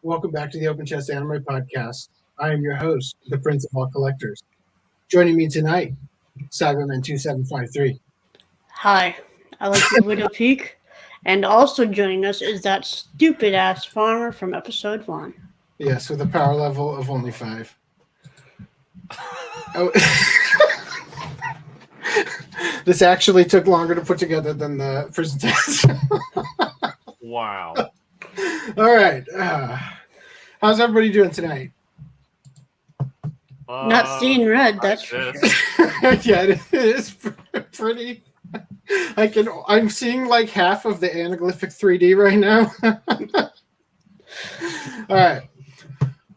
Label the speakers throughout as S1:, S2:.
S1: Welcome back to the Open Chest Anime Podcast. I am your host, the Prince of all collectors. Joining me tonight, Cyberman2753.
S2: Hi, I like the Widow Peak. And also joining us is that stupid-ass farmer from episode 1.
S1: Yes, with a power level of only 5. Oh. This actually took longer to put together than the presentation.
S3: Wow.
S1: All right. How's everybody doing tonight?
S2: Not seeing red, that's for sure.
S1: Yeah, it is pretty. I'm seeing like half of the anaglyphic 3D right now. All right.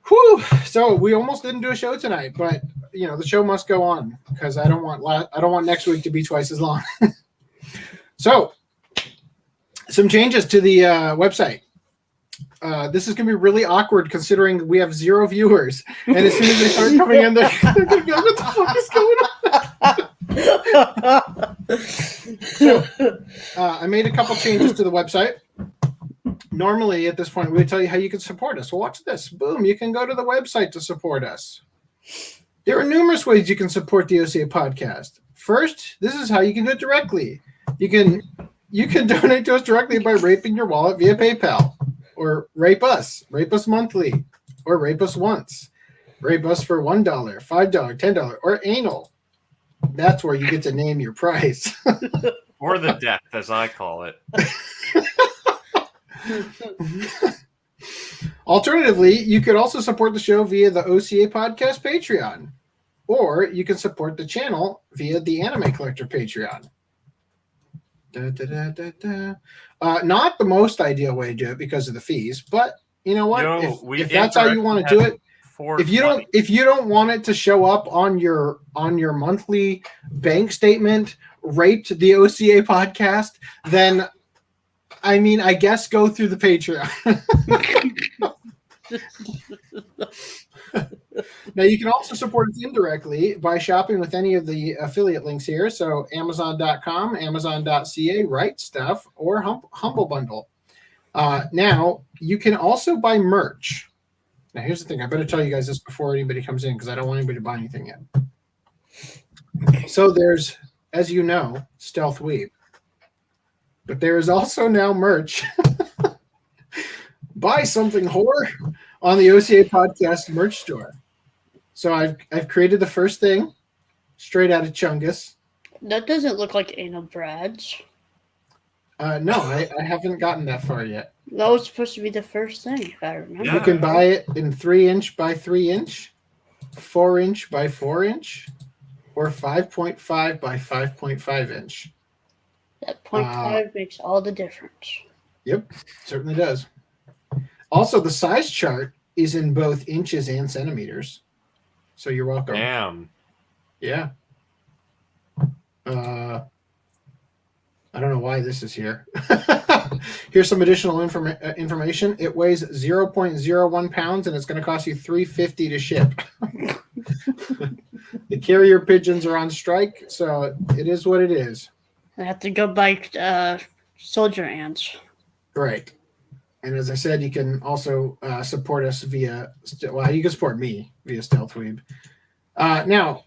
S1: Whew. So we almost didn't do a show tonight, but the show must go on because I don't want next week to be twice as long. So, some changes to the website. This is going to be really awkward considering we have 0 viewers, and as soon as they start coming in, they're going to be like, "What the fuck is going on?" So, I made a couple changes to the website. Normally, at this point, we would tell you how you can support us. Well, watch this. Boom. You can go to the website to support us. There are numerous ways you can support the OCA podcast. First, this is how you can do it directly. You can donate to us directly by raping your wallet via PayPal. Or rape us monthly, or rape us once. Rape us for $1, $5, $10, or anal. That's where you get to name your price.
S3: Or the death, as I call it.
S1: Alternatively, you could also support the show via the OCA Podcast Patreon, or you can support the channel via the Anime Collector Patreon. Not the most ideal way to do it because of the fees, but you know what? If that's how you want to do it, if you don't want it to show up on your monthly bank statement, raped the OCA podcast, then I guess go through the Patreon. Now, you can also support us indirectly by shopping with any of the affiliate links here. So Amazon.com, Amazon.ca, Right Stuff, or Humble Bundle. Now, you can also buy merch. Now, here's the thing. I better tell you guys this before anybody comes in because I don't want anybody to buy anything yet. So there's, as you know, Stealth Weeb. But there is also now merch. Buy something, whore, on the OCA Podcast merch store. So I've created the first thing, straight out of Chungus.
S2: That doesn't look like anal brads.
S1: No, I haven't gotten that far yet.
S2: That was supposed to be the first thing, if I remember.
S1: You can buy it in 3" by 3", 4" by 4", or 5.5 by 5.5 inch.
S2: That 0.5 makes all the difference.
S1: Yep, certainly does. Also, the size chart is in both inches and centimeters. So you're welcome.
S3: Damn.
S1: Yeah. I don't know why this is here. Here's some additional information. It weighs 0.01 pounds, and it's going to cost you $3.50 to ship. The carrier pigeons are on strike, so it is what it is.
S2: I have to go buy soldier ants.
S1: Right. And as I said, you can also support us via, you can support me via Stealth Weeb. Now,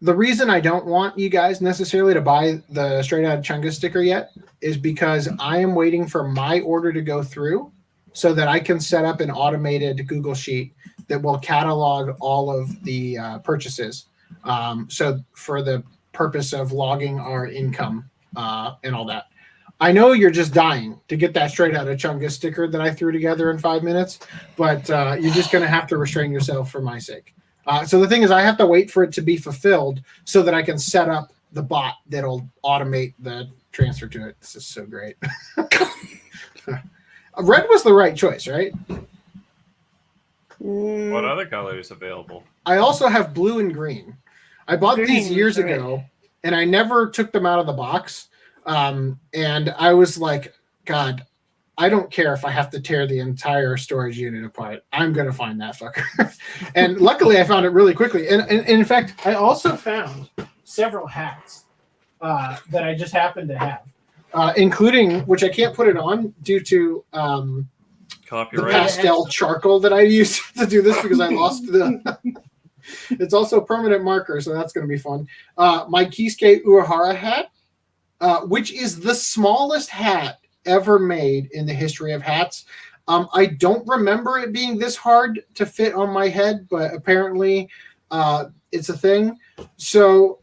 S1: the reason I don't want you guys necessarily to buy the Straight Out of Chungus sticker yet is because I am waiting for my order to go through so that I can set up an automated Google Sheet that will catalog all of the purchases. So for the purpose of logging our income and all that. I know you're just dying to get that Straight Out of Chungus sticker that I threw together in 5 minutes, but you're just going to have to restrain yourself for my sake. So the thing is, I have to wait for it to be fulfilled so that I can set up the bot that'll automate the transfer to it. This is so great. Red was the right choice, right?
S3: What other color is available?
S1: I also have blue and green. I bought these years ago, and I never took them out of the box. And I was like, God, I don't care if I have to tear the entire storage unit apart. I'm going to find that fucker. And luckily I found it really quickly. And in fact, I also found several hats that I just happened to have, including, which I can't put it on due to
S3: Copyright.
S1: pastel charcoal that I used to do this because I lost the. It's also a permanent marker, so that's going to be fun. My Kisuke Uehara hat, which is the smallest hat ever made in the history of hats. I don't remember it being this hard to fit on my head, but apparently it's a thing. So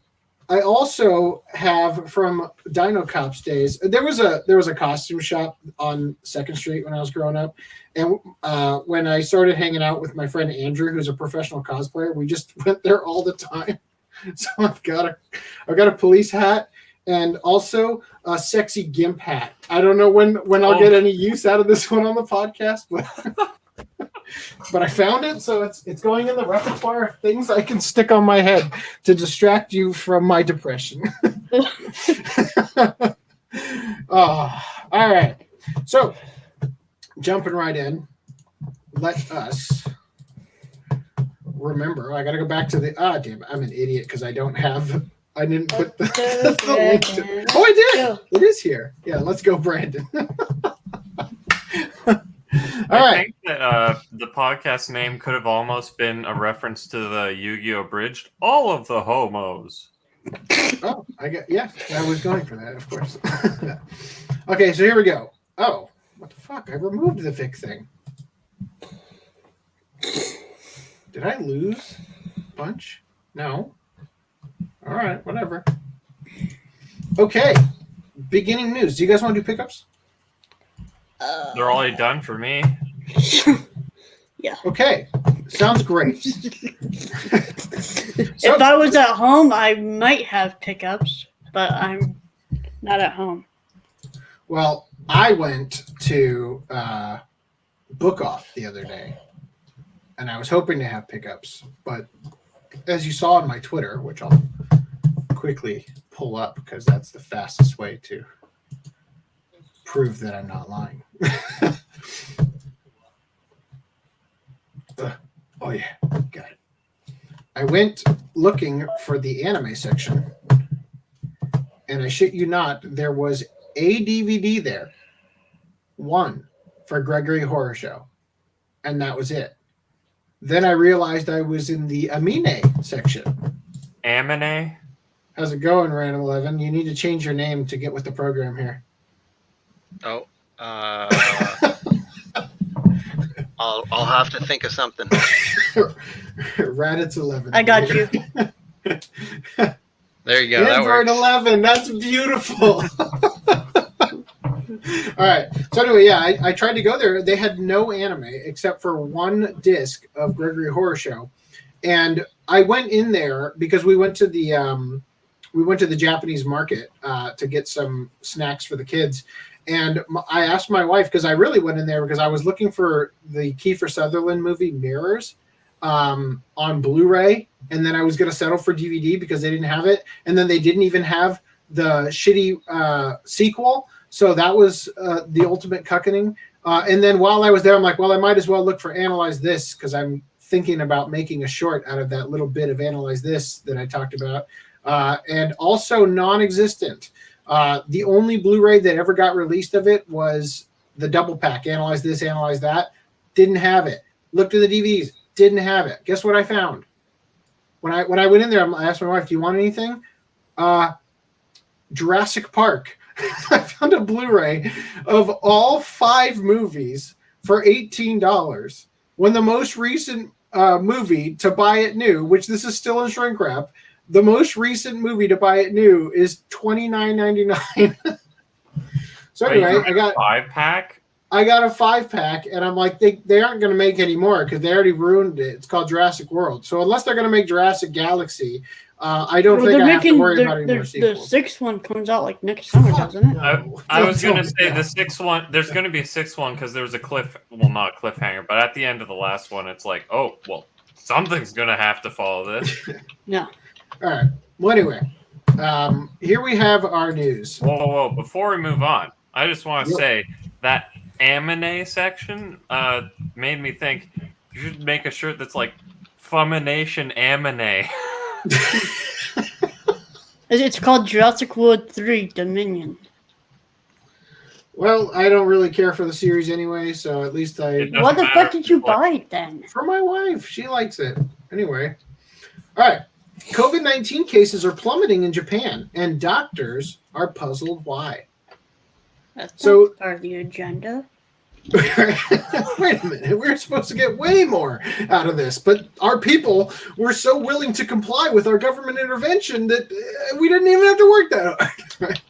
S1: I also have from Dino Cops days. There was a costume shop on 2nd Street when I was growing up, and when I started hanging out with my friend Andrew, who's a professional cosplayer, we just went there all the time. So I've got a police hat and also a sexy gimp hat. I don't know when I'll get any use out of this one on the podcast, but I found it, so it's going in the repertoire of things I can stick on my head to distract you from my depression. All right. So, jumping right in, let us remember. I got to go back to the. Damn! I'm an idiot because I didn't put the link to. Oh, I did.
S2: Go.
S1: It is here. Yeah, let's go, Brandon.
S3: I think that the podcast name could have almost been a reference to the Yu-Gi-Oh! Abridged All of the Homos.
S1: Oh, I was going for that, of course. Okay, so here we go. Oh, what the fuck? I removed the Vic thing. Did I lose a bunch? No. All right, whatever. Okay, beginning news. Do you guys want to do pickups?
S3: They're already done for me.
S2: Yeah.
S1: Okay, sounds great.
S2: If I was at home, I might have pickups, but I'm not at home.
S1: Well, I went to Book Off the other day, and I was hoping to have pickups, but as you saw on my Twitter, which I'll quickly pull up because that's the fastest way to prove that I'm not lying. Oh yeah, got it. I went looking for the anime section, and I shit you not, there was a DVD there, one for Gregory Horror Show, and that was it. Then I realized I was in the Amine section.
S3: Amine?
S1: How's it going, Random 11? You need to change your name to get with the program here.
S4: Oh, I'll have to think of something.
S1: Raditz 11.
S2: I got you.
S4: There you go. That
S1: Android
S4: works.
S1: 11. That's beautiful. All right. So anyway, yeah, I tried to go there. They had no anime except for one disc of Gregory Horror Show, and I went in there because we went to the Japanese market to get some snacks for the kids. And I asked my wife, because I really went in there because I was looking for the Kiefer Sutherland movie Mirrors on Blu-ray, and then I was going to settle for DVD because they didn't have it, and then they didn't even have the shitty sequel, so that was the ultimate cuckening. And then while I was there, I'm like, well, I might as well look for Analyze This because I'm thinking about making a short out of that little bit of Analyze This that I talked about, and also non-existent. The only Blu-ray that ever got released of it was the double pack. Analyze This, Analyze That. Didn't have it. Looked at the DVDs. Didn't have it. Guess what I found? When I went in there, I asked my wife, "Do you want anything?" Jurassic Park. I found a Blu-ray of all 5 movies for $18. When the most recent movie to buy it new, which this is still in shrink wrap, the most recent movie to buy it new is $29.99. So anyway, I got
S3: 5-pack.
S1: I got a 5-pack, and I'm like, they aren't going to make any more because they already ruined it. It's called Jurassic World. So unless they're going to make Jurassic Galaxy, I don't think I have to worry about any more sequels.
S2: The 6th one comes out like next summer, doesn't it?
S3: I was going to say the 6th one. There's going to be a 6th one because there was a not a cliffhanger, but at the end of the last one, it's like, oh, well, something's going to have to follow this.
S2: Yeah.
S1: All right. Well, anyway, here we have our news.
S3: Whoa. Before we move on, I just want to say that Amine section made me think you should make a shirt that's like Fumination Amine.
S2: It's called Jurassic World 3 Dominion.
S1: Well, I don't really care for the series anyway, so at least
S3: It doesn't
S2: What the
S3: matter
S2: fuck did you
S3: if, like-
S2: buy it then?
S1: for my wife, she likes it. Anyway. All right. COVID-19 cases are plummeting in Japan, and doctors are puzzled why.
S2: That's
S1: So-
S2: not part of the agenda.
S1: Wait a minute. We're supposed to get way more out of this, but our people were so willing to comply with our government intervention that we didn't even have to work that hard.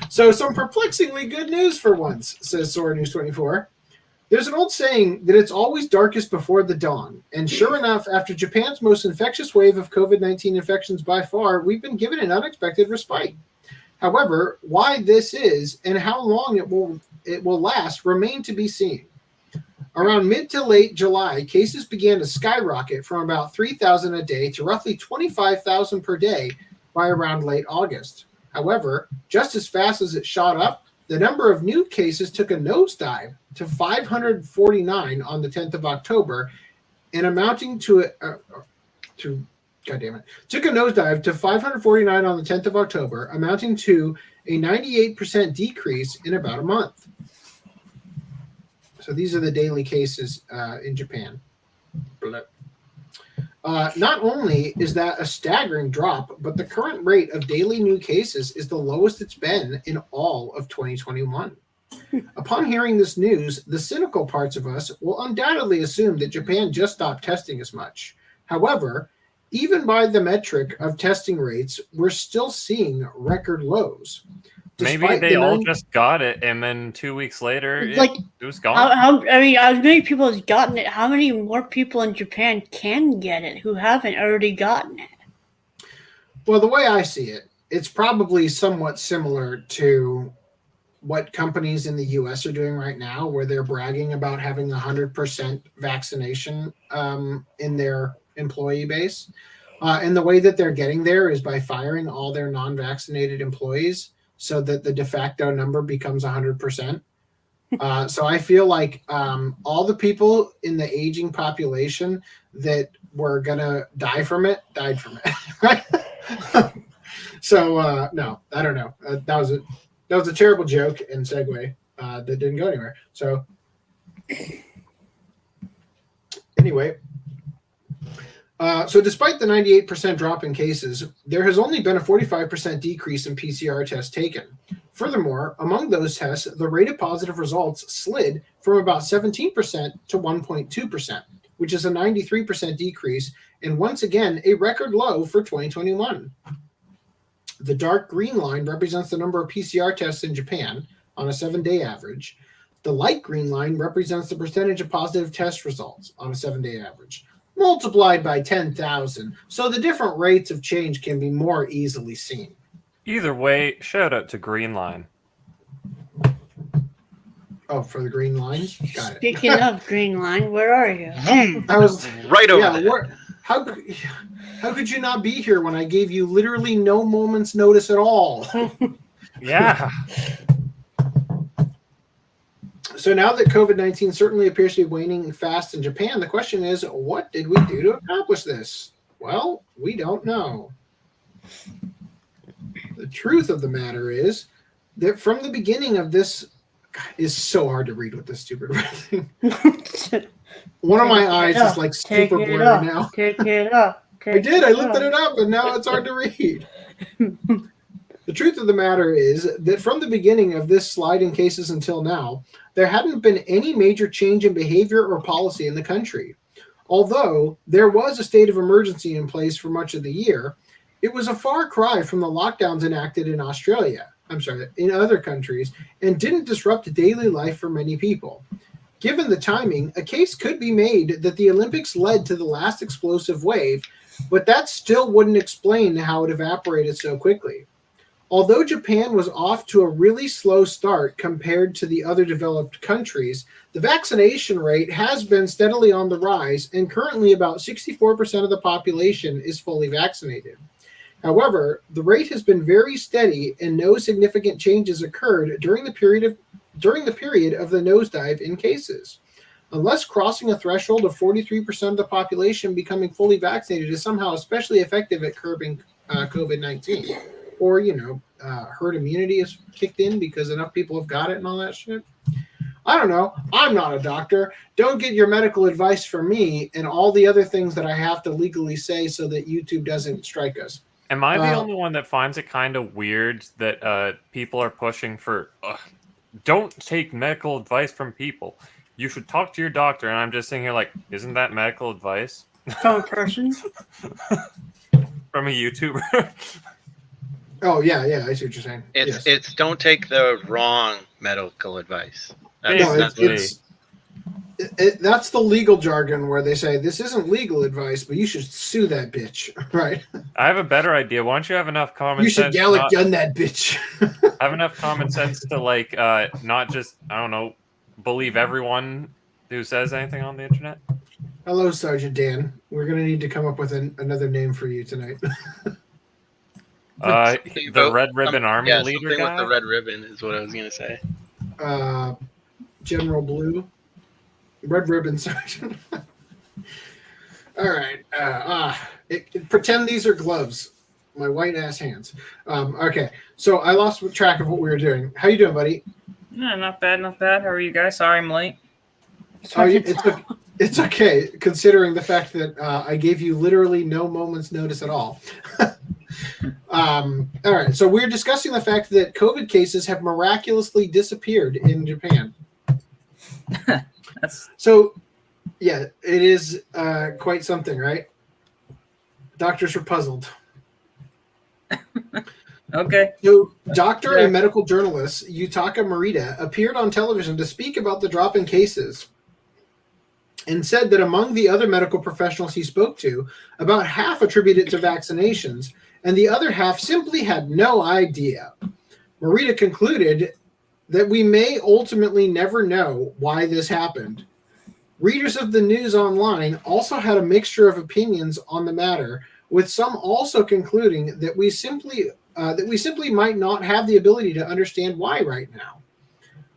S1: So some perplexingly good news for once, says Sora News 24. There's an old saying that it's always darkest before the dawn. And sure enough, after Japan's most infectious wave of COVID-19 infections by far, we've been given an unexpected respite. However, why this is and how long it will last remain to be seen. Around mid to late July, cases began to skyrocket from about 3,000 a day to roughly 25,000 per day by around late August. However, just as fast as it shot up, the number of new cases took a nosedive to 549 on the 10th of October, and amounting to took a nosedive to 549 on the 10th of October, amounting to a 98% decrease in about a month. So these are the daily cases in Japan. Not only is that a staggering drop, but the current rate of daily new cases is the lowest it's been in all of 2021. Upon hearing this news, the cynical parts of us will undoubtedly assume that Japan just stopped testing as much. However, even by the metric of testing rates, we're still seeing record lows.
S3: Maybe
S1: Despite
S3: they
S1: the
S3: all
S1: nine-
S3: just got it, and then 2 weeks later,
S2: Like,
S3: it was gone.
S2: I mean, as many people has gotten it. How many more people in Japan can get it who haven't already gotten it?
S1: Well, the way I see it, it's probably somewhat similar to what companies in the U.S. are doing right now, where they're bragging about having 100% vaccination in their employee base. And the way that they're getting there is by firing all their non-vaccinated employees so that the de facto number becomes 100%. So I feel like all the people in the aging population that were going to die from it, died from it. Right? So, no, I don't know. That was a terrible joke and segue that didn't go anywhere. So anyway, so despite the 98% drop in cases, there has only been a 45% decrease in PCR tests taken. Furthermore, among those tests, the rate of positive results slid from about 17% to 1.2%, which is a 93% decrease, and once again, a record low for 2021. The dark green line represents the number of PCR tests in Japan on a 7-day average. The light green line represents the percentage of positive test results on a 7-day average, multiplied by 10,000, so the different rates of change can be more easily seen.
S3: Either way, shout out to Green Line.
S1: Oh, for the green line? Got it.
S2: Speaking of Green Line, where are you?
S1: I was
S4: Right over
S1: yeah.
S4: there.
S1: How could you not be here when I gave you literally no moment's notice at all?
S3: Yeah.
S1: So now that COVID-19 certainly appears to be waning fast in Japan, the question is, what did we do to accomplish this? Well, we don't know. The truth of the matter is that from the beginning of this, God, it's so hard to read with this stupid thing. One of my eyes is like super blurry now.
S2: Take it up.
S1: I did. I lifted it up, and now it's hard to read. The truth of the matter is that from the beginning of this slide in cases until now, there hadn't been any major change in behavior or policy in the country. Although there was a state of emergency in place for much of the year, it was a far cry from the lockdowns enacted in in other countries, and didn't disrupt daily life for many people. Given the timing, a case could be made that the Olympics led to the last explosive wave, but that still wouldn't explain how it evaporated so quickly. Although Japan was off to a really slow start compared to the other developed countries, the vaccination rate has been steadily on the rise, and currently about 64% of the population is fully vaccinated. However, the rate has been very steady, and no significant changes occurred during the period of the nosedive in cases. Unless crossing a threshold of 43% of the population becoming fully vaccinated is somehow especially effective at curbing COVID-19. or herd immunity is kicked in because enough people have got it and all that shit. I don't know. I'm not a doctor. Don't get your medical advice from me and all the other things that I have to legally say so that YouTube doesn't strike us.
S3: Am I the only one that finds it kind of weird that people are pushing for don't take medical advice from people? You should talk to your doctor. And I'm just sitting here like, isn't that medical advice?
S2: From a person?
S3: From a YouTuber?
S1: Oh, yeah, I see what you're saying.
S4: It's don't take the wrong medical advice.
S1: That's the legal jargon where they say this isn't legal advice, but you should sue that bitch, right?
S3: I have a better idea. Why don't you have enough common sense?
S1: You should Gallic gun that bitch.
S3: Have enough common sense to not just, I don't know, believe everyone who says anything on the internet?
S1: Hello, Sergeant Dan. We're going to need to come up with another name for you tonight.
S3: The Red Ribbon Army leader
S4: something
S3: guy?
S4: with the red ribbon is what I was going to say.
S1: General Blue. Red Ribbon Sergeant. All right. Pretend these are gloves. My white ass hands. Okay. So I lost track of what we were doing. How you doing, buddy?
S5: No, not bad. How are you guys? Sorry I'm late.
S1: It's okay, considering the fact that I gave you literally no moment's notice at all. All right. So we're discussing the fact that COVID cases have miraculously disappeared in Japan. So, yeah, it is quite something, right? Doctors are puzzled.
S5: Okay.
S1: So, doctor and medical journalist Yutaka Morita appeared on television to speak about the drop in cases and said that among the other medical professionals he spoke to, about half attributed it to vaccinations, and the other half simply had no idea. Morita concluded that we may ultimately never know why this happened. Readers of the news online also had a mixture of opinions on the matter, with some also concluding that we simply might not have the ability to understand why right now.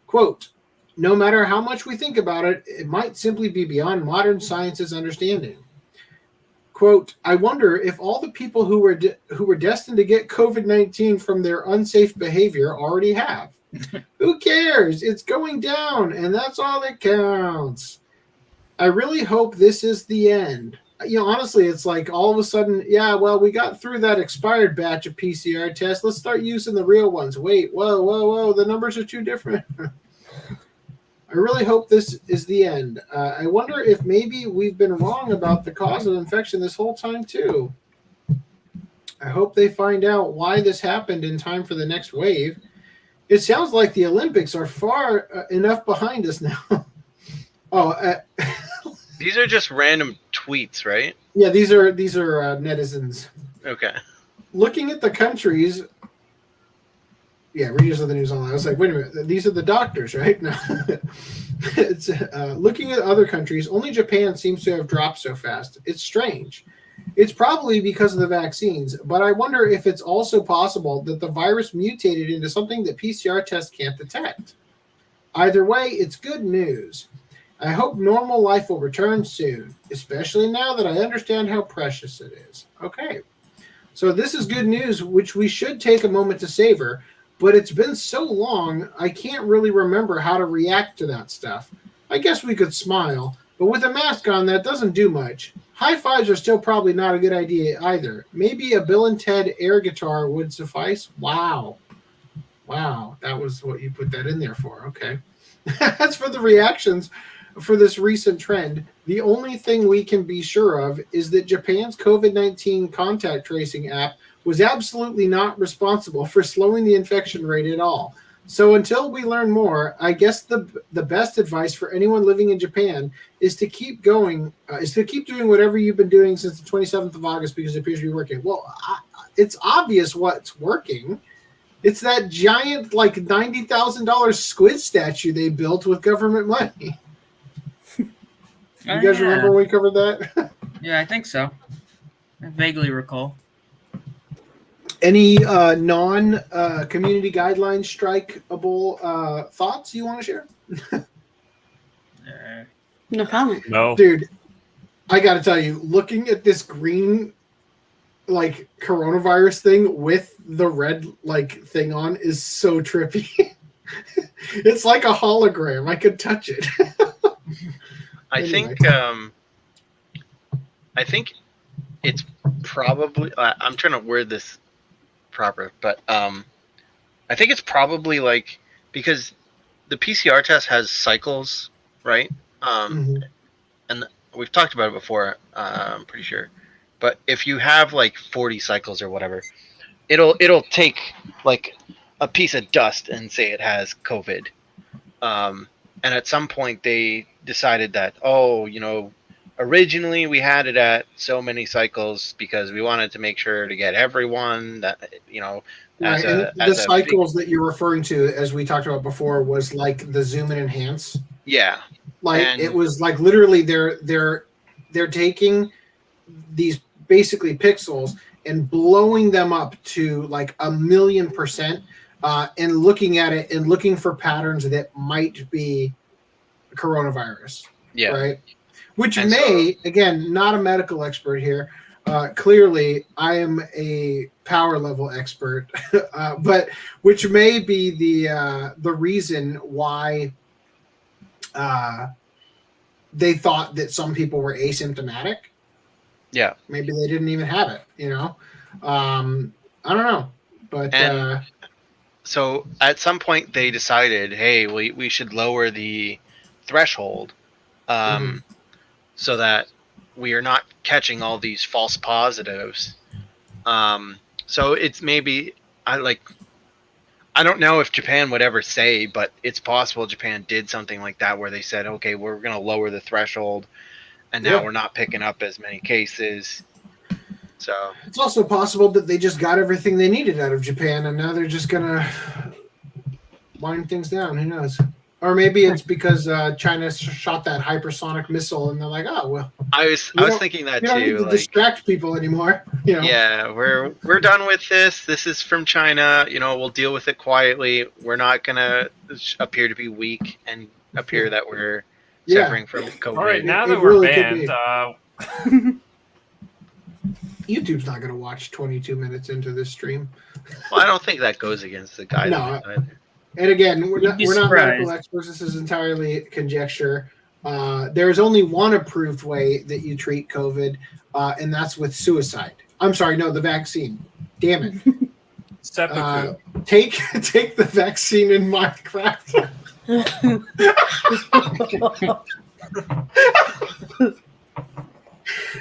S1: Quote, no matter how much we think about it, it might simply be beyond modern science's understanding. Quote, I wonder if all the people who were destined to get COVID-19 from their unsafe behavior already have. Who cares? It's going down, and that's all that counts. I really hope this is the end. Honestly, it's like all of a sudden, yeah, well, we got through that expired batch of PCR tests. Let's start using the real ones. Wait, whoa, the numbers are too different. I really hope this is the end. I wonder if maybe we've been wrong about the cause of infection this whole time, too. I hope they find out why this happened in time for the next wave. It sounds like the Olympics are far enough behind us now.
S4: These are just random tweets, right?
S1: Yeah, these are netizens.
S4: Okay.
S1: Looking at the countries, readers of the news online. I was like, wait a minute, these are the doctors, right? No. It's looking at other countries. Only Japan seems to have dropped so fast. It's strange. It's probably because of the vaccines, but I wonder if it's also possible that the virus mutated into something that PCR tests can't detect. Either way, it's good news. I hope normal life will return soon, especially now that I understand how precious it is. Okay. So this is good news, which we should take a moment to savor, but it's been so long, I can't really remember how to react to that stuff. I guess we could smile, but with a mask on, that doesn't do much. High fives are still probably not a good idea either. Maybe a Bill and Ted air guitar would suffice. Wow, that was what you put that in there for. Okay. As for the reactions for this recent trend, the only thing we can be sure of is that Japan's COVID-19 contact tracing app was absolutely not responsible for slowing the infection rate at all. So until we learn more, I guess the best advice for anyone living in Japan is to keep going, is to keep doing whatever you've been doing since the 27th of August because it appears to be working. Well, it's obvious what's working. It's that giant, like $90,000 squid statue they built with government money. You guys remember when we covered that?
S5: Yeah, I think so. I vaguely recall.
S1: Any non-community guidelines strikeable thoughts you want to share?
S2: No comment.
S3: No.
S1: Dude, I got to tell you, looking at this green like coronavirus thing with the red like thing on is so trippy. It's like a hologram. I could touch it.
S4: I
S1: Anyway.
S4: think it's probably. I'm trying to word this proper, but I think it's probably like because the PCR test has cycles, right?
S1: Mhm.
S4: And we've talked about it before. I'm pretty sure, but if you have like 40 cycles or whatever, it'll take like a piece of dust and say it has COVID. And at some point they decided that, originally we had it at so many cycles because we wanted to make sure to get everyone that,
S1: Right, and the cycles that you're referring to, as we talked about before, was like the zoom and enhance.
S4: Yeah.
S1: Like
S4: And-
S1: it was like literally they're taking these basically pixels and blowing them up to like 1,000,000%, and looking at it and looking for patterns that might be coronavirus.
S4: Yeah.
S1: Right. Which
S4: And
S1: may, again, not a medical expert here. Clearly, I am a power level expert, but which may be the reason why they thought that some people were asymptomatic.
S4: Yeah.
S1: Maybe they didn't even have it. I don't know, but
S4: And- So at some point they decided, hey, we should lower the threshold, so that we are not catching all these false positives. So it's maybe I don't know if Japan would ever say, but it's possible Japan did something like that where they said, okay, we're going to lower the threshold, and now
S1: Yeah.
S4: we're not picking up as many cases. So
S1: it's also possible that they just got everything they needed out of Japan, and now they're just gonna wind things down. Who knows? Or maybe it's because China shot that hypersonic missile, and they're like, "Oh well,
S4: I was thinking that
S1: we don't need
S4: too.
S1: to distract people anymore."
S4: Yeah, we're done with this. This is from China. We'll deal with it quietly. We're not gonna appear to be weak and appear that we're suffering from COVID.
S3: All right, now
S1: It
S3: that we're
S1: really could
S3: banned,
S1: YouTube's not going to watch 22 minutes into this stream.
S4: Well, I don't think that goes against the guidelines.
S1: No.
S4: either.
S1: And again, we're not medical
S5: surprised.
S1: experts. This is entirely conjecture. There is only one approved way that you treat COVID, and that's with suicide. I'm sorry, no, the vaccine. Damn it.
S3: seppuku.
S1: Take the vaccine in Minecraft.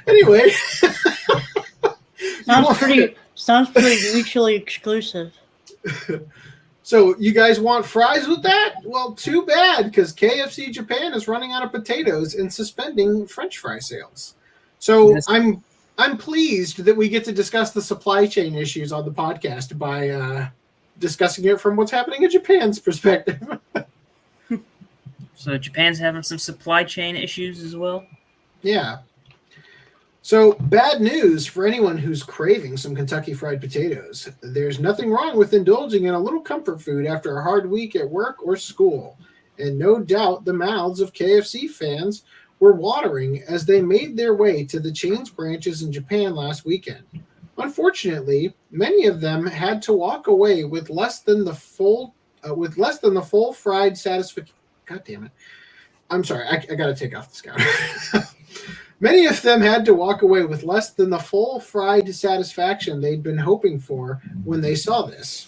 S1: Anyway.
S2: sounds pretty mutually exclusive.
S1: So you guys want fries with that? Well, too bad, because KFC Japan is running out of potatoes and suspending French fry sales. So
S5: Yes.
S1: I'm pleased that we get to discuss the supply chain issues on the podcast by discussing it from what's happening in Japan's perspective.
S5: So Japan's having some supply chain issues as well.
S1: Yeah. So, bad news for anyone who's craving some Kentucky Fried Potatoes. There's nothing wrong with indulging in a little comfort food after a hard week at work or school. And no doubt the mouths of KFC fans were watering as they made their way to the chain's branches in Japan last weekend. Unfortunately, many of them had to walk away with less than the full fried satisfaction. God damn it. I'm sorry, I got to take off the scout. Many of them had to walk away with less than the full fried satisfaction they'd been hoping for when they saw this.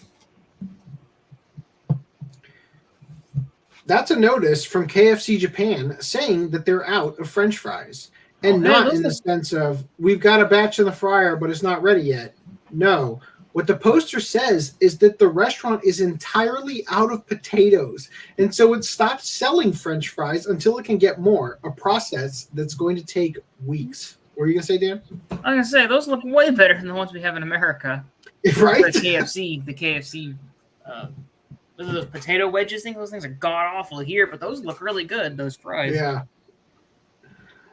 S1: That's a notice from KFC Japan saying that they're out of French fries. And not in the sense of, we've got a batch in the fryer, but it's not ready yet. No. What the poster says is that the restaurant is entirely out of potatoes, and so it stopped selling French fries until it can get more, a process that's going to take weeks. What were you going to say, Dan?
S5: I was gonna say those look way better than the ones we have in America.
S1: Right?
S5: The KFC. Those potato wedges things. Those things are god awful here, but those look really good. Those fries.
S1: Yeah.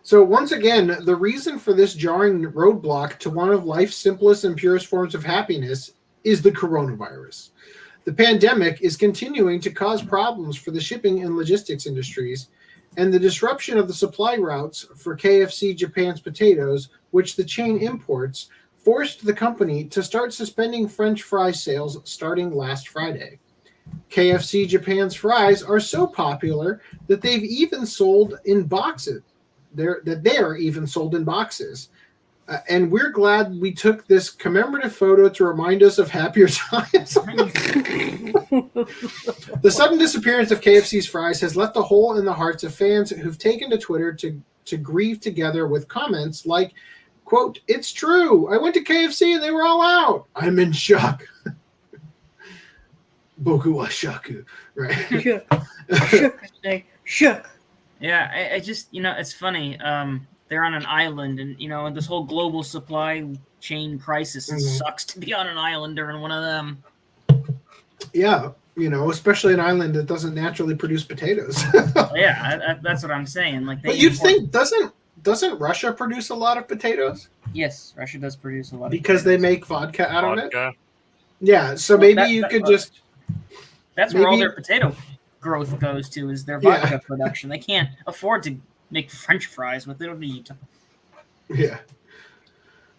S1: So once again, the reason for this jarring roadblock to one of life's simplest and purest forms of happiness is the coronavirus. The pandemic is continuing to cause problems for the shipping and logistics industries, and the disruption of the supply routes for KFC Japan's potatoes, which the chain imports, forced the company to start suspending French fry sales starting last Friday. KFC Japan's fries are so popular that they've even sold in boxes. They're even sold in boxes. And we're glad we took this commemorative photo to remind us of happier times. The sudden disappearance of KFC's fries has left a hole in the hearts of fans who've taken to Twitter to grieve together with comments like, quote, "It's true. I went to KFC and they were all out. I'm in shock." Boku wa shaku. Right.
S2: Shook.
S5: Yeah, I just, it's funny. They're on an island, and this whole global supply chain crisis. It sucks to be on an island during one of them.
S1: Yeah, especially an island that doesn't naturally produce potatoes.
S5: Yeah, that's what I'm saying. Like,
S1: but you'd think doesn't Russia produce a lot of potatoes?
S5: Yes, Russia does produce a lot
S1: because
S5: of
S1: they make vodka out of it.
S3: Vodka.
S1: Yeah, so maybe
S5: that's where all their potato growth goes to, is their vodka production. They can't afford to make French fries with it.
S1: Yeah.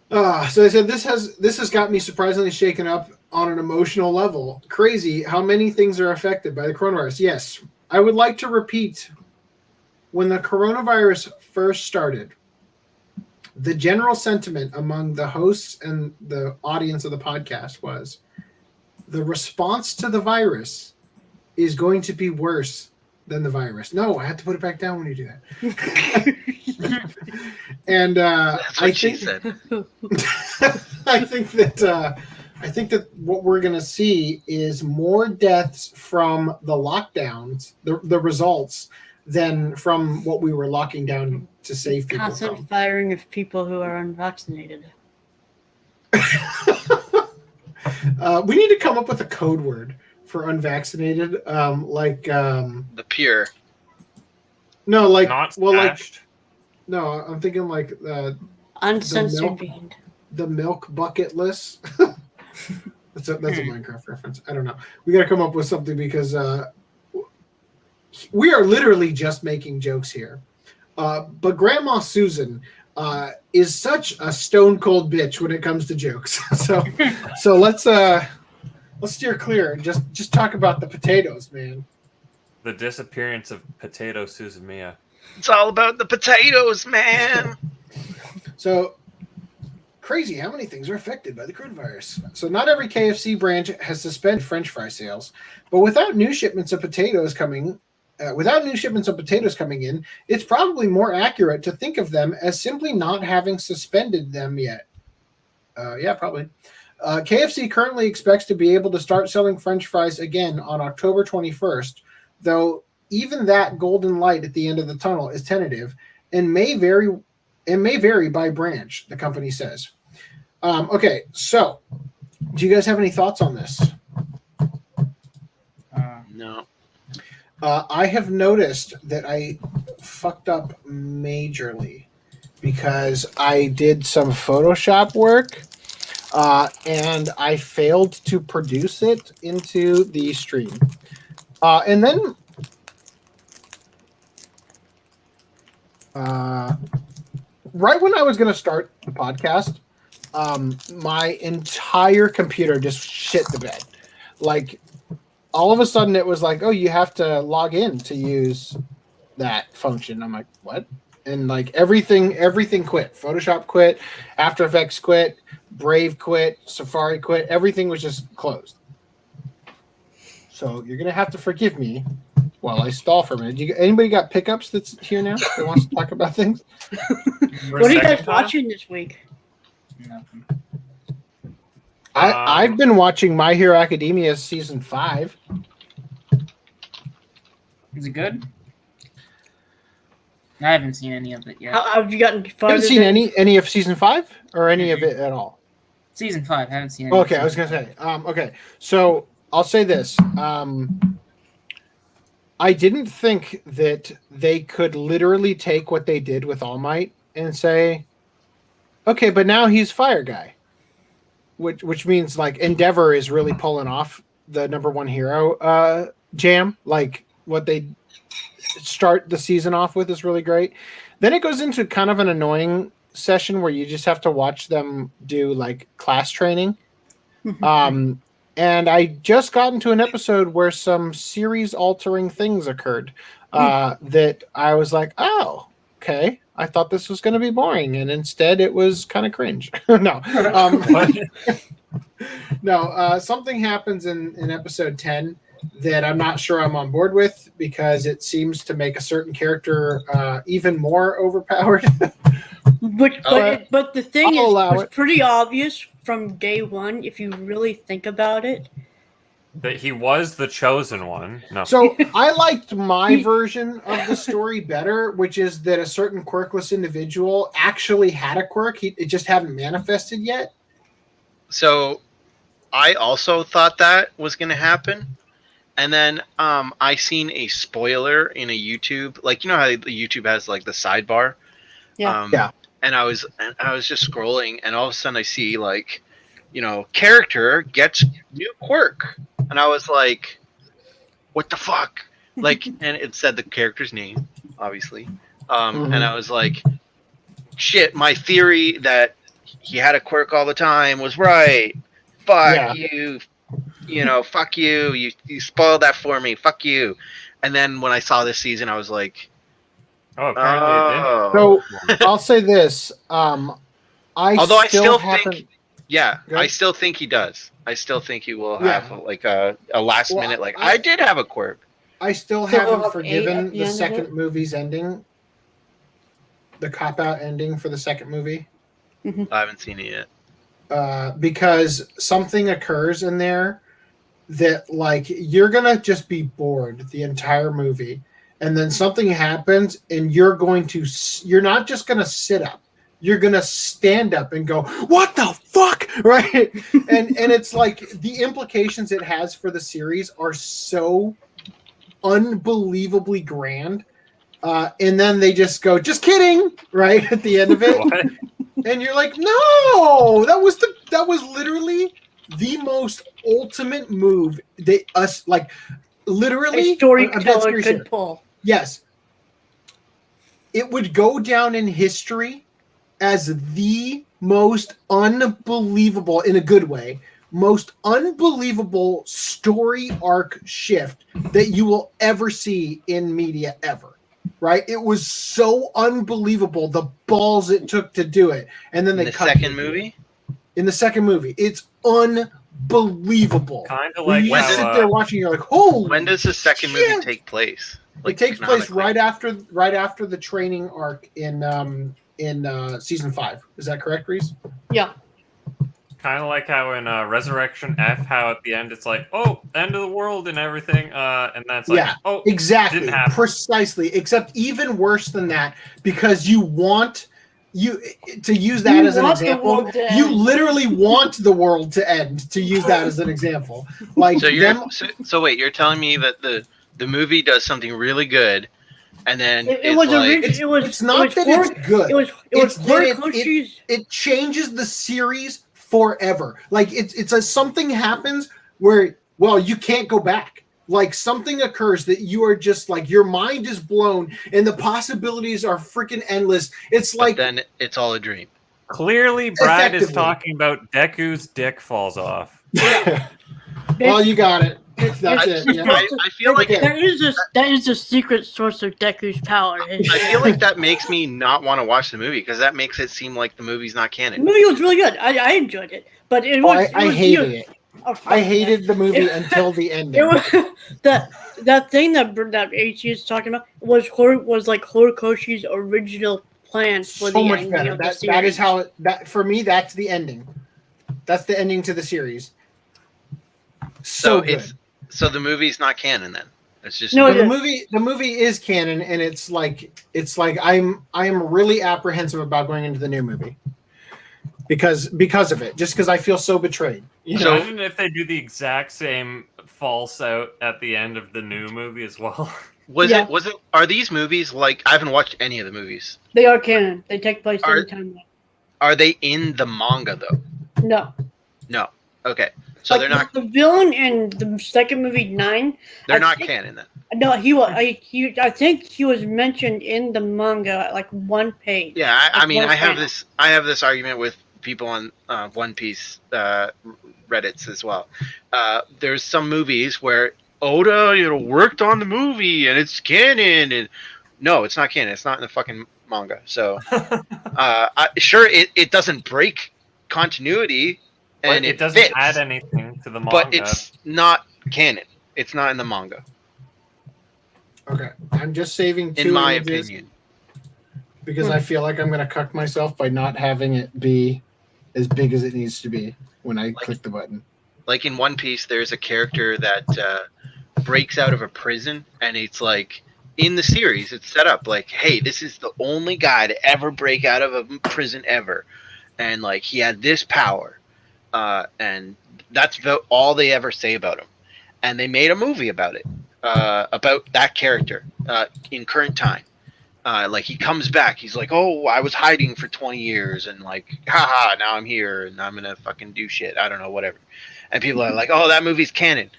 S1: So I said this has got me surprisingly shaken up on an emotional level. Crazy how many things are affected by the coronavirus. Yes, I would like to repeat, when the coronavirus first started, the general sentiment among the hosts and the audience of the podcast was the response to the virus is going to be worse than the virus. No, I had to put it back down when you do that. And
S4: That's what she said.
S1: I think that what we're going to see is more deaths from the lockdowns, the results, than from what we were locking down to save people
S2: Constant
S1: from.
S2: firing of people who are unvaccinated.
S1: We need to come up with a code word for unvaccinated,
S4: The pure.
S1: No, like
S3: Not
S1: like
S3: smashed.
S1: no, I'm thinking like
S2: Uncensored
S1: milk.
S2: bean.
S1: the milk bucket list. That's a Minecraft reference. I don't know. We got to come up with something because we are literally just making jokes here. But Grandma Susan is such a stone cold bitch when it comes to jokes. so let's steer clear and just talk about the potatoes, man.
S3: The disappearance of Potato Susan Mia.
S4: It's all about the potatoes, man.
S1: So crazy how many things are affected by the coronavirus. So not every KFC branch has suspended French fry sales, but without new shipments of potatoes coming in, it's probably more accurate to think of them as simply not having suspended them yet. Yeah, probably. KFC currently expects to be able to start selling French fries again on October 21st, though even that golden light at the end of the tunnel is tentative and may vary by branch, the company says. Okay, so do you guys have any thoughts on this?
S4: No.
S1: I have noticed that I fucked up majorly because I did some Photoshop work and I failed to produce it into the stream. And then right when I was going to start the podcast, my entire computer just shit the bed. Like, all of a sudden it was like, oh, you have to log in to use that function. I'm like, what? And like everything quit. Photoshop quit, After Effects quit, Brave quit, Safari quit. Everything was just closed. So you're going to have to forgive me while I stall for a minute. Anybody got pickups that's here now that wants to talk about things?
S2: What are you guys watching this week?
S5: Nothing.
S1: I've been watching My Hero Academia season 5.
S5: Is it good? I haven't seen any of it yet.
S2: How have you gotten
S1: You
S2: farther?
S1: haven't seen any of season 5 or any of it at all?
S5: Season 5, haven't seen any.
S1: Okay, I was gonna say. Okay, so I'll say this. I didn't think that they could literally take what they did with All Might and say, okay, but now he's Fire Guy. Which means like Endeavor is really pulling off the number one hero jam. Like what they start the season off with is really great. Then it goes into kind of an annoying session where you just have to watch them do like class training. And I just got into an episode where some series altering things occurred that I was like, oh, okay. I thought this was going to be boring, and instead it was kind of cringe. No. No, something happens in episode 10 that I'm not sure I'm on board with, because it seems to make a certain character even more overpowered.
S2: But the thing
S1: I'll
S2: is,
S1: allow
S2: it's
S1: it.
S2: pretty obvious from day one, if you really think about it.
S3: That he was the chosen one. No.
S1: So I liked my version of the story better, which is that a certain quirkless individual actually had a quirk. It just hadn't manifested yet.
S4: So I also thought that was going to happen. And then I seen a spoiler in a YouTube, like, you know how YouTube has like the sidebar?
S2: Yeah.
S1: Yeah.
S4: And I was just scrolling, and all of a sudden I see, like, you know, character gets new quirk. And I was like, what the fuck? Like, and it said the character's name, obviously. And I was like, shit, my theory that he had a quirk all the time was right. Fuck you. You know, fuck you. You spoiled that for me. Fuck you. And then when I saw this season, I was like,
S3: Oh, apparently it didn't.
S1: So I'll say this.
S4: Although I still
S1: haven't.
S4: think, yeah,
S1: Go
S4: I
S1: ahead.
S4: still think he does. I still think he will
S1: Yeah.
S4: have like a last
S1: Well,
S4: minute, like, I did have a quirk.
S1: I still
S2: So we'll
S1: haven't
S2: have 8
S1: forgiven
S2: at the
S1: the
S2: end of
S1: second
S2: it?
S1: movie's ending. The cop-out ending for the second movie.
S4: I haven't seen it yet.
S1: Because something occurs in there that, like, you're gonna just be bored the entire movie, and then something happens, and you're not just gonna sit up, you're gonna stand up and go, what the fuck, right? and it's like the implications it has for the series are so unbelievably grand, and then they just go, just kidding, right, at the end of it.
S3: What?
S1: And you're like, no, that was literally the most ultimate move that us, like, literally
S2: A storyteller
S1: I'm dead serious
S2: could
S1: here.
S2: pull.
S1: Yes, it would go down in history as the most unbelievable, in a good way, most unbelievable story arc shift that you will ever see in media ever. Right? It was so unbelievable, the balls it took to do it. And then
S4: In
S1: they
S4: the
S1: cut
S4: second
S1: it.
S4: movie?
S1: In the second movie. It's unbelievable.
S3: Kind of
S1: When
S3: like
S1: you
S3: how,
S1: sit there watching, you're like, holy
S4: When does the second movie
S1: shit!
S4: take place?
S1: It takes place
S4: canonically?
S1: right after the training arc in season 5. Is that correct, Reese?
S2: Yeah.
S3: kind of like how in Resurrection F, how at the end it's like, oh, end of the world and everything, and that's like,
S1: Yeah,
S3: oh,
S1: exactly,
S3: didn't happen.
S1: precisely. Except even worse than that, because you want to use that
S2: You
S1: as an
S2: want the
S1: example.
S2: world to
S1: You
S2: end.
S1: literally want the world to end. To use that as an example, like
S4: So you're
S1: them.
S4: so wait, you're telling me that the movie does something really good, and then
S2: It was
S4: like,
S1: It's not that it's good.
S2: It was
S1: It's that
S2: Horikoshi's.
S1: it changes the series forever. Like it's something happens where, well, you can't go back. Like something occurs that you are just like, your mind is blown and the possibilities are freaking endless. It's
S4: but
S1: like,
S4: then it's all a dream.
S3: Clearly, Brad is
S1: Effectively.
S3: talking about Deku's dick falls off.
S1: well, you got it. That's it. Yeah.
S4: I feel like
S1: Yeah.
S2: That is a secret source of Deku's power.
S4: I feel like that makes me not want to watch the movie, because that makes it seem like the movie's not
S2: The
S4: canon.
S2: movie was really good. I enjoyed it, but it
S1: Oh,
S2: was.
S1: I
S2: was
S1: hated it.
S2: Oh, fuck
S1: I
S2: that.
S1: hated the movie until the ending.
S2: It was that thing that HG is talking about was like Horikoshi's original plan for
S1: So
S2: the
S1: much
S2: ending
S1: better.
S2: of the
S1: That
S2: series.
S1: is how that for me. That's the ending. That's the ending to the series. So good.
S4: So the movie's not canon then. It's just
S2: No,
S1: But
S2: it
S1: the movie is canon, and it's like I'm really apprehensive about going into the new movie because of it, just because I feel so betrayed. You know?
S3: Imagine if they do the exact same false out at the end of the new movie as well.
S4: Was
S2: Yeah.
S4: it are these movies like, I haven't watched any of the movies.
S2: They are canon. They take place
S4: Are-
S2: every time.
S4: Are they in the manga though?
S2: No.
S4: No. Okay. So they're not.
S2: The villain in the second movie 9.
S4: They're
S2: I
S4: not
S2: think-
S4: canon then.
S2: No, he was. I think he was mentioned in the manga like one page.
S4: Yeah, I mean,
S2: one
S4: I have
S2: panel.
S4: this argument with people on One Piece Reddits as well. There's some movies where Oda, worked on the movie and it's canon, and no, it's not canon. It's not in the fucking manga. So, sure, it doesn't break continuity, and
S3: it doesn't
S4: fits,
S3: add anything to the manga.
S4: but it's not canon. It's not in the manga,
S1: Okay, I'm just saving 2
S4: in my
S1: images
S4: opinion.
S1: because I feel like I'm going to cuck myself by not having it be as big as it needs to be when I click the button.
S4: Like in One Piece, there's a character that breaks out of a prison, and it's like in the series, it's set up like, hey, this is the only guy to ever break out of a prison ever, and like he had this power, and that's about all they ever say about him. And they made a movie about it, about that character in current time. Like he comes back, he's like, oh, I was hiding for 20 years, and like, haha, now I'm here, and I'm gonna fucking do shit. I don't know, whatever. And people are like, oh, that movie's canon.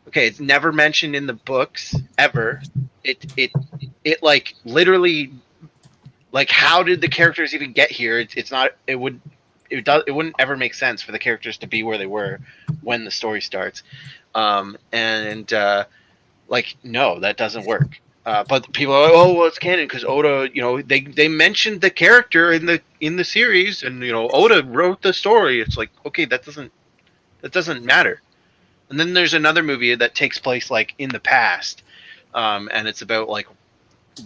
S4: Okay, it's never mentioned in the books ever. It like literally, like, how did the characters even get here? It's not. It wouldn't ever make sense for the characters to be where they were when the story starts. Like, no, that doesn't work. But people are like, oh, well, it's canon because Oda, they mentioned the character in the series, and Oda wrote the story. It's like, okay, that doesn't matter. And then there's another movie that takes place like in the past, and it's about like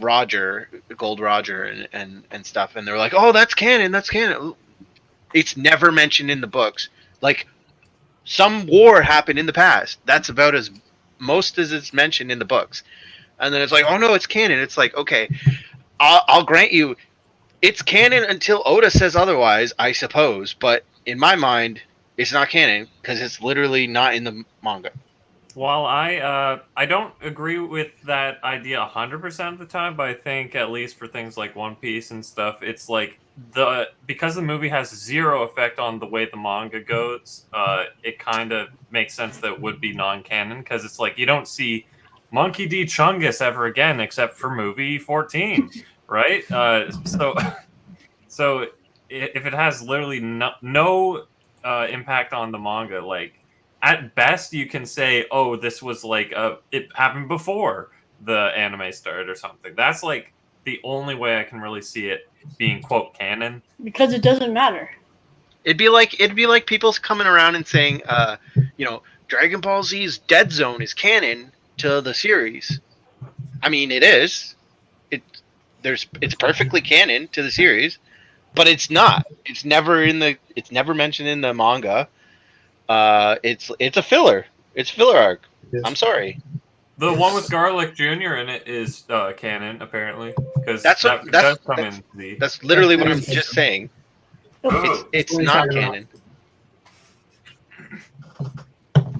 S4: Roger, Gold Roger, and stuff. And they're like, oh, that's canon. That's canon. It's never mentioned in the books. Like, some war happened in the past. That's about as most as it's mentioned in the books. And then it's like, oh no, it's canon. It's like, okay, I'll grant you, it's canon until Oda says otherwise, I suppose. But in my mind, it's not canon because it's literally not in the manga.
S3: While I don't agree with that idea 100% of the time, but I think at least for things like One Piece and stuff, it's like because the movie has zero effect on the way the manga goes, it kind of makes sense that it would be non-canon because it's like you don't see Monkey D. Chungus ever again except for movie 14, right? So if it has literally no impact on the manga, like at best you can say, oh, this was like it happened before the anime started or something. That's like the only way I can really see it being quote canon,
S2: because it doesn't matter.
S4: It'd be like people coming around and saying, Dragon Ball Z's Dead Zone is canon to the series. I mean, it is. It's perfectly canon to the series, but it's not. It's never mentioned in the manga. It's a filler. It's filler arc.
S1: Yes.
S4: I'm sorry.
S3: The one with Garlic Jr. in it is canon apparently because
S4: That's literally what I'm just saying. It's
S1: What are you
S4: not
S1: talking about?
S4: canon.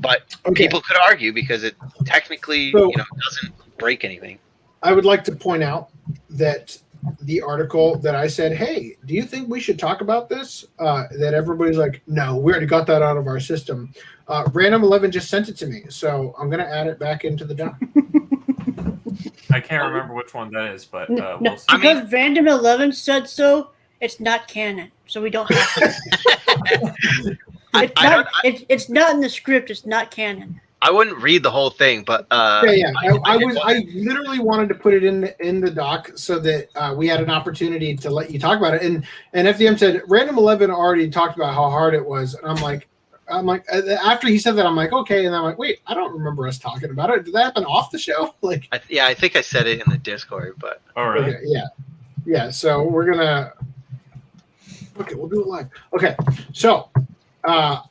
S4: But
S1: Okay.
S4: people could argue because it technically,
S1: So-
S4: doesn't break anything.
S1: I would like to point out that the article that I said, hey, do you think we should talk about this? That everybody's like, no, we already got that out of our system. Random 11 just sent it to me, so I'm going to add it back into the doc.
S3: I can't remember which one that is, but
S2: No,
S3: we'll see.
S2: because Random 11 said so, it's not canon, so we don't have to. It's not in the script. It's not canon.
S4: I wouldn't read the whole thing, but
S1: Yeah. I literally wanted to put it in the doc so that we had an opportunity to let you talk about it. And FDM said Random 11 already talked about how hard it was, and I'm like, after he said that, I'm like, okay, and I'm like, wait, I don't remember us talking about it. Did that happen off the show? Like,
S4: I think I said it in the Discord, but
S3: All right.
S1: okay, yeah. So we're gonna. Okay, we'll do it live. Okay, so now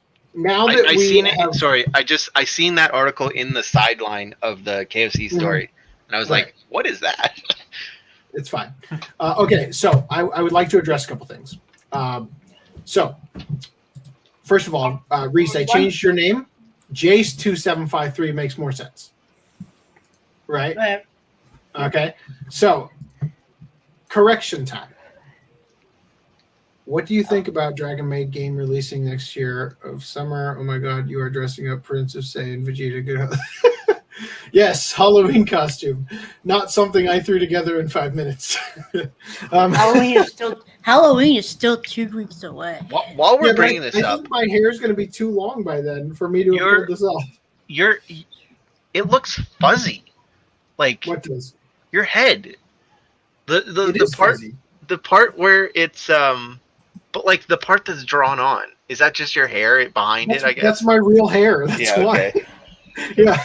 S1: that
S4: I
S1: we
S4: seen it.
S1: have-
S4: Sorry, I seen that article in the sideline of the KFC story, and I was
S1: Right.
S4: like, what is that?
S1: It's fine. Okay, so I would like to address a couple things. So, first of all, Reese, I changed your name. Jace2753 makes more sense. Right? Okay. So, correction time. What do you think about Dragon Maid game releasing next year of summer? Oh my god, you are dressing up Princess Say and Vegeta. Good. Yes, Halloween costume. Not something I threw together in 5 minutes.
S2: Halloween is still 2 weeks away.
S4: While we're bringing this
S1: I
S4: up,
S1: think my hair is going to be too long by then for me to have pulled this off.
S4: it looks fuzzy. Like
S1: What does?
S4: your head.
S1: It
S4: The
S1: is
S4: part
S1: fuzzy.
S4: the part where it's but like the part that's drawn on, is that just your hair behind it, I guess?
S1: That's my real hair. That's
S4: Yeah,
S1: why.
S4: okay.
S1: Yeah.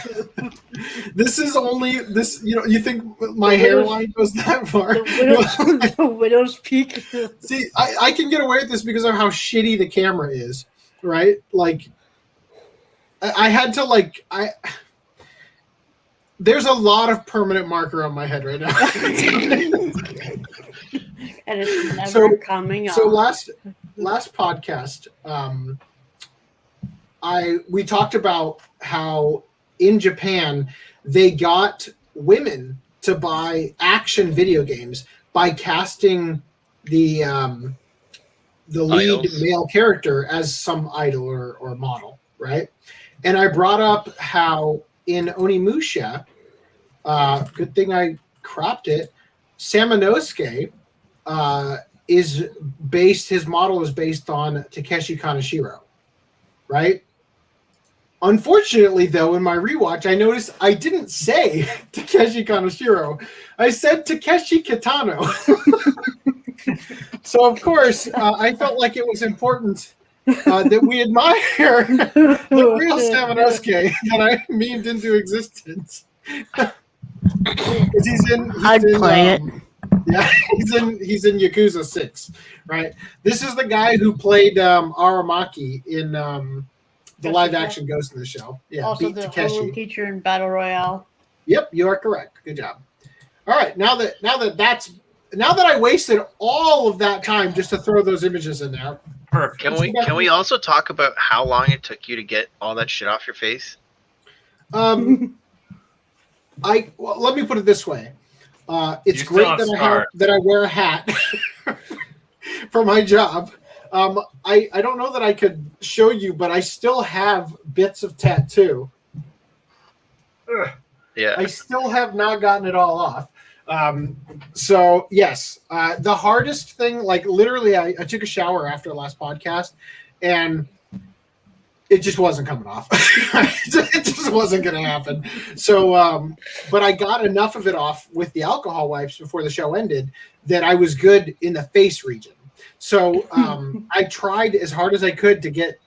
S1: This is only this, you think my hairline goes that far?
S2: The widow's peak.
S1: See, I can get away with this because of how shitty the camera is, right? Like, I had to, like, there's a lot of permanent marker on my head right now.
S2: And it's never coming off.
S1: So last podcast, we talked about how in Japan they got women to buy action video games by casting the lead
S4: Idols.
S1: male character as some idol or model, right? And I brought up how in Onimusha, good thing I cropped it, Samanosuke his model is based on Takeshi Kaneshiro, right? Unfortunately, though, in my rewatch, I noticed I didn't say Takeshi Kaneshiro. I said Takeshi Kitano. So, of course, I felt like it was important that we admire the real Samanosuke that I memed into existence.
S2: I'd play it.
S1: Yeah, he's in Yakuza 6, right? This is the guy who played Aramaki in the live action Ghost in the Shell. Yeah,
S2: Also
S1: beat
S2: the
S1: Takeshi.
S2: Homo teacher in Battle Royale.
S1: Yep, you are correct. Good job. All right, now that I wasted all of that time just to throw those images in there.
S3: Perfect.
S4: Can we also talk about how long it took you to get all that shit off your face?
S1: Let me put it this way. It's
S3: You
S1: great
S3: still have
S1: that I wear a hat for my job. I don't know that I could show you, but I still have bits of tattoo. Ugh.
S4: Yeah.
S1: I still have not gotten it all off. So yes, the hardest thing, like literally, I took a shower after the last podcast, and it just wasn't coming off. It just wasn't going to happen. So, but I got enough of it off with the alcohol wipes before the show ended that I was good in the face region. So I tried as hard as I could to get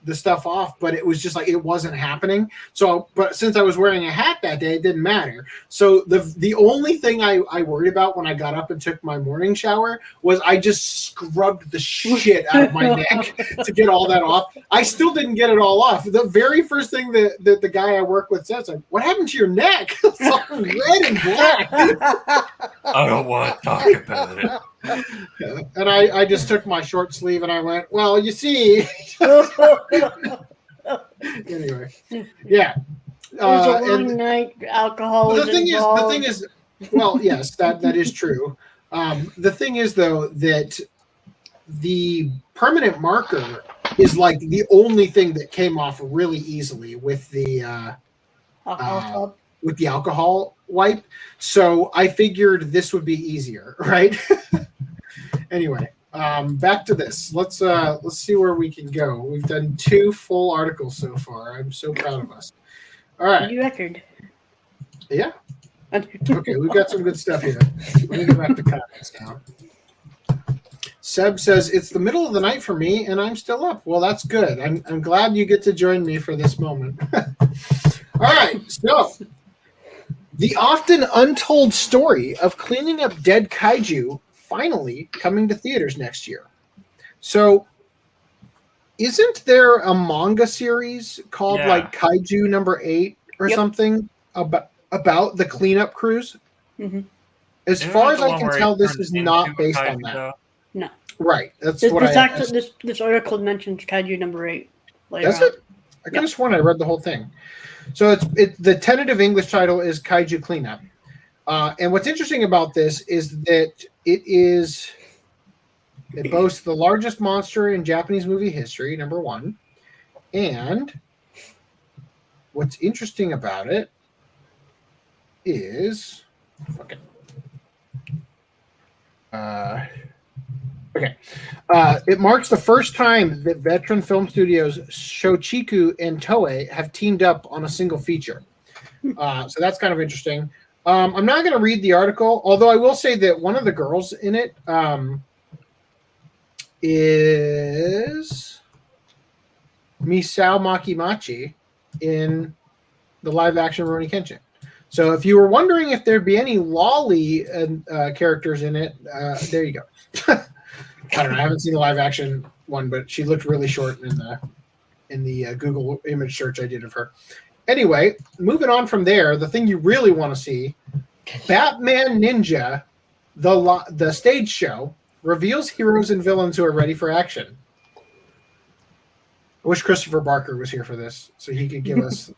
S1: the stuff off, but it was just like it wasn't happening. So, but since I was wearing a hat that day, it didn't matter. So the only thing I worried about when I got up and took my morning shower was I just scrubbed the shit out of my neck to get all that off. I still didn't get it all off. The very first thing that the guy I work with says, like, "What happened to your neck? It's all red and black."
S3: I don't want to talk about it.
S1: And I just took my short sleeve and I went, "Well, you see." Anyway, yeah.
S2: It was a long
S1: and
S2: night. Alcohol was
S1: the thing
S2: involved.
S1: is, well, yes, that is true. The thing is, though, that the permanent marker is like the only thing that came off really easily with the alcohol wipe. So I figured this would be easier, right? Anyway, back to this. Let's see where we can go. We've done 2 full articles so far. I'm so proud of us. All right.
S2: New record.
S1: Yeah. Okay, we've got some good stuff here. Let me go back to comments now. Seb says, "It's the middle of the night for me, and I'm still up." Well, that's good. I'm glad you get to join me for this moment. All right, so the often untold story of cleaning up dead kaiju finally coming to theaters next year. So, isn't there a manga series called like Kaiju number 8 or something about the cleanup crews?
S2: Mm-hmm.
S1: As far as I can tell, this is not based on that.
S3: Though?
S2: No.
S1: Right. That's
S2: This,
S1: what
S2: this,
S1: I
S2: actually, this article mentions Kaiju number 8.
S1: Does it? I could have sworn I read the whole thing. So it's the tentative English title is Kaiju Cleanup. And what's interesting about this is that it is It boasts the largest monster in Japanese movie history, number 1. And what's interesting about it is... it marks the first time that veteran film studios Shochiku and Toei have teamed up on a single feature. So that's kind of interesting. I'm not going to read the article, although I will say that one of the girls in it is Misao Makimachi in the live-action Rurouni Kenshin. So if you were wondering if there'd be any lolly characters in it, there you go. I don't know. I haven't seen the live-action one, but she looked really short in the Google image search I did of her. Anyway, moving on from there, the thing you really want to see, Batman Ninja, the stage show, reveals heroes and villains who are ready for action. I wish Christopher Barker was here for this so he could give us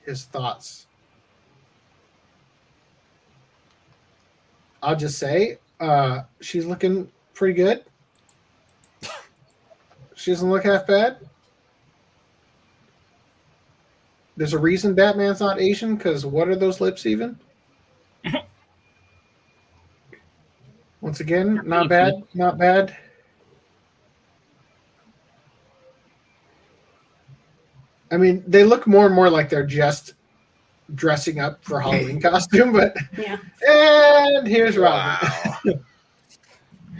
S1: his thoughts. I'll just say she's looking pretty good. She doesn't look half bad. There's a reason Batman's not Asian, because what are those lips even? Once again, not bad, not bad. I mean, they look more and more like they're just dressing up for Halloween costume, but
S2: Yeah.
S1: and here's Robin.
S4: Wow.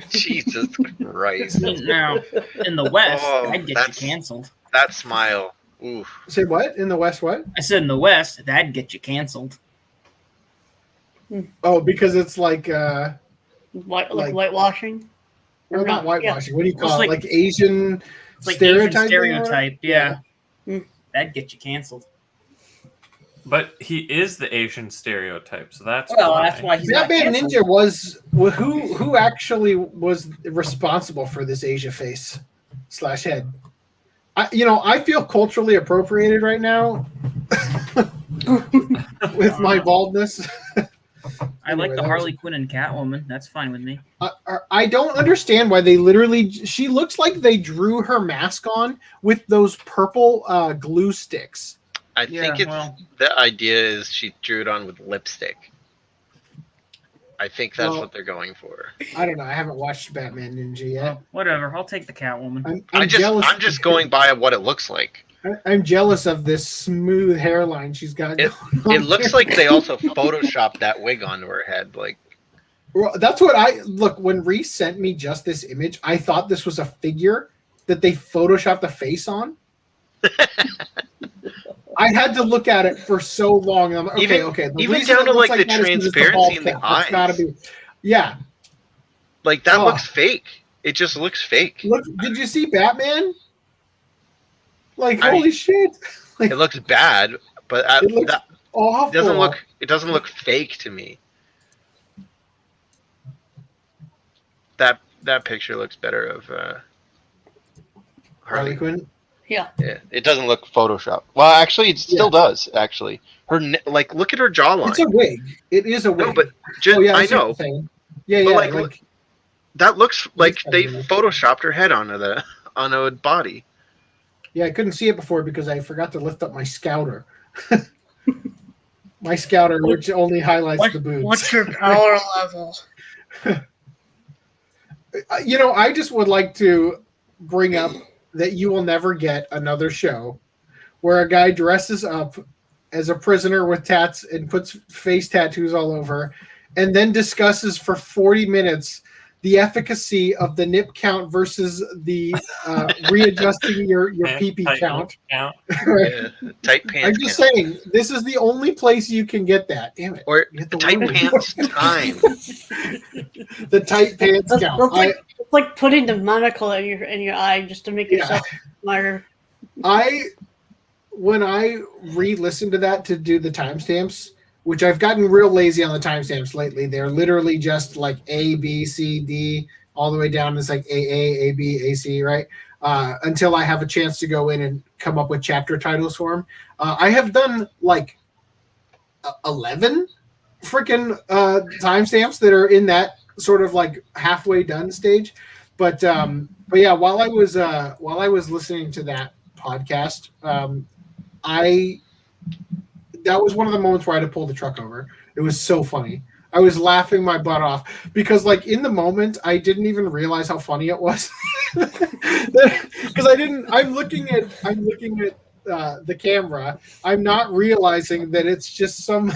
S4: Jesus Christ.
S5: Now, in the West,
S4: Oh,
S5: that'd get you
S4: that's-
S5: canceled.
S4: That smile. Oof.
S1: Say what? In the West, what?
S5: I said in the West, that'd get you canceled.
S1: Oh, because it's like
S2: Like whitewashing.
S1: well, not whitewashing. What do you
S5: Well,
S1: call
S5: it's
S1: it? Like Asian
S5: It's like
S1: stereotyping?
S5: Asian stereotype. Yeah.
S2: Mm.
S5: That'd get you canceled.
S3: But he is the Asian stereotype, so that's
S5: Well, that's why he's not
S1: Batman
S5: canceled.
S1: Ninja was who actually was responsible for this Asia face / head. I feel culturally appropriated right now with my baldness.
S5: I like
S1: Anyway,
S5: the
S1: that
S5: Harley Quinn and Catwoman. That's fine with me.
S1: I don't understand why they literally. She looks like they drew her mask on with those purple glue sticks.
S4: I think the idea is she drew it on with lipstick. I think that's what they're going for.
S1: I don't know. I haven't watched Batman Ninja yet.
S5: Well, whatever. I'll take the Catwoman.
S1: I'm jealous.
S4: I'm just going by what it looks like.
S1: I'm jealous of this smooth hairline she's got.
S4: It looks like they also photoshopped that wig onto her head. Like,
S1: well, that's what look. When Reese sent me just this image, I thought this was a figure that they photoshopped the face on. I had to look at it for so long. I'm like, okay. The
S4: even
S1: reason
S4: down
S1: it
S4: to
S1: looks
S4: like the
S1: that is 'cause it's
S4: transparency
S1: bald
S4: in the
S1: cap.
S4: eyes.
S1: It's gotta be, yeah.
S4: Like that looks fake. It just looks fake.
S1: Look, did you see Batman? Like,
S4: I
S1: holy
S4: mean,
S1: shit! Like,
S4: It looks bad, but
S1: it looks awful.
S4: it doesn't look fake to me. That picture looks better of
S1: Harley Quinn.
S2: Yeah.
S4: Yeah, it doesn't look Photoshop. Well, actually, it still does. Actually, look at her jawline.
S1: It's a wig. It is a wig.
S4: No, but just,
S1: oh, yeah,
S4: I
S1: see what
S4: know.
S1: you're saying. Yeah,
S4: But,
S1: yeah.
S4: like, that looks like
S1: It's
S4: they
S1: kind of-
S4: photoshopped her head onto a body.
S1: Yeah, I couldn't see it before because I forgot to lift up my scouter. My scouter, which only highlights the boobs.
S2: What's your power level?
S1: I just would like to bring up that you will never get another show where a guy dresses up as a prisoner with tats and puts face tattoos all over and then discusses for 40 minutes the efficacy of the nip count versus the readjusting your pee-pee count.
S3: Count.
S1: Right?
S4: Yeah, tight pants.
S1: I'm just
S4: count.
S1: saying, this is the only place you can get that. Damn it.
S4: Or
S1: You hit the
S4: tight
S1: word.
S4: pants time.
S1: The tight pants
S2: That's,
S1: count.
S2: it's like putting the monocle in your eye just to make yourself smarter.
S1: When I re-listened to that to do the timestamps, which I've gotten real lazy on the timestamps lately. They're literally just like A, B, C, D, all the way down. It's like A, B, A, C, right? Until I have a chance to go in and come up with chapter titles for them. I have done like 11 freaking timestamps that are in that sort of like halfway done stage. But yeah, while I was listening to that podcast, that was one of the moments where I had to pull the truck over. It was so funny. I was laughing my butt off because, like, in the moment, I didn't even realize how funny it was. Because I'm looking at the camera. I'm not realizing that it's just some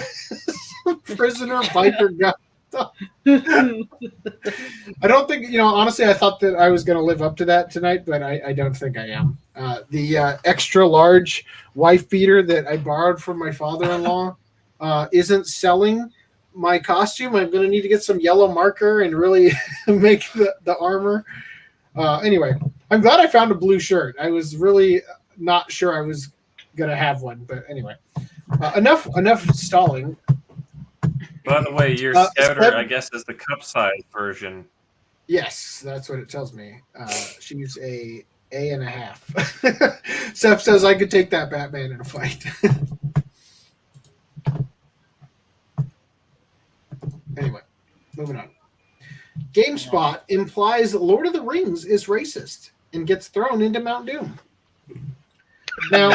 S1: prisoner biker guy. I don't think, honestly, I thought that I was going to live up to that tonight, but I don't think I am. The extra large wife beater that I borrowed from my father-in-law isn't selling my costume. I'm going to need to get some yellow marker and really make the armor. Anyway, I'm glad I found a blue shirt. I was really not sure I was going to have one, but anyway, enough stalling.
S3: By the way, your scouter, I guess, is the cup-sized version.
S1: Yes, that's what it tells me. She's a A.5. Seth says I could take that Batman in a fight. Anyway, moving on. GameSpot implies Lord of the Rings is racist and gets thrown into Mount Doom. Now,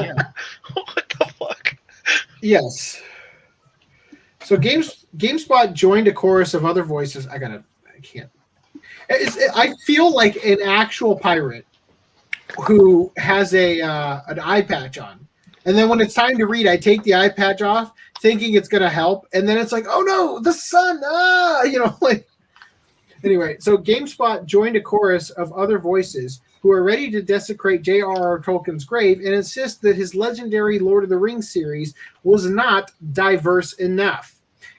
S4: what the fuck?
S1: Yes. So GameSpot joined a chorus of other voices. I can't. I feel like an actual pirate who has an eye patch on. And then when it's time to read, I take the eye patch off thinking it's going to help. And then it's like, oh no, the sun. Anyway, so GameSpot joined a chorus of other voices who are ready to desecrate J.R.R. Tolkien's grave and insist that his legendary Lord of the Rings series was not diverse enough,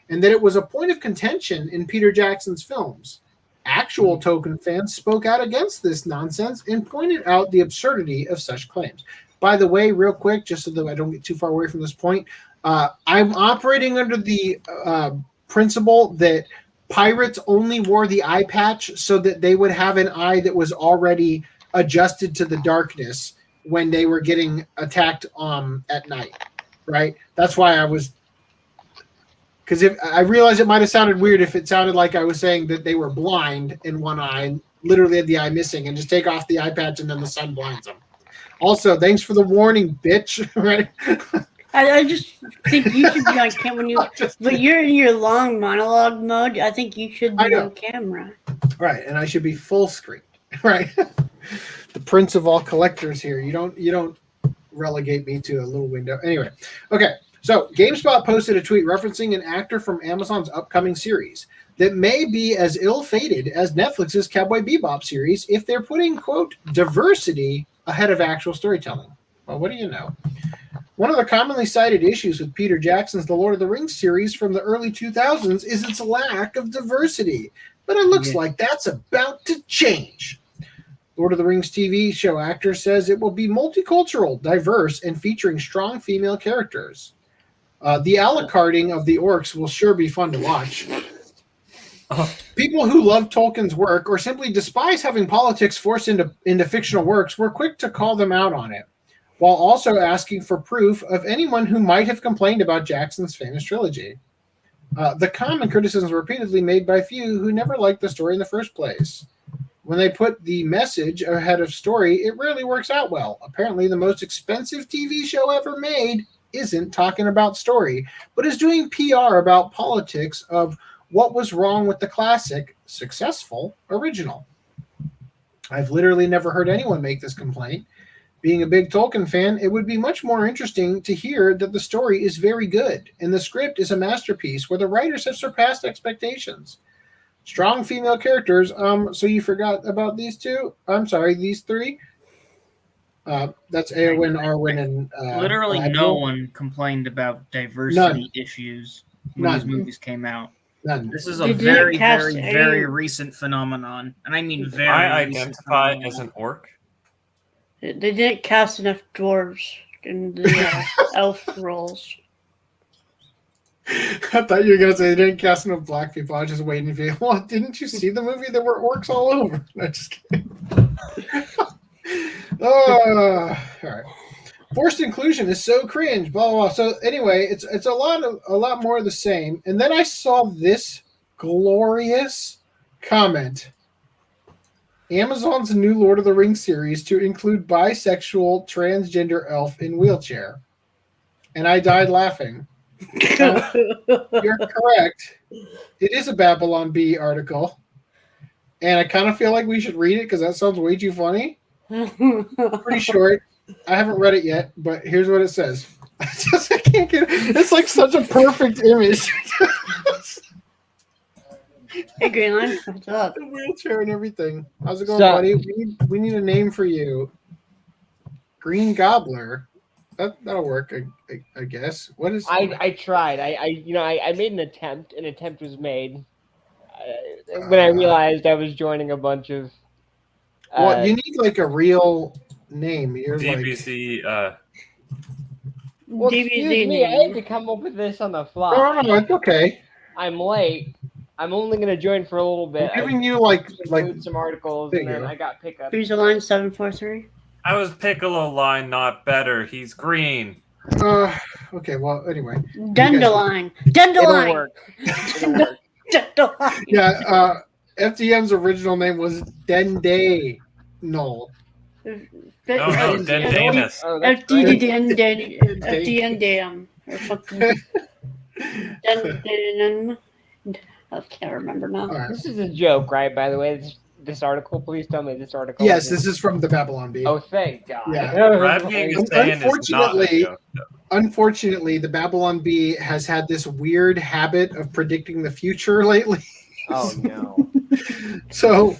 S1: and that it was a point of contention in Peter Jackson's films. Actual Tolkien fans spoke out against this nonsense and pointed out the absurdity of such claims. By the way, real quick, just so that I don't get too far away from this point, I'm operating under the principle that pirates only wore the eye patch so that they would have an eye that was already adjusted to the darkness when they were getting attacked at night, right? That's why I was, because if I realized it might have sounded weird if it sounded like I was saying that they were blind in one eye and literally had the eye missing, and just take off the eye patch and then the sun blinds them. Also, thanks for the warning, bitch. Right?
S2: I just think you should be on camera when but you're in your long monologue mode. I think you should be on camera.
S1: Right, and I should be full screen. Right, the prince of all collectors here. You don't relegate me to a little window. Anyway, okay. So GameSpot posted a tweet referencing an actor from Amazon's upcoming series that may be as ill-fated as Netflix's Cowboy Bebop series if they're putting, quote, diversity ahead of actual storytelling. Well, what do you know? One of the commonly cited issues with Peter Jackson's The Lord of the Rings series from the early 2000s is its lack of diversity. But it looks like that's about to change. Lord of the Rings TV show actor says it will be multicultural, diverse, and featuring strong female characters. The a la carting of the orcs will sure be fun to watch. People who love Tolkien's work or simply despise having politics forced into fictional works were quick to call them out on it, while also asking for proof of anyone who might have complained about Jackson's famous trilogy. The common criticisms were repeatedly made by few who never liked the story in the first place. When they put the message ahead of story, it rarely works out well. Apparently, the most expensive TV show ever made isn't talking about story, but is doing PR about politics of what was wrong with the classic, successful original. I've literally never heard anyone make this complaint. Being a big Tolkien fan, it would be much more interesting to hear that the story is very good and the script is a masterpiece where the writers have surpassed expectations. Strong female characters. So you forgot about these two? I'm sorry, these three? That's Eowyn, Arwen, and
S5: literally no one complained about diversity issues when these movies came out.
S1: None.
S5: This is a very, very, very recent phenomenon, and I mean very.
S3: I identify as an orc.
S2: They didn't cast enough dwarves in the elf roles.
S1: I thought you were going to say they didn't cast enough black people. I was just waiting for you. Well, didn't you see the movie? There were orcs all over. No, just kidding. All right. Forced inclusion is so cringe. Blah, blah, blah. So anyway, it's a lot more of the same. And then I saw this glorious comment. Amazon's new Lord of the Rings series to include bisexual transgender elf in wheelchair. And I died laughing. You're correct. It is a Babylon Bee article. And I kind of feel like we should read it because that sounds way too funny. Pretty short. I haven't read it yet, but here's what it says. I can't get it. It's like such a perfect image.
S2: Hey, Greenland, what's up?
S1: The wheelchair and everything. How's it going, buddy? We need a name for you. Green Gobbler. That'll work, I guess. What is?
S6: I tried. I made an attempt. An attempt was made. When I realized I was joining a bunch of.
S1: Well, you need like a real name. You're
S3: DBC.
S6: Well, excuse me. I had to come up with this on the fly.
S1: No, it's okay.
S6: I'm late. I'm only going to join for a little bit.
S1: I'm giving you like
S6: some articles, and then I got pickup.
S2: Who's the line 743?
S3: I was Piccolo line, not better. He's green.
S1: Okay. Well, anyway.
S2: Dandelion.
S6: It'll work. It'll work.
S1: Yeah. FDM's original name was Dende Null.
S3: No, Dendamus.
S2: FDN or something. I can't remember now.
S1: Right.
S6: This is a joke, right? By the way, this article. Please tell me this article.
S1: Yes, this is from the Babylon Bee.
S6: Oh, thank God.
S1: Yeah.
S3: Unfortunately,
S1: the Babylon Bee has had this weird habit of predicting the future lately.
S6: Oh no.
S1: So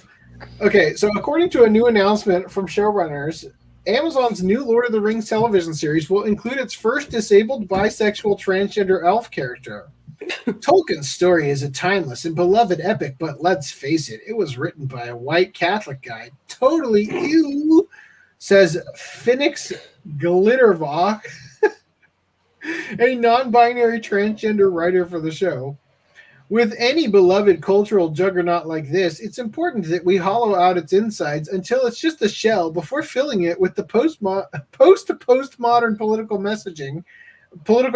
S1: according to a new announcement from showrunners, Amazon's new Lord of the Rings television series will include its first disabled bisexual transgender elf character. Tolkien's story is a timeless and beloved epic, but let's face it, it was written by a white Catholic guy. Totally ew, says Phoenix Glittervaugh, a non-binary transgender writer for the show. With any beloved cultural juggernaut like this, it's important that we hollow out its insides until it's just a shell before filling it with the post-postmodern political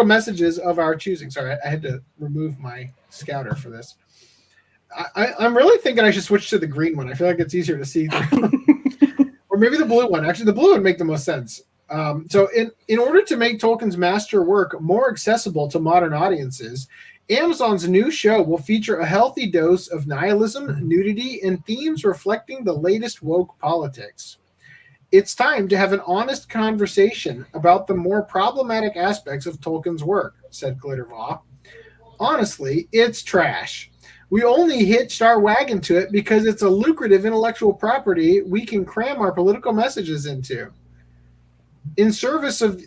S1: messages of our choosing. Sorry, I had to remove my scouter for this. I'm really thinking I should switch to the green one. I feel like it's easier to see through. Or maybe the blue one. Actually, the blue would make the most sense. So in order to make Tolkien's master work more accessible to modern audiences, Amazon's new show will feature a healthy dose of nihilism, nudity, and themes reflecting the latest woke politics. It's time to have an honest conversation about the more problematic aspects of Tolkien's work, said Glittervaugh. Honestly, it's trash. We only hitched our wagon to it because it's a lucrative intellectual property we can cram our political messages into. In service of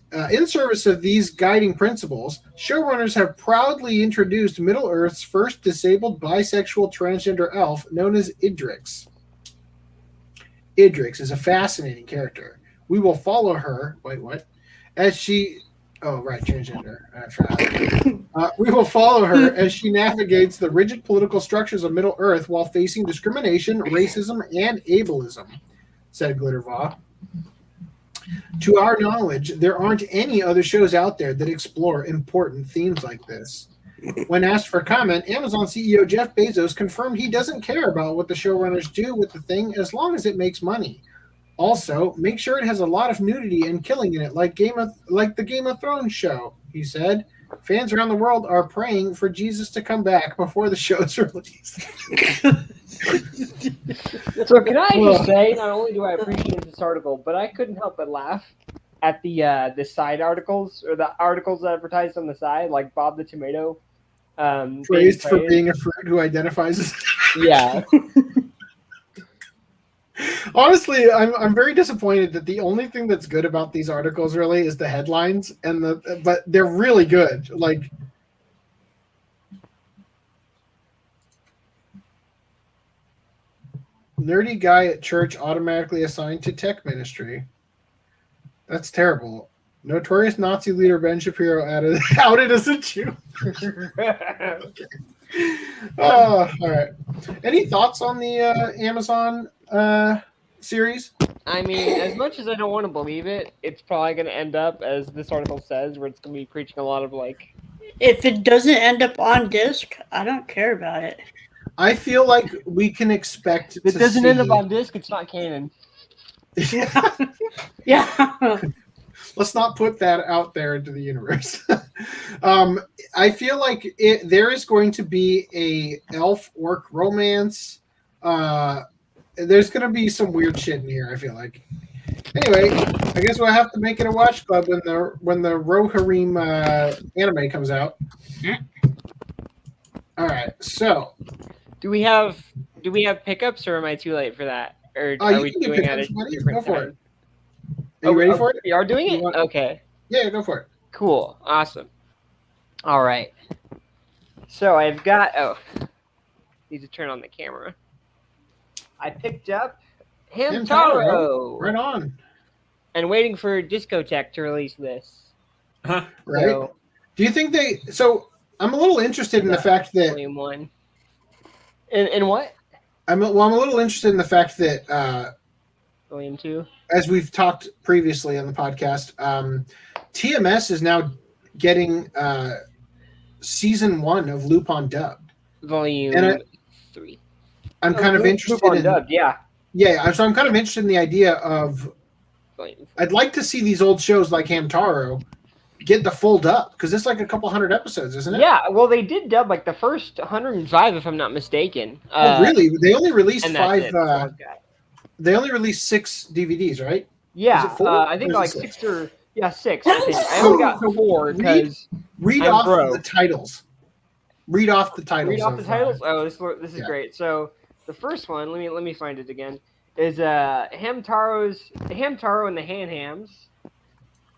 S1: these guiding principles, showrunners have proudly introduced Middle-earth's first disabled bisexual transgender elf known as Idrix. Idrix is a fascinating character. We will follow her. Wait, what? As she... Oh, right, transgender. We will follow her as she navigates the rigid political structures of Middle-earth while facing discrimination, racism, and ableism, said Glittervaugh. To our knowledge, there aren't any other shows out there that explore important themes like this. When asked for comment, Amazon CEO Jeff Bezos confirmed he doesn't care about what the showrunners do with the thing as long as it makes money. Also, make sure it has a lot of nudity and killing in it, like the Game of Thrones show, he said. Fans around the world are praying for Jesus to come back before the show's released.
S6: So can I just say, not only do I appreciate this article, but I couldn't help but laugh at the side articles, or the articles advertised on the side, like Bob the Tomato.
S1: Praised for being a fruit who identifies as...
S6: Yeah.
S1: Honestly, I'm very disappointed that the only thing that's good about these articles really is the headlines, but they're really good. Like, nerdy guy at church automatically assigned to tech ministry. That's terrible. Notorious Nazi leader Ben Shapiro outed as a Jew. All right. Any thoughts on the Amazon series?
S6: I mean, as much as I don't want to believe it, it's probably going to end up, as this article says, where it's going to be preaching a lot of, like...
S2: If it doesn't end up on disc, I don't care about it.
S1: I feel like we can expect
S6: If it
S1: to
S6: doesn't
S1: see...
S6: end up on disc, it's not canon.
S2: Yeah.
S1: Let's not put that out there into the universe. I feel like there is going to be a elf-orc romance. There's going to be some weird shit in here, I feel like. Anyway, I guess we'll have to make it a watch club when the Rohirrim anime comes out. All right, so
S6: Do we have pickups, or am I too late for that? Or are
S1: you
S6: we
S1: can do
S6: doing it at
S1: pickups,
S6: a
S1: buddy.
S6: different
S1: Go for
S6: time?
S1: it. Are you ready for it?
S6: We are doing it?
S1: You want-
S6: Okay.
S1: Yeah, go for it.
S6: Cool. Awesome. All right. So I've got... Oh. Need to turn on the camera. I picked up Hamtaro.
S1: Right on.
S6: And waiting for Discotech to release this.
S3: Huh.
S1: Right.
S6: So,
S1: Do you think they... So I'm a little interested in the fact that...
S6: Volume 1. In what?
S1: I'm a little interested in the fact that...
S6: Volume 2?
S1: as we've talked previously on the podcast, TMS is now getting season 1 of Lupin dubbed.
S6: Volume 3.
S1: I'm kind of interested in
S6: dubbed, yeah.
S1: Yeah, so I'm kind of interested in the idea of
S6: Volume 4.
S1: I'd like to see these old shows like Hamtaro get the full dub because it's like a couple hundred episodes, isn't it?
S6: Yeah, well, they did dub like the first 105, if I'm not mistaken.
S1: Oh, really? They only released
S6: and that's
S1: 5.
S6: it.
S1: They only released 6 DVDs, right?
S6: Yeah,
S1: Is it 4?
S6: I think
S1: Or
S6: like
S1: is it
S6: 6 or 6. I think I only got 4 because
S1: Read
S6: I'm
S1: off
S6: broke.
S1: the titles. Read off the titles.
S6: read off the
S1: of,
S6: titles. Oh, this is
S1: yeah.
S6: great. So the first one, let me find it again. Is Hamtaro and the Han Hams,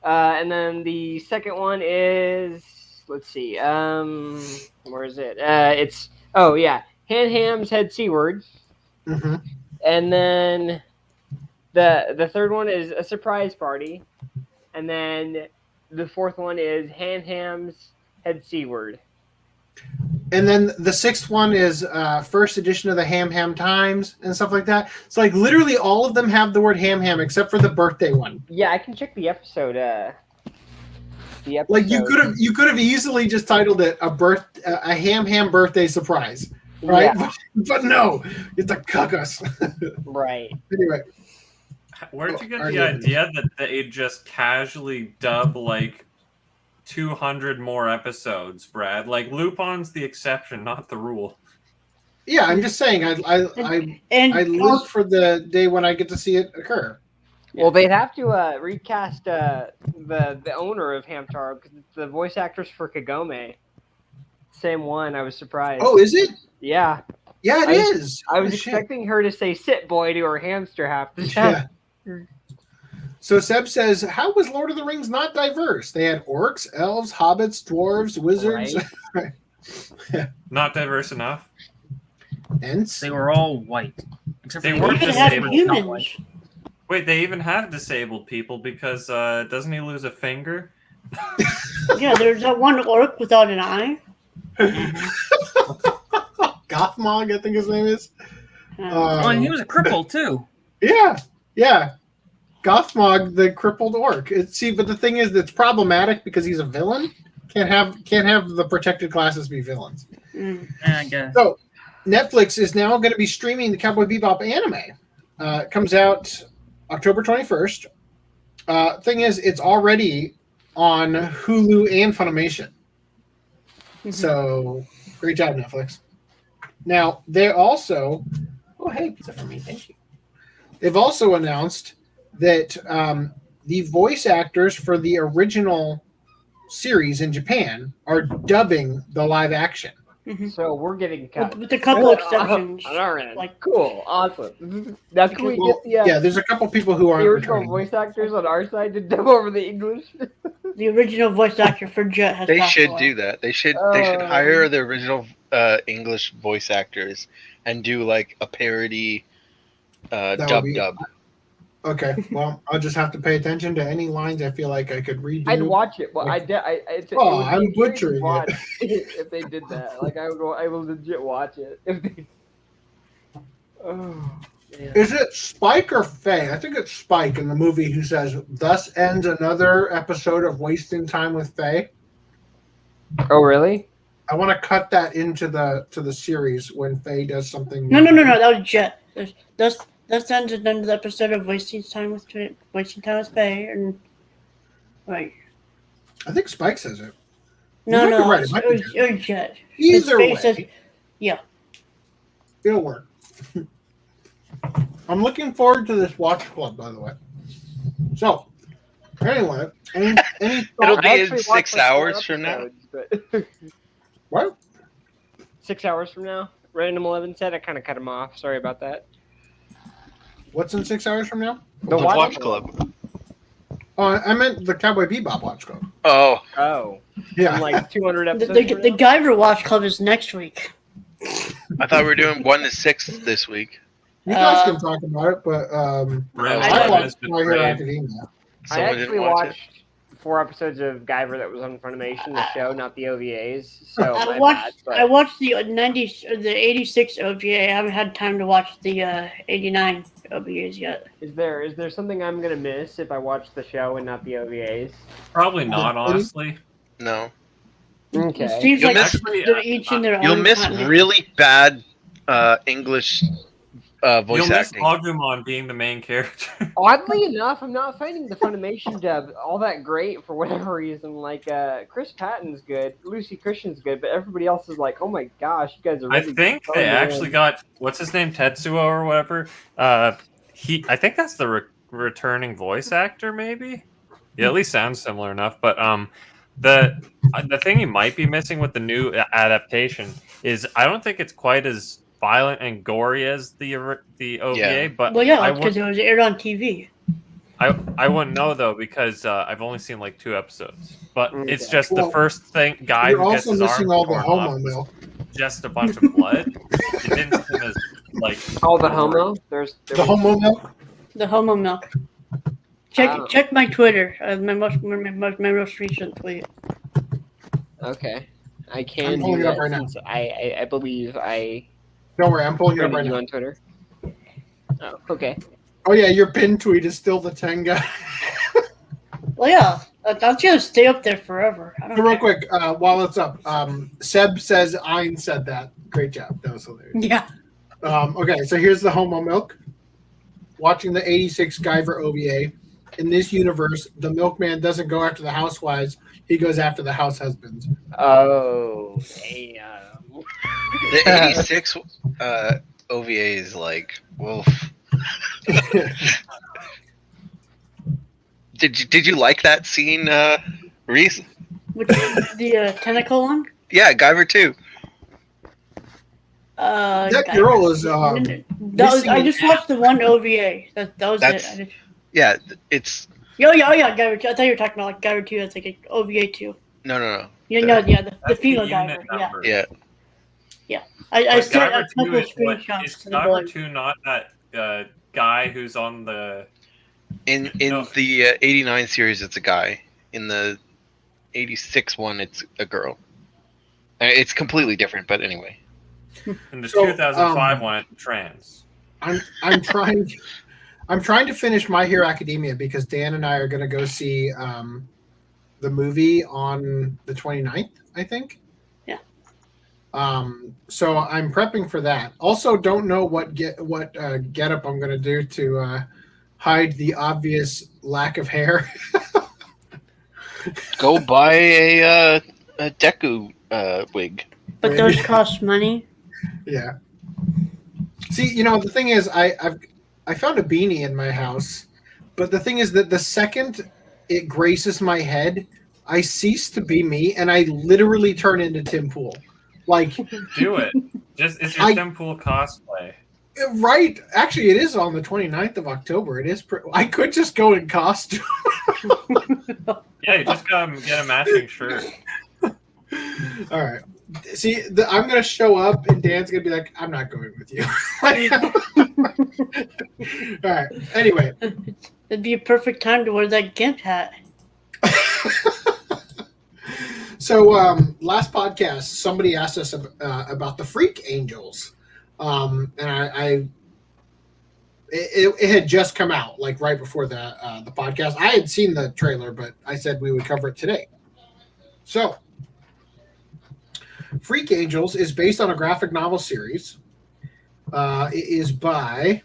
S6: and then the second one is let's see, where is it? It's Han Hams head seaward.
S1: Mm-hmm.
S6: And then the third one is a surprise party. And then the fourth one is Han Ham's head seaward.
S1: And then the 6th one is first edition of the Ham Times and stuff like that. It's like literally all of them have the word ham except for the birthday one.
S6: Yeah, I can check the episode.
S1: Like you could have easily just titled it a ham birthday surprise, right?
S6: Yeah.
S1: But no, you have to cuck us.
S6: Right.
S1: Anyway,
S3: Where'd you get the idea that they just casually dub like 200 more episodes, Brad? Like Lupin's the exception, not the rule.
S1: yeah, I'm just saying I look for the day when I get to see it occur.
S6: Well, they'd have to recast the owner of Hamtaro because it's the voice actress for Kagome. Same one. I was surprised.
S1: Oh, is it?
S6: Yeah.
S1: Yeah, it is.
S6: I was
S1: Oh, shit.
S6: expecting her to say "sit boy" to her hamster half the
S1: Yeah.
S6: time.
S1: So Seb says, how was Lord of the Rings not diverse? They had orcs, elves, hobbits, dwarves, wizards.
S6: Right.
S3: Not diverse enough.
S1: Ents.
S5: They were all white. Except
S3: They
S5: for
S3: weren't
S2: We could
S5: the
S2: have
S3: disabled.
S2: humans.
S3: Wait, they even have disabled people because doesn't he lose a finger?
S2: Yeah, there's that one orc without an eye.
S1: Gothmog, I think his name is.
S5: Oh, and he was a cripple too.
S1: Yeah. Gothmog, the crippled orc. But the thing is, that's problematic because he's a villain. Can't have the protected classes be villains.
S2: Mm.
S5: I guess.
S1: So Netflix is now going to be streaming the Cowboy Bebop anime. It comes out October 21st. Thing is, it's already on Hulu and Funimation. So great job, Netflix. Now they're also, oh hey, pizza for me, thank you. They've also announced that the voice actors for the original series in Japan are dubbing the live action.
S6: So we're getting cut.
S2: With a couple exceptions.
S6: All right.
S2: Like-
S6: Cool. Awesome. Now can we
S1: Well,
S6: get the
S1: there's a couple people who
S6: the
S1: aren't
S6: original
S1: returning.
S6: voice actors on our side to dub over the English?
S2: The original voice actor for Jet has
S4: They
S2: passed
S4: should
S2: away.
S4: do that. They should hire the original English voice actors and do like a parody
S1: That would
S4: dub
S1: be-
S4: dub.
S1: Okay, well, I'll just have to pay attention to any lines I feel like I could redo.
S6: I'd watch it. Well, it would
S1: I'm
S6: be great to
S1: butchering it.
S6: watch if they did that. Like I will legit watch it if they. Oh, man.
S1: Is it Spike or Faye? I think it's Spike in the movie who says, "Thus ends another episode of wasting time with Faye."
S6: Oh, really?
S1: I want to cut that into the series when Faye does something.
S2: No. That was Jet. That's the end of the episode of Wasting Time with Faye, and right.
S1: I think Spike says it.
S2: No,
S1: Right,
S2: it was Jet.
S1: Either way,
S2: says, yeah,
S1: it'll work. I'm looking forward to this watch club, by the way. So, anyway, any
S4: It'll
S1: thoughts?
S4: be
S6: I
S4: in
S6: actually
S4: 6
S6: watched, like,
S4: hours
S6: 4
S4: from now.
S6: episodes, but
S1: What?
S6: 6 hours from now. Random 11 said I kind of cut him off. Sorry about that.
S1: What's in 6 hours from now?
S6: The
S4: Watch Club.
S1: Oh, I meant the Cowboy Bebop watch club.
S4: Oh,
S6: Oh,
S1: Yeah,
S6: in like 200
S2: the
S6: episodes. from now?
S2: Guyver Watch Club is next week.
S4: I thought we were doing 1 to 6 this week.
S1: you guys can talk about it, but
S3: Random
S1: I
S3: has
S1: watched
S3: been
S1: My Hero
S3: raid.
S1: Academia.
S6: I
S4: Someone
S6: actually
S4: didn't watch it.
S6: watched 4 episodes of Guyver that was on Funimation, the show, not the OVAs. So
S2: I
S6: my
S2: watched
S6: bad,
S2: I watched the 86 OVA. I haven't had time to watch the 89 OVAs yet.
S6: Is there something I'm gonna miss if I watch the show and not the OVAs?
S3: Probably not, honestly.
S4: No.
S2: It
S6: Okay.
S2: seems
S4: You'll
S2: like
S4: miss-
S2: they're each in their own.
S4: You'll miss
S2: continent.
S4: really bad English voice
S3: You'll miss
S4: acting.
S3: Agumon being the main character.
S6: Oddly enough, I'm not finding the Funimation dub all that great for whatever reason. Like, Chris Patton's good, Lucy Cushion's good, but everybody else is like, oh my gosh, you guys are
S3: I
S6: really
S3: think they
S6: throwing it
S3: actually
S6: in.
S3: got what's his name, Tetsuo or whatever. I think that's the returning voice actor, maybe. Yeah, at least sounds similar enough. But the thing you might be missing with the new adaptation is I don't think it's quite as violent and gory as the OVA.
S4: Yeah.
S3: But
S2: Well, yeah,
S3: I
S2: because it was aired on TV.
S3: I wouldn't know though because I've only seen like 2 episodes. But it's
S6: Okay.
S3: just the
S1: Well,
S3: first guy
S1: You're
S3: who gets
S1: also
S3: his
S1: missing
S3: arm
S1: all the
S3: torn
S1: homo
S3: off,
S1: milk.
S3: just a bunch of blood. It didn't seem as like
S6: Oh, the homo? There
S1: The
S6: was-
S1: homo milk.
S2: The Homo Milk. Check my Twitter. My most recent tweet.
S6: Okay. I
S1: I'm
S6: can
S1: pulling
S6: do
S1: it up
S6: that
S1: right now.
S6: since I believe I
S1: Don't worry, I'm pulling it up
S6: friended
S1: right
S6: you
S1: now.
S6: on Twitter. Oh, okay.
S1: Oh yeah, your pin tweet is still the Tenga.
S2: Well, yeah, that's gonna stay up there forever. I don't
S1: Real
S2: care.
S1: quick, while it's up, Seb says Ein said that. Great job. That was hilarious.
S2: Yeah.
S1: Okay, so here's the homo milk. Watching the 86 Guyver OVA. In this universe, the milkman doesn't go after the housewives. He goes after the house husbands.
S6: Oh, damn.
S4: The 86 OVA is like, wolf. Did you like that scene, Reese?
S2: Which the tentacle one?
S4: Yeah, Guyver 2.
S1: That girl is.
S2: I just watched the one OVA. That was
S4: That's-
S2: it.
S4: Yeah, it's
S2: Yeah, Guyver 2. I thought you were talking about like Guyver 2. That's like an OVA 2.
S4: no.
S2: Yeah, the
S3: that's
S2: female
S3: unit
S2: Guyver. Yeah.
S3: number.
S4: Yeah,
S2: I
S3: But
S2: sent a
S3: Guyver 2
S2: couple of
S3: is what-
S2: screenshots
S3: is
S2: to the
S3: Guyver
S2: boys.
S3: 2 not that guy who's on the
S4: in
S3: No.
S4: the 89 series, it's a guy. In the 86 one, it's a girl. It's completely different, but anyway.
S3: in the
S1: So,
S3: 2005 one, it's trans.
S1: I'm trying to finish My Hero Academia because Dan and I are going to go see the movie on the 29th, I think.
S2: Yeah.
S1: So I'm prepping for that. Also, don't know what getup I'm going to do to hide the obvious lack of hair.
S4: Go buy a Deku wig.
S2: But those cost money.
S1: Yeah. See, the thing is, I found a beanie in my house, but the thing is that the second it graces my head, I cease to be me, and I literally turn into Tim Pool. Like,
S3: Do it. It's your Tim Pool cosplay.
S1: right? Actually, it is on the 29th of October. It is. I could just go in costume.
S3: Yeah, you just gotta get a matching shirt.
S1: All right. See, I'm gonna show up, and Dan's gonna be like, "I'm not going with you." All right. Anyway.
S2: It'd be a perfect time to wear that Gimp hat.
S1: So last podcast, somebody asked us about the FreakAngels, and it had just come out like right before the podcast. I had seen the trailer, but I said we would cover it today. So FreakAngels is based on a graphic novel series. It is by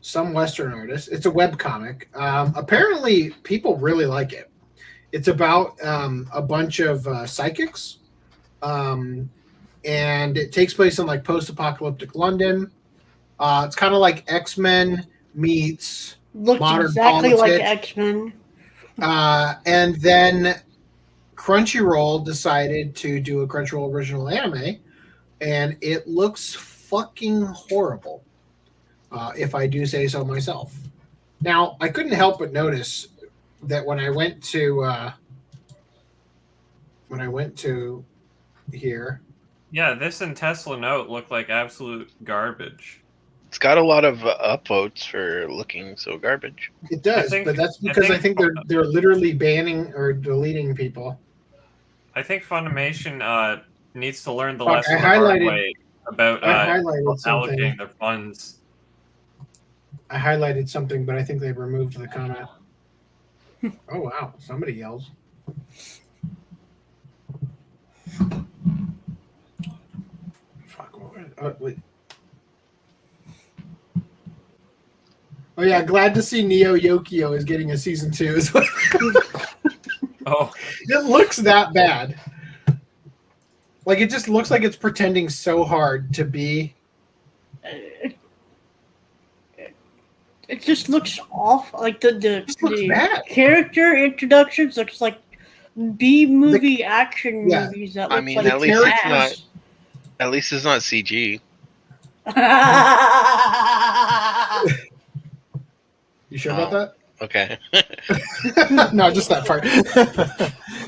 S1: some Western artist. It's a webcomic. Apparently, people really like it. It's about a bunch of psychics, and it takes place in like post-apocalyptic London. It's kind of like X-Men meets
S2: Looks
S1: modern
S2: exactly
S1: politics.
S2: like X-Men.
S1: And then Crunchyroll decided to do a Crunchyroll original anime, and it looks fucking horrible, if I do say so myself. Now, I couldn't help but notice that when I went to here.
S3: Yeah, this and Tesla Note look like absolute garbage.
S4: It's got a lot of upvotes for looking so garbage.
S1: It does, but that's because I think they're literally banning or deleting people.
S3: I think Funimation needs to learn the
S1: Fuck,
S3: lesson
S1: I
S3: the hard
S1: highlighted-
S3: way about
S1: I highlighted something.
S3: allocating their funds.
S1: I highlighted something, but I think they removed the comment. Oh wow! Somebody yells. Fuck! Wait. Oh yeah! Glad to see Neo Yokio is getting a season 2 as well.
S3: Oh,
S1: It looks that bad. Like it just looks like it's pretending so hard to be.
S2: It just looks off. Like
S1: looks
S2: the
S1: bad.
S2: character introductions looks like B-movie action
S1: yeah.
S2: movies. That
S4: I
S2: looks
S4: mean,
S2: like
S4: at least it's
S2: ass.
S4: At least it's not CG.
S1: You sure about that?
S4: Okay.
S1: No, just that part.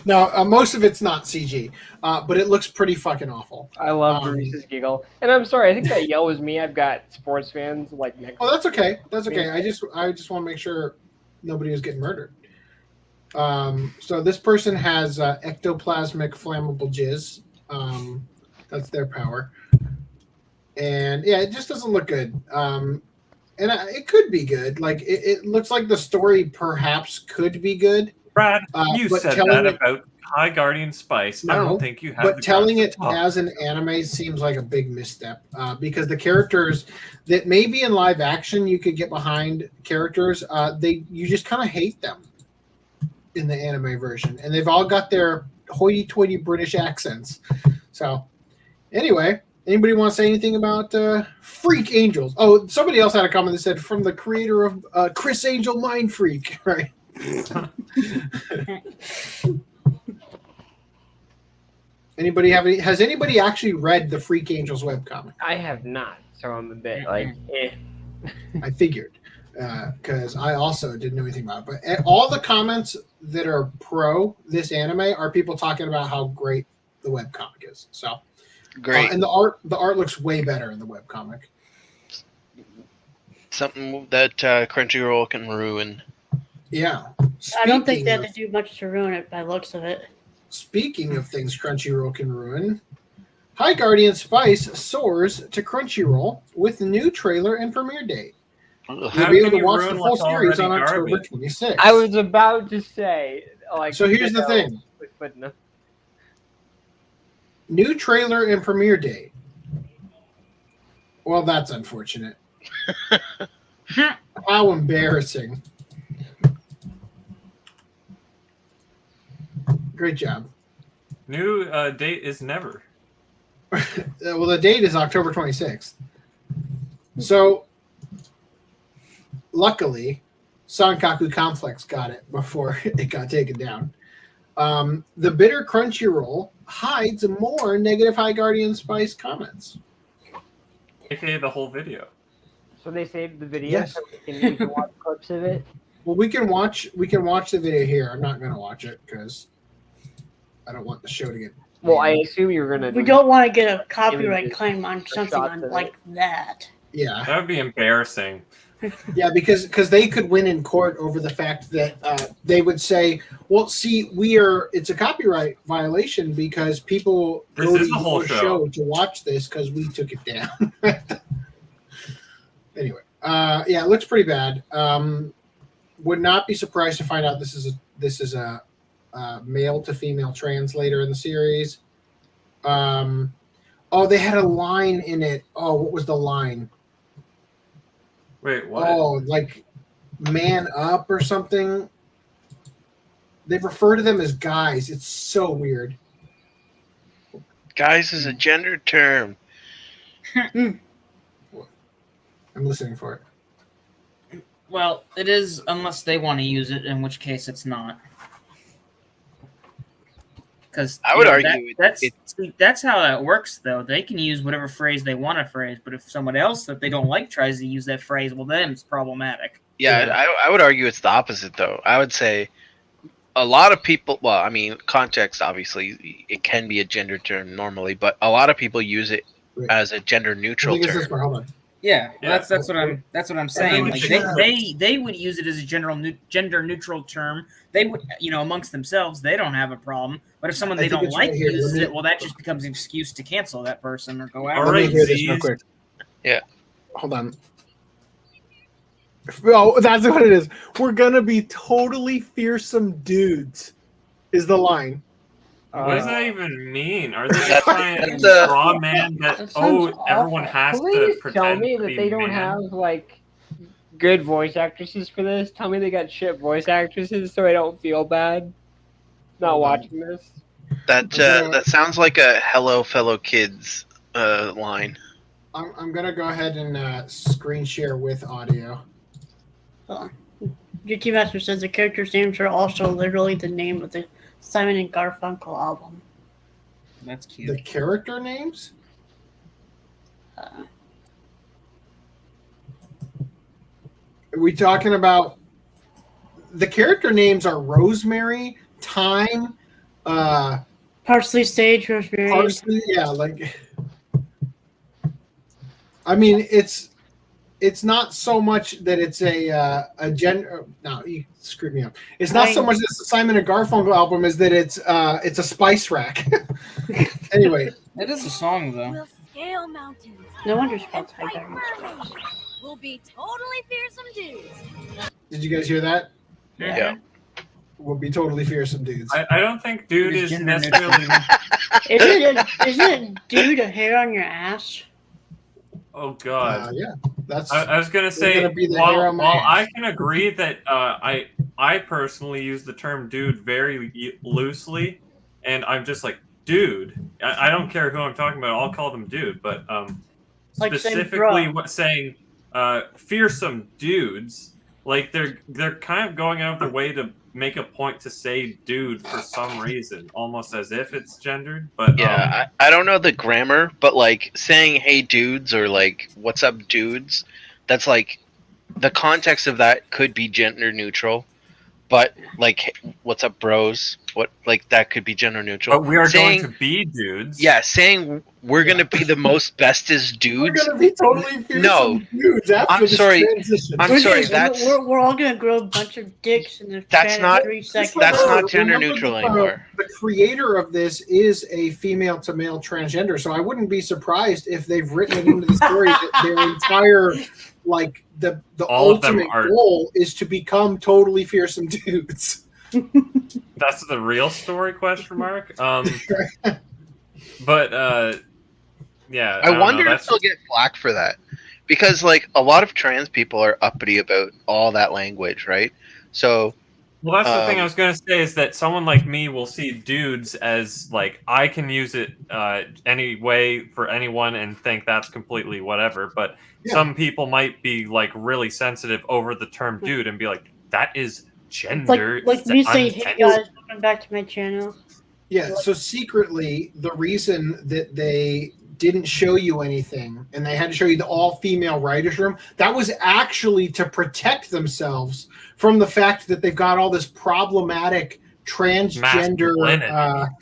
S1: No, most of it's not CG, but it looks pretty fucking awful.
S6: I love Maurice's giggle. And I'm sorry, I think that yell was me. I've got sports fans like next.
S1: Oh, that's okay. That's okay. I just want to make sure nobody was getting murdered. So this person has ectoplasmic flammable jizz. That's their power. And yeah, it just doesn't look good. And it could be good. Like it looks like the story perhaps could be good.
S3: Brad, you
S1: but
S3: said
S1: telling
S3: that
S1: it-
S3: about High Guardian Spice. I
S1: No,
S3: don't think you have.
S1: But
S3: the
S1: telling
S3: guts
S1: it
S3: to talk.
S1: as an anime seems like a big misstep because the characters that maybe in live action you could get behind characters, you just kind of hate them in the anime version, and they've all got their hoity-toity British accents. So anyway, anybody want to say anything about FreakAngels? Oh, somebody else had a comment that said from the creator of Chris Angel Mind Freak, right? Has anybody actually read the FreakAngels webcomic?
S6: I have not, so I'm a bit like, eh.
S1: I figured, because I also didn't know anything about it. But all the comments that are pro this anime are people talking about how great the webcomic is. So
S4: Great.
S1: and the art looks way better in the webcomic.
S4: Something that Crunchyroll can ruin.
S1: Yeah.
S2: I don't think
S1: Speaking
S2: they had
S1: of-
S2: to do much to ruin it by the looks of it.
S1: Speaking of things Crunchyroll can ruin, High Guardian Spice soars to Crunchyroll with new trailer and premiere date.
S4: Ugh.
S3: How
S1: You'll be able
S3: can
S1: to
S3: you
S1: watch the
S3: ruin
S1: full
S3: what's
S1: series on
S3: already
S1: October
S3: garbage?
S1: 26th.
S6: I was about to say, like.
S1: So here's the thing.
S6: But no.
S1: New trailer and premiere date. Well, that's unfortunate. How embarrassing. Great job.
S3: New date is never.
S1: Well, the date is October 26th. So, luckily, Sankaku Complex got it before it got taken down. The bitter Crunchyroll hides more negative High Guardian Spice comments.
S3: AKA the whole video.
S6: So they saved the video,
S1: Yes.
S6: so we can watch clips of it.
S1: Well, we can watch the video here. I'm not going to watch it because I don't want the show to get.
S6: Well, I assume you're gonna.
S2: We don't want to get a copyright
S6: Images
S2: claim on something
S6: shots
S2: on,
S6: of
S2: like that.
S1: Yeah,
S3: That would be embarrassing.
S1: yeah, because they could win in court over the fact that they would say, "Well, see, it's a copyright violation because people
S3: This
S1: go to
S3: is a whole
S1: your
S3: show.
S1: show to watch this because we took it down." Anyway, yeah, it looks pretty bad. Would not be surprised to find out this is a male to female translator in the series. They had a line in it. Oh, what was the line?
S3: Wait, what?
S1: Oh, like man up or something. They refer to them as guys. It's so weird.
S4: Guys is a gender term.
S1: I'm listening for it.
S5: Well, it is unless they want to use it, in which case it's not. Because
S4: I would argue
S5: that's how that works, though. They can use whatever phrase they want to phrase, but if someone else that they don't like tries to use that phrase, well, then it's problematic.
S4: Yeah, I would argue it's the opposite, though. I would say a lot of people, well, I mean, context, obviously, it can be a gender term normally, but a lot of people use it as a gender neutral term.
S1: Hold on.
S5: Yeah,
S3: Yeah.
S5: that's what I'm saying. Like they would use it as a gender neutral term. They would, amongst themselves, they don't have a problem. But if someone they don't like uses it, well, that just becomes an excuse to cancel that person or go after.
S3: All right,
S1: Let me hear this real quick.
S4: Yeah.
S1: Hold on. Oh, that's what it is. We're gonna be totally fearsome dudes, is the line.
S3: What does that even mean? Are they
S4: That's-
S3: trying
S4: that's
S3: to
S4: a-
S3: draw man that
S6: That sounds
S3: everyone
S6: awful.
S3: has to
S6: Please
S3: pretend
S6: tell me
S3: to
S6: that
S3: be
S6: they don't
S3: man?
S6: have like good voice actresses for this. Tell me they got shit voice actresses so I don't feel bad not watching this.
S4: That sounds like a "Hello, fellow kids" line.
S1: I'm gonna go ahead and screen share with audio.
S2: GT Master says the characters' names are also literally the name of the Simon and Garfunkel album.
S5: That's cute.
S1: The character names? Are we talking about the character names are Rosemary, Thyme,
S2: Parsley, sage, rosemary.
S1: parsley? Yeah, like I mean it's not so much that it's a gender. No, you screwed me up. It's not so much that it's a Simon and Garfunkel album as that it's a spice rack. Anyway,
S5: It is a song, though.
S7: We'll scale mountains.
S2: No wonder
S7: and
S2: spelled
S7: fight
S2: Tiger.
S7: mermaids. We'll be totally fearsome dudes.
S1: did you guys hear that?
S4: Yeah.
S1: We'll be totally fearsome dudes.
S3: I don't think dude
S5: It is
S3: is
S5: gender
S3: necessarily.
S2: Isn't it dude a hair on your ass?
S3: Oh God.
S1: Yeah, that's.
S3: I was gonna say,
S1: gonna be the hair on my
S3: while
S1: ass.
S3: I can agree that I personally use the term dude very loosely, and I'm just like, dude. I don't care who I'm talking about. I'll call them dude, but
S2: Like saying
S3: specifically
S2: bro.
S3: saying fearsome dudes, like they're kind of going out of their way to make a point to say dude for some reason, almost as if it's gendered. But
S4: Yeah, I don't know the grammar, but like saying "Hey dudes" or like "What's up dudes," that's like the context of that could be gender neutral, but like "What's up bros," that could be gender neutral.
S3: but we are
S4: saying,
S3: going to be dudes.
S4: Yeah, saying we're gonna be the most bestest
S1: We're
S4: dudes.
S1: gonna be totally fearsome
S4: No.
S1: dudes after
S4: I'm
S1: this
S4: sorry.
S1: transition.
S4: I'm sorry, that's
S2: We're all gonna grow a bunch of dicks in the
S4: That's
S2: span
S4: not-
S2: of 3 seconds.
S4: that's not
S1: Remember
S4: gender
S1: that,
S4: neutral anymore.
S1: The creator of this is a female to male transgender, so I wouldn't be surprised if they've written it into the story that their entire like the
S3: All of them
S1: ultimate
S3: are-
S1: goal is to become totally fearsome dudes.
S3: That's the real story? Question mark. But yeah.
S4: I
S3: don't
S4: wonder
S3: know,
S4: if they'll get flack for that, because like a lot of trans people are uppity about all that language, right? So
S3: Well, that's the thing I was going to say is that someone like me will see dudes as like I can use it any way for anyone and think that's completely whatever. But
S1: Yeah.
S3: some people might be like really sensitive over the term dude and be like, that is
S2: It's like
S3: gender.
S2: me saying, "Hey
S3: unintentional."
S2: guys, welcome back to my channel."
S1: Yeah, so secretly, the reason that they didn't show you anything and they had to show you the all-female writer's room, that was actually to protect themselves from the fact that they've got all this problematic transgender
S3: Masculinity.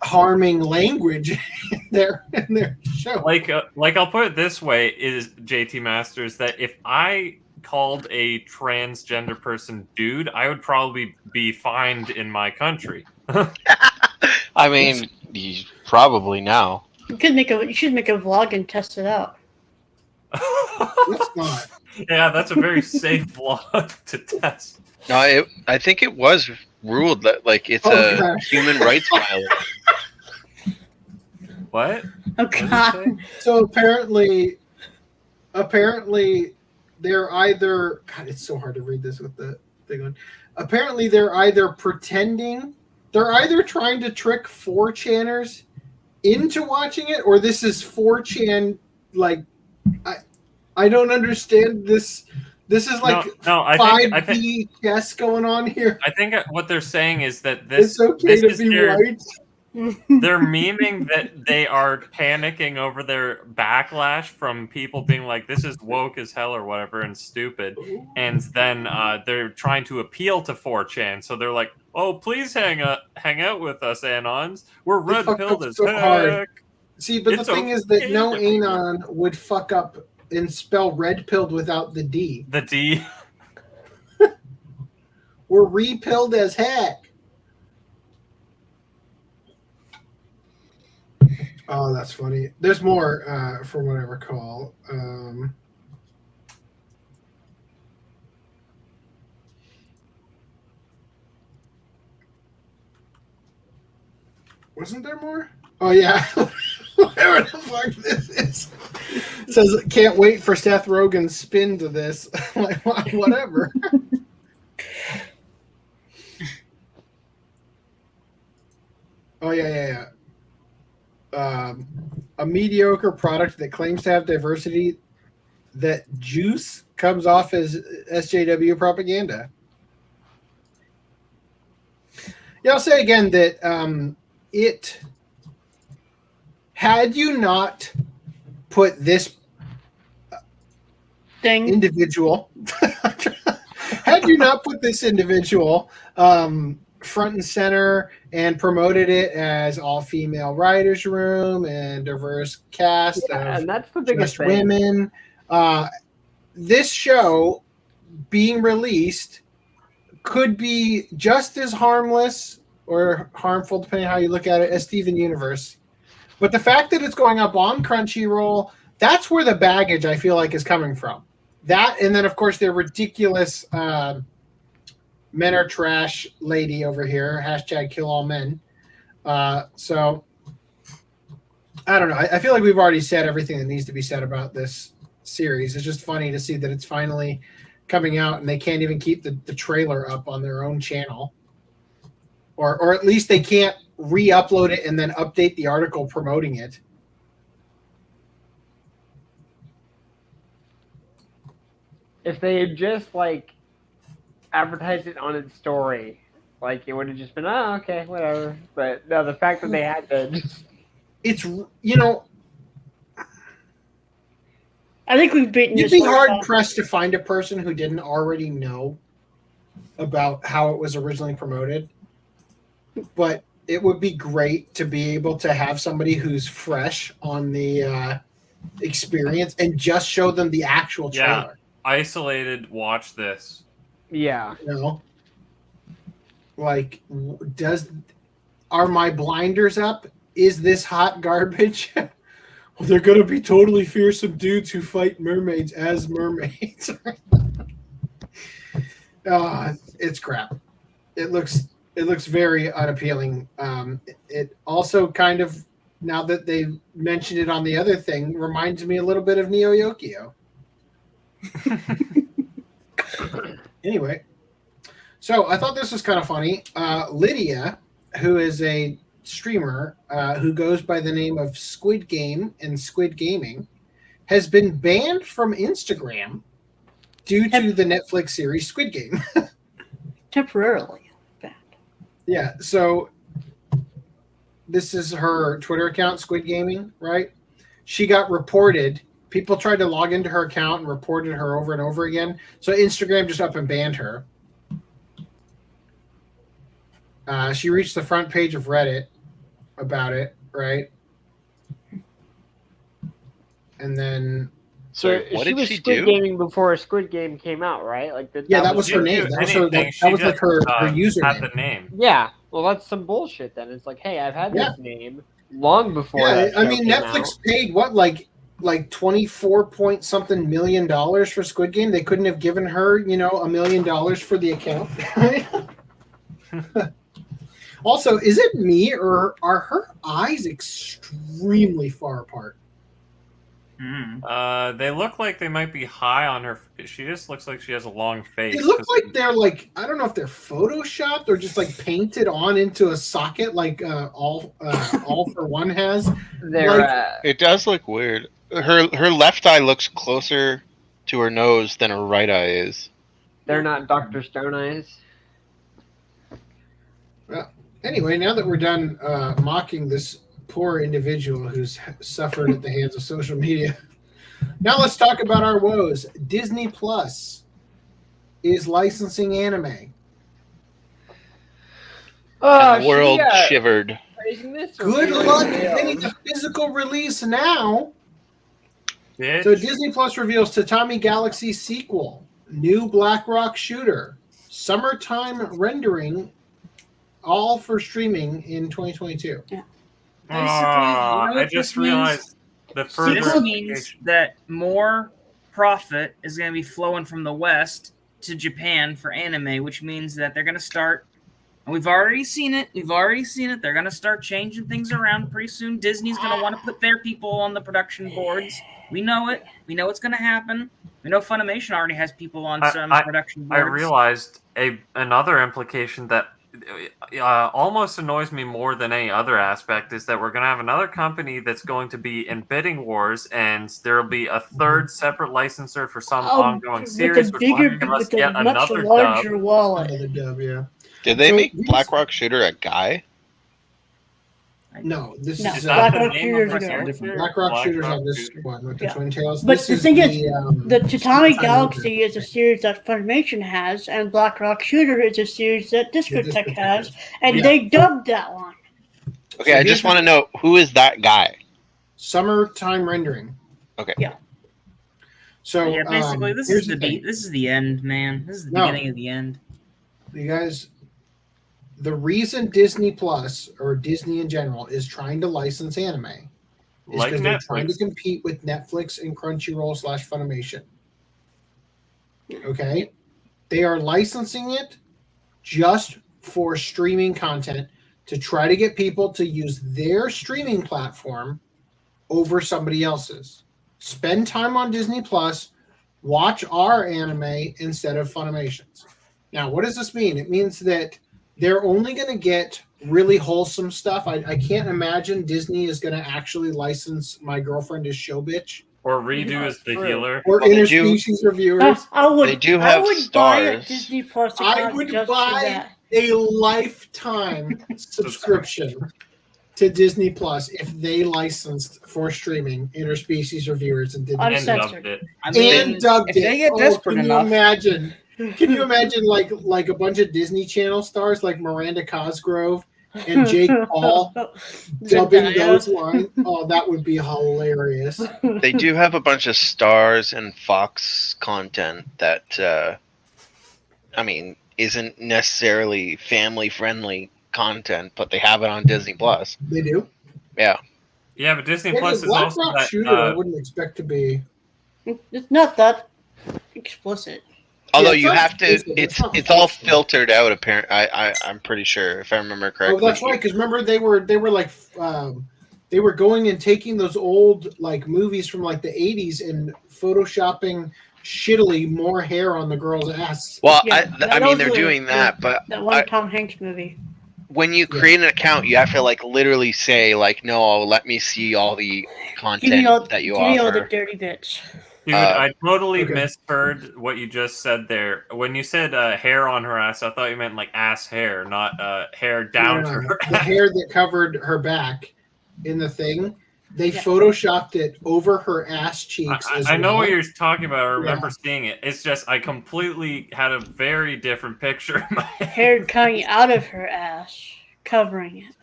S1: harming language in their show.
S3: Like I'll put it this way: is JT Masters that if I called a transgender person dude, I would probably be fined in my country.
S4: I mean, probably now.
S2: You should make a vlog and test it out.
S1: It's not.
S3: Yeah, that's a very safe vlog to test.
S4: No, I think it was ruled that like it's human rights violation.
S3: What?
S2: Oh
S3: What did he
S2: God.
S3: say?
S1: So apparently they're either, God, it's so hard to read this with the thing on. Apparently they're either trying to trick 4chaners into watching it, or this is 4chan, like, I don't understand this. This is like
S3: I think
S1: 5D chess going on here.
S3: I think what they're saying is that this
S1: It's okay
S3: this
S1: to
S3: is
S1: be
S3: their,
S1: right.
S3: they're memeing that they are panicking over their backlash from people being like, this is woke as hell or whatever and stupid. And then they're trying to appeal to 4chan. So they're like, oh, please hang out with us, Anons. We're
S1: They fucked
S3: red-pilled
S1: up
S3: as
S1: so
S3: heck.
S1: hard. See, but
S3: It's
S1: the thing is that
S3: okay
S1: no
S3: to be
S1: Anon would fuck up and spell red-pilled without the D.
S3: The D.
S1: We're repilled as heck. Oh, that's funny. There's more from what I recall. Wasn't there more? Oh, yeah. Whatever the fuck this is. It says, can't wait for Seth Rogen's spin to this. Like, whatever. Oh, yeah. A mediocre product that claims to have diversity that juice comes off as SJW propaganda. Yeah, I'll say again that had you not put this individual front and center and promoted it as all-female writers' room and diverse cast of
S6: and that's the biggest
S1: just
S6: thing.
S1: women, this show being released could be just as harmless or harmful, depending on how you look at it, as Steven Universe. But the fact that it's going up on Crunchyroll, that's where the baggage, I feel like, is coming from. That, and then, of course, their ridiculous men are trash lady over here, hashtag kill all men. So, I don't know. I feel like we've already said everything that needs to be said about this series. It's just funny to see that it's finally coming out and they can't even keep the trailer up on their own channel. Or at least they can't re-upload it and then update the article promoting it.
S6: If they had just like advertised it on its story, like it would have just been, oh, okay, whatever. But no, the fact that they had to just...
S1: It's, you know,
S2: I think we've beaten
S1: you'd
S2: this
S1: be
S2: horse
S1: hard
S2: off.
S1: pressed to find a person who didn't already know about how it was originally promoted. But it would be great to be able to have somebody who's fresh on the experience and just show them the actual trailer.
S3: Isolated, watch this.
S6: Yeah.
S1: You know? Like, are my blinders up? Is this hot garbage? Well, they're going to be totally fearsome dudes who fight mermaids as mermaids. It's crap. It looks very unappealing. It also kind of, now that they mentioned it on the other thing, reminds me a little bit of Neo Yokio. Anyway, so I thought this was kind of funny. Lydia, who is a streamer who goes by the name of Squid Game and Squid Gaming, has been banned from Instagram due to the Netflix series Squid Game.
S2: Temporarily.
S1: Yeah, so this is her Twitter account, Squid Gaming, right? She got reported. People tried to log into her account and reported her over and over again. So Instagram just up and banned her. She reached the front page of Reddit about it, right? And then...
S6: So
S4: what
S6: she
S4: did
S6: was
S4: she
S6: Squid
S4: do?
S6: Gaming before Squid Game came out, right? Like
S1: that was her name. That was like her username.
S3: Had the name.
S6: Yeah, well, that's some bullshit. Then it's like, hey, I've had this name long before.
S1: Yeah,
S6: that
S1: I
S6: show
S1: mean,
S6: came
S1: Netflix
S6: out.
S1: paid what, like 24-point-something million for Squid Game. They couldn't have given her, $1 million for the account. Also, is it me or are her eyes extremely far apart?
S3: They look like they might be high on her. She just looks like she has a long face.
S1: They look like they're like, I don't know if they're photoshopped or just like painted on into a socket like all for one has.
S4: It does look weird. Her left eye looks closer to her nose than her right eye is.
S6: They're not Dr. Stone eyes.
S1: Well, anyway, now that we're done mocking this poor individual who's suffered at the hands of social media, now let's talk about our woes. Disney Plus is licensing anime.
S4: And the world shivered.
S1: Good luck getting a physical release now.
S3: Bitch.
S1: So Disney Plus reveals Tatami Galaxy sequel, new Black Rock shooter, summertime rendering, all for streaming in 2022.
S5: Yeah.
S3: I just realized the further
S5: this means that more profit is going to be flowing from the West to Japan for anime, which means that they're going to start. And we've already seen it. They're going to start changing things around pretty soon. Disney's going to want to put their people on the production boards. We know it. We know it's going to happen. We know Funimation already has people on some production boards.
S3: I realized another implication that almost annoys me more than any other aspect is that we're going to have another company that's going to be in bidding wars, and there will be a third separate licensor for some ongoing series, which will give us yet another
S2: larger
S3: dub.
S2: wallet.
S1: Another dub, yeah.
S4: Did they make Black Rock Shooter a guy?
S1: No, this
S2: No,
S1: is
S2: Black Rock Shooters are
S1: different. Black Rock Shooters on this one with the twin tails.
S2: But
S1: This
S2: the
S1: is
S2: thing is,
S1: the
S2: the Tatami Galaxy is a series that Funimation has, and Black Rock Shooter is a series that Discotech has, and they dubbed that one.
S4: Okay, I just want to know, who is that guy?
S1: Summertime rendering.
S4: Okay.
S2: Yeah.
S1: So
S5: yeah, basically, this is the end, man. This is the beginning of the end.
S1: You guys, the reason Disney Plus or Disney in general is trying to license anime is because they're trying to compete with Netflix and Crunchyroll / Funimation. Okay, they are licensing it just for streaming content to try to get people to use their streaming platform over somebody else's. Spend time on Disney Plus, watch our anime instead of Funimation's. Now, what does this mean? It means that they're only going to get really wholesome stuff. I can't imagine Disney is going to actually license My Girlfriend is Show Bitch.
S3: Or Redo as the Healer.
S1: Or interspecies reviewers.
S4: They do have stars.
S2: Disney Plus
S1: I would buy a lifetime subscription to Disney Plus if they licensed for streaming interspecies reviewers and dubbed
S3: it.
S1: And dubbed it.
S5: They get desperate enough.
S1: Can you imagine like a bunch of Disney Channel stars like Miranda Cosgrove and Jake Paul dubbing those lines? Oh, that would be hilarious.
S4: They do have a bunch of stars and Fox content that, isn't necessarily family-friendly content, but they have it on Disney Plus.
S1: They do?
S4: Yeah.
S3: Yeah, but Disney Plus is
S1: Black
S3: also
S1: Rock
S3: that,
S1: Shooter I wouldn't expect to be.
S2: It's not that explicit.
S4: Although you have to, it's all filtered out. Apparently, I'm pretty sure if I remember correctly.
S1: Oh, that's right. Because remember they were like they were going and taking those old like movies from like the 80s and photoshopping shittily more hair on the girl's ass.
S4: Well, yeah, they're doing that, but
S2: that one Tom Hanks movie.
S4: When you create an account, you have to like literally say like, no, let me see all the content that you offer.
S2: Give me all the dirty bits.
S3: Dude, I totally misheard what you just said there. When you said hair on her ass, I thought you meant like ass hair, not hair down to her
S1: ass. The hair that covered her back in the thing, they photoshopped it over her ass cheeks.
S3: I know what you're talking about. I remember seeing it. It's just I completely had a very different picture in my head.
S2: Hair coming out of her ass, covering it.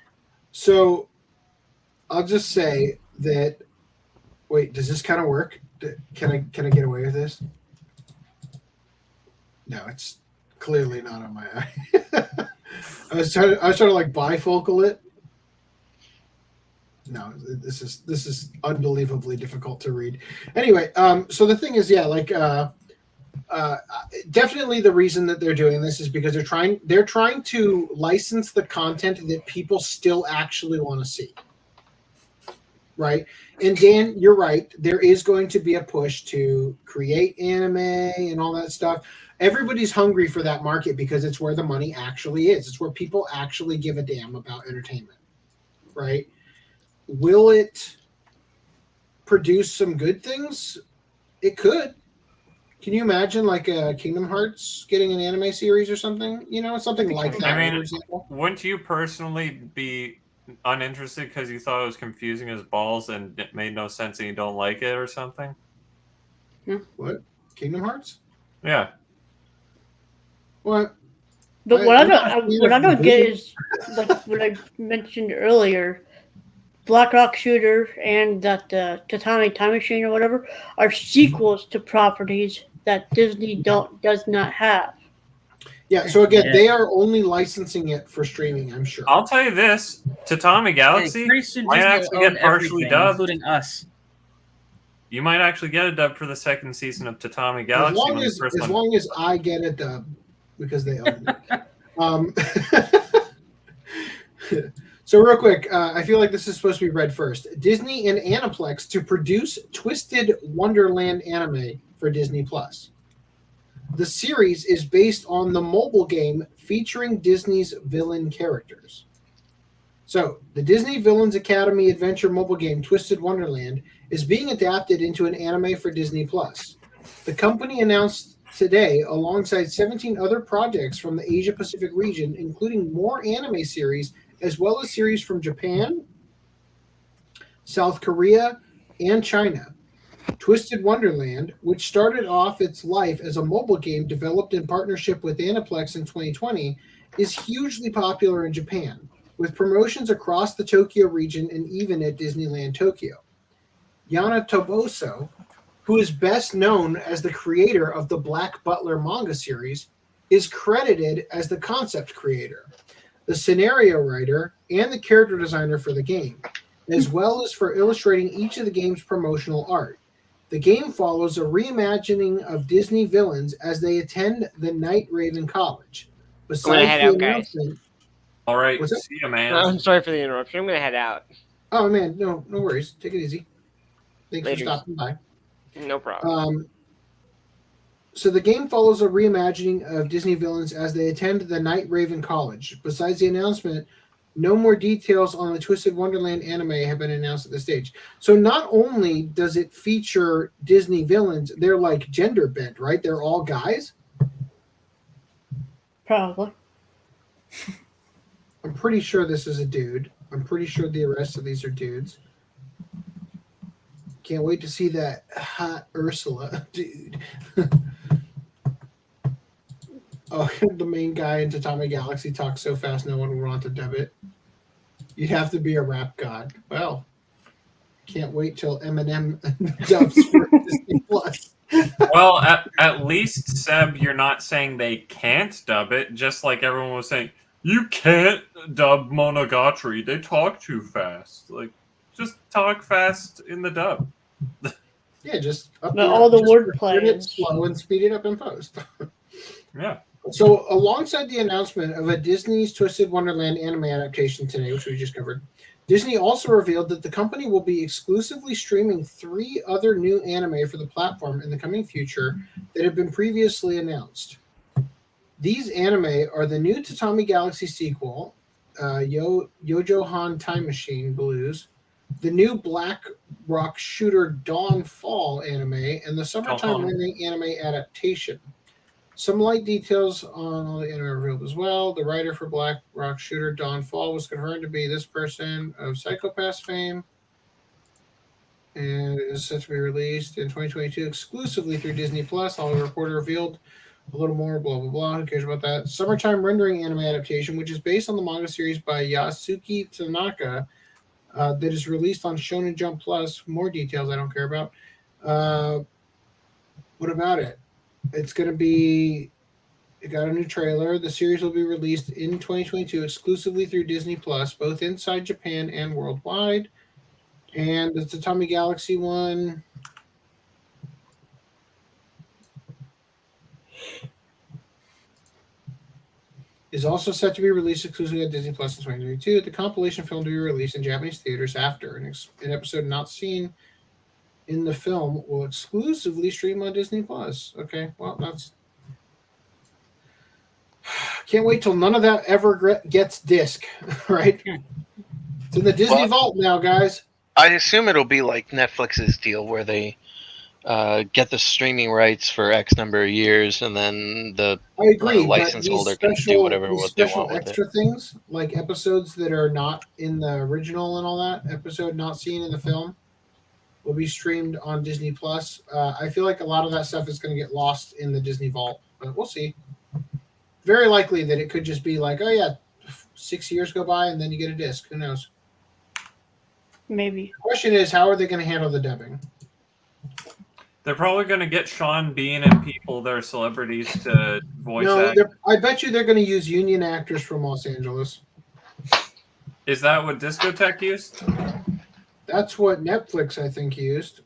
S1: So I'll just say that. Wait, does this kind of work? Can I get away with this? No, it's clearly not on my eye. I was trying to like bifocal it. No, this is unbelievably difficult to read. Anyway, so the thing is, definitely the reason that they're doing this is because they're trying to license the content that people still actually want to see. Right. And Dan, you're right. There is going to be a push to create anime and all that stuff. Everybody's hungry for that market because it's where the money actually is. It's where people actually give a damn about entertainment. Right. Will it produce some good things? It could. Can you imagine like a Kingdom Hearts getting an anime series or something? You know, something like that.
S3: I mean,
S1: for example.
S3: Wouldn't you personally be uninterested because you thought it was confusing as balls and it made no sense and you don't like it or something?
S1: What? Kingdom Hearts?
S3: Yeah.
S1: What?
S2: But what I don't get is like what I mentioned earlier. Black Rock Shooter and that Tatami Time Machine or whatever are sequels to properties that Disney does not have.
S1: Yeah, so again, they are only licensing it for streaming, I'm sure.
S3: I'll tell you this, Tatami Galaxy might actually get partially dubbed.
S5: Including us.
S3: You might actually get a dub for the second season of Tatami Galaxy.
S1: As long as I get a dub, because they own it. So real quick, I feel like this is supposed to be read first. Disney and Aniplex to produce Twisted Wonderland anime for Disney+. The series is based on the mobile game featuring Disney's villain characters. So, the Disney Villains Academy adventure mobile game Twisted Wonderland is being adapted into an anime for Disney+. The company announced today, alongside 17 other projects from the Asia-Pacific region, including more anime series, as well as series from Japan, South Korea, and China. Twisted Wonderland, which started off its life as a mobile game developed in partnership with Aniplex in 2020, is hugely popular in Japan, with promotions across the Tokyo region and even at Disneyland Tokyo. Yana Toboso, who is best known as the creator of the Black Butler manga series, is credited as the concept creator, the scenario writer, and the character designer for the game, as well as for illustrating each of the game's promotional art. The game follows a reimagining of Disney villains as they attend the Night Raven College.
S6: I'm gonna head out, guys.
S3: All right, see you, man.
S6: I'm sorry for the interruption. I'm gonna head out.
S1: Oh man, no worries. Take it easy. Thanks for stopping by.
S6: No problem.
S1: So the game follows a reimagining of Disney villains as they attend the Night Raven College. Besides the announcement, no more details on the Twisted Wonderland anime have been announced at this stage. So not only does it feature Disney villains, they're like gender bent, right? They're all guys?
S2: Probably.
S1: I'm pretty sure this is a dude. I'm pretty sure the rest of these are dudes. Can't wait to see that hot Ursula, dude. Oh, the main guy in Tatami Galaxy talks so fast no one would want to dub it. You'd have to be a rap god. Well, can't wait till Eminem dubs for Disney Plus.
S3: Well, at least, Seb, you're not saying they can't dub it, just like everyone was saying, you can't dub Monogatari, they talk too fast. Like, just talk fast in the dub.
S1: Yeah, just
S2: all the wordplay
S1: is slow and speed it up in post.
S3: Yeah.
S1: So, alongside the announcement of a Disney's Twisted Wonderland anime adaptation today, which we just covered, Disney also revealed that the company will be exclusively streaming 3 other new anime for the platform in the coming future that have been previously announced. These anime are the new Tatami Galaxy sequel, Yojohan Time Machine Blues, the new Black Rock Shooter Dawn Fall anime, and the Summertime Rendering anime adaptation. Some light details on all the anime revealed as well. The writer for Black Rock Shooter Dawn Fall was confirmed to be this person of Psycho-Pass fame, and it is set to be released in 2022 exclusively through Disney+. Hollywood Reporter revealed a little more, blah, blah, blah. Who cares about that? Summertime Rendering anime adaptation, which is based on the manga series by Yasuki Tanaka, that is released on Shonen Jump Plus. More details I don't care about. What about it? It's going to be, it got a new trailer. The series will be released in 2022 exclusively through Disney Plus, both inside Japan and worldwide. And the Tatami Galaxy one, is also set to be released exclusively at Disney Plus in 2022. The compilation film to be released in Japanese theaters after an episode not seen in the film will exclusively stream on Disney Plus. Okay, well, that's... Can't wait till none of that ever gets disc, right? It's in the Disney Vault now, guys.
S4: I assume it'll be like Netflix's deal where they get the streaming rights for X number of years, and then the license holder can do whatever what they want with
S1: extra things, like episodes that are not in the original and all that, episode not seen in the film, will be streamed on Disney Plus. I feel like a lot of that stuff is going to get lost in the Disney Vault, but we'll see. Very likely that it could just be like, oh yeah, 6 years go by and then you get a disc. Who knows?
S2: Maybe.
S1: The question is, how are they going to handle the dubbing?
S3: They're probably going to get Sean Bean and people that are celebrities to voice act.
S1: I bet you they're going to use union actors from Los Angeles.
S3: Is that what Discotech used?
S1: That's what Netflix, I think, used.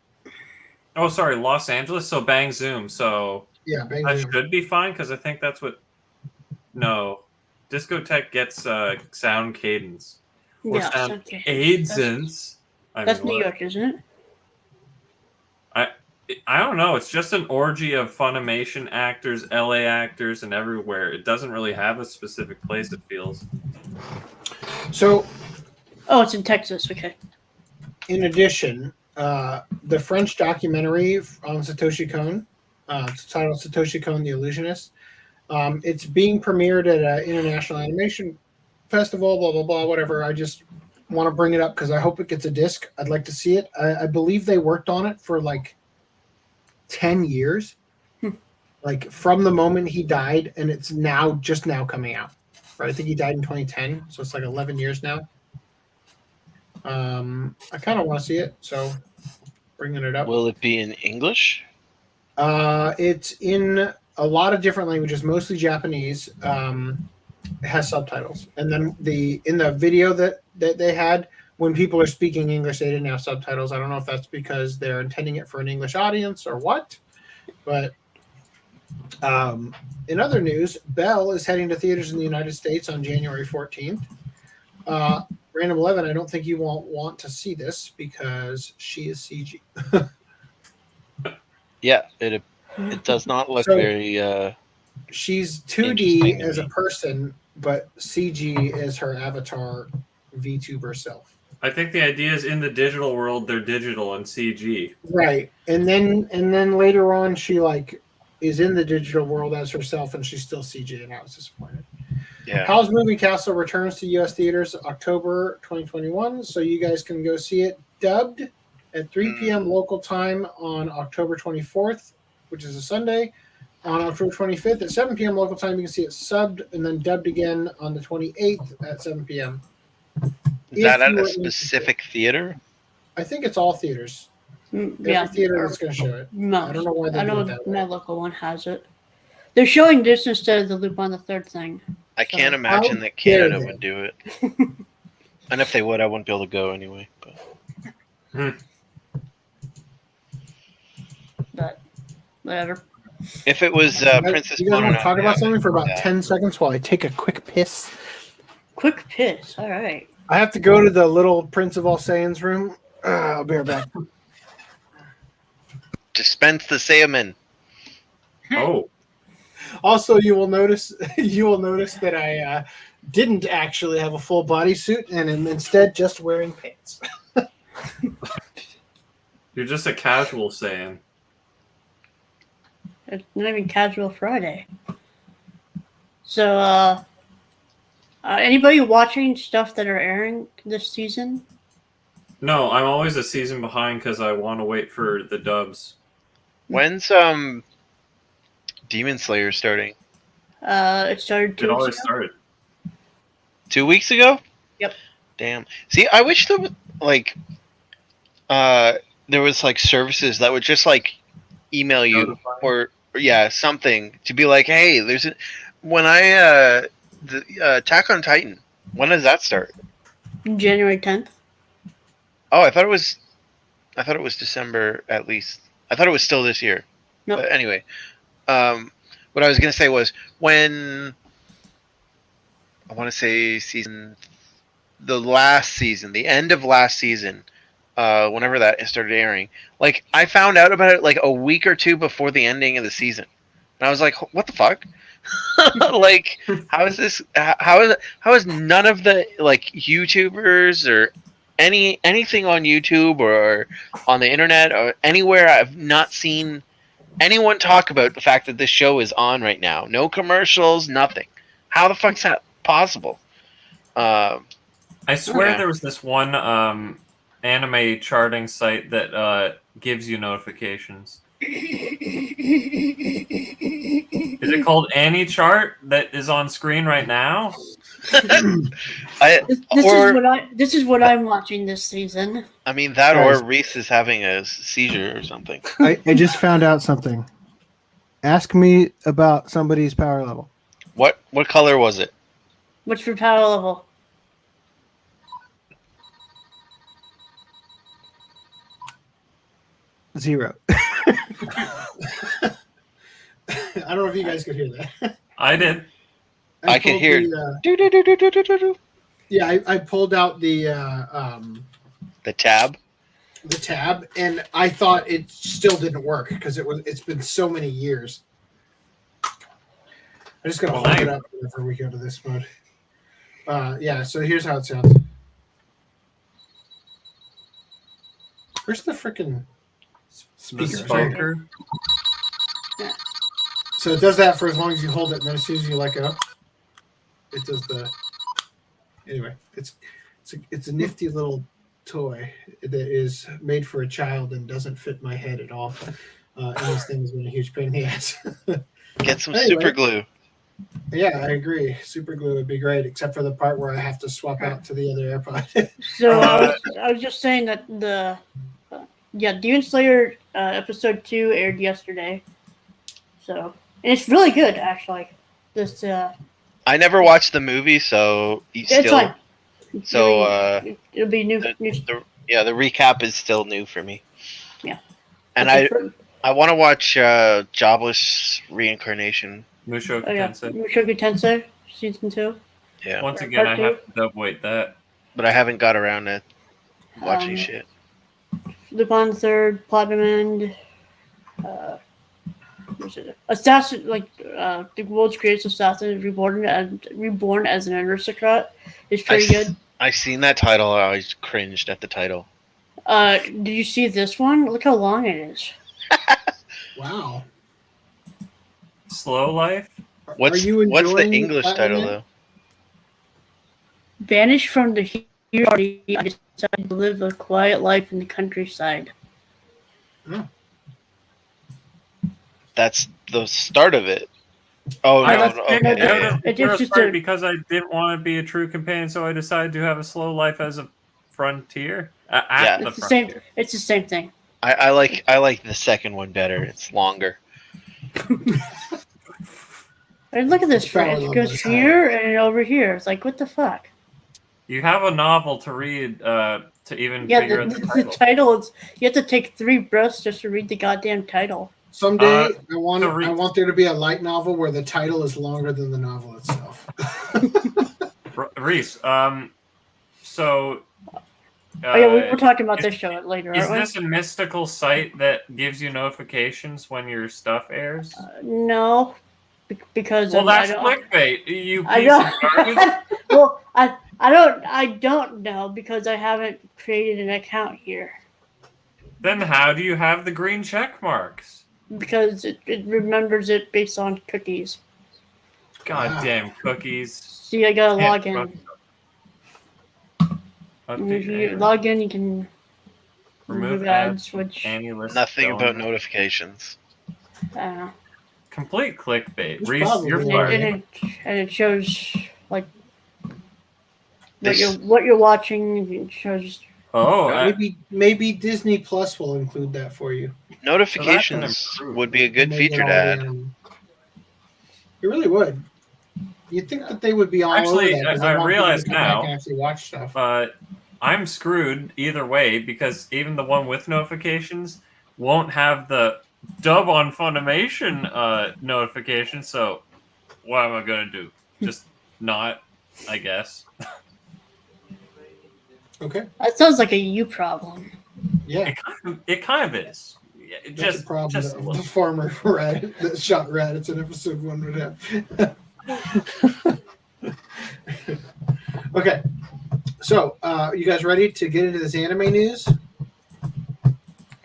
S3: Oh, sorry, Los Angeles. So Bang Zoom. So
S1: yeah, Bang
S3: that
S1: Zoom
S3: should be fine because I think that's what. No, Discotech gets sound cadence or sound cadence.
S2: That's New York, isn't it?
S3: I don't know. It's just an orgy of Funimation actors, LA actors, and everywhere. It doesn't really have a specific place, it feels.
S1: So...
S2: Oh, it's in Texas. Okay.
S1: In addition, the French documentary on Satoshi Kon, it's titled Satoshi Kon, the Illusionist. It's being premiered at an international animation festival, blah, blah, blah, whatever. I just want to bring it up because I hope it gets a disc. I'd like to see it. I believe they worked on it for like 10 years, like from the moment he died, and it's just now coming out. Right? I think he died in 2010, so it's like 11 years now. I kind of want to see it, so bringing it up.
S4: Will it be in English?
S1: It's in a lot of different languages, mostly Japanese. It has subtitles, and then in the video that they had, when people are speaking English, they didn't have subtitles. I don't know if that's because they're intending it for an English audience or what. But in other news, Belle is heading to theaters in the United States on January 14th. Random 11, I don't think you won't want to see this because she is CG.
S4: Yeah, it does not look very...
S1: she's 2D as a person, but CG is her avatar VTuber self.
S3: I think the idea is in the digital world, they're digital and CG.
S1: Right. And then later on, she is in the digital world as herself, and she's still CG, and I was disappointed.
S4: Yeah.
S1: Howl's Moving Castle returns to U.S. theaters October 2021, so you guys can go see it dubbed at 3 p.m. local time on October 24th, which is a Sunday. On October 25th at 7 p.m. local time, you can see it subbed and then dubbed again on the 28th at 7 p.m.
S4: Is that at a specific theater?
S1: I think it's all theaters.
S2: Yeah,
S1: Every theater that's going to show it.
S2: No,
S1: I don't know why they do it that way.
S2: My local one has it. They're showing this instead of the Loop on the Third thing.
S4: I can't imagine that Canada would do it. And if they would, I wouldn't be able to go anyway.
S2: But whatever.
S4: If it was Princess
S1: you guys want to
S4: Mononoke,
S1: talk about something for about
S4: yeah.
S1: 10 seconds while I take a quick piss?
S2: Quick piss. All right.
S1: I have to go to the little Prince of All Saiyans room. I'll be right back.
S4: Dispense the salmon.
S3: Oh.
S1: Also, you will notice that I didn't actually have a full bodysuit and am instead just wearing pants.
S3: You're just a casual Saiyan.
S2: It's not even Casual Friday. So, anybody watching stuff that are airing this season?
S3: No, I'm always a season behind because I want to wait for the dubs.
S4: When's Demon Slayer starting?
S2: It started 2
S3: It
S2: weeks
S3: always
S2: ago.
S3: started.
S4: 2 weeks ago?
S2: Yep.
S4: Damn. See, I wish there was there was services that would just email you or something to be like, hey, there's the Attack on Titan. When does that start?
S2: January 10th.
S4: Oh, I thought it was December at least. I thought it was still this year.
S2: Nope.
S4: But anyway, what I was gonna say was when I want to say the last season, the end of last season, whenever that started airing. Like, I found out about it like a week or two before the ending of the season, and I was like, "What the fuck? Like, how is this? How is none of the like YouTubers or anything on YouTube or on the internet or anywhere I've not seen anyone talk about the fact that this show is on right now? No commercials, nothing. How the fuck's that possible?"
S3: I swear
S4: Yeah.
S3: there was this one anime charting site that gives you notifications. Is it called Annie Chart that is on screen right now?
S2: This is what I'm watching this season.
S4: I mean, that
S8: Guys.
S4: or Reese is having a seizure or something.
S8: I just found out something. Ask me about somebody's power level.
S4: What color was it?
S2: What's your power level?
S8: Zero.
S1: I don't know if you guys could hear that.
S3: I did.
S4: I could
S1: pulled
S4: hear
S1: the, yeah, I pulled out the
S4: tab.
S1: the tab, and I thought it still didn't work because it's been so many years. I'm just gonna hold it up whenever we go to this mode. Yeah, so here's how it sounds. Where's the freaking
S3: The
S1: speaker?
S3: speaker.
S1: So it does that for as long as you hold it, and then as soon as you let go, it does the. Anyway, it's a nifty little toy that is made for a child and doesn't fit my head at all. And this thing has been a huge pain in the ass.
S4: Get some
S1: Anyway.
S4: super glue.
S1: Yeah, I agree. Super glue would be great, except for the part where I have to swap out to the other AirPod.
S2: So I was just saying that Demon Slayer episode 2 aired yesterday. So, and it's really good actually. This
S4: I never watched the movie, so
S2: it's fine.
S4: So
S2: It'll be new.
S4: the recap is still new for me.
S2: Yeah.
S4: And I want to watch Jobless Reincarnation.
S3: Mushoku
S2: Oh, yeah.
S3: Tensei.
S2: Mushoku Tensei season 2.
S4: Yeah,
S3: Once again, I
S2: Part
S3: have to dub-weight that.
S4: but I haven't got around to watching shit.
S2: Lupin III, Platinum End. What's it? Assassin, the world's greatest assassin is reborn as an aristocrat. It's pretty good.
S4: I seen that title. I always cringed at the title.
S2: Did you see this one? Look how long it is.
S1: Wow.
S3: Slow Life?
S4: What's the English title though?
S2: Banished from the hero party, I decided to live a quiet life in the countryside.
S1: Oh.
S4: That's the start of it. Oh
S3: I
S4: no!
S3: was kicked
S4: Okay.
S3: out of
S2: It's
S3: the first
S2: just
S3: part
S2: a-
S3: because I didn't want to be a true companion, so I decided to have a slow life as a frontier. At the
S2: It's the same.
S3: frontier.
S2: It's the same thing.
S4: I like the second one better. It's longer.
S2: And look at this,
S1: Probably
S2: Fred. It
S1: love
S2: goes
S1: this
S2: here and over here. It's like, what the fuck?
S3: You have a novel to read to even
S2: Yeah,
S3: figure out
S2: the
S3: the title.
S2: title is. You have to take 3 breaths just to read the goddamn title.
S1: Someday I want there to be a light novel where the title is longer than the novel itself.
S3: Reese, so...
S2: Oh yeah, we're talking about this show later,
S3: Is
S2: aren't we?
S3: this a mystical site that gives you notifications when your stuff airs?
S2: No, because
S3: Well,
S2: I
S3: that's
S2: don't.
S3: clickbait. You
S2: I
S3: piece of garbage.
S2: don't. Well, I don't know because I haven't created an account here.
S3: Then how do you have the green check marks?
S2: Because it remembers it based on cookies.
S3: Goddamn cookies.
S2: See, I gotta
S3: Can't
S2: log in.
S3: trust them.
S2: And if you
S3: Update
S2: log in, you can
S3: remove
S2: ads,
S3: ads.
S2: which
S3: Annie list
S4: Nothing about
S3: donor.
S4: notifications.
S2: I don't know.
S3: Complete clickbait.
S1: It's
S3: Reese,
S1: probably
S3: you're
S1: right.
S3: fired.
S2: And it shows like
S4: This-
S2: what you're watching. It shows.
S3: Oh,
S1: Maybe Disney Plus will include that for you.
S4: Notifications
S3: improve.
S4: would be a good
S1: Make
S4: feature
S1: it
S4: to
S1: all
S4: add.
S1: It really would. You'd think that they would be all
S3: Actually,
S1: over that. 'cause
S3: I
S1: they want people
S3: realize
S1: to come back
S3: now,
S1: and actually watch stuff.
S3: I'm screwed either way because even the one with notifications won't have the dub on Funimation notification. So what am I gonna do? Just not I guess.
S1: Okay.
S2: That sounds like a you problem.
S1: Yeah.
S3: It kind of is.
S1: That's
S3: Just
S1: a problem
S3: just
S1: that the farmer rat that shot rabbits in episode 1 would have. Okay. So, you guys ready to get into this anime news?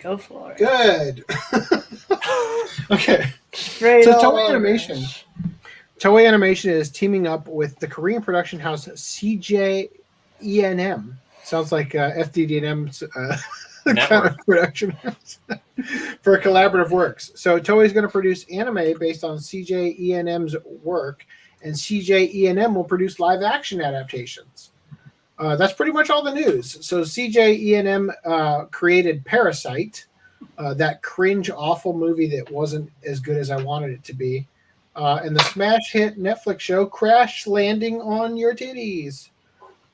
S2: Go for it.
S1: Good. Okay.
S2: Straight
S1: So
S2: all
S1: Toei
S2: over.
S1: Animation. Toei Animation is teaming up with the Korean production house CJ ENM. Sounds like FDD&M's kind of production house for collaborative works. So Toei is going to produce anime based on CJ ENM's work, and CJ ENM will produce live action adaptations. That's pretty much all the news. So CJ ENM created Parasite, that cringe, awful movie that wasn't as good as I wanted it to be, and the smash hit Netflix show Crash Landing on Your Titties.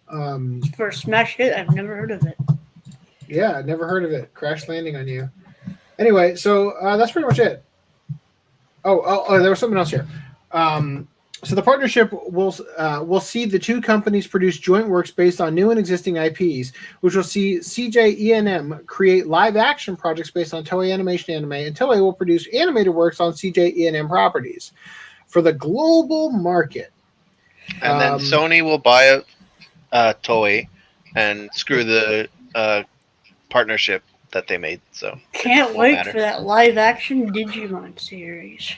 S2: For a smash hit, I've never heard of it.
S1: Yeah, never heard of it. Crash Landing on You. Anyway, so that's pretty much it. Oh, there was something else here. So the partnership will see the two companies produce joint works based on new and existing IPs, which will see CJ ENM create live action projects based on Toei Animation anime, and Toei will produce animated works on CJ ENM properties for the global market.
S4: And then Sony will buy Toei and screw the partnership that they made. So
S2: Can't wait for that live action Digimon series.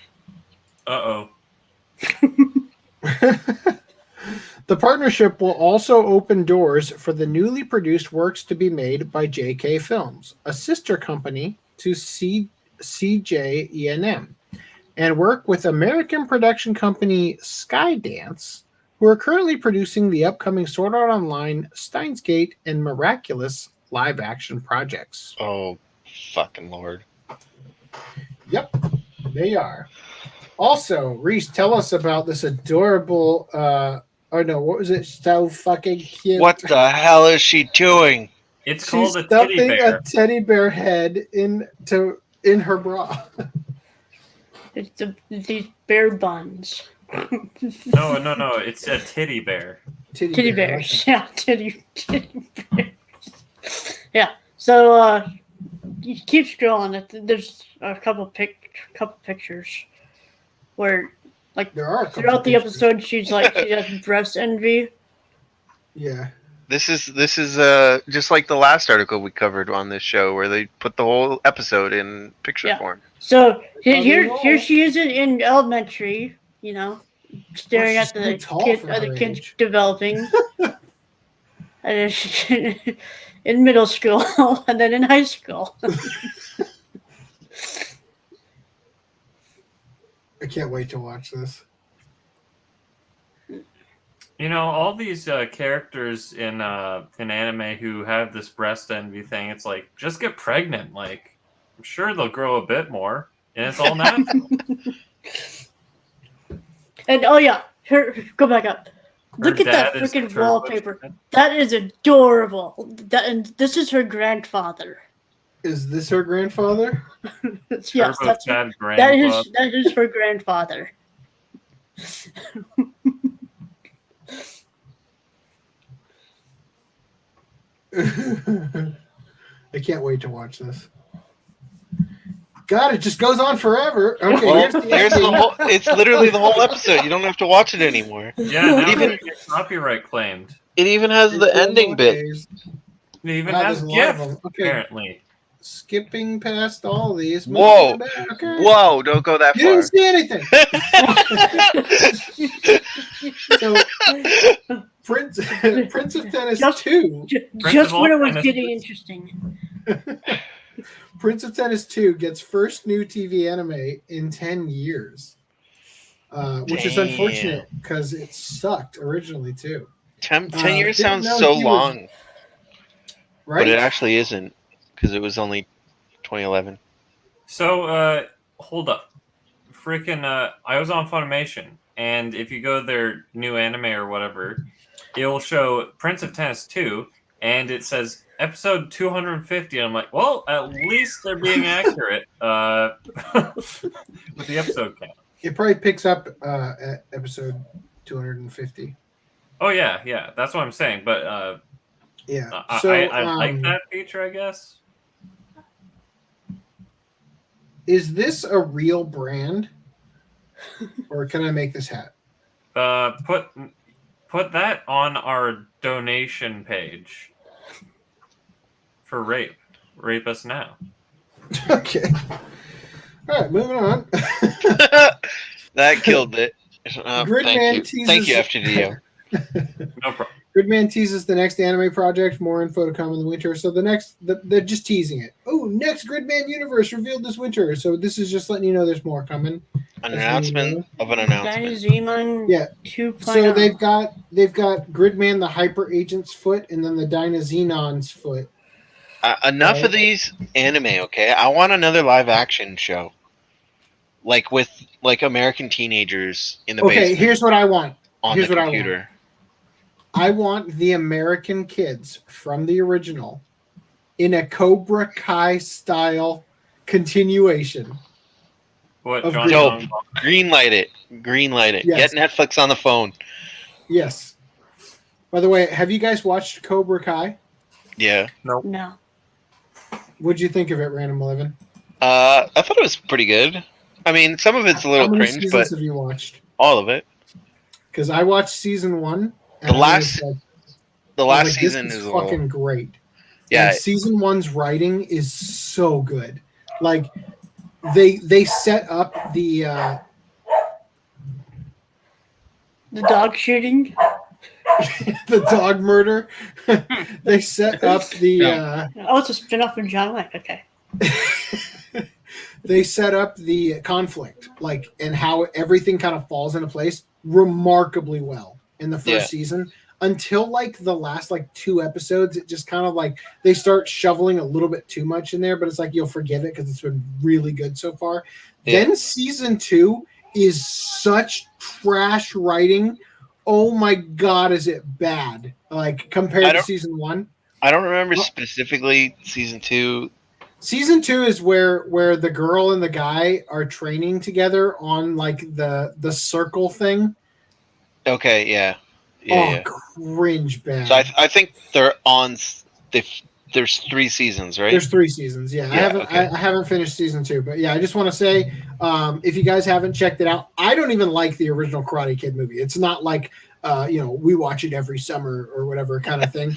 S3: Uh-oh.
S1: The partnership will also open doors for the newly produced works to be made by JK Films, a sister company to CJ ENM, and work with American production company Skydance, who are currently producing the upcoming Sword Art Online, Steins Gate, and Miraculous live-action projects.
S4: Oh, fucking Lord.
S1: Yep, they are. Also, Reese, tell us about this adorable, what was it? So fucking cute.
S4: What the hell is she doing?
S3: It's
S1: She's
S3: called a teddy
S1: stuffing
S3: bear.
S1: a teddy bear head in her bra.
S2: It's these bear buns.
S3: No. It's a titty bear.
S2: Titty bears. Yeah, titty bears. Yeah. So you keep scrolling. There's a couple pictures where, like,
S1: there are
S2: throughout the episode, she has breast envy.
S1: Yeah.
S4: This is just like the last article we covered on this show, where they put the whole episode in picture form.
S2: So here she is in elementary, staring at the kids developing, and then in middle school, and then in high school.
S1: I can't wait to watch this.
S3: All these characters in anime who have this breast envy thing, it's like, just get pregnant. Like, I'm sure they'll grow a bit more, and it's all natural.
S2: And go back up. Look at that freaking wallpaper. That is adorable. And this is her grandfather.
S1: Is this her grandfather?
S2: Yes, that is her grandfather.
S1: I can't wait to watch this. God, it just goes on forever. Okay,
S4: well, here's the whole. It's literally the whole episode. You don't have to watch it anymore.
S3: Yeah, now even copyright claimed.
S4: It even has the ending bit.
S3: It even has GIF, apparently.
S1: Skipping past all these.
S4: Whoa! Okay. Whoa! Don't go that far.
S1: You didn't see anything. So, Prince of Tennis 2.
S2: Just when it was getting interesting.
S1: Prince of Tennis 2 gets first new TV anime in 10 years. Which is unfortunate because it sucked originally too.
S4: 10 years sounds so long. Right? But it actually isn't, because it was only 2011.
S3: So, hold up. Freaking, I was on Funimation, and if you go to their new anime or whatever, it will show Prince of Tennis 2, and it says episode 250, and I'm like, well, at least they're being accurate with the episode count.
S1: It probably picks up at episode 250.
S3: Oh yeah, that's what I'm saying. But
S1: Yeah.
S3: I like that feature, I guess.
S1: Is this a real brand, or can I make this hat?
S3: Put that on our donation page for rape. Rape us now.
S1: Okay. All right, moving on.
S4: That killed it.
S1: Gridman teases.
S4: Thank you, FTDO.
S3: No problem.
S1: Gridman teases the next anime project. More info to come in the winter. So they're just teasing it. Oh, next Gridman universe revealed this winter. So this is just letting you know there's more coming.
S4: An announcement of an announcement.
S2: Dynazemon
S1: Yeah.
S2: 2.0.
S1: So they've got Gridman, the Hyper Agent's foot, and then the Dynazenon's foot.
S4: Enough of these anime, okay? I want another live action show, like with American teenagers in the basement.
S1: Okay, here's what I want.
S4: On
S1: Here's
S4: the
S1: what
S4: computer.
S1: I want the American kids from the original in a Cobra Kai style continuation.
S3: What?
S1: Of
S3: John
S4: Dope.
S3: Long-
S4: Greenlight it. Greenlight it.
S1: Yes.
S4: Get Netflix on the phone.
S1: Yes. By the way, have you guys watched Cobra Kai?
S4: Yeah.
S2: No.
S1: What'd you think of it, Random 11?
S4: I thought it was pretty good. I mean, some of it's a little
S1: How many
S4: cringe,
S1: seasons
S4: but
S1: have you watched?
S4: all of it.
S1: Because I watched season 1.
S4: The last
S1: this
S4: season
S1: is
S4: is a
S1: fucking
S4: little,
S1: great.
S4: yeah.
S1: And season 1's writing is so good. Like they set up the
S2: dog shooting.
S1: the dog murder. They set up the
S2: Oh, it's a spin-off from John Wick. Okay.
S1: they set up the conflict, like, and how everything kind of falls into place remarkably well in the first season. Until like the last like 2 episodes, it just kind of like they start shoveling a little bit too much in there, but it's like you'll forgive it because it's been really good so far. Then season 2 is such trash writing. Oh my god, is it bad? Like compared to season 1?
S4: I don't remember specifically season 2.
S1: Season 2 is where the girl and the guy are training together on like the circle thing.
S4: Okay, yeah.
S1: Cringe bad.
S4: So I think they're on. There's 3 seasons, right?
S1: There's 3 seasons. Yeah, I haven't finished season 2, but yeah, I just want to say, if you guys haven't checked it out, I don't even like the original Karate Kid movie. It's not like we watch it every summer or whatever kind of thing.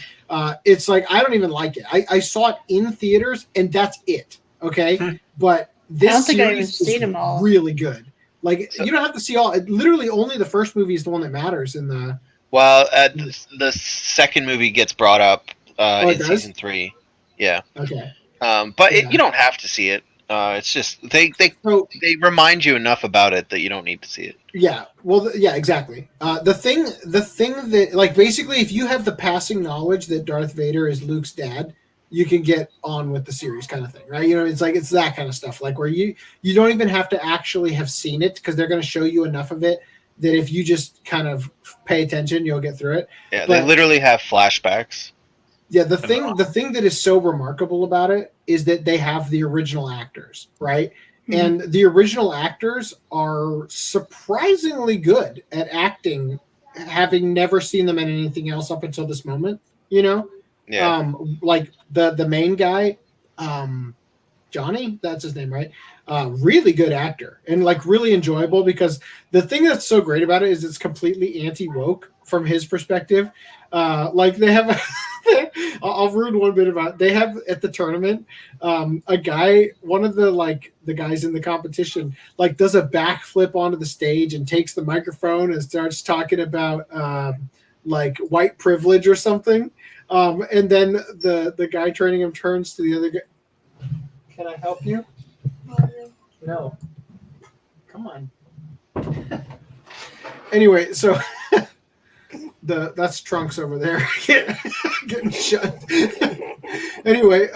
S1: It's like I don't even like it. I saw it in theaters, and that's it. Okay, but this
S2: I don't think I've even
S1: series
S2: seen
S1: is
S2: them all.
S1: really good. Like you don't have to see all. Literally, only the first movie is the one that matters in the.
S4: Well, the second movie gets brought up in
S1: does?
S4: season 3. Yeah.
S1: Okay.
S4: But you don't have to see it. It's just they remind you enough about it that you don't need to see it.
S1: Yeah. Well, yeah, exactly. The thing that like basically, if you have the passing knowledge that Darth Vader is Luke's dad, you can get on with the series, kind of thing, right? You know, it's like it's that kind of stuff, like where you don't even have to actually have seen it because they're going to show you enough of it that if you just kind of pay attention, you'll get through it.
S4: Yeah,
S1: But-
S4: they literally have flashbacks.
S1: Yeah, the thing that is so remarkable about it is that they have the original actors, right? Mm-hmm. And the original actors are surprisingly good at acting, having never seen them in anything else up until this moment, you know?
S4: Yeah.
S1: Like the main guy, Johnny, that's his name, right? Really good actor and like really enjoyable because the thing that's so great about it is it's completely anti-woke from his perspective. Like they have I'll ruin one bit about it. They have at the tournament a guy, one of the guys in the competition, like does a backflip onto the stage and takes the microphone and starts talking about like white privilege or something. And then the guy training him turns to the other guy. Can I help you? No. Come on. Anyway, so that's Trunks over there getting shut. Anyway,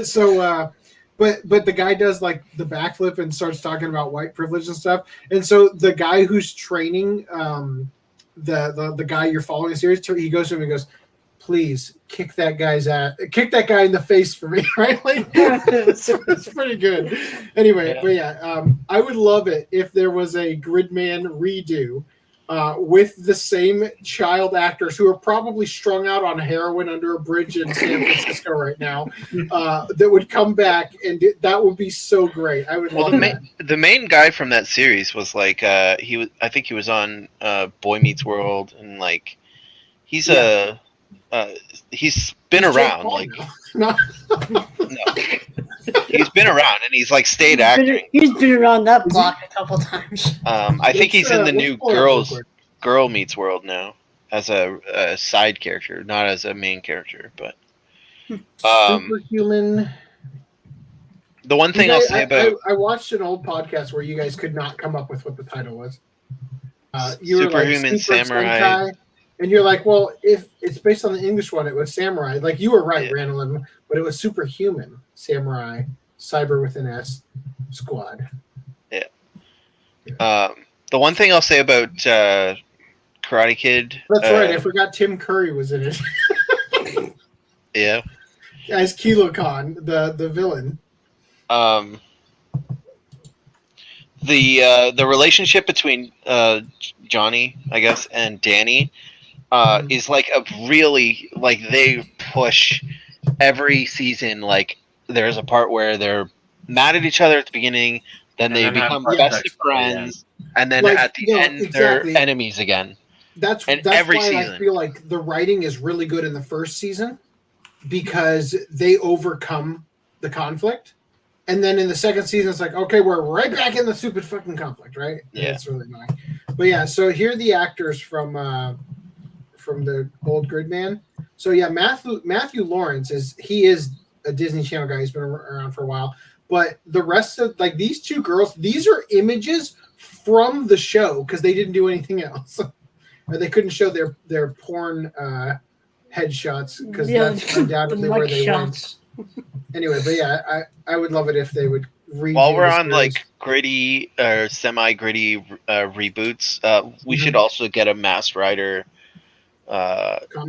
S1: so but the guy does like the backflip and starts talking about white privilege and stuff. And so the guy who's training the guy you're following the series, he goes to him and goes, please kick that guy in the face for me, right? Like it's pretty good. Anyway, but yeah, I would love it if there was a Gridman redo with the same child actors who are probably strung out on heroin under a bridge in San Francisco right now, that would come back, and that would be so great. I would love that.
S4: The main guy from that series was like I think he was on Boy Meets World, and like he's been around like
S1: no.
S4: He's been around, and he's like stayed acting.
S2: He's been around that block a couple times.
S4: I think he's in the new Girl Meets World now as a side character, not as a main character. But
S1: Superhuman.
S4: The one thing I'll say about
S1: I watched an old podcast where you guys could not come up with what the title was. You
S4: Superhuman
S1: were like, Super
S4: Samurai.
S1: Sentai, and you're like, well, if it's based on the English one, it was Samurai. Like you were right, Randall, but it was Superhuman Samurai Cyber with an S Squad.
S4: Yeah. The one thing I'll say about Karate Kid.
S1: That's right. I forgot Tim Curry was in it.
S4: Yeah.
S1: As Kilo Khan, the villain.
S4: The relationship between Johnny, I guess, and Danny is like a really like they push every season. Like there's a part where they're mad at each other at the beginning, then they become best of friends, and then at the end they're enemies again.
S1: That's
S4: every
S1: why
S4: season.
S1: I feel like the writing is really good in the first season because they overcome the conflict. And then in the second season, it's like, okay, we're right back in the stupid fucking conflict, right?
S4: Yeah,
S1: it's really annoying. But yeah, so here are the actors from the old Gridman. So yeah, Matthew Lawrence is a Disney Channel guy. He's been around for a while. But the rest of like these two girls, these are images from the show because they didn't do anything else, or they couldn't show their porn headshots because that's undoubtedly where they went. Anyway, but yeah, I would love it if they would read.
S4: While we're on like gritty or semi-gritty reboots, we should also get a Masked Rider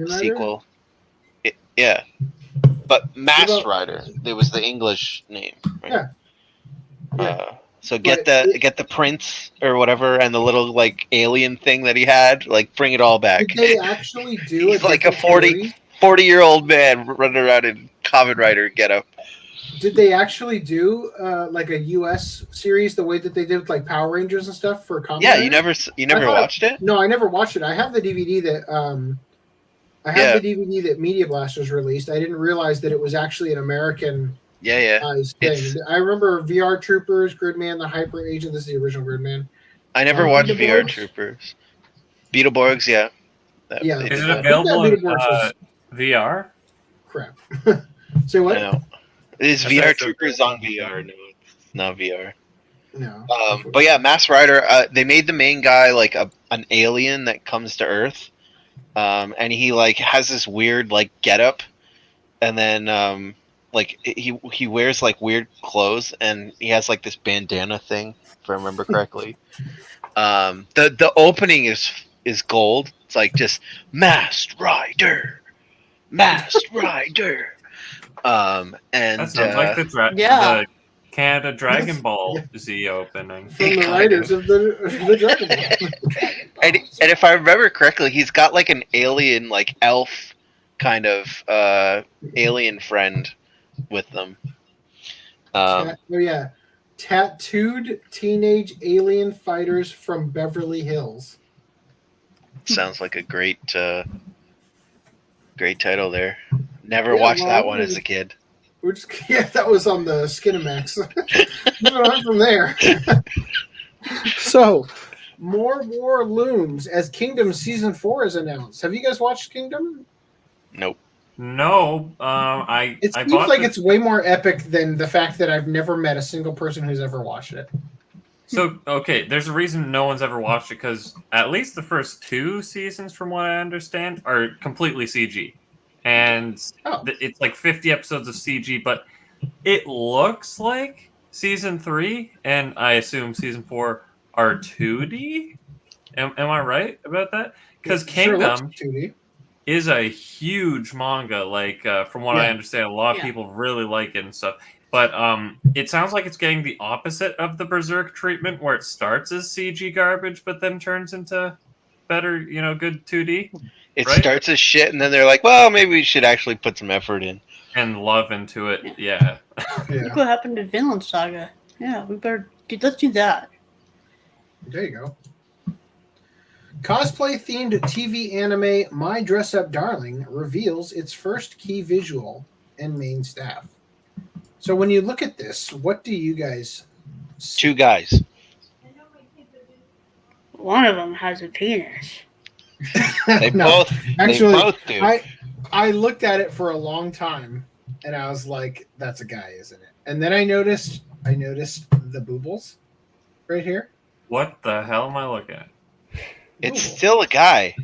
S4: sequel. Yeah, but Masked Rider. It was the English name. Right? Yeah. So get the prince or whatever, and the little like alien thing that he had. Like bring it all back.
S1: Did they actually do?
S4: He's like a 40-year-old man running around in Kamen Rider getup.
S1: Did they actually do like a U.S. series the way that they did with like Power Rangers and stuff for Kamen Rider?
S4: You never watched it?
S1: No, I never watched it. I have the DVD that the DVD that Media Blasters released. I didn't realize that it was actually an American thing. I remember VR Troopers, Gridman, the Hyper Agent. This is the original Gridman.
S4: I never watched VR Troopers. Beetleborgs, yeah.
S3: Is it available in VR?
S1: Crap. Say what?
S4: No. Is VR Troopers on VR? No, it's not VR.
S1: No.
S4: But yeah, Masked Rider, they made the main guy like an alien that comes to Earth. And he like has this weird like getup, and then like he wears like weird clothes, and he has like this bandana thing, if I remember correctly. The opening is gold. It's like just Masked Rider. And
S3: that sounds like the Canada Dragon Ball Z opening
S1: from the writers of the Dragon Ball.
S4: And if I remember correctly, he's got like an alien, like elf kind of alien friend with them.
S1: Tattooed teenage alien fighters from Beverly Hills.
S4: Sounds like a great title there. Never watched that one as a kid.
S1: That was on the Skinamax. Moving on from there. So, more war looms as Kingdom Season 4 is announced. Have you guys watched Kingdom?
S4: Nope.
S3: No.
S1: It seems like it's way more epic than the fact that I've never met a single person who's ever watched it.
S3: So, okay, there's a reason no one's ever watched it, because at least the first 2 seasons, from what I understand, are completely CG. And it's like 50 episodes of CG, but it looks like season 3, and I assume season 4 are 2D. Am I right about that? Because Kingdom is a huge manga. Like from what I understand, a lot of people really like it and stuff. But it sounds like it's getting the opposite of the Berserk treatment, where it starts as CG garbage, but then turns into better, good 2D.
S4: It
S3: Right?
S4: starts as shit, and then they're like, well, maybe we should actually put some effort in.
S3: And love into it, yeah.
S2: Look what happened to Vinland Saga. Yeah, let's do that.
S1: There you go. Cosplay-themed TV anime My Dress-Up Darling reveals its first key visual and main staff. So when you look at this, what do you guys see?
S4: 2 guys.
S2: One of them has a penis.
S4: They
S1: No,
S4: both do.
S1: I looked at it for a long time, and I was like, "That's a guy, isn't it?" And then I noticed the boobles right here.
S3: What the hell am I looking at?
S4: It's still a guy.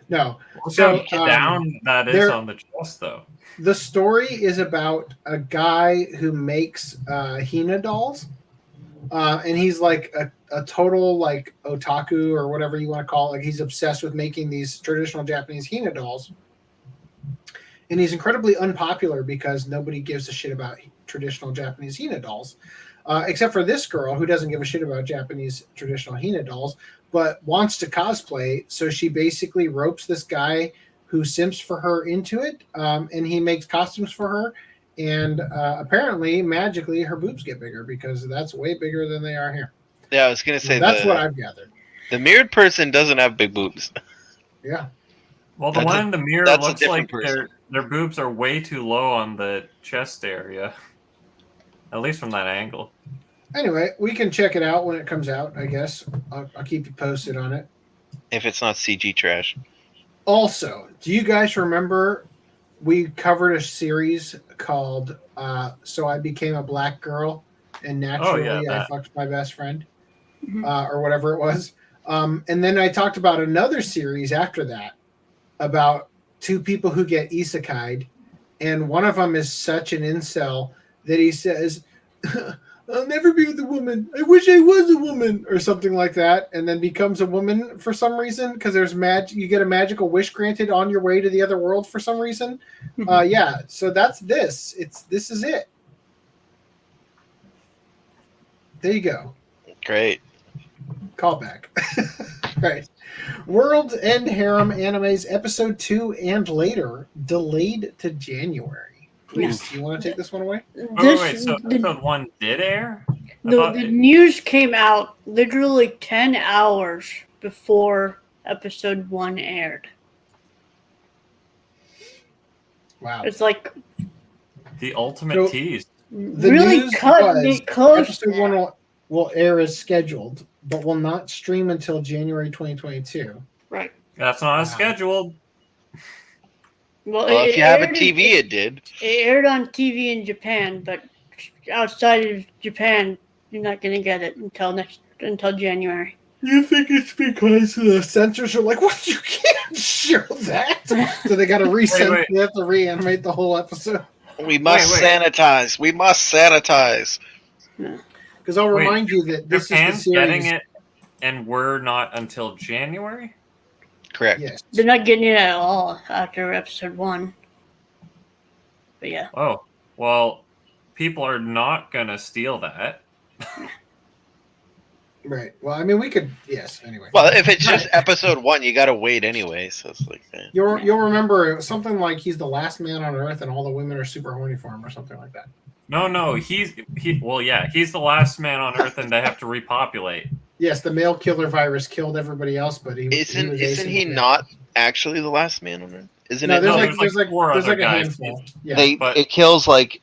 S1: No,
S3: Look
S1: so
S3: how down that is on the chest, though.
S1: the story is about a guy who makes Hina dolls, and he's like a total like otaku or whatever you want to call it. Like he's obsessed with making these traditional Japanese Hina dolls. And he's incredibly unpopular because nobody gives a shit about traditional Japanese Hina dolls, except for this girl who doesn't give a shit about Japanese traditional Hina dolls, but wants to cosplay. So she basically ropes this guy who simps for her into it, and he makes costumes for her. And apparently, magically, her boobs get bigger because that's way bigger than they are here.
S4: Yeah, I was going to say
S1: That's what I've gathered.
S4: The mirrored person doesn't have big boobs.
S1: Yeah.
S3: Well, the one in the mirror
S4: that's a
S3: looks
S4: different
S3: like
S4: person.
S3: their boobs are way too low on the chest area. At least from that angle.
S1: Anyway, we can check it out when it comes out, I guess. I'll keep you posted on it.
S4: If it's not CG trash.
S1: Also, do you guys remember we covered a series called So I Became a Black Girl and Naturally I Fucked My Best Friend? Or whatever it was. And then I talked about another series after that about 2 people who get isekai'd, and one of them is such an incel that he says, I'll never be with a woman. I wish I was a woman, or something like that, and then becomes a woman for some reason because there's you get a magical wish granted on your way to the other world for some reason. Yeah, so that's this. This is it. There you go.
S4: Great.
S1: Callback. Right. World End Harem Animes Episode 2 and later delayed to January. Please, do you want to take this one away?
S3: Wait, so episode 1 did air?
S2: The news came out literally 10 hours before episode 1 aired.
S1: Wow.
S2: It's like
S3: the ultimate tease.
S1: The
S2: really
S1: news
S2: cutting
S1: was
S2: it close.
S1: Episode 1 will air as scheduled, but will not stream until January 2022.
S2: Right.
S3: That's not as scheduled.
S2: Well,
S4: if you have a TV, it did.
S2: It aired on TV in Japan, but outside of Japan, you're not going to get it until January.
S1: You think it's because the censors are like, what? You can't show that? So they got to resend. They have to reanimate the whole episode.
S4: We must sanitize. We must sanitize.
S1: Because I'll remind you that this
S3: Japan's
S1: is the series.
S3: getting it, and we're not until January?
S4: Correct.
S1: Yes.
S2: They're not getting it at all after episode 1. But yeah.
S3: Oh, well, people are not going to steal that.
S1: Right. Well, I mean, we could. Yes. Anyway.
S4: Well, if it's just episode 1, you got to wait anyway. So it's like
S1: you'll remember it was something like he's the last man on Earth, and all the women are super horny for him, or something like that.
S3: No, he's the last man on Earth, and they have to repopulate.
S1: Yes, the male killer virus killed everybody else, but isn't
S4: he not actually the last man on Earth? Isn't
S1: no,
S4: it?
S1: There's like a
S3: guys.
S1: handful. Yeah.
S4: It kills like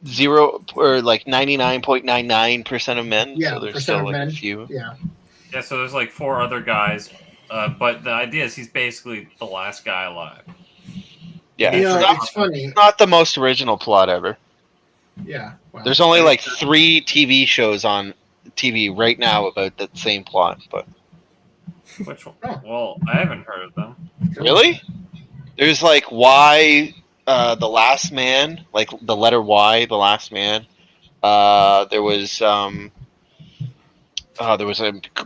S4: 0 or like 99.99% of men.
S1: Yeah,
S4: so there's still like
S1: men.
S4: a few.
S1: Yeah.
S3: Yeah, so there's like 4 other guys, but the idea is he's basically the last guy alive.
S4: Yeah,
S1: it's funny.
S4: It's not the most original plot ever.
S1: Yeah. Well,
S4: there's only like 3 TV shows on TV right now about that same plot, but
S3: which one? Well, I haven't heard of them.
S4: Really? There's like Y, the Last Man, like the letter Y, the Last Man. There was a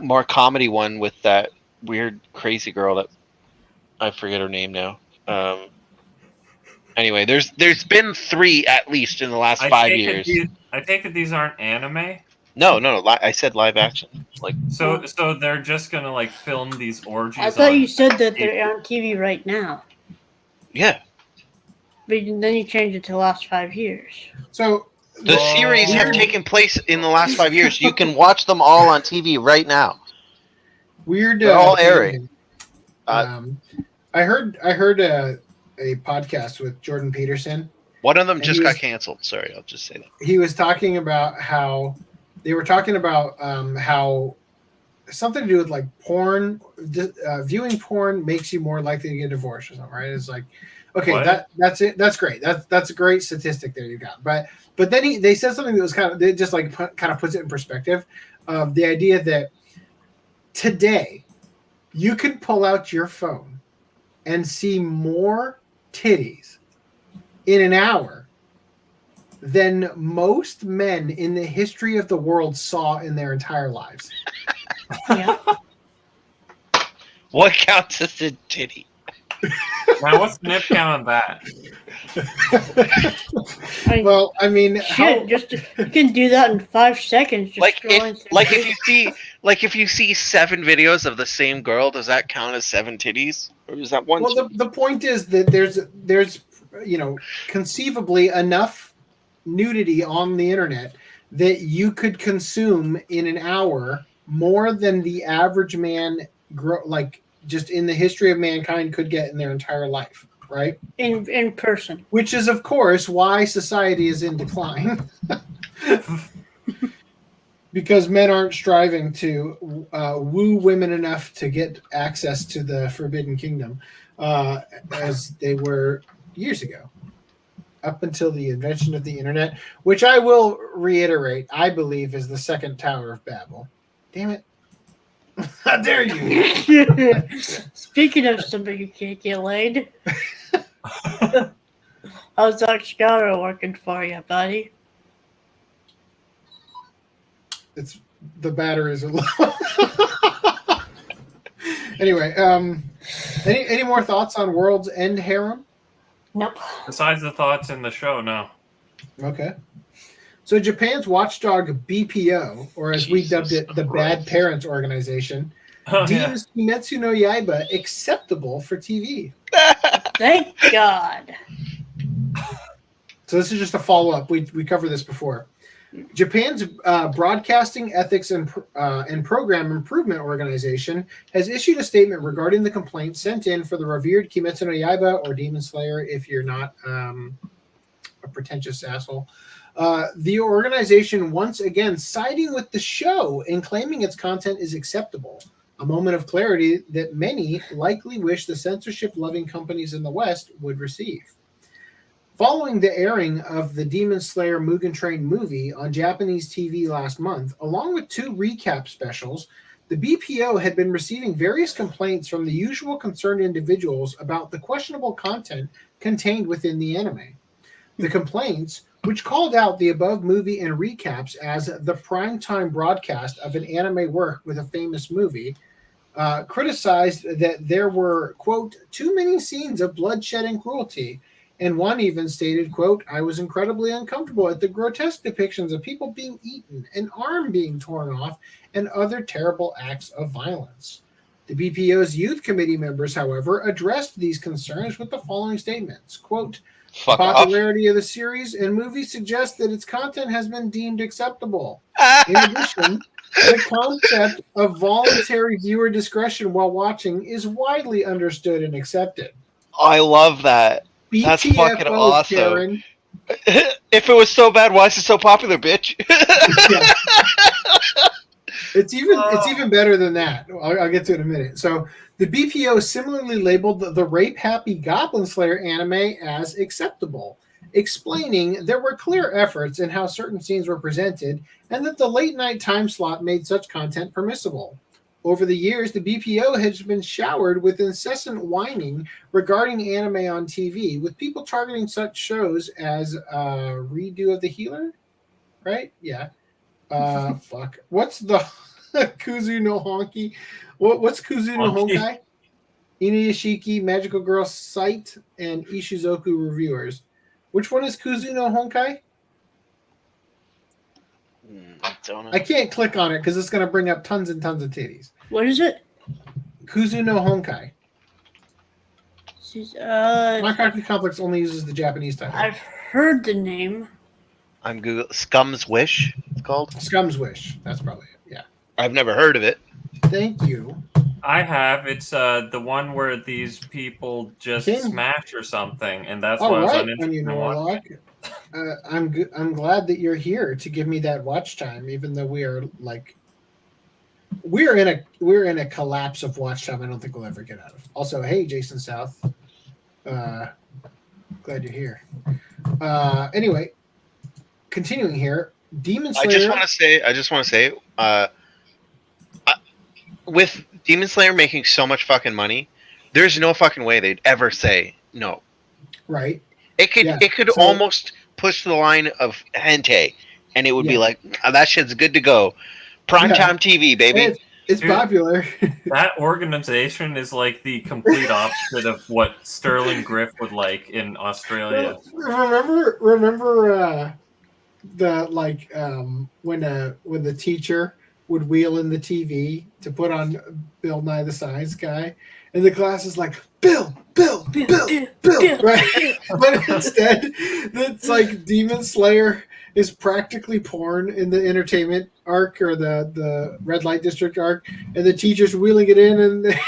S4: more comedy one with that weird crazy girl that I forget her name now. Anyway, there's been 3 at least in the last 5 years.
S3: I take it these aren't anime.
S4: No. I said live action. Like
S3: So they're just gonna like film these orgies.
S2: I thought
S3: on
S2: you said that they're on TV right now,
S4: yeah.
S2: but then you changed it to the last 5 years.
S1: So
S4: The series have taken place in the last 5 years. You can watch them all on TV right now.
S1: Weird.
S4: They're all airing.
S1: I heard a podcast with Jordan Peterson.
S4: One of them just got canceled. Sorry, I'll just say that.
S1: He was talking about how they were talking about how something to do with like porn, viewing porn makes you more likely to get divorced or something, right? It's like, okay, that's it. That's great. That's a great statistic there you got. But then they said something that was kind of, they just like kind of puts it in perspective of the idea that today you can pull out your phone and see more titties in an hour than most men in the history of the world saw in their entire lives.
S2: Yeah.
S4: What counts as a titty?
S3: Now, what's the nip count on that?
S1: Well, I mean,
S2: shit, you can do that in 5 seconds. Just
S4: if you see 7 videos of the same girl, does that count as 7 titties, or is that one?
S1: Well, the point is that there's conceivably enough nudity on the internet that you could consume in an hour more than the average man just in the history of mankind could get in their entire life, right?
S2: In person.
S1: Which is, of course, why society is in decline. Because men aren't striving to woo women enough to get access to the Forbidden Kingdom as they were years ago, up until the invention of the internet, which I will reiterate, I believe is the second Tower of Babel. Damn it. How dare you?
S2: Speaking of somebody who can't get laid, how's that scholar working for you, buddy?
S1: It's the batteries are low. Anyway, any more thoughts on World's End Harem?
S2: Nope.
S3: Besides the thoughts in the show, no.
S1: Okay. So Japan's watchdog BPO, or as we dubbed it, the Bad Parents Organization, deems Kimetsu no Yaiba acceptable for TV.
S2: Thank God.
S1: So this is just a follow-up. We covered this before. Japan's Broadcasting Ethics and Program Improvement Organization has issued a statement regarding the complaint sent in for the revered Kimetsu no Yaiba, or Demon Slayer if you're not a pretentious asshole. The organization once again siding with the show and claiming its content is acceptable, a moment of clarity that many likely wish the censorship-loving companies in the West would receive. Following the airing of the Demon Slayer Mugen Train movie on Japanese TV last month, along with 2 recap specials, the BPO had been receiving various complaints from the usual concerned individuals about the questionable content contained within the anime. The complaints, which called out the above movie and recaps as the primetime broadcast of an anime work with a famous movie, criticized that there were, quote, too many scenes of bloodshed and cruelty, and one even stated, quote, I was incredibly uncomfortable at the grotesque depictions of people being eaten, an arm being torn off, and other terrible acts of violence. The BPO's youth committee members, however, addressed these concerns with the following statements, quote, the popularity of the series and movie suggests that its content has been deemed acceptable. In addition, the concept of voluntary viewer discretion while watching is widely understood and accepted.
S4: I love that. That's fucking awesome.
S1: Karen.
S4: If it was so bad, why is it so popular, bitch?
S1: Yeah. It's even better than that. I'll get to it in a minute. So the BPO similarly labeled the Rape Happy Goblin Slayer anime as acceptable, explaining there were clear efforts in how certain scenes were presented and that the late night time slot made such content permissible. Over the years, the BPO has been showered with incessant whining regarding anime on TV, with people targeting such shows as Redo of the Healer, right? Yeah. Fuck. What's the Kuzu no Honki? What's Kuzu no Honkai? Inuyashiki, Magical Girl Sight, and Ishizoku Reviewers. Which one is Kuzu no Honkai?
S4: I don't know.
S1: I can't click on it because it's going to bring up tons and tons of titties.
S2: What is it?
S1: Kuzu no Honkai. My Cocky Complex only uses the Japanese title.
S2: I've heard the name.
S4: I'm Google Scum's Wish. It's called
S1: Scum's Wish. That's probably it. Yeah.
S4: I've never heard of it.
S1: Thank you.
S3: I have. It's the one where these people just smash or something, and that's
S1: All
S3: why I was
S1: right,
S3: uninterested
S1: Onion
S3: in watching.
S1: Warlock. I'm glad that you're here to give me that watch time, even though we are like we're in a collapse of watch time. I don't think we'll ever get out of. Also, hey, Jason South. Glad you're here. Anyway, continuing here, Demon Slayer.
S4: I just want to say, with Demon Slayer making so much fucking money, there's no fucking way they'd ever say no.
S1: Right.
S4: It could almost push the line of hentai, and it would be like, oh, that shit's good to go. Primetime TV, baby.
S1: It's popular.
S3: That organization is like the complete opposite of what Sterling Griff would like in Australia.
S1: Remember when the teacher would wheel in the TV to put on Bill Nye the Science Guy, and the class is like, Bill, right? But instead, it's like Demon Slayer is practically porn in the entertainment arc or the red light district arc, and the teacher's wheeling it in, and the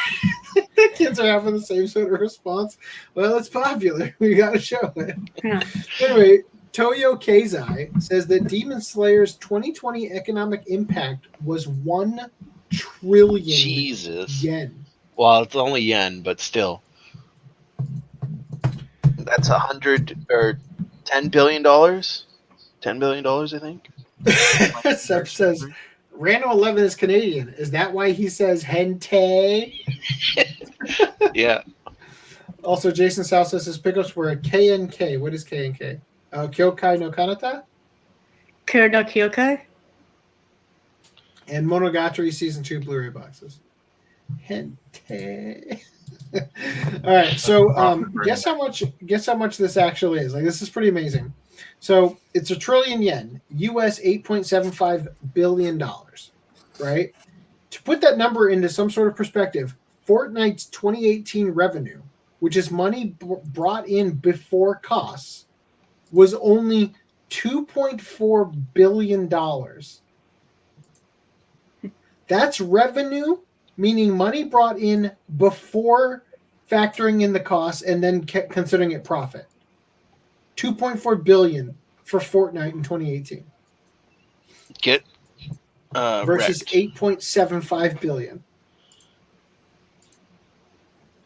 S1: kids are having the same sort of response. Well, it's popular. We got to show it. Anyway, Toyo Keizai says that Demon Slayer's 2020 economic impact was 1 trillion yen.
S4: Well, it's only yen, but still. That's $100 or $10 billion. $10 billion, I think.
S1: Sep says Random 11 is Canadian. Is that why he says hentai?
S4: Yeah.
S1: Also, Jason South says his pickups were a KNK. What is KNK? Kyokai no Kanata?
S2: Kyokai no Kyokai?
S1: And Monogatari Season 2 Blu-ray boxes. Hentai. All right, so guess how much this actually is. Like, this is pretty amazing. So it's 1 trillion yen, US $8.75 billion, right? To put that number into some sort of perspective, Fortnite's 2018 revenue, which is money brought in before costs, was only $2.4 billion. That's revenue, meaning money brought in before factoring in the costs and then considering it profit. 2.4 billion for Fortnite in 2018. Versus 8.75 billion.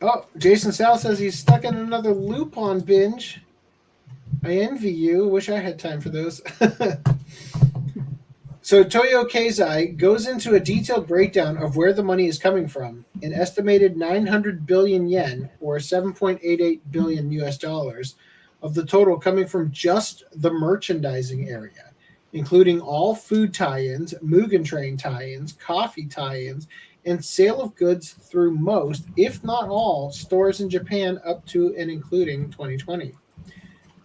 S1: Oh, Jason Sal says he's stuck in another Lupin binge. I envy you. Wish I had time for those. So Toyo Keizai goes into a detailed breakdown of where the money is coming from. An estimated 900 billion yen, or 7.88 billion US dollars, of the total coming from just the merchandising area, including all food tie-ins, Mugen Train tie-ins, coffee tie-ins, and sale of goods through most, if not all, stores in Japan up to and including 2020.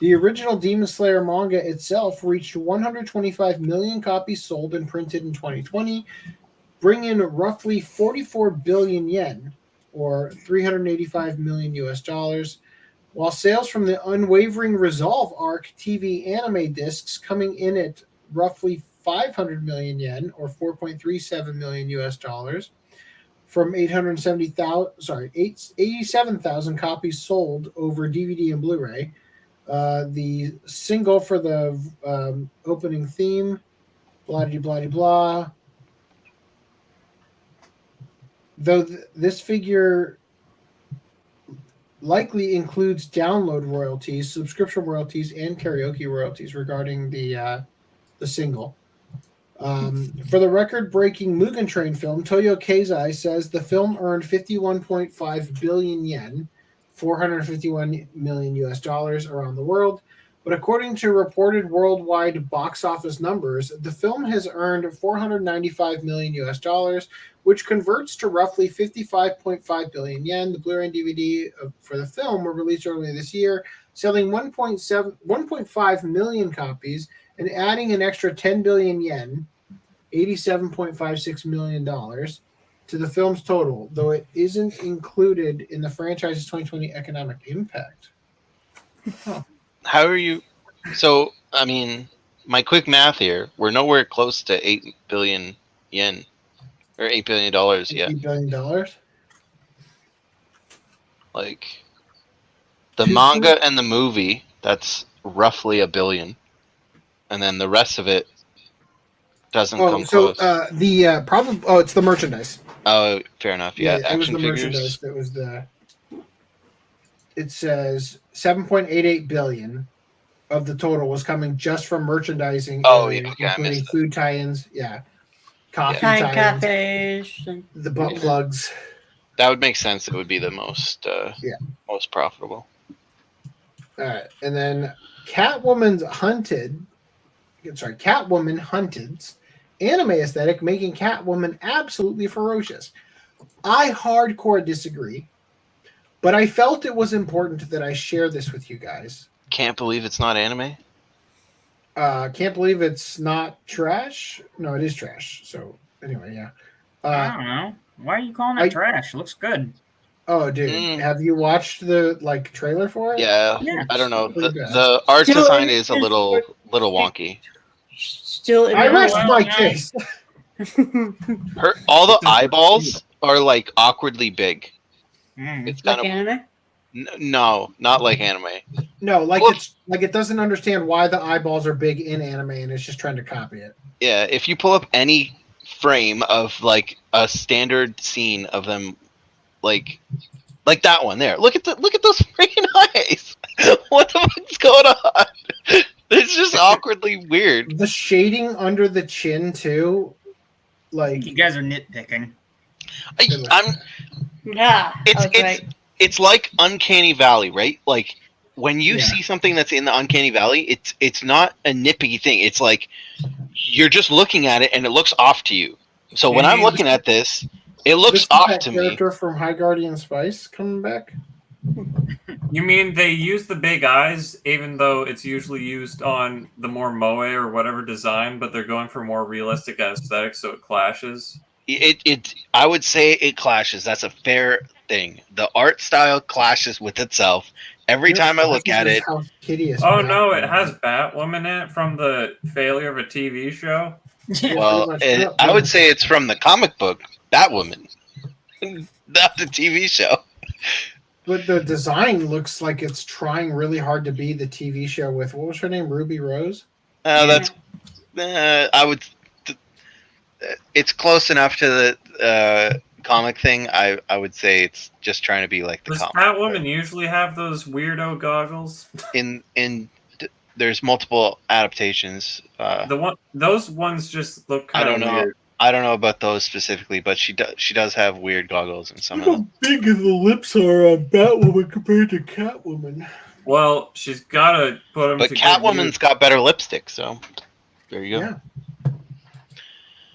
S1: The original Demon Slayer manga itself reached 125 million copies sold and printed in 2020, bringing roughly 44 billion yen, or 385 million US dollars, while sales from the Unwavering Resolve arc TV anime discs coming in at roughly 500 million yen, or 4.37 million US dollars, from 87,000 copies sold over DVD and Blu-ray. The single for the opening theme, blah de blah de blah. Though this figure likely includes download royalties, subscription royalties, and karaoke royalties regarding the single. For the record-breaking Mugen Train film, Toyo Keizai says the film earned 51.5 billion yen, 451 million US dollars around the world. But according to reported worldwide box office numbers, the film has earned 495 million US dollars, which converts to roughly 55.5 billion yen. The Blu-ray and DVD for the film were released earlier this year, selling 1.5 million copies and adding an extra 10 billion yen, $87.56 million to the film's total, though it isn't included in the franchise's 2020 economic impact.
S4: How are you? So, I mean, my quick math here, we're nowhere close to 8 billion yen. Or $8 billion, yeah.
S1: $8 billion?
S4: Like, the manga and the movie, that's roughly $1 billion. And then the rest of it doesn't come close.
S1: It's the merchandise.
S4: Oh, fair enough. Yeah,
S1: it was
S4: action
S1: the
S4: figures.
S1: merchandise that was the. It says 7.88 billion of the total was coming just from merchandising.
S4: Oh,
S1: areas,
S4: yeah, okay,
S1: including food tie-ins. Yeah, coffee
S2: Kind
S1: tie-ins,
S2: cafes, and
S1: the butt plugs.
S4: That would make sense. It would be the most profitable.
S1: All right, and then Catwoman Hunted's anime aesthetic, making Catwoman absolutely ferocious. I hardcore disagree, but I felt it was important that I share this with you guys.
S4: Can't believe it's not anime?
S1: Can't believe it's not trash. No, it is trash. So anyway, yeah.
S5: I don't know. Why are you calling it trash? It looks good.
S1: Oh, dude, have you watched the trailer for it?
S4: Yeah.
S5: Yeah.
S4: I don't know. The art design is a little wonky.
S2: Still,
S1: I rest my case.
S4: All the eyeballs are like awkwardly big. It's kind
S2: like anime.
S4: No, not like anime.
S1: No, it doesn't understand why the eyeballs are big in anime, and it's just trying to copy it.
S4: Yeah, if you pull up any frame of like a standard scene of them, like that one there. Look at those freaking eyes. What the fuck's going on? It's just awkwardly weird.
S1: The shading under the chin too, like
S5: you guys are nitpicking.
S4: It's like Uncanny Valley, right? Like when you see something that's in the Uncanny Valley, it's not a nippy thing. It's like you're just looking at it and it looks off to you. So when I'm looking at this, it looks off to me.
S1: Character from High Guardian Spice coming back.
S3: You mean they use the big eyes, even though it's usually used on the more moe or whatever design, but they're going for more realistic aesthetics, so it clashes?
S4: I would say it clashes. That's a fair thing. The art style clashes with itself. Every time I look at it.
S3: Oh no, it has Batwoman in it from the failure of a TV show.
S4: Well, I would say it's from the comic book Batwoman, not the TV show.
S1: But the design looks like it's trying really hard to be the TV show with, what was her name, Ruby Rose?
S4: I would. It's close enough to the comic thing. I would say it's just trying to be like the comic.
S3: Does Catwoman usually have those weirdo goggles?
S4: There's multiple adaptations.
S3: Those ones just look kind of weird.
S4: I don't know about those specifically, but she does have weird goggles in some of them.
S1: How big the lips are on Batwoman compared to Catwoman?
S3: Well, she's got to put them.
S4: But Catwoman's got better lipstick, so there you go.
S1: Yeah.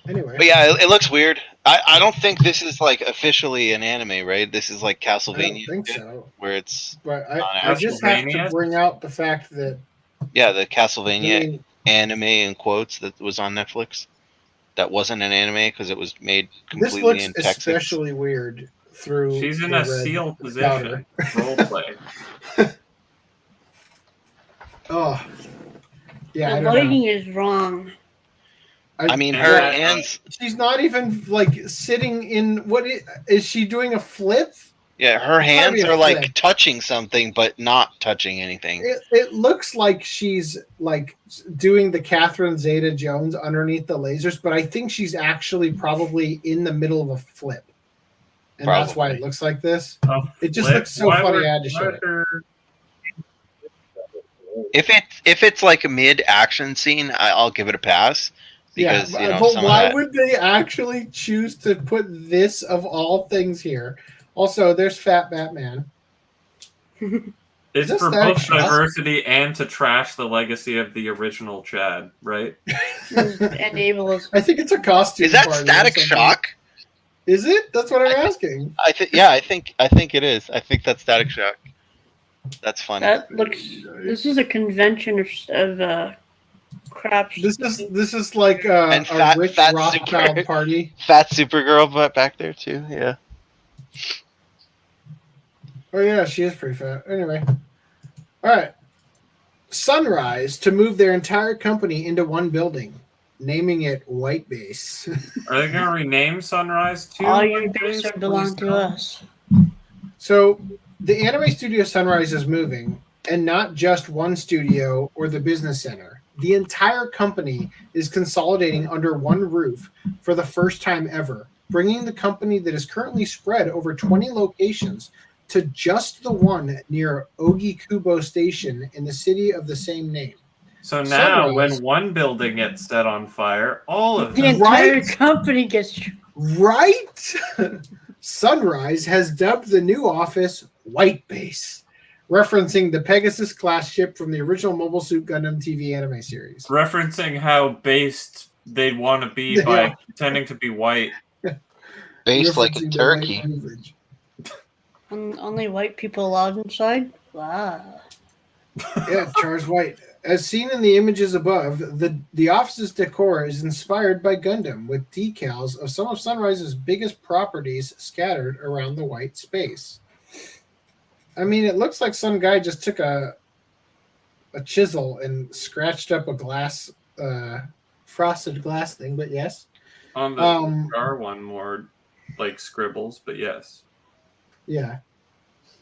S1: Anyway.
S4: But yeah, it looks weird. I don't think this is like officially an anime, right? This is like Castlevania.
S1: I don't think so.
S4: Where it's.
S1: But I just have to bring out the fact that.
S4: Yeah, the Castlevania anime in quotes that was on Netflix. That wasn't an anime because it was made completely in Texas.
S1: This looks especially weird through.
S3: She's in a seal position. Roleplay.
S1: Oh, yeah.
S2: The lighting is wrong.
S4: I mean, her hands.
S1: She's not even like sitting in. Is she doing a flip?
S4: Yeah, her hands are like touching something, but not touching anything.
S1: It looks like she's like doing the Catherine Zeta-Jones underneath the lasers, but I think she's actually probably in the middle of a flip, and that's why it looks like this. It just looks so funny. I had to show it.
S4: If it's like a mid-action scene, I'll give it a pass. Because,
S1: yeah, but why would they actually choose to put this of all things here? Also, there's Fat Batman.
S3: It's for both diversity and to trash the legacy of the original Chad, right?
S2: Enables.
S1: I think it's a costume.
S4: Is that Static Shock?
S1: Is it? That's what I'm asking.
S4: I think it is. I think that's Static Shock. That's funny.
S2: That looks. This is a convention of crap.
S1: This is like
S4: And
S1: a rich Rothschild party.
S4: Fat Supergirl butt back there too. Yeah.
S1: Oh yeah, she is pretty fat. Anyway, all right. Sunrise to move their entire company into one building, naming it White Base.
S3: Are they gonna rename Sunrise too?
S2: All your bases belong to us.
S1: So the anime studio Sunrise is moving, and not just one studio or the business center. The entire company is consolidating under one roof for the first time ever, bringing the company that is currently spread over 20 locations to just the one near Ogikubo Station in the city of the same name.
S3: So now,
S1: Sunrise,
S3: when one building gets set on fire, all of
S2: The
S3: them.
S2: entire company gets.
S1: Right? Sunrise has dubbed the new office White Base, referencing the Pegasus class ship from the original Mobile Suit Gundam TV anime series.
S3: Referencing how based they'd want to be by pretending to be white.
S4: Based like a
S1: Referencing the
S4: turkey.
S1: white privilege.
S2: Only white people allowed inside? Wow.
S1: Yeah, Charles White. As seen in the images above, the office's decor is inspired by Gundam, with decals of some of Sunrise's biggest properties scattered around the white space. I mean, it looks like some guy just took a chisel and scratched up a glass, frosted glass thing, but yes.
S3: On the GYAAR one, more like scribbles, but yes.
S1: Yeah.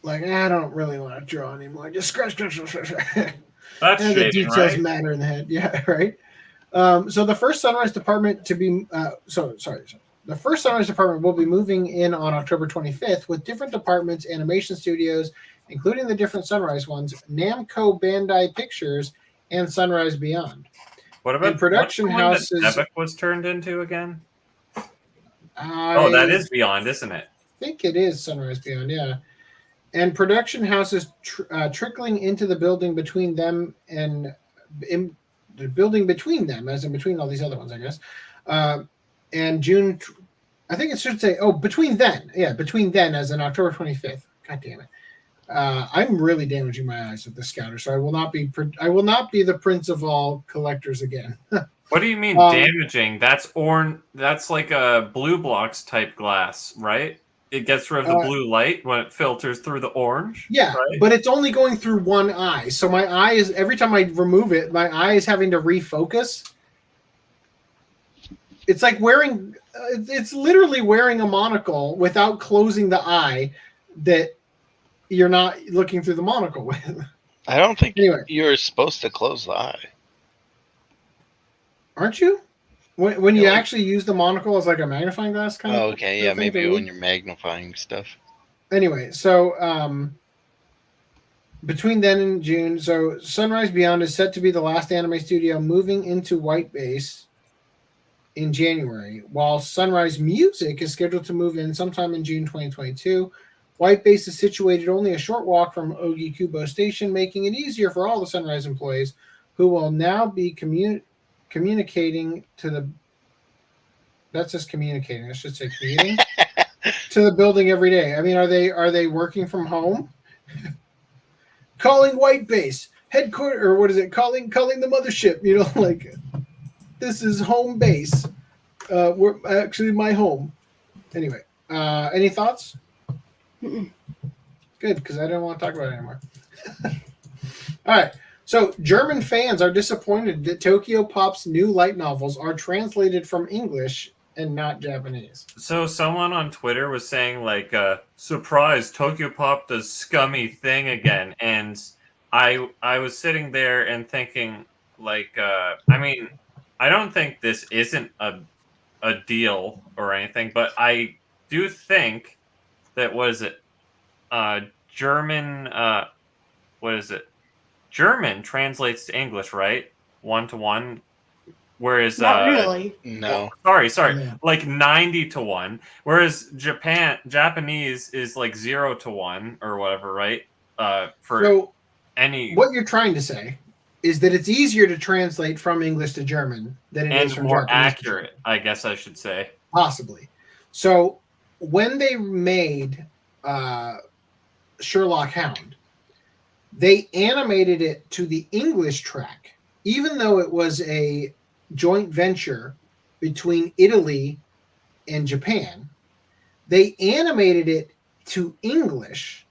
S1: Like, I don't really want to draw anymore. Just scratch.
S3: That's
S1: And the
S3: shading,
S1: details
S3: right?
S1: matter in the head. Yeah, right. So the first Sunrise department to be the first Sunrise department will be moving in on October 25th with different departments, animation studios, including the different Sunrise ones, Namco Bandai Pictures, and Sunrise Beyond.
S3: What about
S1: And production
S3: what's the one
S1: houses-
S3: that Nebek was turned into again?
S1: I
S3: That is Beyond, isn't it?
S1: think it is Sunrise Beyond, yeah. And production houses trickling into the building between them and in the building between them, as in between all these other ones, I guess. And June, I think it should say, between then. Yeah, between then as in October 25th. God damn it. I'm really damaging my eyes with the scouter, so I will not be the prince of all collectors again.
S3: What do you mean damaging? That's That's like a blue blocks type glass, right? It gets rid of the blue light when it filters through the orange.
S1: Yeah,
S3: right?
S1: but it's only going through one eye. So my eye is, every time I remove it, my eye is having to refocus. It's like it's literally wearing a monocle without closing the eye that you're not looking through the monocle with.
S4: I don't think
S1: Anyway.
S4: you're supposed to close the eye.
S1: Aren't you? When you actually use the monocle as like a magnifying glass kind of.
S4: Oh, okay, yeah,
S1: thing
S4: maybe
S1: to
S4: when
S1: read?
S4: you're magnifying stuff.
S1: Anyway, so between then and June, so Sunrise Beyond is set to be the last anime studio moving into White Base in January, while Sunrise Music is scheduled to move in sometime in June 2022. White Base is situated only a short walk from Ogikubo Station, making it easier for all the Sunrise employees who will now be communicating to the. That's just communicating. I should say commuting to the building every day. I mean, are they working from home? Calling White Base headquarters, or what is it? Calling the mothership. You know, like this is home base. We're actually my home. Anyway, any thoughts?
S2: Mm-mm.
S1: Good, because I don't want to talk about it anymore. All right. So German fans are disappointed that Tokyo Pop's new light novels are translated from English and not Japanese.
S3: So someone on Twitter was saying like, surprise, Tokyo Pop does scummy thing again. And I was sitting there and thinking like, I mean, I don't think this isn't a deal or anything, but I do think that German, German translates to English, right? 1-to-1. Whereas
S2: Not really.
S4: No.
S3: Sorry,
S1: Yeah.
S3: like 90-to-1. Whereas Japanese is like 0-to-1 or whatever, right?
S1: So
S3: any
S1: what you're trying to say is that it's easier to translate from English to German than it is
S3: and
S1: from
S3: more
S1: Japanese to
S3: accurate, I guess I should say.
S1: Possibly. So when they made Sherlock Hound, they animated it to the English track, even though it was a joint venture between Italy and Japan. They animated it to English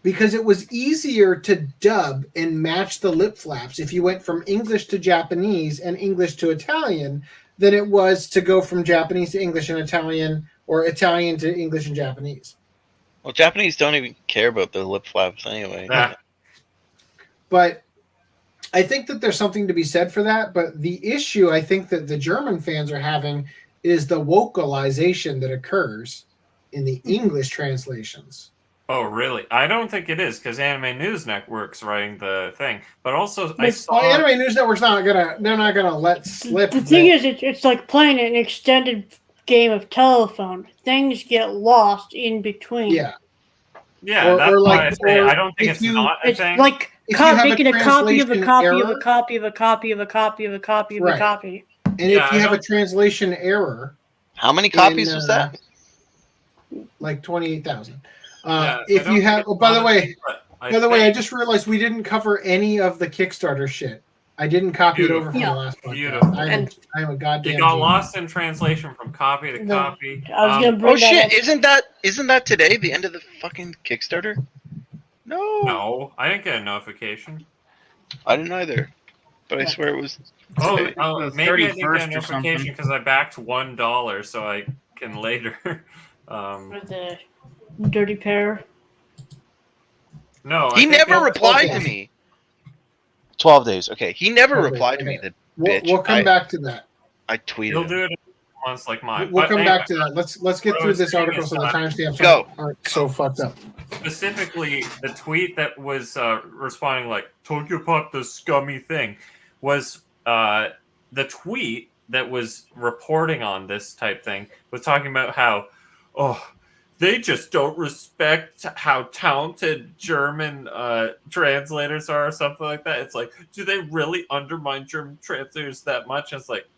S1: because it was easier to dub and match the lip flaps if you went from English to Japanese and English to Italian than it was to go from Japanese to English and Italian, or Italian to English and Japanese.
S9: Well, Japanese don't even care about the lip flaps anyway.
S3: Yeah.
S1: But I think that there's something to be said for that. But the issue I think that the German fans are having is the vocalization that occurs in the English translations.
S3: Oh, really? I don't think it is, because Anime News Network's writing the thing. But also, I saw...
S1: Anime News Network's they're not gonna let slip.
S2: The thing is, it's like playing an extended game of telephone. Things get lost in between.
S1: Yeah.
S3: Yeah, that's why I say I don't think it's not a thing.
S2: It's like making a copy of a copy of a copy of a copy of a copy of a copy of a copy.
S1: And if you have a translation error...
S9: How many copies was that?
S1: Like 28,000. If you have... Oh, by the way, I just realized we didn't cover any of the Kickstarter shit. I didn't copy it over from the last one. I'm a goddamn.
S3: It got lost in translation from copy to copy.
S2: I was gonna bring that up.
S9: Isn't that today the end of the fucking Kickstarter?
S3: No, I didn't get a notification.
S9: I didn't either, but I swear it was.
S3: Maybe I didn't get a notification because I backed $1, so I can later.
S2: For the dirty pair.
S3: No,
S9: he never replied to me. 12 days. Okay, he never replied to me. That
S1: we'll come back to that.
S9: I tweeted.
S3: He'll do it once like mine.
S1: We'll come back to that. Let's get through this article so the timestamps aren't so fucked up.
S3: Specifically, the tweet that was responding like Tokyo Pop the scummy thing was the tweet that was reporting on this type thing was talking about how they just don't respect how talented German translators are or something like that. It's like, do they really undermine German translators that much? It's like,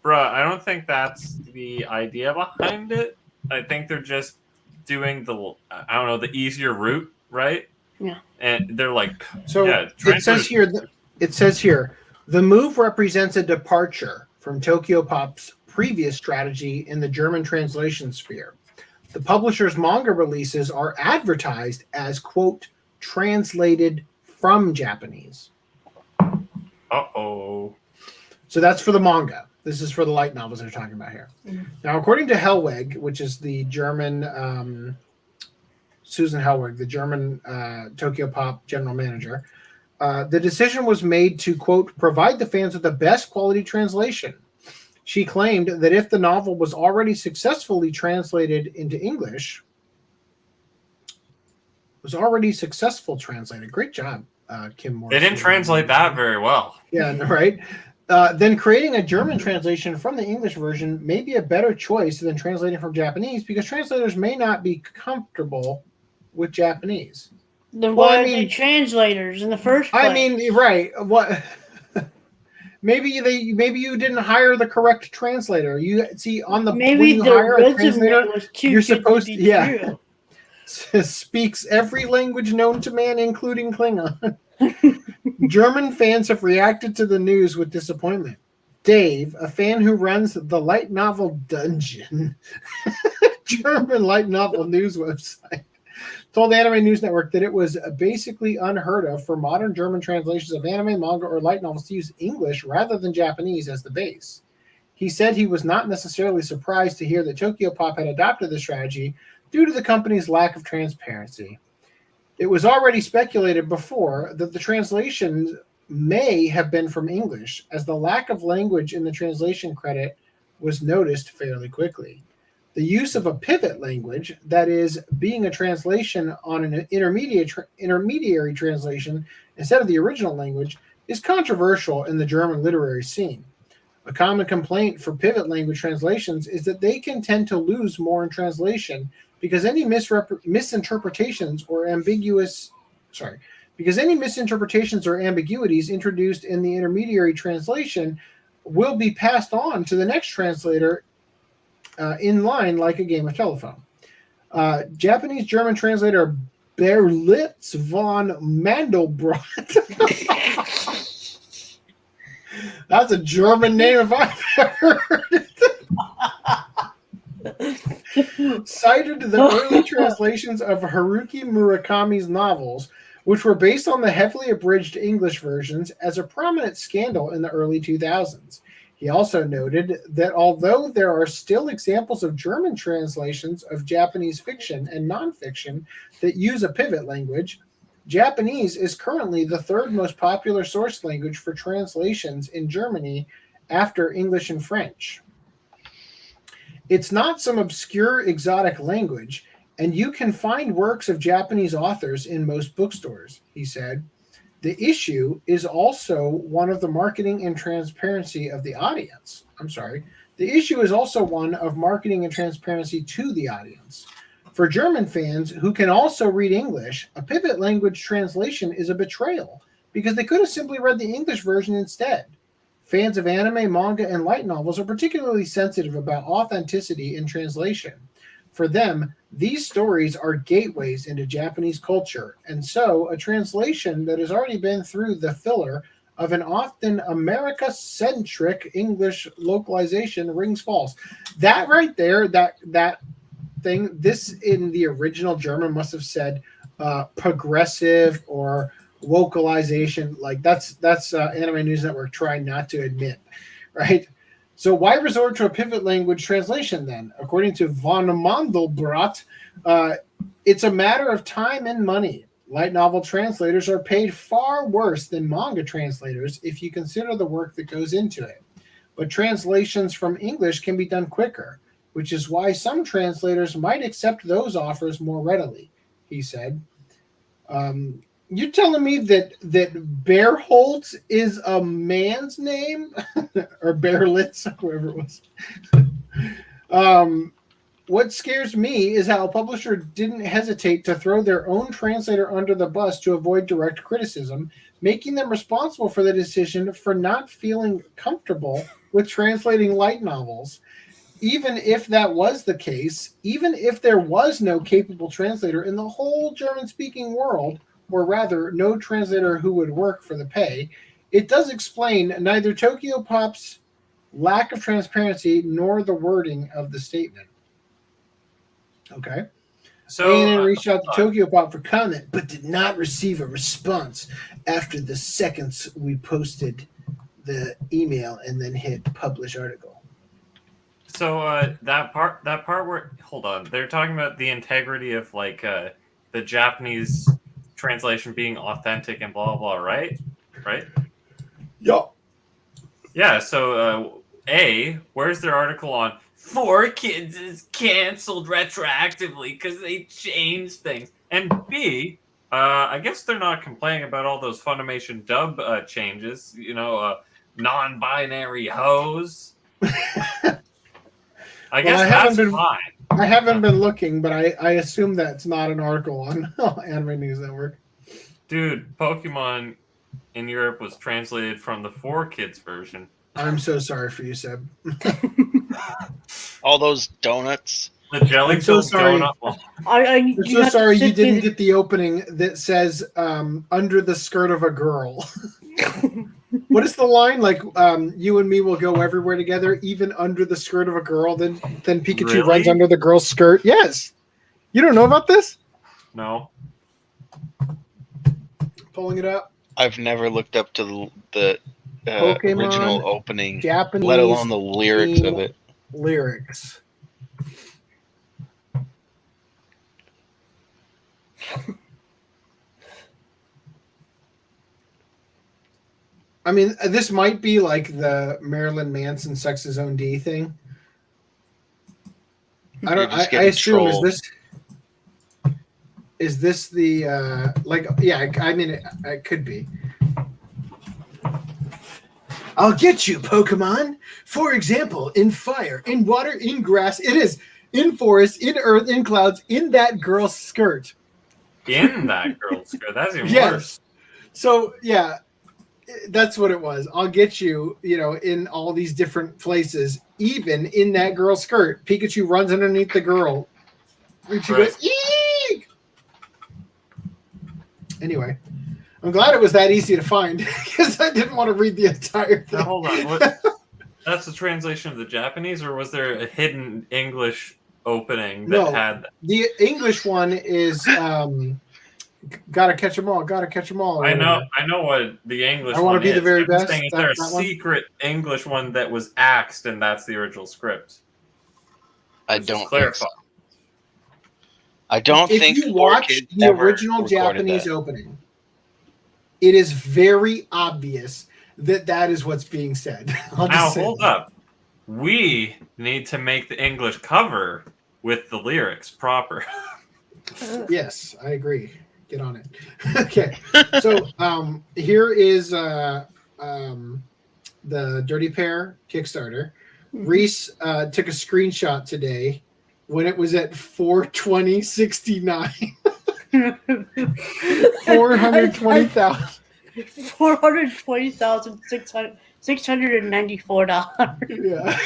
S3: bruh, I don't think that's the idea behind it. I think they're just doing the easier route, right?
S2: Yeah.
S3: And they're like,
S1: it says here, the move represents a departure from Tokyo Pop's previous strategy in the German translation sphere. The publisher's manga releases are advertised as, quote, translated from Japanese.
S3: Uh-oh.
S1: So that's for the manga. This is for the light novels they're talking about here. Mm-hmm. Now, according to Hellweg, which is the German, Susan Hellweg, the German Tokyo Pop general manager, the decision was made to, quote, provide the fans with the best quality translation. She claimed that if the novel was already successfully translated into English, Great job, Kim Morrison.
S3: They didn't translate that very well.
S1: Yeah, right. Then creating a German translation from the English version may be a better choice than translating from Japanese because translators may not be comfortable with Japanese.
S2: Then why are they translators in the first place?
S1: I mean, right. What? Maybe you didn't hire the correct translator. You see on the
S2: maybe
S1: when you
S2: the
S1: hire a
S2: resume
S1: translator,
S2: was too
S1: you're supposed to
S2: true.
S1: Speaks every language known to man, including Klingon. German fans have reacted to the news with disappointment. Dave, a fan who runs the light novel Dungeon, German light novel news website, told Anime News Network that it was basically unheard of for modern German translations of anime, manga, or light novels to use English rather than Japanese as the base. He said he was not necessarily surprised to hear that Tokyo Pop had adopted the strategy due to the company's lack of transparency. It was already speculated before that the translations may have been from English, as the lack of language in the translation credit was noticed fairly quickly. The use of a pivot language, that is, being a translation on an intermediary translation instead of the original language, is controversial in the German literary scene. A common complaint for pivot language translations is that they can tend to lose more in translation because any misinterpretations or ambiguities introduced in the intermediary translation will be passed on to the next translator in line like a game of telephone. Japanese-German translator Berlitz von Mandelbrot. That's a German name if I've ever heard it. Cited the early translations of Haruki Murakami's novels, which were based on the heavily abridged English versions, as a prominent scandal in the early 2000s. He also noted that although there are still examples of German translations of Japanese fiction and nonfiction that use a pivot language, Japanese is currently the third most popular source language for translations in Germany after English and French. It's not some obscure exotic language, and you can find works of Japanese authors in most bookstores, he said. The issue is also one of the marketing and transparency of the audience. The issue is also one of marketing and transparency to the audience. For German fans who can also read English, a pivot language translation is a betrayal because they could have simply read the English version instead. Fans of anime, manga, and light novels are particularly sensitive about authenticity in translation. For them, these stories are gateways into Japanese culture, and so a translation that has already been through the filler of an often America-centric English localization rings false. That right there, that thing, this in the original German must have said progressive or localization. Like that's Anime News Network trying not to admit, right? So why resort to a pivot language translation then? According to von Mandelbrot, it's a matter of time and money. Light novel translators are paid far worse than manga translators if you consider the work that goes into it. But translations from English can be done quicker, which is why some translators might accept those offers more readily, he said. You're telling me that Bearholtz is a man's name? Or Bearlitz, whoever it was. What scares me is how a publisher didn't hesitate to throw their own translator under the bus to avoid direct criticism, making them responsible for the decision for not feeling comfortable with translating light novels. Even if that was the case, even if there was no capable translator in the whole German-speaking world, or rather, no translator who would work for the pay, it does explain neither Tokyo Pop's lack of transparency nor the wording of the statement. Okay.
S3: So
S1: ANN reached out to Tokyo Pop for comment, but did not receive a response after the seconds we posted the email and then hit publish article.
S3: So that part where, hold on, they're talking about the integrity of like the Japanese translation being authentic and blah blah, right? Yeah. So where's their article on 4 Kids is canceled retroactively because they changed things, and B, I guess they're not complaining about all those Funimation dub changes, non-binary hoes. I guess that's fine.
S1: I haven't been looking, but I assume that's not an article on Anime News Network.
S3: Dude, Pokemon in Europe was translated from the 4 Kids version.
S1: I'm so sorry for you, Seb.
S9: All those donuts.
S3: The jelly
S1: so sorry.
S3: donut.
S1: I'm so sorry you didn't get the opening that says under the skirt of a girl. What is the line? Like, you and me will go everywhere together, even under the skirt of a girl. Then Pikachu runs under the girl's skirt. Yes. You don't know about this?
S3: No.
S1: Pulling it up.
S9: I've never looked up to the original opening,
S1: Japanese,
S9: let alone the lyrics of it.
S1: Lyrics. I mean, this might be like the Marilyn Manson Sex His Own D thing. I don't. I assume trolled. Is this the like? Yeah, I mean, it could be. I'll get you, Pokemon. For example, in fire, in water, in grass. It is in forest, in earth, in clouds, in that girl's skirt.
S3: In that girl's skirt. That's even worse.
S1: So yeah. That's what it was. I'll get you, in all these different places, even in that girl's skirt. Pikachu runs underneath the girl. And she goes, eek! Anyway, I'm glad it was that easy to find because I didn't want to read the entire thing.
S3: Now, hold on. That's the translation of the Japanese, or was there a hidden English opening that had that?
S1: The English one is gotta catch them all. Gotta catch them all.
S3: I know what the English.
S1: I want to be the very
S3: I'm
S1: best.
S3: saying, is there a secret English one that was axed, and that's the original script?
S9: I
S3: Just
S9: don't
S3: clarify.
S9: I don't
S1: if
S9: think
S1: you watch the original Japanese opening, it is very obvious that is what's being said.
S3: Now hold up. We need to make the English cover with the lyrics proper.
S1: Yes, I agree. Get on it. Okay. So here is the Dirty Pair Kickstarter. Reese took a screenshot today when it was at 420.69. 420,000.
S2: $420,694.
S1: Yeah.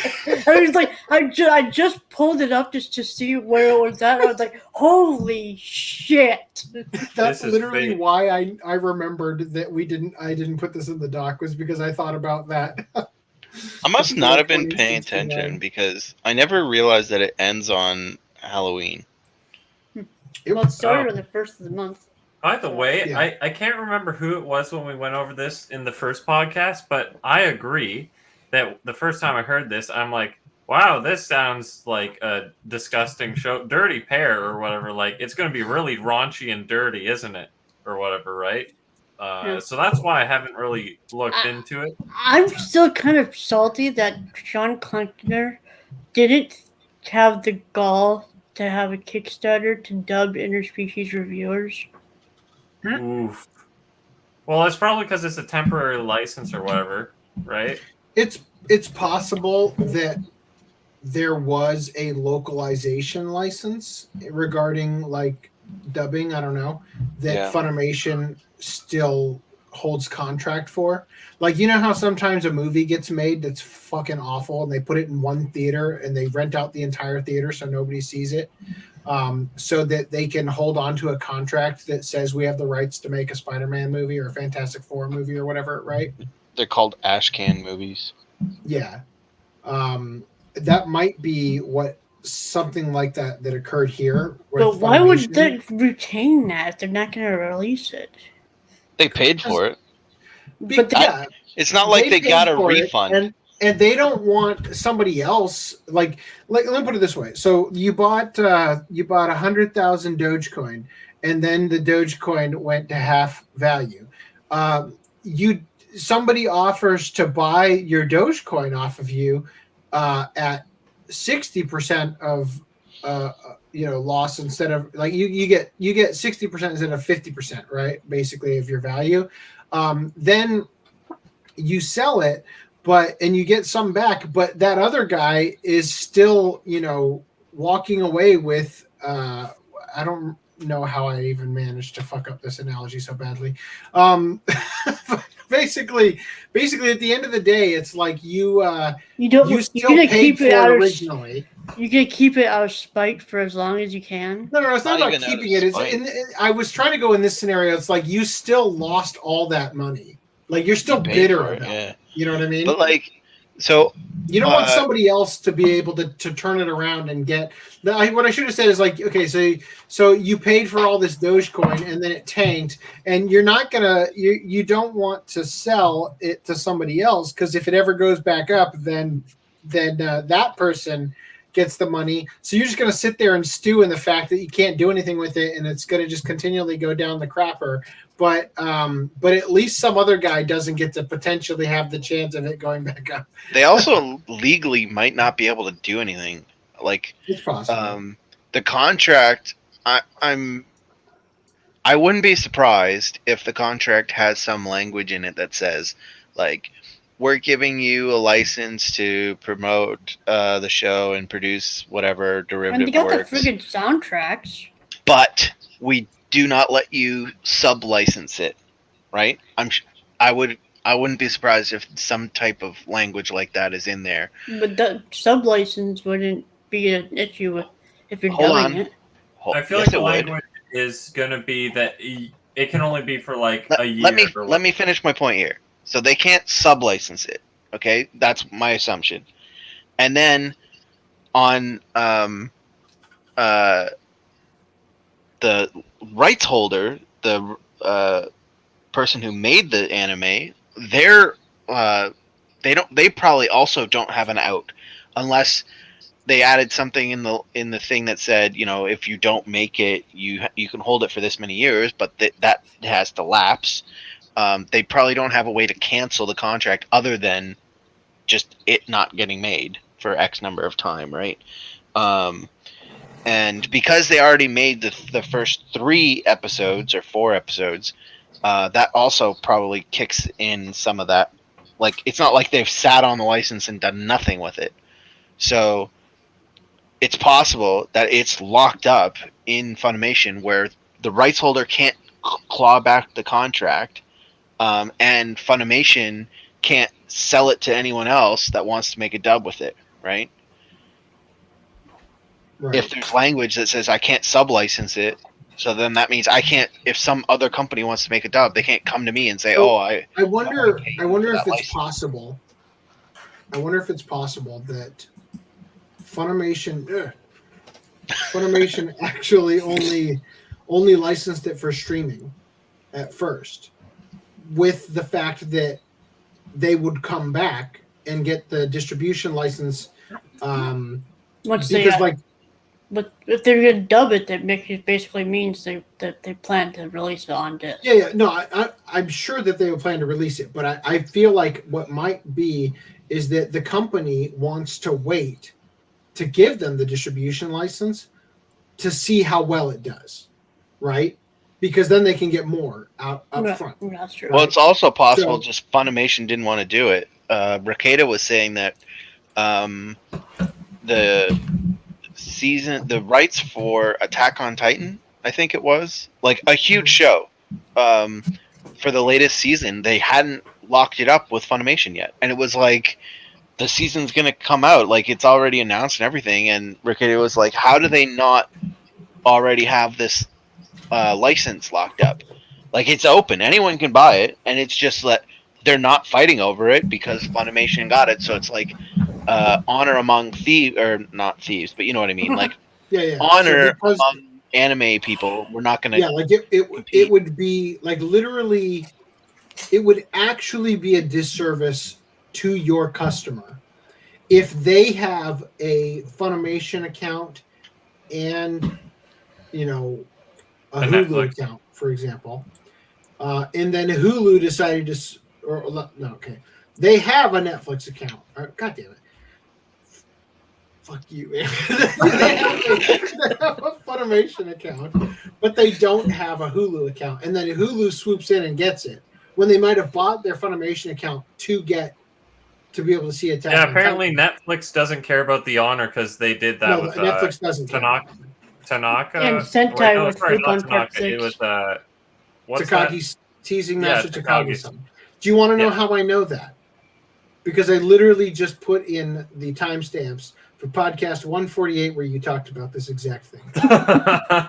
S2: I was like, I just pulled it up just to see where it was at. I was like, holy shit!
S1: That's literally why I remembered that I didn't put this in the doc, was because I thought about that.
S9: I must not have been paying attention because I never realized that it ends on Halloween.
S2: Well, it started on the first of the month.
S3: By the way,
S1: Yeah.
S3: I can't remember who it was when we went over this in the first podcast, but I agree that the first time I heard this, I'm like, wow, this sounds like a disgusting show. Dirty Pair or whatever. Like, it's going to be really raunchy and dirty, isn't it? Or whatever, right? So that's why I haven't really looked into it.
S2: I'm still kind of salty that Sean Klenkner didn't have the gall to have a Kickstarter to dub interspecies reviewers.
S3: Oof. Well, it's probably because it's a temporary license or whatever, right?
S1: It's possible that there was a localization license regarding like dubbing. I don't know that Funimation still holds contract for. Like, you know how sometimes a movie gets made that's fucking awful and they put it in one theater and they rent out the entire theater so nobody sees it, so that they can hold on to a contract that says we have the rights to make a Spider-Man movie or a Fantastic Four movie or whatever, right?
S9: They're called ashcan movies.
S1: Yeah. That might be what something like that occurred here.
S2: But why would they retain that if they're not going to release it?
S9: They paid for it.
S1: But
S9: it's not like they got a refund.
S1: And they don't want somebody else like let me put it this way. So you bought 100,000 Dogecoin, and then the Dogecoin went to half value. Somebody offers to buy your Dogecoin off of you at 60% of loss instead of like you get 60% instead of 50%, right? Basically of your value. Then you sell it, and you get some back, but that other guy is still, walking away with I don't know how I even managed to fuck up this analogy so badly. Basically at the end of the day, it's like you still paid for it originally.
S2: You can keep it out of spite for as long as you can.
S1: No, it's not about keeping it. I was trying to go in this scenario. It's like you still lost all that money. Like you're still bitter about it. You know what I mean?
S9: But like, so
S1: you don't want somebody else to be able to turn it around and get. What I should have said is like, okay, so you paid for all this Dogecoin and then it tanked, and you're not gonna, you don't want to sell it to somebody else, because if it ever goes back up, then that person gets the money. So you're just going to sit there and stew in the fact that you can't do anything with it, and it's going to just continually go down the crapper. But at least some other guy doesn't get to potentially have the chance of it going back up.
S9: They also legally might not be able to do anything. Like,
S1: it's possible.
S9: The contract, I wouldn't be surprised if the contract has some language in it that says, like, we're giving you a license to promote the show and produce whatever derivative
S2: and they got
S9: works.
S2: the friggin' soundtracks.
S9: But we do not let you sub-license it, right? I wouldn't be surprised if some type of language like that is in there.
S2: But the sub-license wouldn't be an issue if you're dubbing it.
S3: I feel like the language is going to be that it can only be for like a year.
S9: Let me finish my point here. So they can't sub-license it. Okay, that's my assumption. And then on the rights holder, the person who made the anime, they probably also don't have an out unless they added something in the thing that said, you know, if you don't make it, you can hold it for this many years, but that has to lapse. They probably don't have a way to cancel the contract other than just it not getting made for X number of time, right? And because they already made the first 3 episodes or 4 episodes, that also probably kicks in some of that. Like, it's not like they've sat on the license and done nothing with it. So it's possible that it's locked up in Funimation where the rights holder can't claw back the contract, and Funimation can't sell it to anyone else that wants to make a dub with it, right?
S1: Right.
S9: If there's language that says I can't sub-license it, so then that means I can't. If some other company wants to make a dub, they can't come to me and say,
S1: Well,
S9: I
S1: wonder if it's
S9: license.
S1: possible. I wonder if it's possible that Funimation actually only licensed it for streaming at first, with the fact that they would come back and get the distribution license.
S2: But if they're going to dub it, that basically means that they plan to release it on disc.
S1: Yeah. No, I'm sure that they will plan to release it, but I feel like what might be is that the company wants to wait to give them the distribution license to see how well it does, right? Because then they can get more up front.
S2: That's true.
S9: Well, it's also possible just Funimation didn't want to do it. Rakeda was saying that the rights for Attack on Titan, I think it was, like a huge show, for the latest season, they hadn't locked it up with Funimation yet, and it was like the season's gonna come out, like it's already announced and everything, and Rakeda was like, how do they not already have this license locked up? Like, it's open, anyone can buy it, and it's just that they're not fighting over it because Funimation got it. So it's like honor among thieves, or not thieves, but you know what I mean, like honor among anime people. We're not gonna
S1: it would be like, literally, it would actually be a disservice to your customer if they have a Funimation account and, you know, a Hulu
S3: Netflix
S1: account, for example, and then Hulu decided they have a Netflix account. God damn it. Fuck you. They have a Funimation account, but they don't have a Hulu account. And then Hulu swoops in and gets it when they might have bought their Funimation account to be able to see Attack on Titan.
S3: Apparently Netflix doesn't care about the honor because they did that with
S1: Netflix doesn't
S3: Tanaka
S2: and Sentai was Freak on Part 6.
S3: It was
S1: Takagi's teasing Master Takagi-san. Do you want to know how I know that? Because I literally just put in the timestamps for podcast 148 where you talked about this exact thing.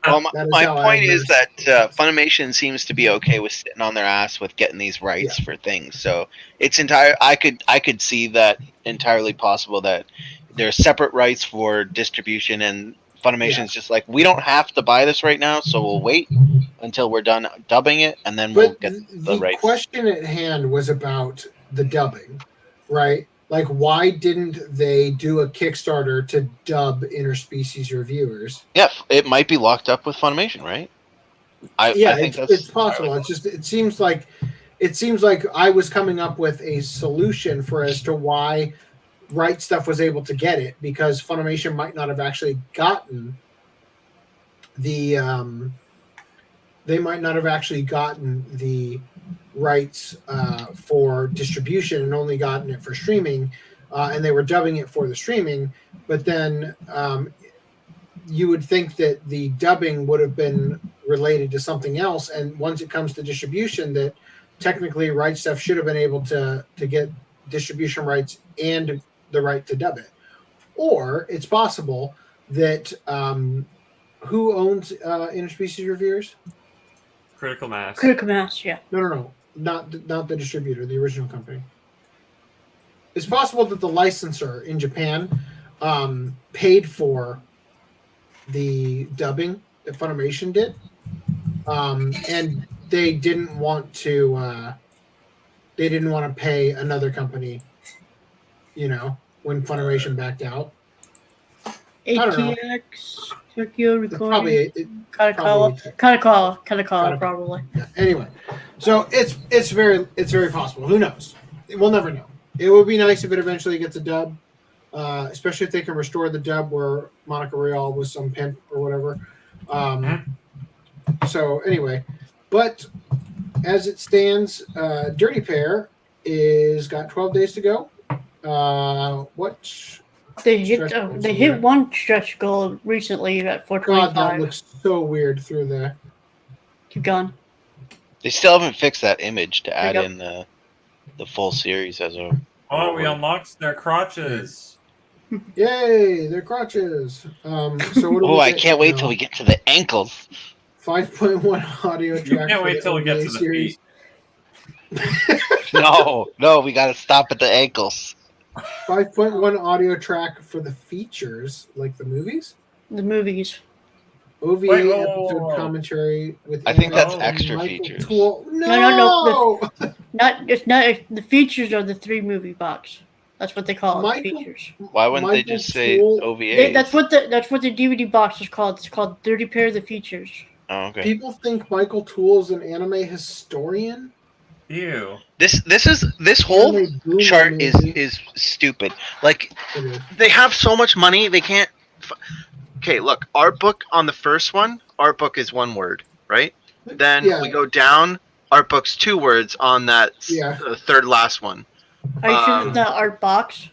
S9: Well, my point is that Funimation seems to be okay with sitting on their ass with getting these rights for things. So it's I could see that entirely possible, that there's separate rights for distribution, and Funimation's just like, we don't have to buy this right now, so we'll wait until we're done dubbing it, and then we'll get the rights.
S1: The question at hand was about the dubbing, right? Like, why didn't they do a Kickstarter to dub interspecies reviewers?
S9: Yeah, it might be locked up with Funimation, right? I think
S1: it's possible. It's just, it seems like I was coming up with a solution for as to why Right Stuff was able to get it, because Funimation might not have actually gotten the rights for distribution and only gotten it for streaming, and they were dubbing it for the streaming. But then you would think that the dubbing would have been related to something else, and once it comes to distribution, that technically Right Stuff should have been able to get distribution rights and the right to dub it. Or it's possible that who owns interspecies reviewers?
S3: Critical Mass.
S2: Critical Mass, yeah.
S1: No. Not the distributor, the original company. It's possible that the licensor in Japan paid for the dubbing that Funimation did, and they didn't want to. They didn't want to pay another company. When Funimation backed out.
S2: ATX, Tokyo Recording,
S1: Probably
S2: Katakala, probably.
S1: Yeah. Anyway, so it's very possible. Who knows? We'll never know. It would be nice if it eventually gets a dub, especially if they can restore the dub where Monica Royale was some pimp or whatever. So anyway, but as it stands, Dirty Pair is got 12 days to go.
S2: They hit one stretch goal recently at 425.
S1: God, that looks so weird through the.
S2: Keep going.
S9: They still haven't fixed that image to add in the full series as a.
S3: Oh, we unlocked their crotches.
S1: Yay, their crotches. So what do
S9: I can't wait till we get to the ankles.
S1: 5.1 audio track.
S3: You can't wait till we get to the
S1: series.
S3: feet.
S9: No, we got to stop at the ankles.
S1: 5.1 audio track for the features, like the movies.
S2: The movies.
S1: OVA episode commentary with.
S9: I think that's extra
S1: Michael
S9: features.
S1: Toole.
S2: No. It's not. The features are the 3 movie box. That's what they call it. Features.
S9: Why wouldn't they just say OVA?
S2: That's what the DVD box is called. It's called Dirty Pair of the Features.
S9: Oh, okay.
S1: People think Michael Toole is an anime historian.
S3: Ew.
S4: This whole chart is stupid. Like, they have so much money, they can't. Okay, look, art book on the first one. Art book is 1 word, right? Then we go down. Art book's 2 words on that third last one.
S2: Are you sure it's not art box?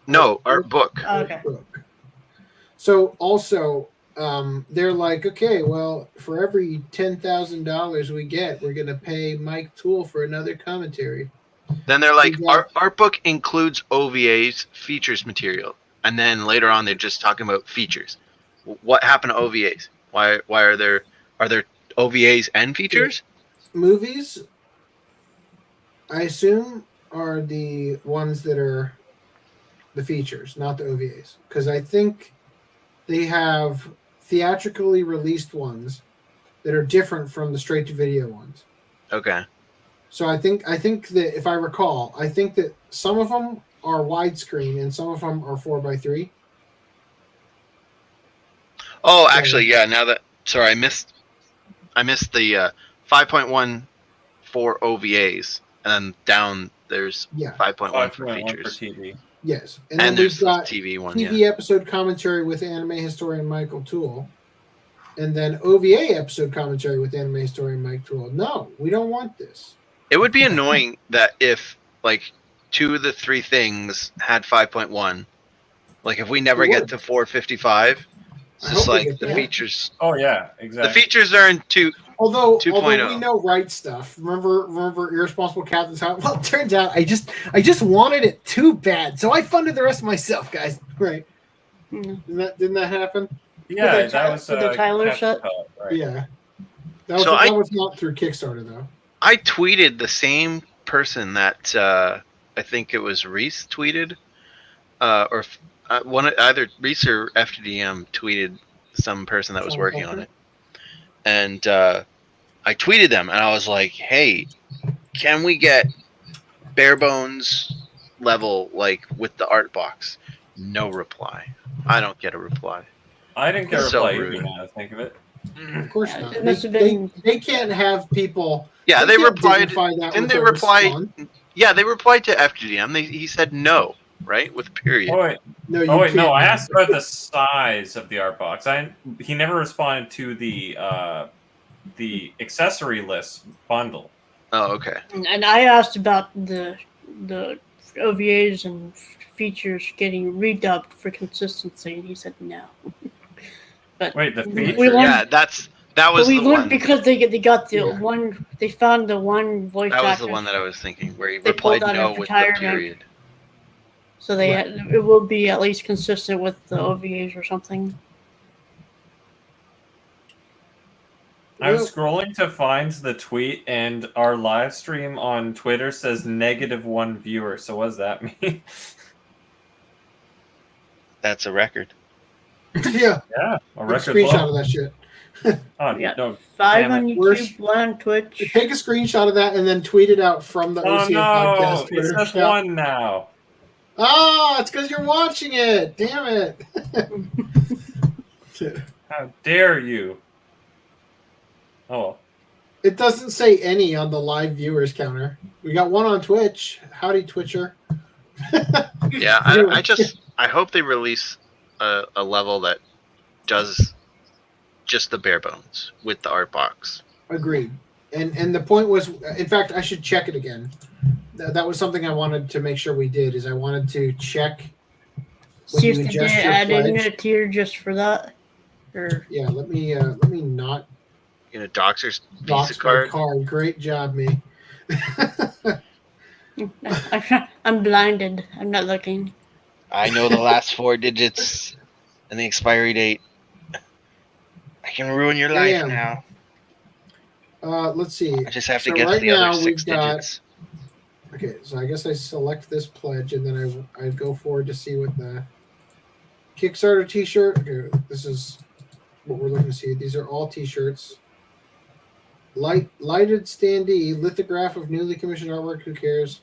S4: No, art book.
S2: Oh, okay.
S1: So also, they're like, okay, well, for every $10,000 we get, we're gonna pay Mike Toole for another commentary.
S4: Then they're like, art book includes OVAs, features material, and then later on they're just talking about features. What happened to OVAs? Why are there OVAs and features?
S1: Movies, I assume, are the ones that are the features, not the OVAs, because I think they have theatrically released ones that are different from the straight to video ones.
S4: Okay.
S1: So I think that if I recall, I think that some of them are widescreen and some of them are 4:3.
S4: Oh, actually, yeah. Now that I missed the 5.1 for OVAs, and then down there's 5.1 for features.
S3: For TV.
S1: Yes,
S4: and
S1: then
S4: there's
S1: we've got
S4: TV one.
S1: TV episode commentary with anime historian Michael Toole, and then OVA episode commentary with anime historian Mike Toole. No, we don't want this.
S4: It would be annoying that if like 2 of the 3 things had 5.1, like if we never get to 455, it's just like the features.
S3: Oh yeah, exactly.
S4: The features are in 2.
S1: Although
S4: 2.0.
S1: we know right stuff. Remember Irresponsible Captain's House? Well, it turns out I just wanted it too bad, so I funded the rest myself, guys. Right? Didn't that happen?
S3: Yeah, that was
S2: the Tyler shot.
S3: Right.
S1: Yeah, that was not through Kickstarter though.
S4: I tweeted the same person that I think it was Reese tweeted, or either Reese or FDM tweeted some person that was working on it. And I tweeted them, and I was like, "Hey, can we get bare bones level like with the art box?" No reply. I don't get a reply.
S3: I didn't get a
S4: So
S3: reply.
S4: rude.
S3: Even now I think of it.
S1: Of course not.
S2: It must have been.
S1: They can't have people.
S4: Yeah, they
S1: can't
S4: replied.
S1: dignify that
S4: Didn't
S1: with
S4: they
S1: a
S4: reply?
S1: response.
S4: Yeah, they replied to FGDM. He said no, right, with a period.
S3: Oh wait,
S1: No, you
S3: no.
S1: can't.
S3: I asked about the size of the art box. He never responded to the accessory list bundle.
S4: Oh, okay.
S2: And I asked about the OVAs and features getting redubbed for consistency, and he said no. But
S3: Wait, the feature?
S4: Yeah, that was the one.
S2: Because they got the one. They found the one voice actor.
S4: That was the one that I was thinking, where he
S2: They
S4: replied
S2: pulled out
S4: no
S2: of
S4: with the
S2: retirement.
S4: period.
S2: So it will be at least consistent with the OVAs or something.
S3: I'm scrolling to find the tweet, and our live stream on Twitter says -1 viewer. So what does that mean?
S9: That's a record.
S1: Yeah.
S3: Yeah, a record.
S1: Screenshot of that shit.
S3: Oh,
S2: Yeah.
S3: no,
S2: 5 on
S3: damn it.
S2: YouTube, 1 on Twitch.
S1: Take a screenshot of that and then tweet it out from the
S3: Oh
S1: OCA
S3: no,
S1: podcast
S3: it's
S1: Twitter.
S3: just
S1: Yeah.
S3: one now.
S1: Oh, it's because you're watching it. Damn it.
S3: How dare you? Oh,
S1: It doesn't say any on the live viewers counter. We got 1 on Twitch. Howdy, Twitcher.
S4: Yeah, I hope they release a level that does just the bare bones with the art box.
S1: Agreed. And the point was, in fact, I should check it again. That was something I wanted to make sure we did. Is I wanted to check.
S2: See if they did add in a tier just for that. Or
S1: yeah, let me not
S4: You know, Doxer's
S1: dox
S4: Visa
S1: my
S4: card.
S1: card. Great job, me.
S2: I'm blinded. I'm not looking.
S9: I know the last 4 digits and the expiry date. I can ruin your life
S1: Damn.
S9: now.
S1: Let's see.
S9: I just have to
S1: So
S9: get
S1: right
S9: to the
S1: now
S9: other 6
S1: we've got-
S9: digits.
S1: Okay, so I guess I select this pledge and then I go forward to see what the Kickstarter T-shirt. Okay, this is what we're looking to see. These are all T-shirts. Lighted standee, lithograph of newly commissioned artwork. Who cares?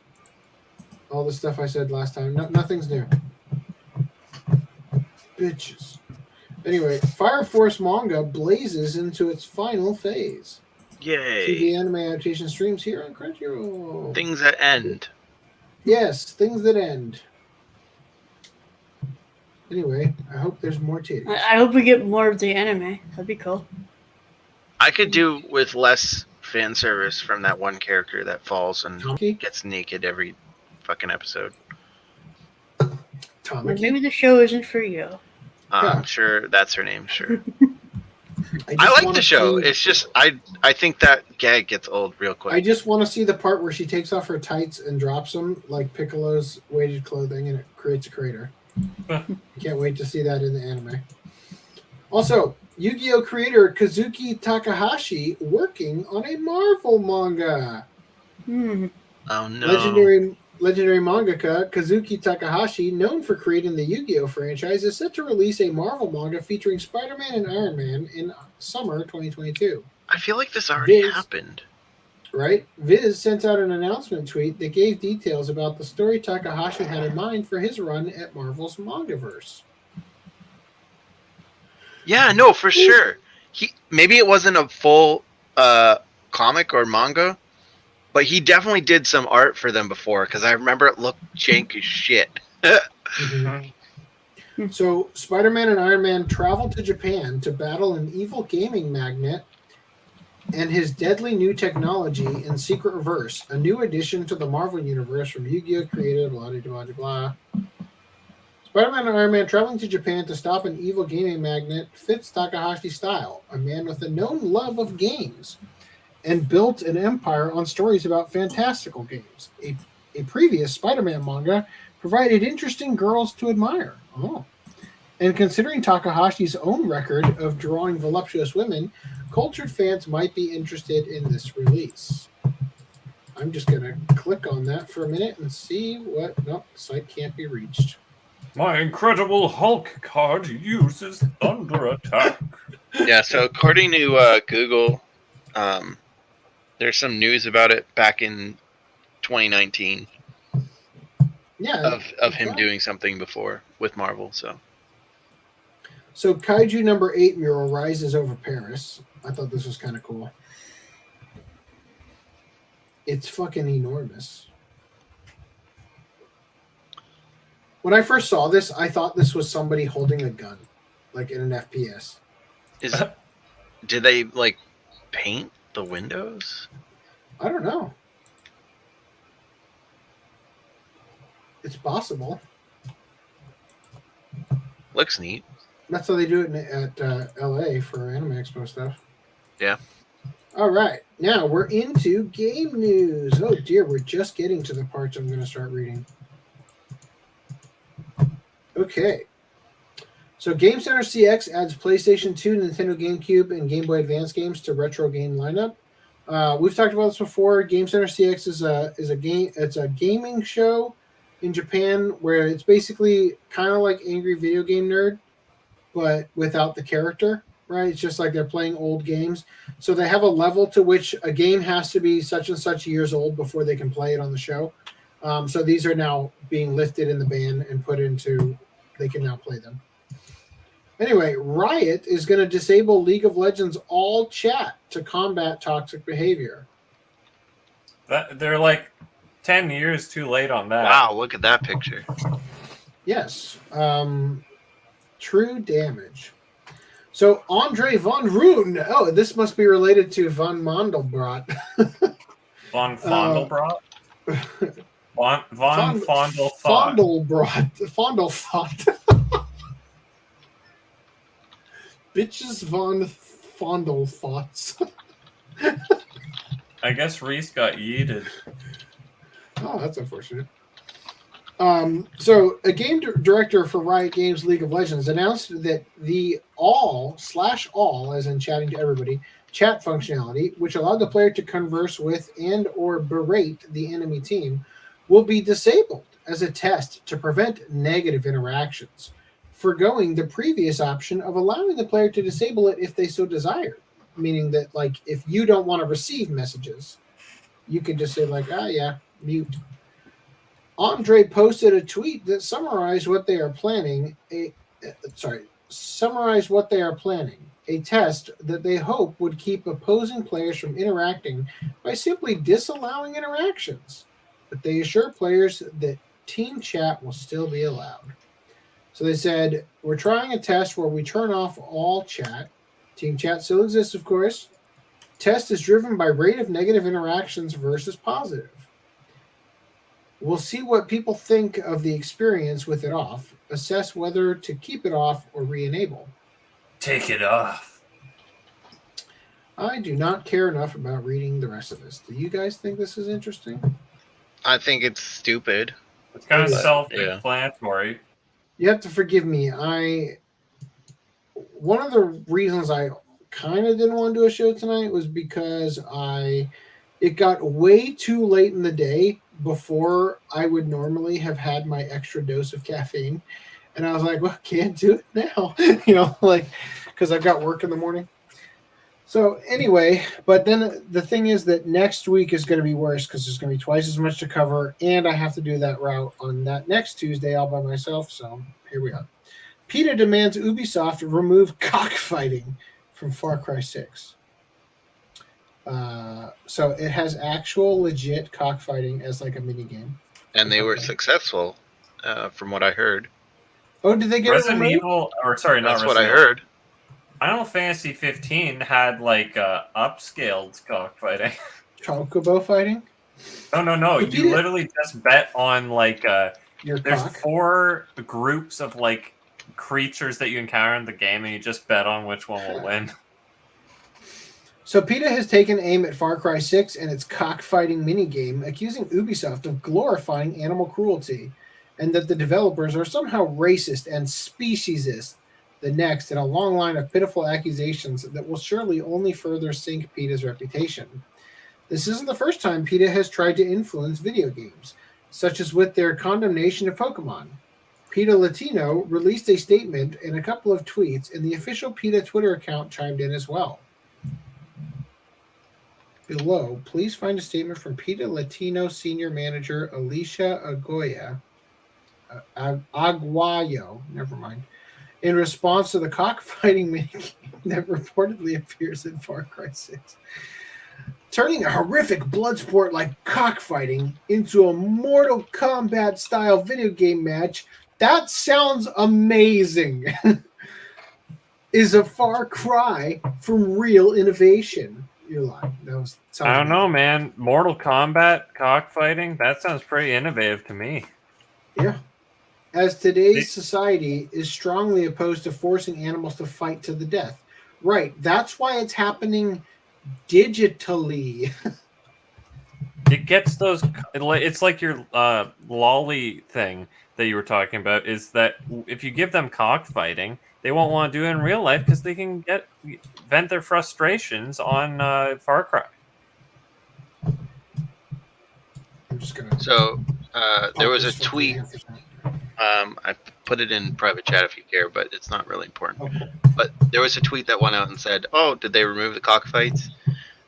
S1: All the stuff I said last time. Nothing's new. Bitches. Anyway, Fire Force manga blazes into its final phase.
S4: Yay!
S1: CJ ENM adaptation streams here on Crunchyroll.
S4: Things that end.
S1: Yes, things that end. Anyway, I hope there's more titties.
S2: I hope we get more of the anime. That'd be cool.
S4: I could do with less fan service from that one character that falls and
S1: Tamaki?
S4: gets naked every fucking episode.
S1: Tamaki?
S2: Maybe the show isn't for you.
S1: Yeah.
S4: I'm sure that's her name. Sure. I
S1: just
S4: like
S1: wanna
S4: the show.
S1: see-
S4: It's just I think that gag gets old real quick.
S1: I just want to see the part where she takes off her tights and drops them like Piccolo's weighted clothing and it creates a crater. Can't wait to see that in the anime. Also, Yu-Gi-Oh! Creator Kazuki Takahashi working on a Marvel manga.
S4: Oh no!
S1: Legendary mangaka Kazuki Takahashi, known for creating the Yu-Gi-Oh! Franchise, is set to release a Marvel manga featuring Spider-Man and Iron Man in summer 2022.
S4: I feel like this already
S1: Viz.
S4: happened.
S1: Right? Viz sent out an announcement tweet that gave details about the story Takahashi had in mind for his run at Marvel's Mangaverse.
S4: Yeah, no, for sure. Maybe it wasn't a full comic or manga, but he definitely did some art for them before because I remember it looked jank as shit.
S1: So, Spider-Man and Iron Man travel to Japan to battle an evil gaming magnate and his deadly new technology in Secret Reverse, a new addition to the Marvel Universe from Yu-Gi-Oh! Creative, blah, blah, blah, blah. Spider-Man and Iron Man traveling to Japan to stop an evil gaming magnate fits Takahashi's style, a man with a known love of games, and built an empire on stories about fantastical games. A previous Spider-Man manga provided interesting girls to admire. Oh. And considering Takahashi's own record of drawing voluptuous women, cultured fans might be interested in this release. I'm just going to click on that for a minute and see what... Nope, the site can't be reached.
S3: My Incredible Hulk card uses Thunder Attack.
S4: Yeah, so according to Google, there's some news about it back in 2019
S1: Yeah.
S4: of him doing something before with Marvel.
S1: So Kaiju number 8 mural rises over Paris. I thought this was kind of cool. It's fucking enormous. When I first saw this, I thought this was somebody holding a gun, like in an FPS.
S4: Did they like paint the windows?
S1: I don't know. It's possible.
S4: Looks neat.
S1: That's how they do it at LA for Anime Expo stuff.
S4: Yeah.
S1: All right. Now we're into game news. Oh dear, we're just getting to the parts I'm going to start reading. Okay. So GameCenter CX adds PlayStation 2, Nintendo GameCube, and Game Boy Advance games to retro game lineup. We've talked about this before. GameCenter CX is a game. It's a gaming show in Japan where it's basically kind of like Angry Video Game Nerd, but without the character. Right? It's just like they're playing old games. So they have a level to which a game has to be such and such years old before they can play it on the show. So these are now being lifted in the ban and put into. They can now play them. Anyway, Riot is going to disable League of Legends all chat to combat toxic behavior.
S3: They're like 10 years too late on that.
S4: Wow, look at that picture.
S1: Yes. True damage. So Andre von Roon. Oh, this must be related to von Mandelbrot.
S3: Von Fondelbrot? Von Fondelthot.
S1: Fondelthot. Bitches von Fondelthots.
S3: I guess Reese got yeeted.
S1: Oh, that's unfortunate. So a game director for Riot Games League of Legends announced that the all, as in chatting to everybody, chat functionality, which allowed the player to converse with and or berate the enemy team, will be disabled as a test to prevent negative interactions, forgoing the previous option of allowing the player to disable it if they so desire. Meaning that, like, if you don't want to receive messages, you can just say, like, mute. Andre posted a tweet that summarized what they are planning. A test that they hope would keep opposing players from interacting by simply disallowing interactions. But they assure players that team chat will still be allowed. So they said, we're trying a test where we turn off all chat. Team chat still exists, of course. Test is driven by rate of negative interactions versus positive. We'll see what people think of the experience with it off, assess whether to keep it off or re-enable.
S3: Take it off.
S1: I do not care enough about reading the rest of this. Do you guys think this is interesting?
S4: I think it's stupid.
S3: It's kind of self-explanatory.
S1: You have to forgive me. One of the reasons I kind of didn't want to do a show tonight was because it got way too late in the day before I would normally have had my extra dose of caffeine. And I was like, well, can't do it now, because I've got work in the morning. So anyway, but then the thing is that next week is going to be worse because there's going to be twice as much to cover, and I have to do that route on that next Tuesday all by myself. So here we are. PETA demands Ubisoft remove cockfighting from Far Cry 6. So it has actual legit cockfighting as like a mini game.
S4: And they were successful, from what I heard.
S1: Oh, did they get
S3: Resident
S1: it
S3: Evil? Or sorry, not
S4: That's
S3: Resident
S4: what I heard.
S3: Final Fantasy 15 had like upscaled cockfighting.
S1: Chocobo fighting?
S3: No.
S1: But
S3: You literally just bet on like
S1: your
S3: there's
S1: cock?
S3: 4 groups of like creatures that you encounter in the game, and you just bet on which one will win.
S1: So PETA has taken aim at Far Cry 6 and its cockfighting minigame, accusing Ubisoft of glorifying animal cruelty, and that the developers are somehow racist and speciesist. The next in a long line of pitiful accusations that will surely only further sink PETA's reputation. This isn't the first time PETA has tried to influence video games, such as with their condemnation of Pokemon. PETA Latino released a statement and a couple of tweets, and the official PETA Twitter account chimed in as well. Below, please find a statement from PETA Latino Senior Manager Alicia Aguayo, in response to the cockfighting minigame that reportedly appears in Far Cry 6. Turning a horrific blood sport like cockfighting into a Mortal Kombat-style video game match, that sounds amazing, is a far cry from real innovation. You're lying.
S3: I don't know, man. Mortal Kombat cockfighting? That sounds pretty innovative to me.
S1: Yeah. As today's society is strongly opposed to forcing animals to fight to the death. Right. That's why it's happening digitally.
S3: it gets those. It's like your lolly thing that you were talking about. Is that if you give them cockfighting, they won't want to do it in real life because they can vent their frustrations on Far Cry.
S1: I'm just gonna.
S4: So there was a tweet. I put it in private chat if you care, but it's not really important.
S1: Okay.
S4: But there was a tweet that went out and said, "Oh, did they remove the cockfights?"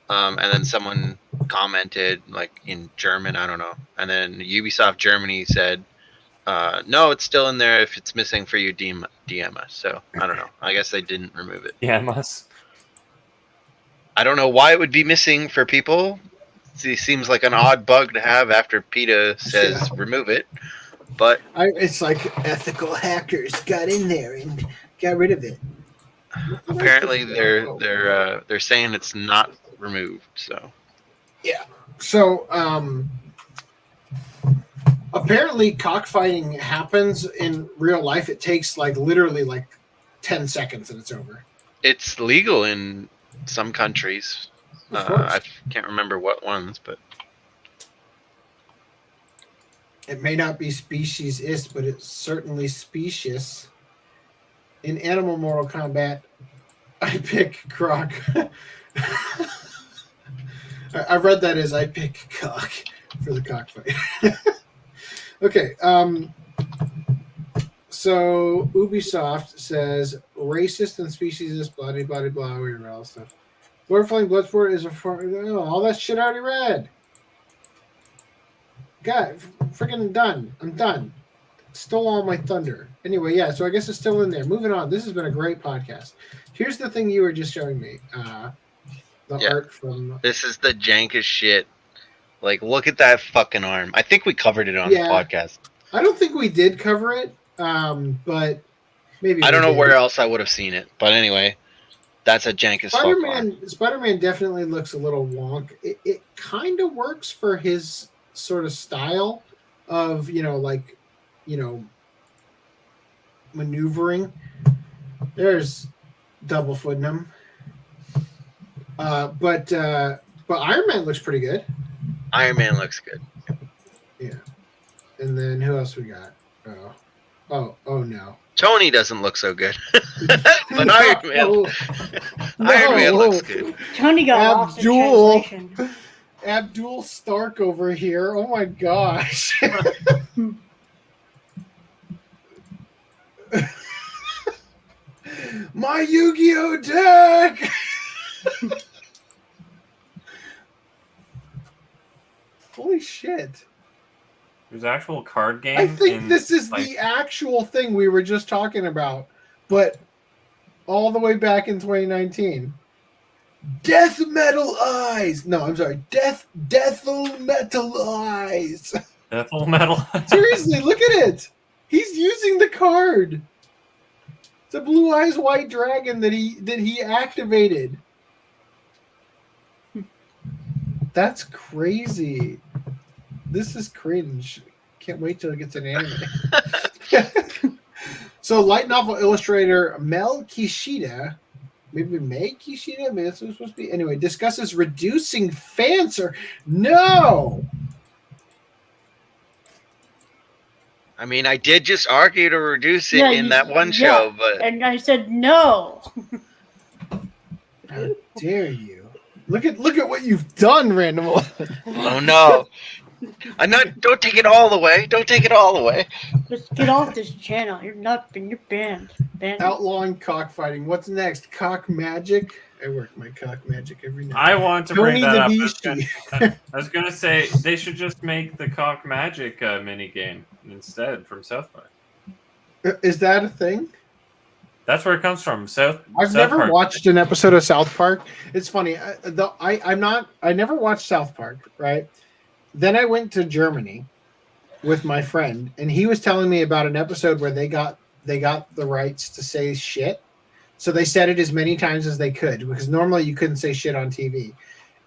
S4: And then someone commented like in German, I don't know. And then Ubisoft Germany said, "No, it's still in there. If it's missing for you, DM us." So I don't know. I guess they didn't remove it.
S3: DM us.
S4: I don't know why it would be missing for people. It seems like an odd bug to have after PETA says remove it. But
S1: it's like ethical hackers got in there and got rid of it.
S4: Apparently, they're saying it's not removed. So
S1: yeah. So apparently, cockfighting happens in real life. It takes literally 10 seconds and it's over.
S4: It's legal in some countries. I can't remember what ones, but.
S1: It may not be speciesist, but it's certainly specious. In Animal Mortal Kombat, I pick Croc. I read that as I pick cock for the cockfight. Okay. So Ubisoft says racist and speciesist, blah blah blah blah, whatever else stuff. Lord Flying Bloodsport is all that shit I already read. God, freaking done. I'm done. Stole all my thunder. Anyway, yeah, so I guess it's still in there. Moving on. This has been a great podcast. Here's the thing you were just showing me. The art from...
S4: This is the jankest shit. Look at that fucking arm. I think we covered it on the podcast.
S1: I don't think we did cover it, but maybe
S4: I don't know where else I would have seen it. But anyway, that's a jank as fuck arm.
S1: Spider-Man definitely looks a little wonk. It kind of works for his... sort of style of maneuvering. There's double footing him, but Iron Man looks pretty good.
S4: Iron Man looks good.
S1: Yeah, and then who else we got? Oh no.
S4: Tony doesn't look so good, but Iron Man looks good.
S2: Tony got lost in translation.
S1: Abdul Stark over here. Oh my gosh. My Yu-Gi-Oh deck. Holy shit.
S3: There's actual card game.
S1: I think this is the actual thing we were just talking about, but all the way back in 2019. Death Metal Eyes. No, I'm sorry. Deathel Metal Eyes.
S3: Deathel Metal Eyes.
S1: Seriously, look at it. He's using the card. It's a Blue Eyes White Dragon that he activated. That's crazy. This is cringe. Can't wait till it gets an anime. So, light novel illustrator Mel Kishida. Maybe May Kishida? Maybe that's what it's supposed to be. Anyway, discusses reducing fanser. No!
S4: I mean, I did just argue to reduce it in that one show, but...
S2: And I said no.
S1: How dare you? Look at what you've done, Random.
S4: Oh, no. Don't take it all the way. Don't take it all the way.
S2: Just get off this channel. You're banned.
S1: Outlawing cockfighting. What's next? Cock magic? I work my cock magic every night.
S3: I want to bring that up. I was gonna say they should just make the cock magic mini game instead from South Park.
S1: Is that a thing?
S3: That's where it comes from.
S1: I've never watched an episode of South Park. It's funny. I never watched South Park, right? Then I went to Germany with my friend, and he was telling me about an episode where they got the rights to say shit. So they said it as many times as they could, because normally you couldn't say shit on TV.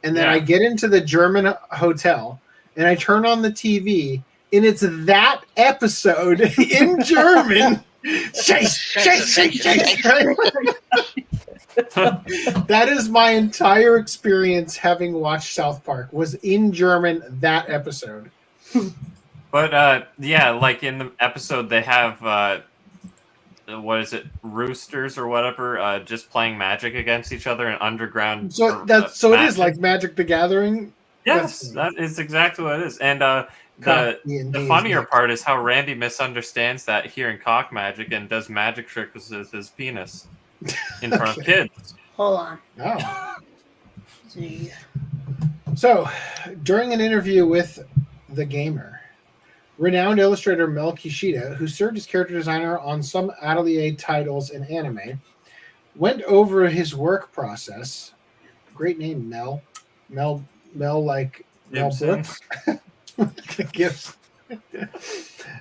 S1: And then I get into the German hotel, and I turn on the TV, and it's that episode in German. That is my entire experience having watched South Park was in German that episode.
S3: But yeah, like in the episode, they have what is it, roosters or whatever, just playing Magic against each other in underground.
S1: So it is like Magic the Gathering.
S3: Yes, that is exactly what it is. And the funnier part is how Randy misunderstands that hearing cock magic and does magic tricks with his penis in front of kids.
S2: Hold on.
S1: Oh.
S2: See.
S1: So, during an interview with The Gamer, renowned illustrator Mel Kishida, who served as character designer on some Atelier titles in anime, went over his work process. Great name, Mel. Mel like Mel Brooks. Gibson.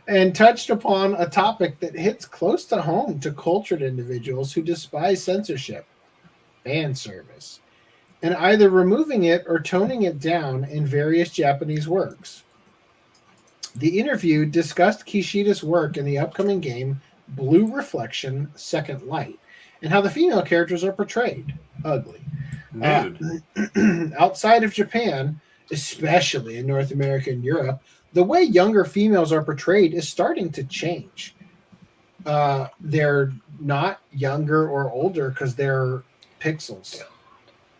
S1: And touched upon a topic that hits close to home to cultured individuals who despise censorship, fan service, and either removing it or toning it down in various Japanese works. The interview discussed Kishida's work in the upcoming game Blue Reflection Second Light and how the female characters are portrayed. Ugly. Outside of Japan, especially in North America and Europe, the way younger females are portrayed is starting to change. They're not younger or older because they're pixels.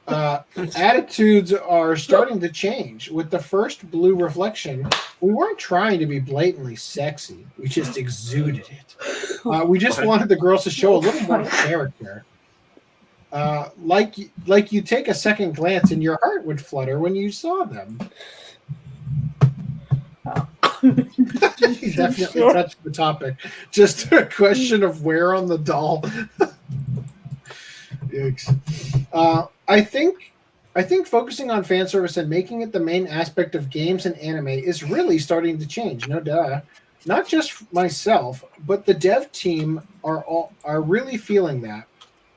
S1: Attitudes are starting to change. With the first Blue Reflection, we weren't trying to be blatantly sexy. We just exuded it. We just wanted the girls to show a little more character. Like you take a second glance and your heart would flutter when you saw them. He definitely touched the topic. Just a question of where on the doll. I think focusing on fan service and making it the main aspect of games and anime is really starting to change. No duh. Not just myself, but the dev team are really feeling that.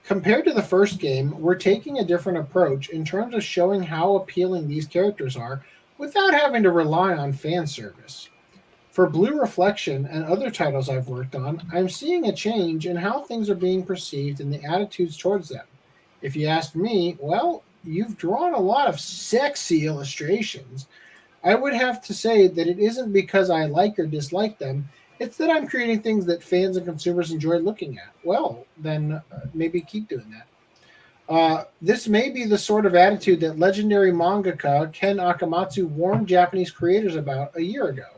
S1: Compared to the first game, we're taking a different approach in terms of showing how appealing these characters are without having to rely on fan service. For Blue Reflection and other titles I've worked on, I'm seeing a change in how things are being perceived and the attitudes towards them. If you ask me, well, you've drawn a lot of sexy illustrations. I would have to say that it isn't because I like or dislike them. It's that I'm creating things that fans and consumers enjoy looking at. Well, then maybe keep doing that. This may be the sort of attitude that legendary mangaka Ken Akamatsu warned Japanese creators about a year ago,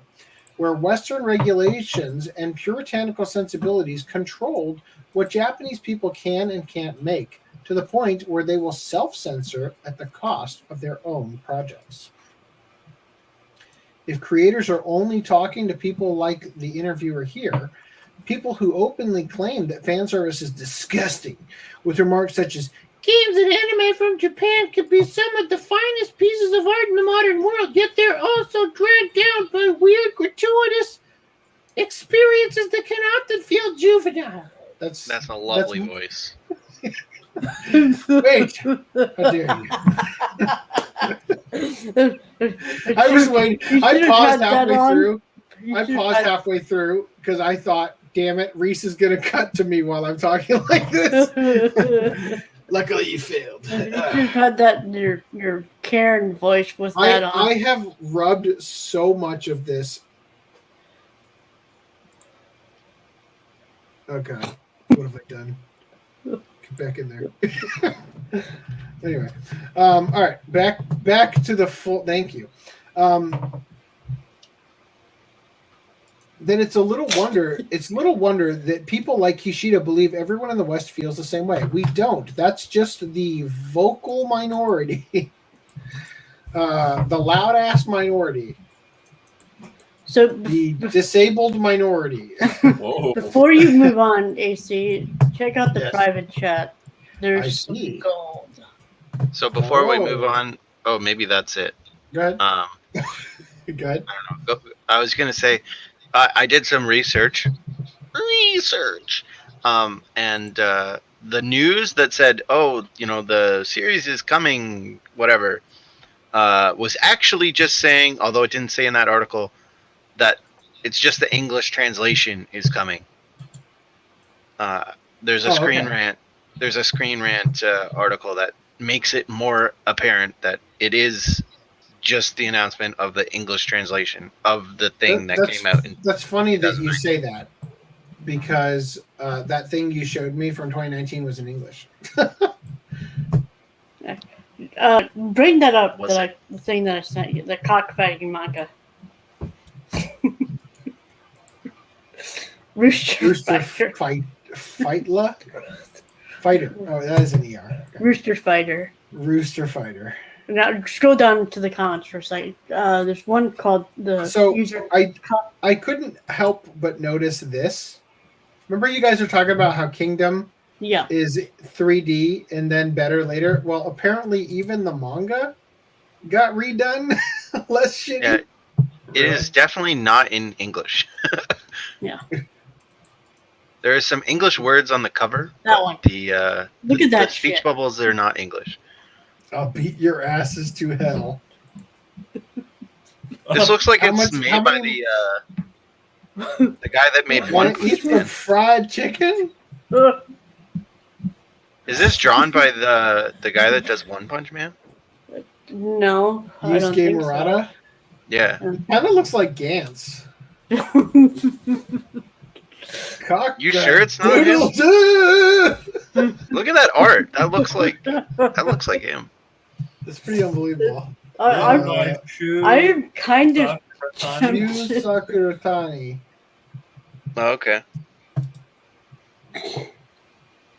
S1: where Western regulations and puritanical sensibilities controlled what Japanese people can and can't make, to the point where they will self-censor at the cost of their own projects. If creators are only talking to people like the interviewer here, people who openly claim that fan service is disgusting, with remarks such as, games and anime from Japan could be some of the finest pieces of art in the modern world, yet they're also dragged down by weird, gratuitous experiences that can often feel juvenile. That's
S4: a lovely voice.
S1: Wait, how dare you? I was waiting. I paused halfway through because I thought, damn it, Reese is going to cut to me while I'm talking like this. Luckily, you failed.
S2: You had that your Karen voice with that on.
S1: I have rubbed so much of this. Okay, what have I done? Get back in there. Anyway, all right, back to the full. Thank you. Then it's little wonder that people like Kishida believe everyone in the West feels the same way. We don't. That's just the vocal minority, the loud ass minority.
S2: So
S1: the disabled minority.
S2: Before you move on, AC, check out the private chat. There's some gold.
S4: So before we move on, maybe that's it.
S1: Go ahead. Go ahead.
S4: I don't know. I was gonna say, I did some research, and the news that said, the series is coming, whatever, was actually just saying, although it didn't say in that article, that it's just the English translation is coming. There's a Screen Rant there's a Screen Rant article that makes it more apparent that it is just the announcement of the English translation of the thing that came out.
S1: That's funny that you say that, because that thing you showed me from 2019 was in English.
S2: Bring that up. The thing that I sent you, the cockfighting manga. Rooster Fighter. Fighter. Oh, that is an ER. Okay. Rooster Fighter.
S1: Rooster Fighter.
S2: Now scroll down to the comments for a second. There's one called the.
S1: So I couldn't help but notice this. Remember, you guys were talking about how Kingdom is 3D and then better later. Well, apparently even the manga got redone. Less shitty.
S4: Yeah, it is definitely not in English.
S2: Yeah.
S4: There are some English words on the cover.
S2: That one.
S4: Look
S2: at that
S4: the speech
S2: shit.
S4: bubbles, they're not English.
S1: I'll beat your asses to hell.
S4: This looks like it's made by the guy that made One Punch
S1: eat some fried chicken?
S4: Is this drawn by the guy that does One Punch Man?
S2: No.
S1: Yusuke Murata?
S4: Yeah.
S1: Kind of looks like Gantz.
S4: You sure it's not him? Look at that art. That looks like him.
S1: It's pretty unbelievable.
S2: I'm kind of
S1: Yu Sakuratani.
S4: Oh, okay.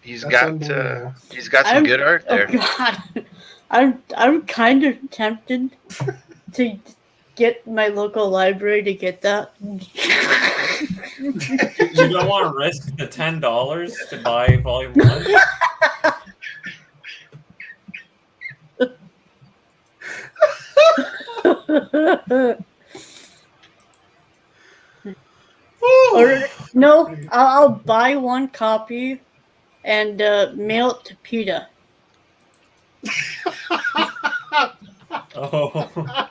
S4: He's got some good art there.
S2: Oh God. I'm kind of tempted to get my local library to get that.
S3: You don't want to risk the $10 to buy Volume 1?
S2: Or no, I'll buy one copy and mail it to PETA.
S3: Oh.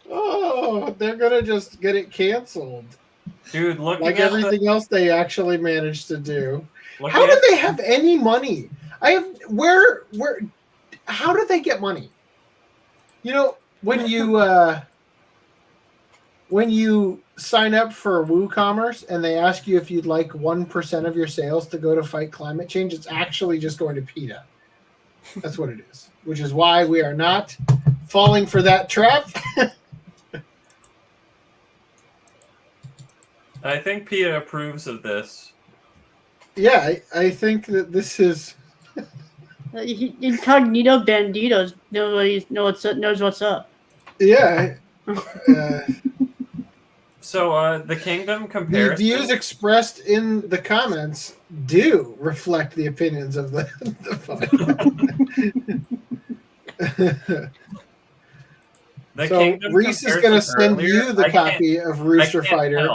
S1: Oh, they're gonna just get it canceled.
S3: Dude, look
S1: like
S3: at
S1: everything else they actually managed to do. How do they have any money? How do they get money? You know, when you sign up for WooCommerce and they ask you if you'd like 1% of your sales to go to fight climate change, it's actually just going to PETA. That's what it is, which is why we are not falling for that trap.
S3: I think PETA approves of this.
S1: Yeah, I think that this is
S2: Incognito Banditos knows what's up.
S1: Yeah.
S3: So the Kingdom comparison.
S1: The views expressed in the comments do reflect the opinions of the So Reese is going to send you the copy of Rooster Fighter,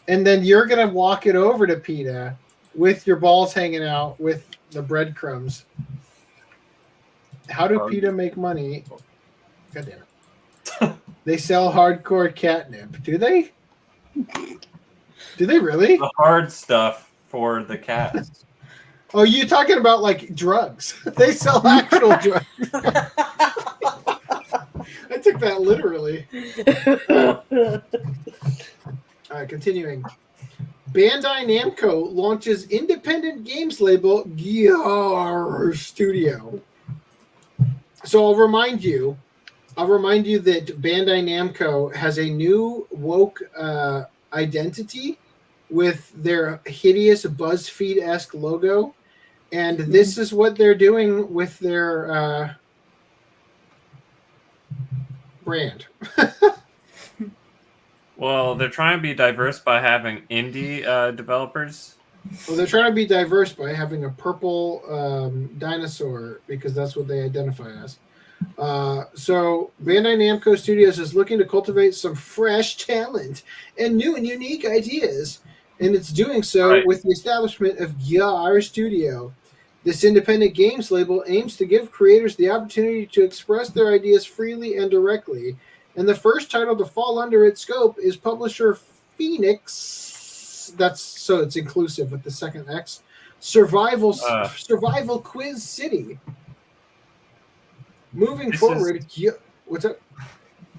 S1: and then you're going to walk it over to PETA with your balls hanging out with the breadcrumbs. How do PETA make money? God damn it. They sell hardcore catnip. Do they? Do they really?
S3: The hard stuff for the cats.
S1: Oh, you talking about like drugs? They sell actual drugs. I took that literally. All right, continuing. Bandai Namco launches independent games label GYAAR Studio. So I'll remind you that Bandai Namco has a new woke identity with their hideous BuzzFeed-esque logo, and this is what they're doing with their brand.
S3: Well, they're trying to be diverse by having indie developers.
S1: Well, they're trying to be diverse by having a purple dinosaur because that's what they identify as. So Bandai Namco Studios is looking to cultivate some fresh talent and new and unique ideas, and it's doing so with the establishment of GYAAR Studio. This independent games label aims to give creators the opportunity to express their ideas freely and directly, and the first title to fall under its scope is publisher Phoenix. That's so it's inclusive with the second X. Survival Quiz City. Moving forward, what's up?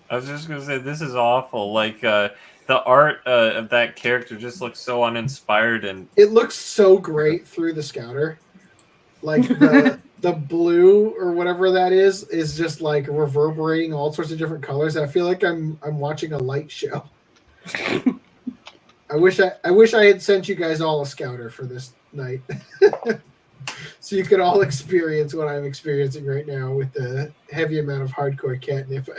S3: I was just gonna say this is awful. Like the art of that character just looks so uninspired, and
S1: it looks so great through the scouter. Like the blue or whatever that is just like reverberating all sorts of different colors. I feel like I'm watching a light show. I wish I had sent you guys all a scouter for this night. So you could all experience what I'm experiencing right now with the heavy amount of hardcore catnip.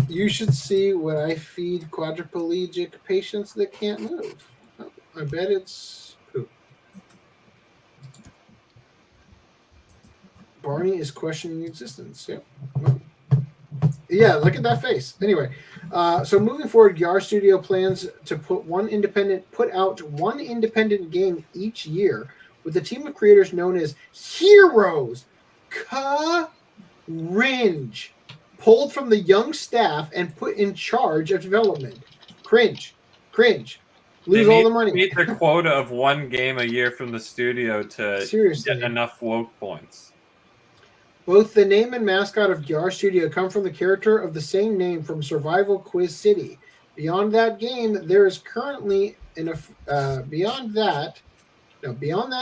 S1: You should see what I feed quadriplegic patients that can't move. Oh, I bet it's poop. Barney is questioning existence. Yep. Well, yeah, look at that face. Anyway, so moving forward, GYAAR Studio plans to put out one independent game each year with a team of creators known as Heroes. Cringe. Pulled from the young staff and put in charge of development. Cringe. Lose all the money.
S3: Meet the quota of one game a year from the studio to
S1: Seriously.
S3: get enough woke points.
S1: Both the name and mascot of GYAAR Studio come from the character of the same name from Survival Quiz City. Beyond that game, there is currently beyond that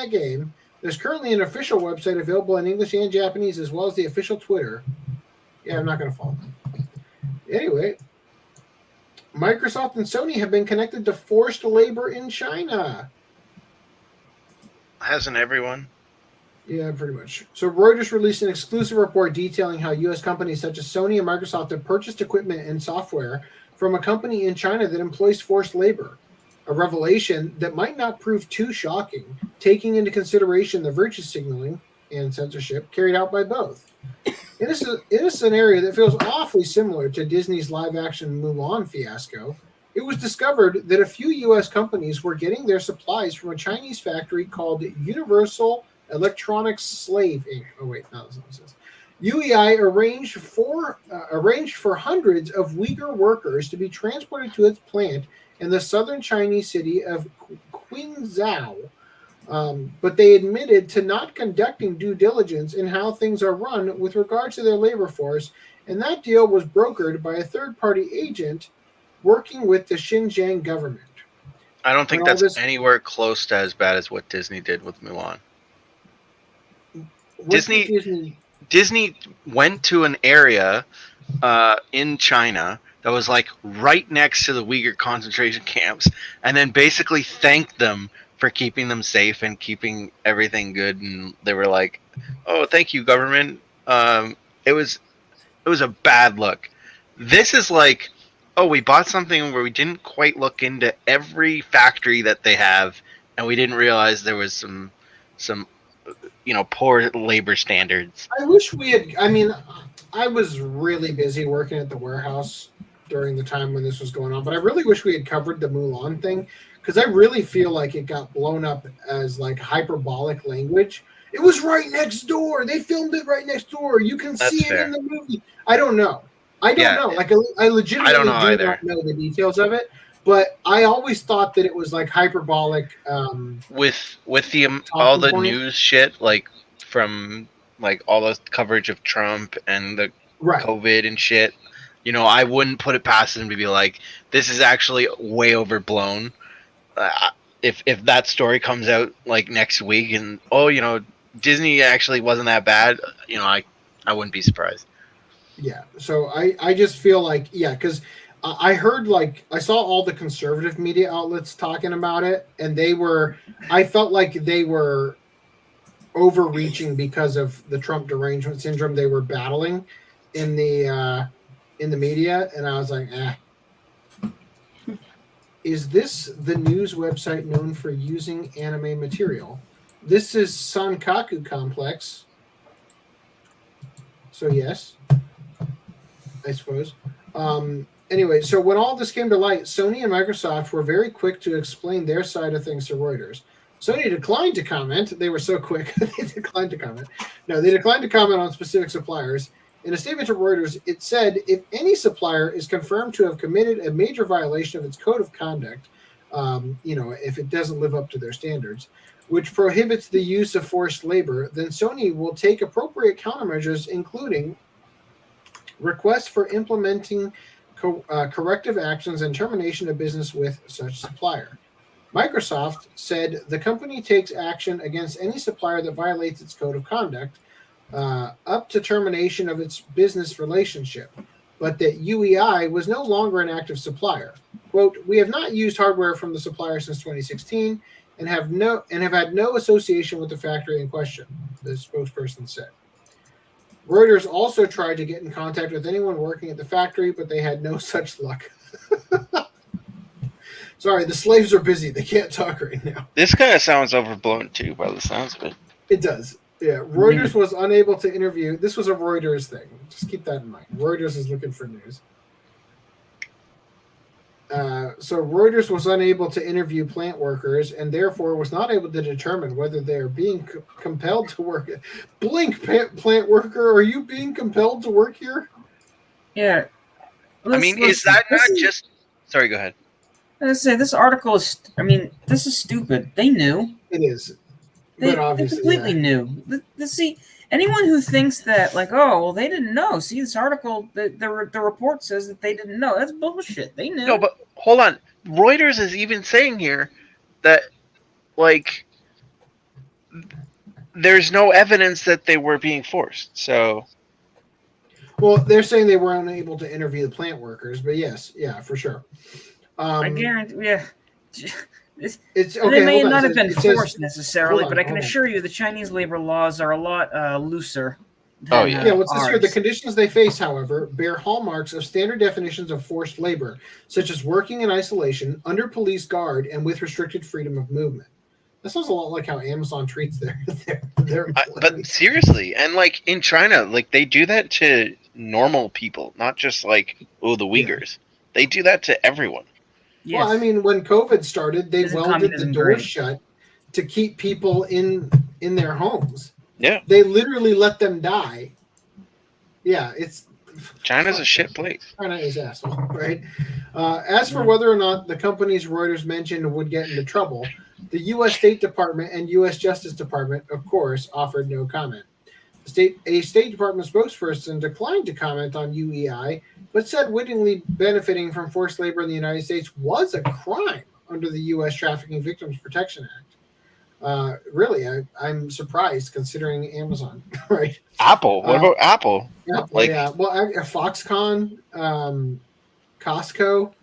S1: game, there's currently an official website available in English and Japanese, as well as the official Twitter. Yeah, I'm not going to follow them. Anyway, Microsoft and Sony have been connected to forced labor in China.
S9: Hasn't everyone?
S1: Yeah, pretty much. So Reuters released an exclusive report detailing how U.S. companies such as Sony and Microsoft have purchased equipment and software from a company in China that employs forced labor. A revelation that might not prove too shocking, taking into consideration the virtue signaling and censorship carried out by both. In a scenario that feels awfully similar to Disney's live-action Mulan fiasco, it was discovered that a few U.S. companies were getting their supplies from a Chinese factory called Universal Electronics Slave Inc. Oh wait, no, that's not what it says. UEI arranged for hundreds of Uyghur workers to be transported to its plant in the southern Chinese city of Qinzhou, but they admitted to not conducting due diligence in how things are run with regard to their labor force, and that deal was brokered by a third-party agent working with the Xinjiang government.
S9: I don't think that's anywhere close to as bad as what Disney did with Mulan. Disney went to an area in China that was like right next to the Uyghur concentration camps, and then basically thanked them for keeping them safe and keeping everything good. And they were like, "Oh, thank you, government." It was a bad look. This is like, oh, we bought something where we didn't quite look into every factory that they have, and we didn't realize there was some poor labor standards.
S1: I wish we had. I mean, I was really busy working at the warehouse during the time when this was going on, but I really wish we had covered the Mulan thing, because I really feel like it got blown up as like hyperbolic language. It was right next door. They filmed it right next door. You can see it in the movie. I don't know. I don't know. Like, I legitimately do not know the details of it. But I always thought that it was like hyperbolic.
S9: With all the news shit, like from like all the coverage of Trump and the COVID and shit, I wouldn't put it past them to be like, this is actually way overblown. If that story comes out like next week and Disney actually wasn't that bad, I wouldn't be surprised.
S1: Yeah. So I just feel like because. I heard, I saw all the conservative media outlets talking about it, and I felt like they were overreaching because of the Trump derangement syndrome they were battling in the media, and I was like, Is this the news website known for using anime material? This is Sankaku Complex. So yes, I suppose. Anyway, so when all this came to light, Sony and Microsoft were very quick to explain their side of things to Reuters. Sony declined to comment. They were so quick. They declined to comment. No, they declined to comment on specific suppliers. In a statement to Reuters, it said, if any supplier is confirmed to have committed a major violation of its code of conduct, if it doesn't live up to their standards, which prohibits the use of forced labor, then Sony will take appropriate countermeasures, including requests for implementing corrective actions and termination of business with such supplier. Microsoft said the company takes action against any supplier that violates its code of conduct, up to termination of its business relationship, but that UEI was no longer an active supplier. Quote, "We have not used hardware from the supplier since 2016 and have had no association with the factory in question," the spokesperson said. Reuters also tried to get in contact with anyone working at the factory, but they had no such luck. Sorry, the slaves are busy. They can't talk right now.
S9: This kind of sounds overblown too, by the sounds of it.
S1: It does. Yeah, Reuters was unable to interview. This was a Reuters thing. Just keep that in mind. Reuters is looking for news. So Reuters was unable to interview plant workers and therefore was not able to determine whether they are being compelled to work. Blink, plant worker, are you being compelled to work here?
S5: Yeah.
S9: Is that not just... Sorry, go ahead.
S5: I was gonna say, this article is... this is stupid. They knew.
S1: It is.
S5: They
S1: obviously,
S5: completely knew. See, anyone who thinks that, they didn't know. See, this article, the report says that they didn't know. That's bullshit. They knew.
S9: No, but hold on. Reuters is even saying here that, there's no evidence that they were being forced. So...
S1: Well, they're saying they were unable to interview the plant workers, but yes, yeah, for sure.
S5: I guarantee, yeah.
S1: It's okay.
S5: They may not have been forced necessarily, but I can assure you the Chinese labor laws are a lot looser.
S1: Yeah, what's this here? The conditions they face, however, bear hallmarks of standard definitions of forced labor, such as working in isolation, under police guard, and with restricted freedom of movement. That sounds a lot like how Amazon treats their
S9: but seriously, and in China, they do that to normal people, not just the Uyghurs. Yeah. They do that to everyone.
S1: Yes. Well, when COVID started, they welded the doors shut to keep people in their homes.
S9: Yeah.
S1: They literally let them die. Yeah,
S9: China's a shit place.
S1: China is asshole, right? As for whether or not the companies Reuters mentioned would get into trouble, the U.S. State Department and U.S. Justice Department, of course, offered no comment. A State Department spokesperson declined to comment on UEI, but said wittingly benefiting from forced labor in the United States was a crime under the U.S. Trafficking Victims Protection Act. Really, I'm surprised considering Amazon, right?
S9: Apple. What about Apple?
S1: Yeah, Foxconn, Costco.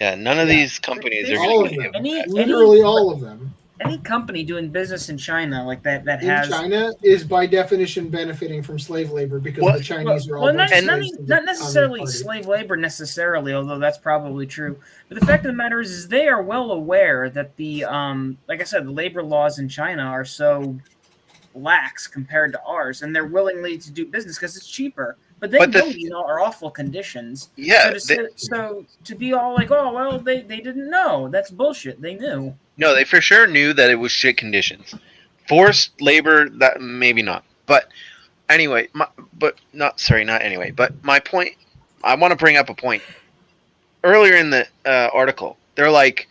S9: Yeah, none of these companies are
S1: all of them. Literally all of them.
S5: Any company doing business in China that
S1: in
S5: has
S1: China is by definition benefiting from slave labor because the Chinese are all
S5: not necessarily slave labor necessarily, although that's probably true. But the fact of the matter is they are well aware that the like I said, the labor laws in China are so lax compared to ours, and they're willingly to do business because it's cheaper. But they know these are awful conditions.
S9: Yeah.
S5: So to be all they didn't know. That's bullshit. They knew.
S9: No, they for sure knew that it was shit conditions. Forced labor, that maybe not. But anyway, But my point, I want to bring up a point. Earlier in the article, they're like,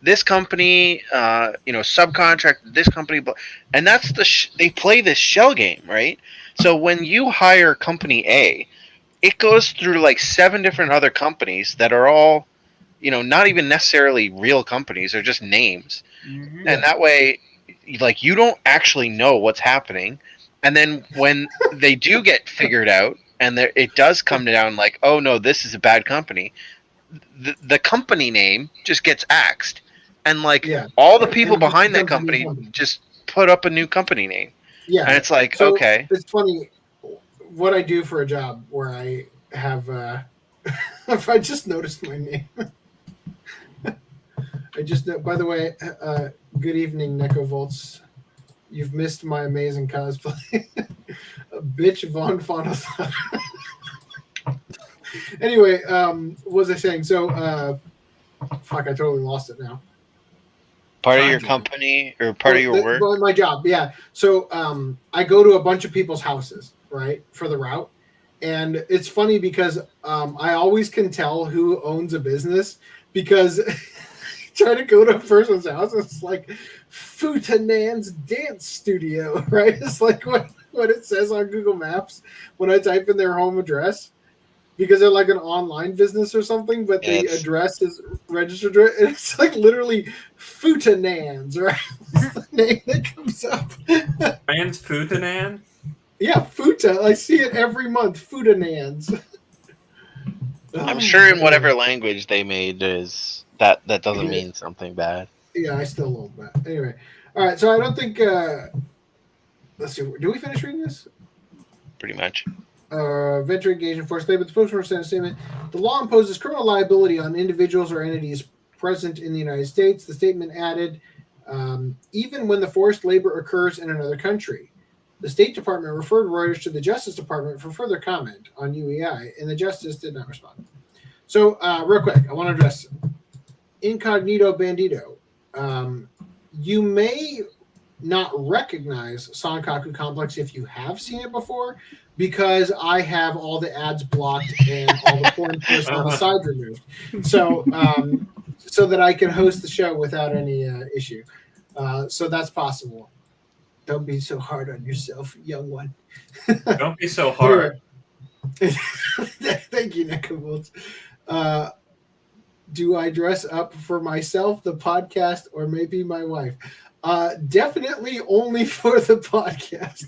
S9: this company, subcontract this company, and that's they play this shell game, right? So when you hire company A, it goes through 7 different other companies that are all, not even necessarily real companies, they're just names. Mm-hmm. And that way, you don't actually know what's happening. And then when they do get figured out, and it does come down oh no, this is a bad company, the company name just gets axed. And all the people behind that company just put up a new company name.
S1: Yeah,
S9: and it's
S1: so
S9: okay.
S1: It's funny what I do for a job where I have. If I just noticed my name, I just. By the way, good evening, Neko Volts. You've missed my amazing cosplay, bitch Von Fontaine. Anyway, what was I saying? So, fuck, I totally lost it now.
S9: Part of your company or part of your work?
S1: Well, my job, yeah. So I go to a bunch of people's houses, right, for the route. And it's funny because I always can tell who owns a business because try to go to a person's house. It's like Futanan's Dance Studio, right? It's like what it says on Google Maps when I type in their home address, because they're like an online business or something, but the address is registered. And it's like literally Futanan's, right? That's the name that comes up.
S3: Trans Futanan?
S1: Yeah, Futa. I see it every month. Futanan's.
S9: I'm sure in whatever language they made is that doesn't mean something bad.
S1: Yeah, I still love that. Anyway, all right. So I don't think. Let's see. Do we finish reading this?
S9: Pretty much.
S1: Venture engaged in forced labor. The spokesperson sent a statement. The law imposes criminal liability on individuals or entities present in the United States. The statement added, even when the forced labor occurs in another country. The State Department referred Reuters to the Justice Department for further comment on UEI, and the Justice did not respond. So, real quick, I want to address Incognito Bandito. You may not recognize Sankaku Complex if you have seen it before, because I have all the ads blocked and all the porn posts on the side removed. So, so that I can host the show without any issue. So that's possible. Don't be so hard on yourself, young one.
S3: Don't be so hard.
S1: Thank you, Nicobolts. Do I dress up for myself, the podcast, or maybe my wife? Definitely only for the podcast.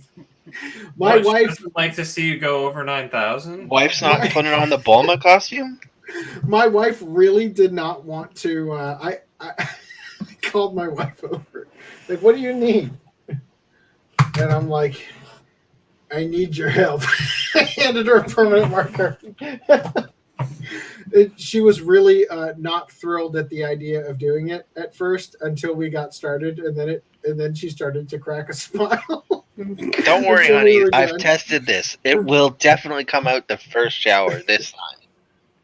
S1: My wife
S3: would like to see you go over 9,000.
S9: Wife's not putting on the Bulma costume?
S1: My wife really did not want to. I called my wife over. Like, what do you need? And I'm like, I need your help. I handed her a permanent marker. She was really not thrilled at the idea of doing it at first until we got started, and then she started to crack a smile.
S9: Don't worry, honey. I've tested this. It will definitely come out the first shower this time.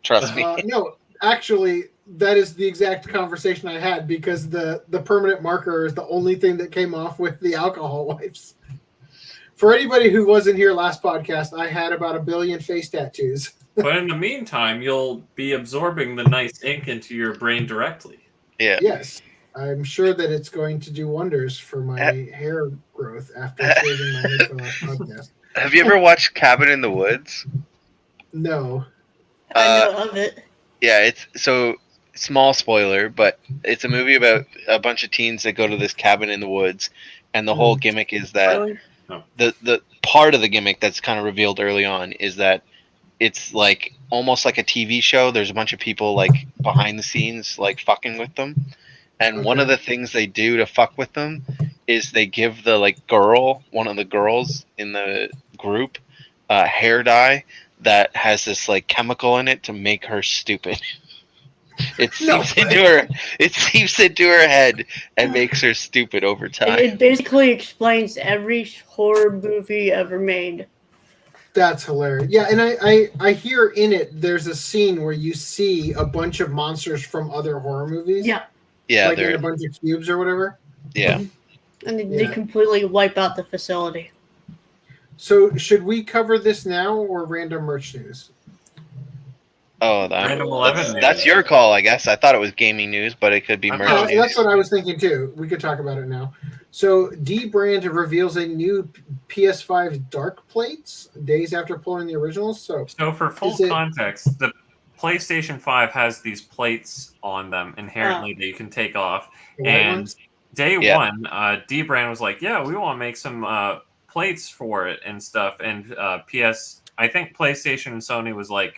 S9: Trust me.
S1: No, actually, that is the exact conversation I had, because the permanent marker is the only thing that came off with the alcohol wipes. For anybody who wasn't here last podcast, I had about 1 billion face tattoos.
S3: But in the meantime, you'll be absorbing the nice ink into your brain directly.
S9: Yeah.
S1: Yes. I'm sure that it's going to do wonders for my hair growth after shaving my head for the last podcast.
S9: Have you ever watched Cabin in the Woods?
S1: No.
S2: I know of it.
S9: Yeah, it's so small spoiler, but it's a movie about a bunch of teens that go to this cabin in the woods, and the whole gimmick is that the part of the gimmick that's kind of revealed early on is that it's like almost like a TV show. There's a bunch of people like behind the scenes like fucking with them, and one of the things they do to fuck with them is they give the one of the girls in the group hair dye that has this like chemical in it to make her stupid. It seeps into her head and makes her stupid over time.
S2: It basically explains every horror movie ever made.
S1: That's hilarious. Yeah, and I hear in it there's a scene where you see a bunch of monsters from other horror movies.
S2: Yeah.
S9: Yeah,
S1: like in a bunch of cubes or whatever.
S9: Yeah.
S2: And they completely wipe out the facility.
S1: So should we cover this now or random merch news?
S9: Oh, that's your call, I guess. I thought it was gaming news, but it could be merch news.
S1: That's what I was thinking too. We could talk about it now. So D Brand reveals a new PS5 dark plates days after pulling the originals. So
S3: for full context, the PlayStation 5 has these plates on them inherently that you can take off. And day one, D Brand was like, "Yeah, we want to make some plates for it and stuff." And I think PlayStation and Sony was like,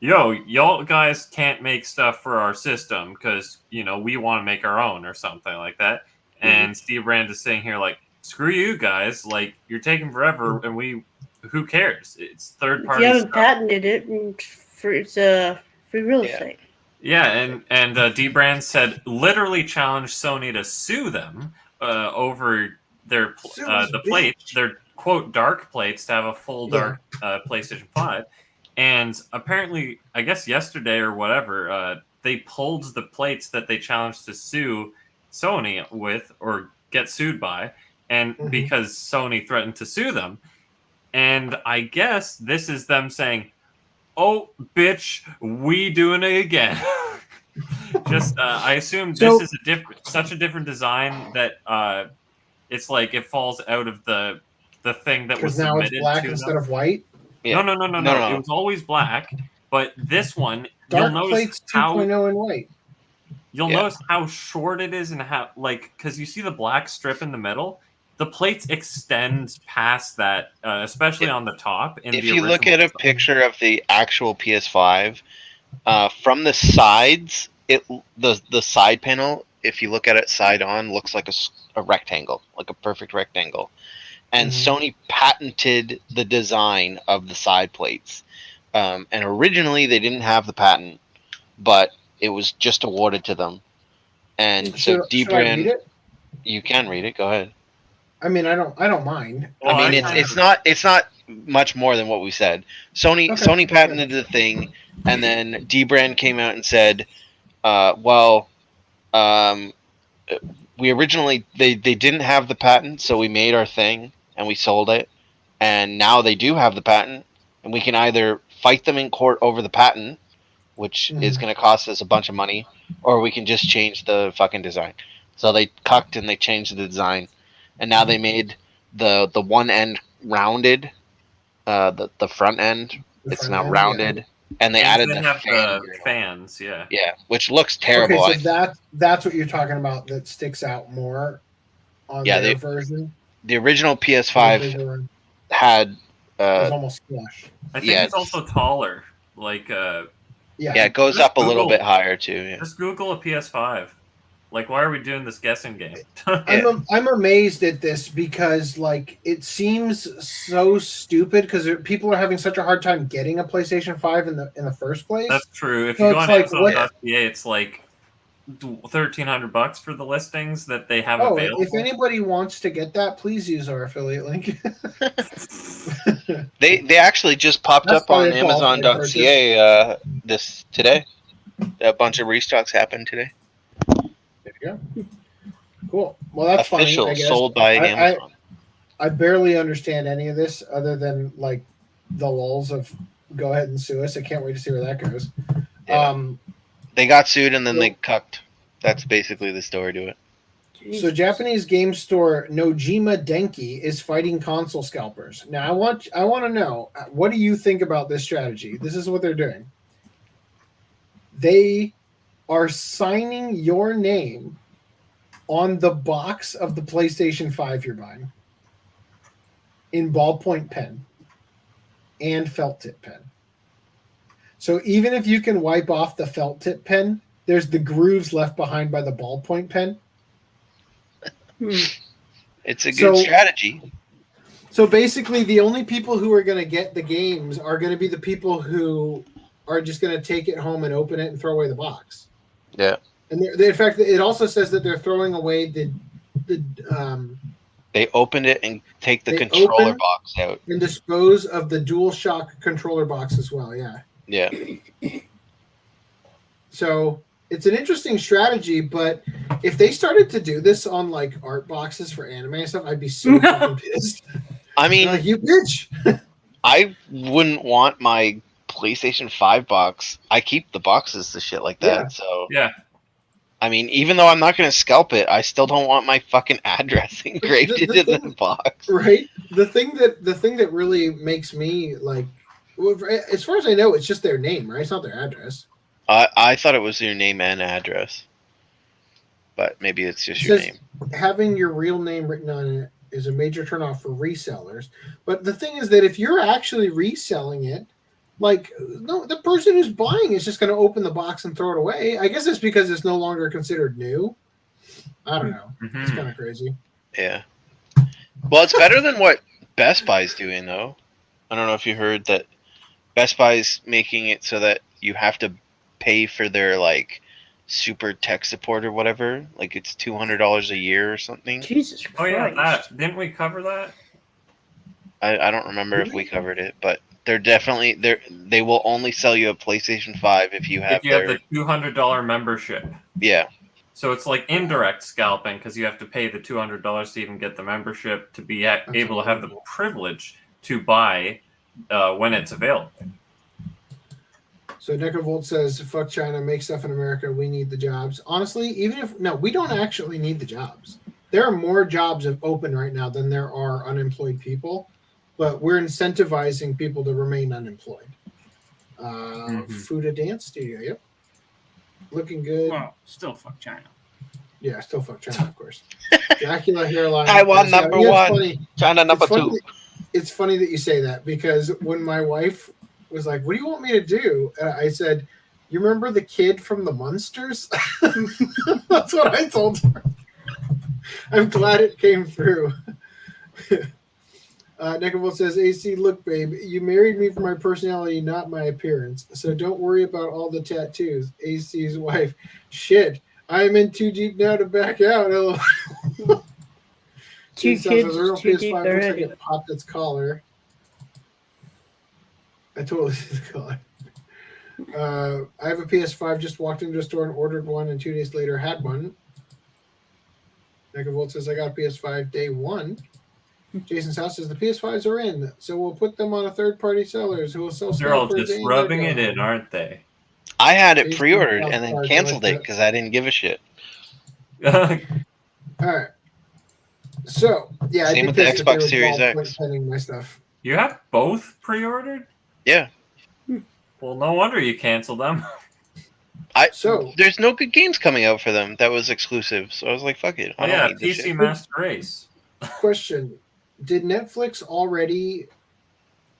S3: "Yo, y'all guys can't make stuff for our system because we want to make our own or something like that." And Steve Brand is sitting here like, "Screw you guys! Like you're taking forever, and who cares? It's third party.
S2: You haven't patented it, and it's free real estate."
S3: Yeah, and D Brand said literally challenged Sony to sue them over their the plates, their quote dark plates to have a full dark PlayStation 5. And apparently, I guess yesterday or whatever, they pulled the plates that they challenged to sue Sony with or get sued by, and because Sony threatened to sue them. And I guess this is them saying, "Oh, bitch, we doing it again." Just I assume
S1: So-
S3: this is such a different design that it's like it falls out of the thing that was
S1: Because now it's
S3: submitted
S1: black
S3: to
S1: instead
S3: them.
S1: of white.
S9: Yeah.
S3: No.
S9: No.
S3: It was always black, but this one
S1: Dark
S3: you'll
S1: plates
S3: notice how
S1: 2.0 in white.
S3: you'll
S9: Yeah.
S3: notice how short it is and how because you see the black strip in the middle. The plates extend past that, especially on the top.
S9: If you look at a picture of the actual PS5, from the sides, the side panel, if you look at it side on, looks like a rectangle, like a perfect rectangle. And Sony patented the design of the side plates. And originally they didn't have the patent, but it was just awarded to them. And so
S1: Should I read
S9: Dbrand,
S1: it?
S9: you can read it. Go ahead.
S1: I mean, I don't mind.
S3: Well,
S9: I mean, it's not much more than what we said. Sony patented the thing, and then Dbrand came out and said, we originally they didn't have the patent, so we made our thing and we sold it, and now they do have the patent, and we can either fight them in court over the patent, which is going to cost us a bunch of money, or we can just change the fucking design. So they cucked and they changed the design. And now they made the one end rounded, the front end. It's now rounded, and they added the
S3: fans. Yeah,
S9: which looks terrible.
S1: Okay, so that's what you're talking about. That sticks out more on their version.
S9: The original PS5 had
S1: was almost flush.
S3: I think it's also taller. Like
S9: it goes up a little bit higher too. Yeah.
S3: Just Google a PS5. Like, why are we doing this guessing game?
S1: I'm amazed at this because, like, it seems so stupid because people are having such a hard time getting a PlayStation 5 in the first place.
S3: That's true. If you go on Amazon.ca, it's like $1,300 for the listings that they have available.
S1: If anybody wants to get that, please use our affiliate link.
S9: They actually just popped up on Amazon.ca this today. A bunch of restocks happened today.
S1: There you go. Cool. Well, that's
S9: official,
S1: funny.
S9: sold by Amazon.
S1: I barely understand any of this other than like the lulls of go ahead and sue us. I can't wait to see where that goes.
S9: Yeah. They got sued and then they cucked. That's basically the story to it.
S1: So Japanese game store Nojima Denki is fighting console scalpers. Now I want to know, what do you think about this strategy? This is what they're doing. They are signing your name on the box of the PlayStation 5 you're buying in ballpoint pen and felt tip pen. So even if you can wipe off the felt tip pen, there's the grooves left behind by the ballpoint pen.
S9: It's a good strategy.
S1: So basically, the only people who are going to get the games are going to be the people who are just going to take it home and open it and throw away the box.
S9: Yeah.
S1: And in fact, it also says that they're throwing away the
S9: they opened it and take the controller box out
S1: and dispose of the DualShock controller box as well. Yeah.
S9: Yeah.
S1: So it's an interesting strategy, but if they started to do this on like art boxes for anime and stuff, I'd be so fucking pissed.
S9: I mean,
S1: like, you bitch.
S9: I wouldn't want my PlayStation 5 box. I keep the boxes to shit like that.
S1: Yeah.
S9: So
S3: yeah.
S9: I mean, even though I'm not going to scalp it, I still don't want my fucking address engraved into the box.
S1: Right. The thing that really makes me like, as far as I know, it's just their name, right? It's not their address.
S9: I thought it was your name and address, but maybe it's just your name.
S1: Having your real name written on it is a major turnoff for resellers. But the thing is that if you're actually reselling it, like, no, the person who's buying is just going to open the box and throw it away. I guess it's because it's no longer considered new. I don't know. Mm-hmm. It's kind of crazy.
S9: Yeah. Well, it's better than what Best Buy's doing, though. I don't know if you heard that Best Buy's making it so that you have to pay for their, like, super tech support or whatever. Like, it's $200 a year or something.
S2: Jesus Christ.
S3: Oh, yeah, that. Didn't we cover that?
S9: I don't remember if we covered it, but they're definitely they will only sell you a PlayStation 5 if you have
S3: the $200 membership.
S9: Yeah.
S3: So it's like indirect scalping because you have to pay the $200 to even get the membership to be able to have the privilege to buy when it's available.
S1: So Necrovolt says, fuck China, make stuff in America. We need the jobs. Honestly, we don't actually need the jobs. There are more jobs open right now than there are unemployed people, but we're incentivizing people to remain unemployed. Fuda Dance Studio, yep. Looking good.
S5: Well, still fuck China.
S1: Yeah, still fuck China, of course. Dracula hairline.
S9: Taiwan number one.
S1: Funny.
S9: China number two.
S1: It's funny that you say that because when my wife was like, what do you want me to do? I said, you remember the kid from the Munsters? That's what I told her. I'm glad it came through. Necrovolt says, AC, look, babe, you married me for my personality, not my appearance. So don't worry about all the tattoos. AC's wife. Shit, I'm in too deep now to back out.
S2: Two kids, too deep
S1: PS5
S2: already.
S1: looks like it popped its collar. I totally see the collar. I have a PS5, just walked into a store and ordered one, and 2 days later had one. Necrovolt says, I got a PS5 day one. Jason's house says, the PS5s are in, so we'll put them on a third-party sellers who will sell
S3: They're all
S1: stuff for
S3: just rubbing it in, aren't they?
S9: I had it pre-ordered and then canceled it because I didn't give a shit.
S1: All right. So, yeah,
S9: Same with the Xbox Series X.
S1: Sending my stuff.
S3: You have both pre-ordered?
S9: Yeah.
S3: Well, no wonder you canceled them.
S9: There's no good games coming out for them that was exclusive, so I was like, fuck it. I don't need this
S3: PC
S9: shit.
S3: Master Race.
S1: Question: did Netflix already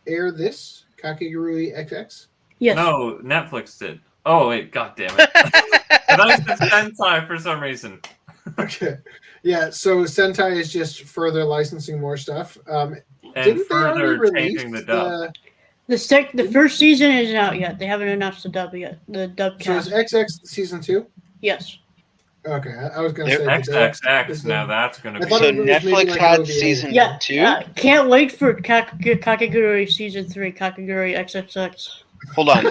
S1: air this Kakegurui XX?
S2: Yes.
S3: No, Netflix did. Oh wait, god damn it! And I said Sentai for some reason.
S1: Okay, yeah. So Sentai is just further licensing more stuff.
S3: And
S1: Didn't they already
S3: further
S1: release
S3: changing the dub.
S2: The first season isn't out yet. They haven't announced the dub yet. The dub
S1: So is
S2: cast.
S1: XX season 2?
S2: Yes.
S1: Okay, I was gonna say
S3: XXX. Now that's gonna be.
S9: So Netflix had season 2.
S2: Yeah. Can't wait for Kakegurui season 3. Kakegurui XXX.
S9: Hold on,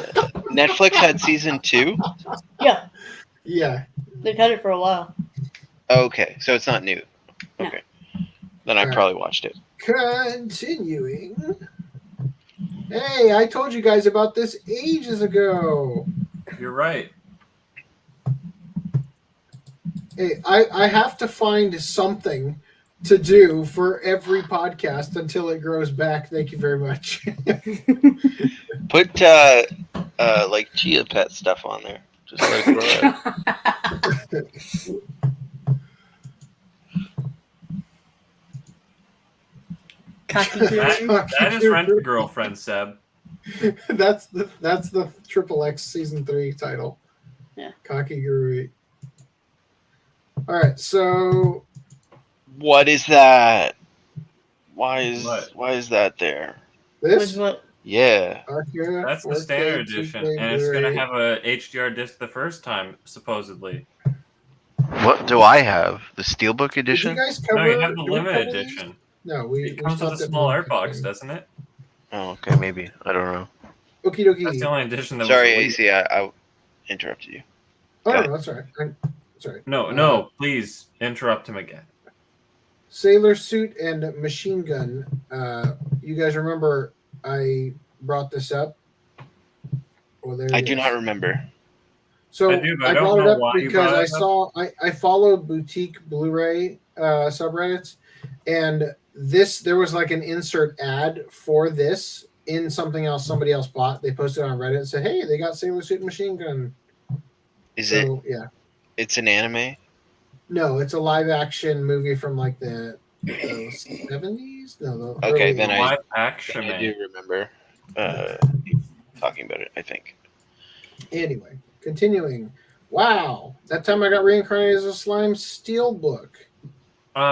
S9: Netflix had season 2.
S2: Yeah.
S1: Yeah.
S2: They've had it for a while.
S9: Okay, so it's not new. Okay, then I probably watched it.
S1: Continuing. Hey, I told you guys about this ages ago.
S3: You're right.
S1: Hey, I have to find something to do for every podcast until it grows back. Thank you very much.
S9: Put like Chia Pet stuff on there. Just like that.
S3: That is Rent a Girlfriend, Seb.
S1: That's the Triple X season 3 title.
S2: Yeah.
S1: Kakegurui. All right, so
S9: what is that? Why is that there?
S1: this?
S2: What?
S9: Yeah.
S3: That's the standard edition, and it's going to have a HDR disc the first time, supposedly.
S9: What do I have? The Steelbook
S1: Did
S9: edition?
S1: you guys cover?
S3: No, you have the
S1: do we
S3: limited
S1: cover these?
S3: edition.
S1: No, we
S3: It comes with a
S1: stopped at
S3: small
S1: one
S3: art box,
S1: thing.
S3: doesn't it?
S9: Oh, okay, maybe. I don't know.
S1: Okie dokie.
S3: That's the only edition that
S9: Sorry,
S3: was released.
S9: AC, I interrupted you.
S1: Oh,
S9: Go
S1: no, that's all right. Sorry.
S3: No, please interrupt him again.
S1: Sailor Suit and Machine Gun. You guys remember I brought this up? Well, there
S9: I
S1: it
S9: do
S1: is.
S9: not remember.
S1: So
S3: I do, but
S1: I
S3: I don't
S1: brought it
S3: know
S1: up
S3: why you
S1: because
S3: brought
S1: I
S3: it up.
S1: saw I follow boutique Blu-ray subreddits, and there was like an insert ad for this in something else somebody else bought. They posted it on Reddit and said, "Hey, they got Sailor Suit and Machine Gun."
S9: Is it?
S1: Yeah.
S9: It's an anime?
S1: No, it's a live action movie from like the 70s. No, the
S9: Okay,
S1: early
S9: then
S1: 80s.
S3: Live action,
S9: I do remember talking about it, I think.
S1: Anyway, continuing. Wow, that time I got Reincarnated as a Slime Steelbook.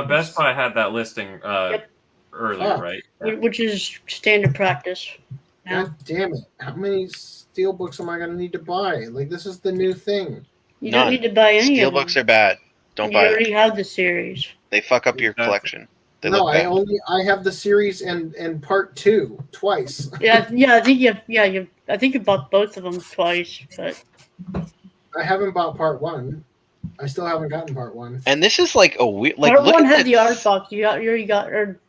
S3: Best Buy had that listing earlier, right?
S2: Which is standard practice.
S1: God damn it. How many Steelbooks am I going to need to buy? Like, this is the new thing.
S2: You don't need to buy any of them.
S9: Steelbooks are bad. Don't
S2: You
S9: buy
S2: already
S9: it.
S2: have the series.
S9: They fuck up your collection. They
S1: No,
S9: look bad.
S1: I have the series and part 2 twice.
S2: Yeah, I think I think you bought both of them twice, but
S1: I haven't bought part 1. I still haven't gotten part 1.
S9: And this is like a weird. Like,
S2: part
S9: look
S2: one
S9: at
S2: had the
S9: this.
S2: art box. You already got or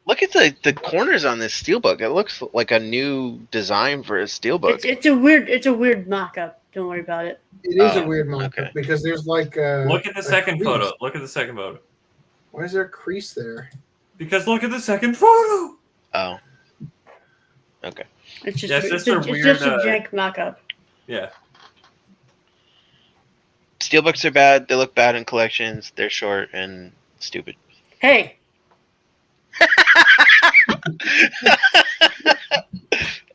S9: Look at the corners on this steelbook. It looks like a new design for a steelbook.
S2: It's a weird mock-up. Don't worry about it.
S1: It is a weird mock-up because there's like
S3: look at the second photo. Look at the second photo.
S1: Why is there a crease there?
S3: Because look at the second photo.
S9: Oh. Okay.
S2: It's just,
S3: yes,
S2: it's just a jank mock-up.
S3: Yeah.
S9: Steelbooks are bad. They look bad in collections. They're short and stupid.
S2: Hey.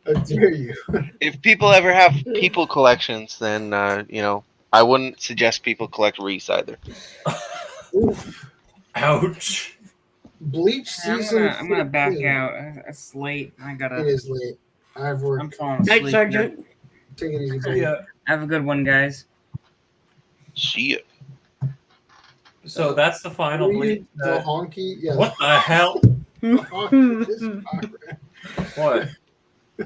S1: How dare you?
S9: If people ever have people collections, then I wouldn't suggest people collect Reese either.
S3: Ouch.
S1: Bleach season.
S5: I'm gonna back out. It's late.
S1: It is late. I've worked.
S5: I'm falling asleep.
S2: Night, Sergeant.
S1: Take it easy. Buddy.
S5: Yeah. Have a good one, guys.
S9: See ya.
S3: So that's the final Bleach.
S1: The honky. Yeah.
S3: What the hell? What?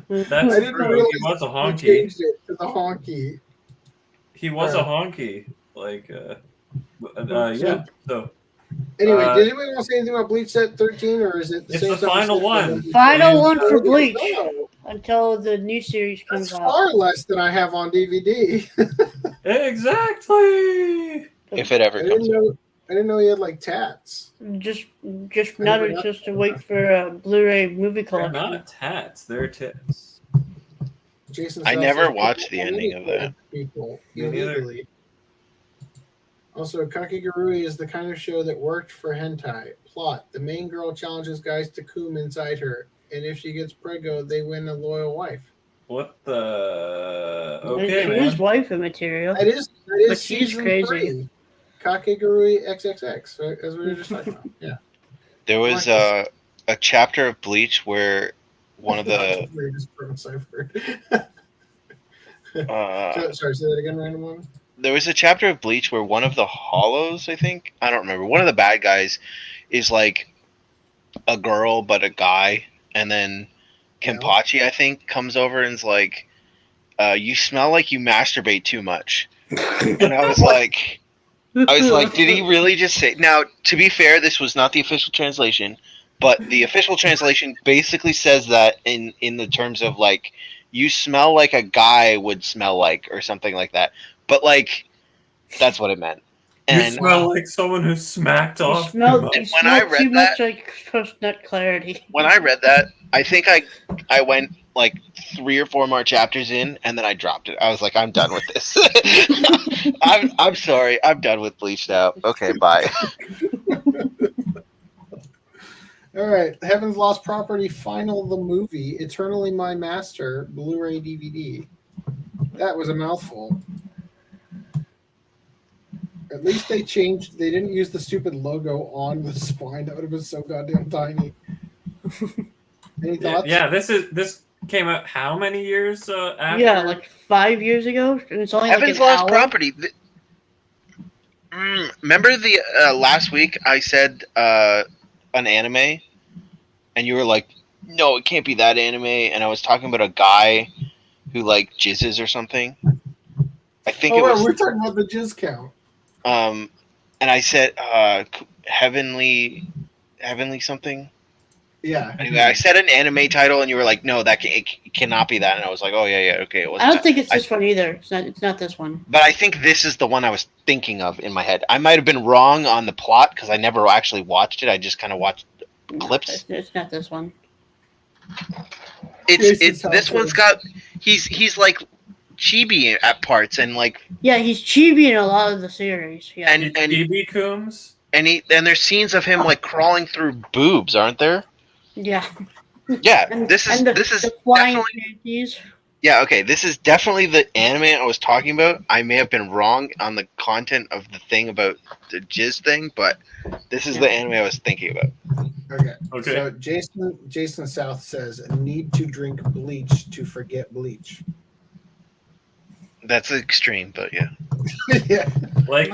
S3: That's
S1: I didn't
S3: true.
S1: realize
S3: He was a
S1: you
S3: honky.
S1: changed it to the honky.
S3: He was a honky. Like, yeah. So.
S1: Anyway, did anyone want to say anything about Bleach Set 13, or is it the
S3: It's
S1: same
S3: the
S1: stuff
S3: final
S1: as
S3: one.
S2: Final one for Bleach
S1: No,
S2: until the new series comes
S1: that's
S2: out.
S1: far less than I have on DVD.
S3: Exactly.
S9: If it ever comes out.
S1: I didn't know he had like tats.
S2: Just now it's just to wait for a Blu-ray movie
S3: They're
S2: collection.
S3: not tats. They're tits.
S1: Jason
S9: I
S1: South
S9: never
S1: says,
S9: watched the ending of that.
S1: People
S3: Me neither.
S1: illegally. Also, Kakegurui is the kind of show that worked for hentai. Plot: the main girl challenges guys to cum inside her, and if she gets preggo, they win a loyal wife.
S3: What the? Okay,
S2: It
S3: man.
S2: is waifu material.
S1: That is
S2: But she's
S1: season
S2: crazy.
S1: 3. Kakegurui XXX, right, as we were just talking about. Yeah.
S9: There was a chapter of Bleach where one of the
S1: We're just from Cypher. Sorry, say that again, random one.
S9: there was a chapter of Bleach where one of the hollows, I think, I don't remember, one of the bad guys is like a girl but a guy, and then Kenpachi, I think, comes over and is like, you smell like you masturbate too much. And I was like, did he really just say? Now, to be fair, this was not the official translation, but the official translation basically says that in the terms of like, you smell like a guy would smell like, or something like that. But like, that's what it meant. And
S3: you smell like someone who smacked
S2: You
S3: off.
S2: smell,
S3: too
S2: you
S3: much.
S9: when
S2: smell
S9: I read
S2: too
S9: that-
S2: much like post-nut clarity.
S9: when I read that, I think I went like 3 or 4 more chapters in, and then I dropped it. I was like, I'm done with this. I'm sorry. I'm done with Bleach now. Okay, bye.
S1: All right, Heaven's Lost Property Final the Movie, Eternally My Master, Blu-ray DVD. That was a mouthful. At least they changed. They didn't use the stupid logo on the spine. That would have been so goddamn tiny. Any thoughts?
S3: Yeah, this came out how many years after?
S2: Yeah, like 5 years ago, and it's only
S9: Heaven's
S2: like an
S9: Lost
S2: hour.
S9: Property. Remember the last week I said an anime, and you were like, "No, it can't be that anime." And I was talking about a guy who like jizzes or something. I think it was.
S1: We're talking about the jizz count.
S9: And I said heavenly something.
S1: Yeah.
S9: Anyway, I said an anime title, and you were like, "No, it cannot be that." And I was like, "Oh yeah, okay, it wasn't."
S2: I don't
S9: that."
S2: think it's this one either. It's not this one.
S9: But I think this is the one I was thinking of in my head. I might have been wrong on the plot because I never actually watched it. I just kind of watched clips.
S2: It's not this one.
S9: It's this one's got he's like chibi at parts and like
S2: Yeah, he's chibi in a lot of the series. Yeah.
S9: and
S3: BB Coombs.
S9: and there's scenes of him like crawling through boobs, aren't there?
S2: Yeah.
S9: Yeah,
S2: And,
S9: this is
S2: and
S9: definitely
S2: flying panties.
S9: yeah, okay. This is definitely the anime I was talking about. I may have been wrong on the content of the thing about the jizz thing, but this is the anime I was thinking about.
S1: Okay. So Jason South says, "Need to drink bleach to forget bleach."
S9: That's extreme, but yeah.
S1: Yeah.
S3: Like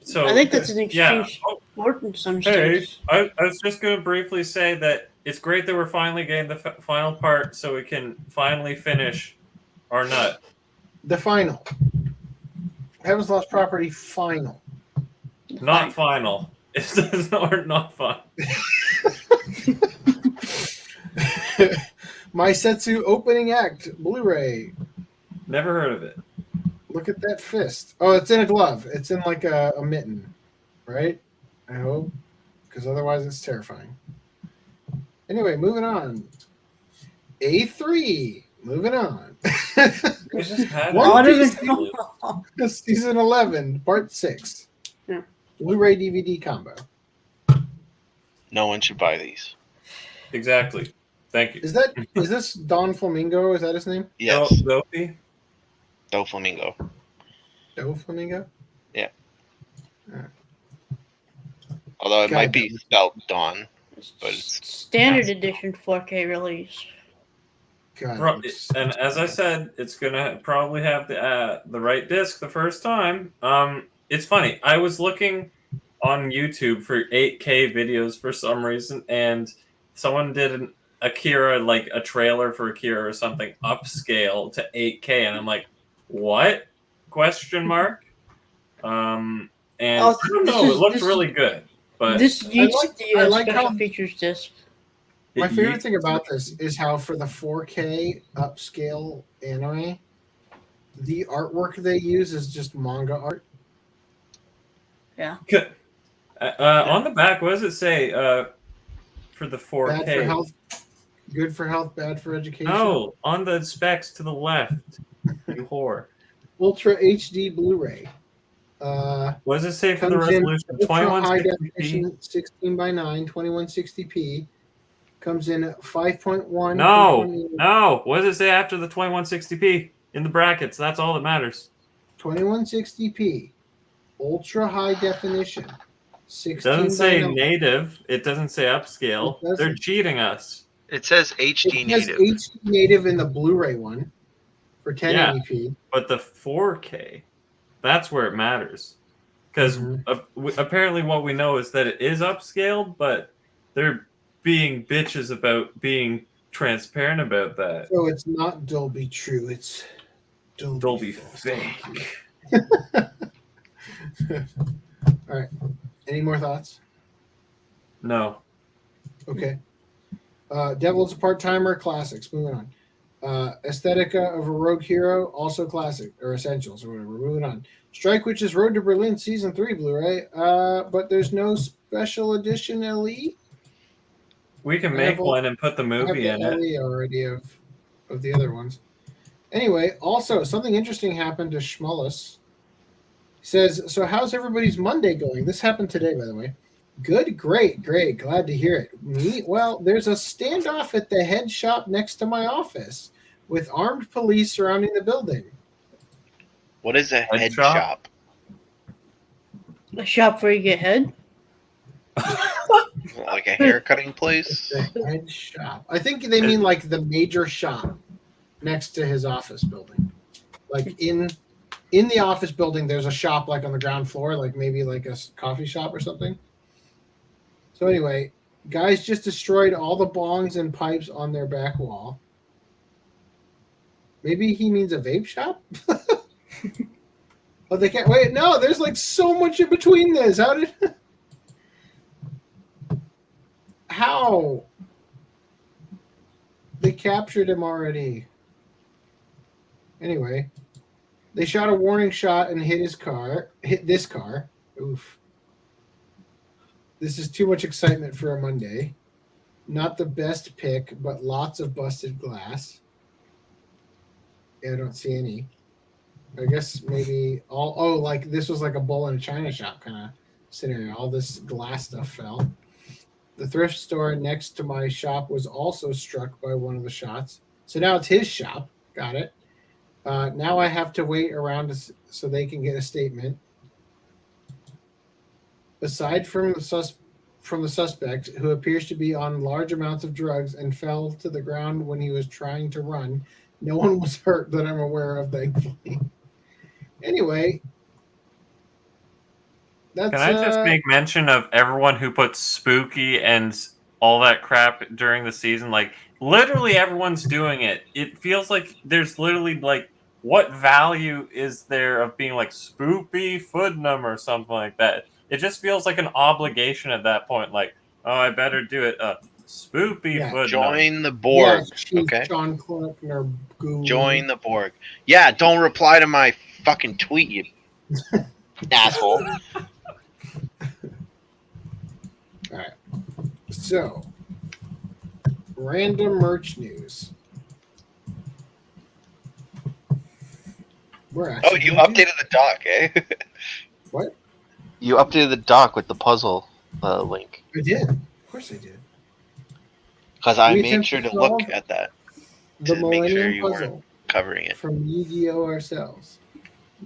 S3: so
S2: I think that's an extreme
S3: yeah.
S2: sport in some
S3: Hey,
S2: states.
S3: I was just going to briefly say that it's great that we're finally getting the final part so we can finally finish our nut.
S1: The final. Heaven's Lost Property final.
S3: Not final. It's not fun.
S1: My Setsu opening act Blu-ray.
S3: Never heard of it.
S1: Look at that fist. Oh, it's in a glove. It's in like a mitten, right? I hope, because otherwise it's terrifying. Anyway, moving on. A3. Moving on.
S3: We just had
S1: One
S3: it.
S1: Piece season 11, part 6.
S2: Yeah.
S1: Blu-ray DVD combo.
S9: No one should buy these.
S3: Exactly. Thank you.
S1: Is this Don Flamingo? Is that his name?
S9: Yes.
S3: Dopey?
S9: Doflamingo.
S1: Do Flamingo?
S9: Yeah.
S1: Alright.
S9: Although it
S1: God,
S9: might be spelled Dawn. But it's
S2: Standard edition 4K release.
S1: God,
S3: And as I said, it's gonna probably have the right disc the first time. It's funny. I was looking on YouTube for 8K videos for some reason, and someone did an Akira, like a trailer for Akira or something, upscale to 8K, and I'm like, what? Question mark. And
S2: Oh,
S3: I don't know. It looked really good, but
S2: this yeets
S1: I
S2: the
S1: like
S2: special
S1: how-
S2: features disc.
S1: my favorite thing about this is how for the 4K upscale anime, the artwork they use is just manga art.
S2: Yeah.
S3: On the back, what does it say? For the 4K.
S1: Bad for health, good for health, bad for education.
S3: No, on the specs to the left. You whore.
S1: Ultra HD Blu-ray.
S3: What does it say for the
S1: Comes in
S3: resolution?
S1: ultra high
S3: 2160p.
S1: definition, 16:9, 2160p. Comes in at 5.1.
S3: No. What does it say after the 2160p? In the brackets. That's all that matters.
S1: 2160p. Ultra high definition.
S3: It
S1: 16
S3: doesn't say
S1: by 9.
S3: native. It doesn't say upscale.
S1: It doesn't.
S3: They're cheating us.
S4: It says HD
S1: It has
S4: native.
S1: HD native in the Blu-ray one for 1080p.
S3: But the 4K, that's where it matters. Because apparently what we know is that it is upscaled, but they're being bitches about being transparent about that.
S1: So it's not Dolby True, it's
S3: Dolby
S1: false.
S3: fake.
S1: All right. Any more thoughts?
S3: No.
S1: Okay. Devil's a Part-Timer, classics. Moving on. Aesthetica of a Rogue Hero, also classic, or essentials, or whatever. Moving on. Strike Witch's Road to Berlin, Season 3 Blu-ray. But there's no special edition LE.
S3: We can make one and put the movie in
S1: I have the
S3: it.
S1: LE already of the other ones. Anyway, also, something interesting happened to Schmullis. He says, so how's everybody's Monday going? This happened today, by the way. Good, great. Glad to hear it. Me? Well, there's a standoff at the head shop next to my office with armed police surrounding the building.
S9: What is a head
S3: shop?
S9: shop?
S2: A shop where you get head?
S9: Like a hair cutting place?
S1: The head shop. I think they mean like the major shop next to his office building. Like in the office building, there's a shop like on the ground floor, like maybe like a coffee shop or something. So anyway, guys just destroyed all the bongs and pipes on their back wall. Maybe he means a vape shop? Oh, they can't wait. No, there's like so much in between this. How? They captured him already. Anyway, they shot a warning shot and hit this car. Oof. This is too much excitement for a Monday. Not the best pick, but lots of busted glass. Yeah, I don't see any. I guess maybe like this was like a bull in a china shop kind of scenario. All this glass stuff fell. The thrift store next to my shop was also struck by one of the shots. So now it's his shop. Got it. Now I have to wait around so they can get a statement. Aside from the suspect, who appears to be on large amounts of drugs and fell to the ground when he was trying to run, no one was hurt that I'm aware of, thankfully. Anyway, that's.
S3: Can I just make mention of everyone who put spooky and all that crap during the season? Like, literally everyone's doing it. It feels like there's literally, like, what value is there of being like spoopy footnum or something like that? It just feels like an obligation at that point. Like, oh, I better do it. Spoopy footnote.
S9: Join the Borg.
S1: Chief
S9: Okay.
S1: John Klockner Guru.
S9: Join the Borg. Yeah, don't reply to my fucking tweet, you asshole.
S1: All right. So, random merch news.
S9: Oh, you updated the doc, eh?
S1: What?
S9: You updated the doc with the puzzle link.
S1: I did. Of course I did.
S9: Because I
S1: We
S9: made sure to look at that.
S1: The
S9: To make sure
S1: Millennium
S9: you
S1: Puzzle
S9: weren't covering it.
S1: from Yu-Gi-Oh! Ourselves.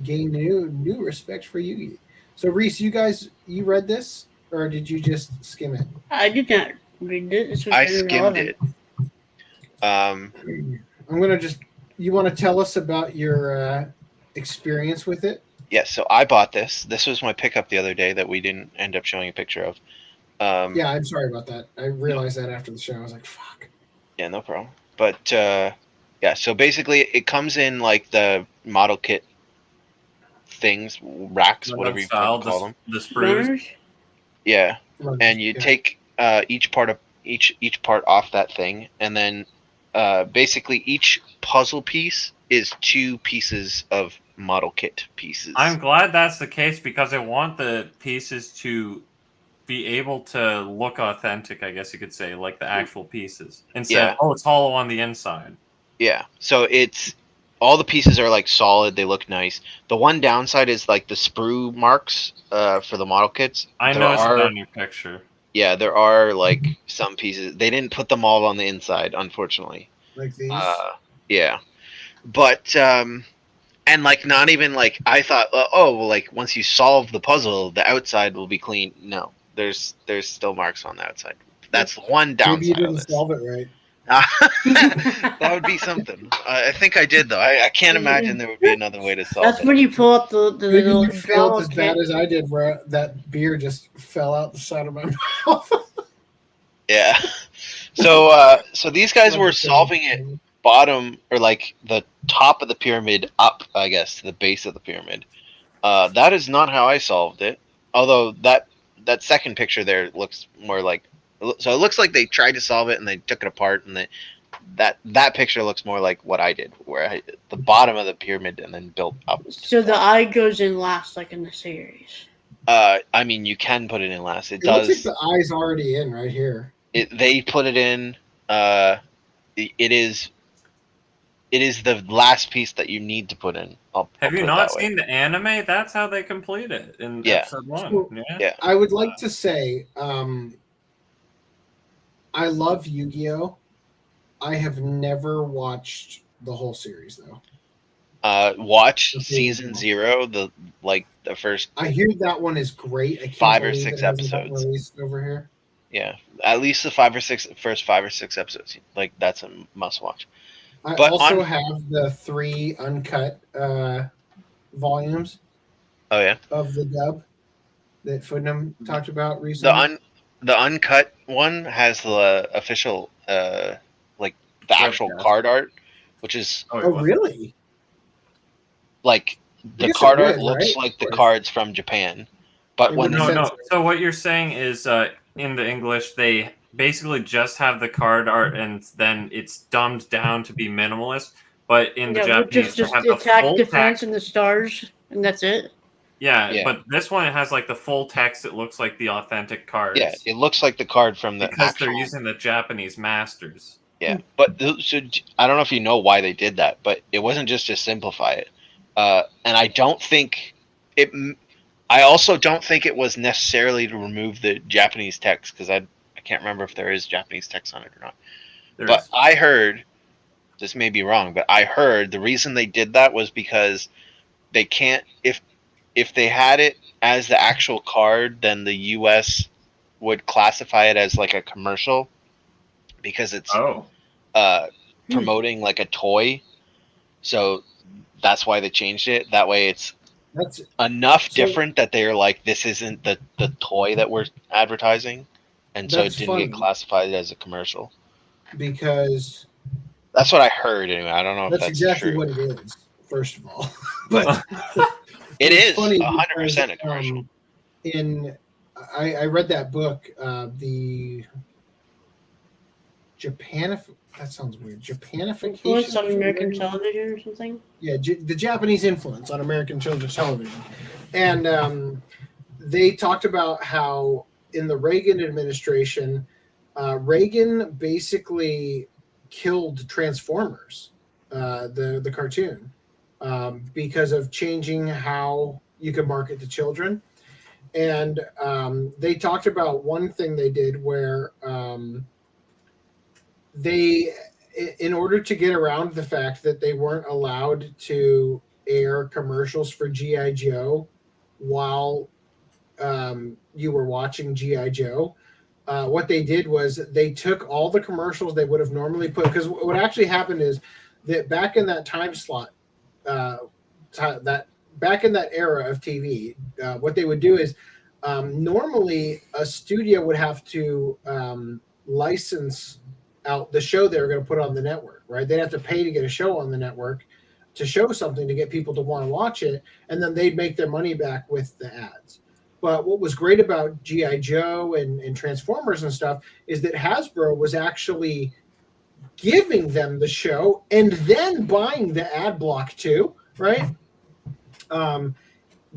S1: Gain new respect for Yu-Gi. So, Reese, you read this? Or did you just skim it?
S2: I did not read it. This was
S9: I
S2: written in
S9: skimmed
S2: 11.
S9: it.
S1: I'm going to just... You want to tell us about your experience with it?
S9: Yeah, so I bought this. This was my pickup the other day that we didn't end up showing a picture of.
S1: Yeah, I'm sorry about that. I realized that after the show. I was like, fuck.
S9: Yeah, no problem. But, yeah, so basically it comes in like the model kit things, racks, whatever you
S3: Style,
S9: call them.
S3: the sprues.
S2: Runners?
S9: Yeah,
S1: Runners,
S9: and you
S1: yeah.
S9: take each part off that thing, and then basically each puzzle piece is 2 pieces of model kit pieces.
S3: I'm glad that's the case because I want the pieces to be able to look authentic, I guess you could say, like the actual pieces. Instead of, it's hollow on the inside.
S9: Yeah, so it's all the pieces are like solid, they look nice. The one downside is like the sprue marks for the model kits.
S3: I noticed that on your picture.
S9: Yeah, there are like some pieces. They didn't put them all on the inside, unfortunately.
S1: Like these?
S9: Yeah. But and like not even like I thought, well, like once you solve the puzzle, the outside will be clean. No, there's still marks on the outside. That's one downside.
S1: Maybe you didn't
S9: of this.
S1: solve it right.
S9: That would be something. I think I did though. I can't imagine there would be another way to solve
S2: That's
S9: it.
S2: when you pull up the
S1: Maybe
S2: little
S1: you failed
S2: bottle
S1: as
S2: kit.
S1: bad as I did, where that beer just fell out the side of my mouth.
S9: Yeah. So these guys were solving it bottom or like the top of the pyramid up, I guess, to the base of the pyramid. That is not how I solved it. Although that second picture there looks more like, so it looks like they tried to solve it and they took it apart, and that picture looks more like what I did, where I the bottom of the pyramid and then built up.
S2: So the eye goes in last, like in the series.
S9: I mean, you can put it in last. It does.
S1: Looks like the eye's already in right here.
S9: They put it in. It is the last piece that you need to put in.
S3: Have you not seen the anime? That's how they complete it in episode 1.
S1: So,
S3: Yeah.
S1: I would like to say, I love Yu-Gi-Oh! I have never watched the whole series though.
S9: Watch season 0, the first.
S1: I hear that one is great. I can't
S9: 5 or
S1: believe
S9: 6
S1: it hasn't gotten
S9: episodes.
S1: released over here.
S9: Yeah, at least the first 5 or 6 episodes. Like that's a must watch.
S1: I
S9: But
S1: also
S9: on-
S1: have the 3 uncut volumes
S9: Oh yeah,
S1: of the dub that Footnum talked about recently.
S9: the uncut one has the official like the actual
S3: Webcast.
S9: card art, which is
S1: Oh, really?
S9: like the
S1: guess it
S9: card art
S1: would,
S9: looks
S1: right?
S9: like the cards from Japan, but
S1: It
S9: when
S1: would
S9: they
S1: make
S3: No.
S1: sense.
S3: So what you're saying is, in the English, they basically just have the card art, and then it's dumbed down to be minimalist. But in the
S2: Yeah,
S3: Japanese,
S2: just
S3: they have
S2: the
S3: the
S2: attack,
S3: full
S2: defense,
S3: text.
S2: and the stars, and that's it.
S3: Yeah, but this one it has like the full text. It looks like the authentic cards.
S9: yeah, it looks like the card from the
S3: because
S9: actual.
S3: they're using the Japanese masters.
S9: Yeah, but so I don't know if you know why they did that, but it wasn't just to simplify it. And I don't think it. I also don't think it was necessarily to remove the Japanese text, because I can't remember if there is Japanese text on it or not. But I heard, this may be wrong, but I heard the reason they did that was because they can't, if they had it as the actual card, then the US would classify it as like a commercial, because it's promoting like a toy. So that's why they changed it. That way it's enough different that they're like, this isn't the toy that we're advertising. And so it
S1: That's
S9: didn't
S1: funny.
S9: get classified as a commercial.
S1: Because
S9: That's what I heard anyway. I don't know if
S1: that's
S9: that's
S1: exactly
S9: true.
S1: what it is, first of all. But
S9: It
S1: it's
S9: is
S1: funny
S9: 100% a
S1: because,
S9: commercial.
S1: I read that book, the That sounds weird. Japanification.
S2: Influence on American television or something.
S1: Yeah, the Japanese influence on American children's television, and they talked about how in the Reagan administration, Reagan basically killed Transformers, the cartoon, because of changing how you could market to children. And they talked about one thing they did where they, in order to get around the fact that they weren't allowed to air commercials for G.I. Joe while you were watching G.I. Joe, what they did was they took all the commercials they would have normally put, because what actually happened is that back in that time slot, back in that era of TV, what they would do is normally a studio would have to license out the show they were going to put on the network, right? They'd have to pay to get a show on the network to show something to get people to want to watch it, and then they'd make their money back with the ads. But what was great about G.I. Joe and Transformers and stuff is that Hasbro was actually giving them the show and then buying the ad block too, right?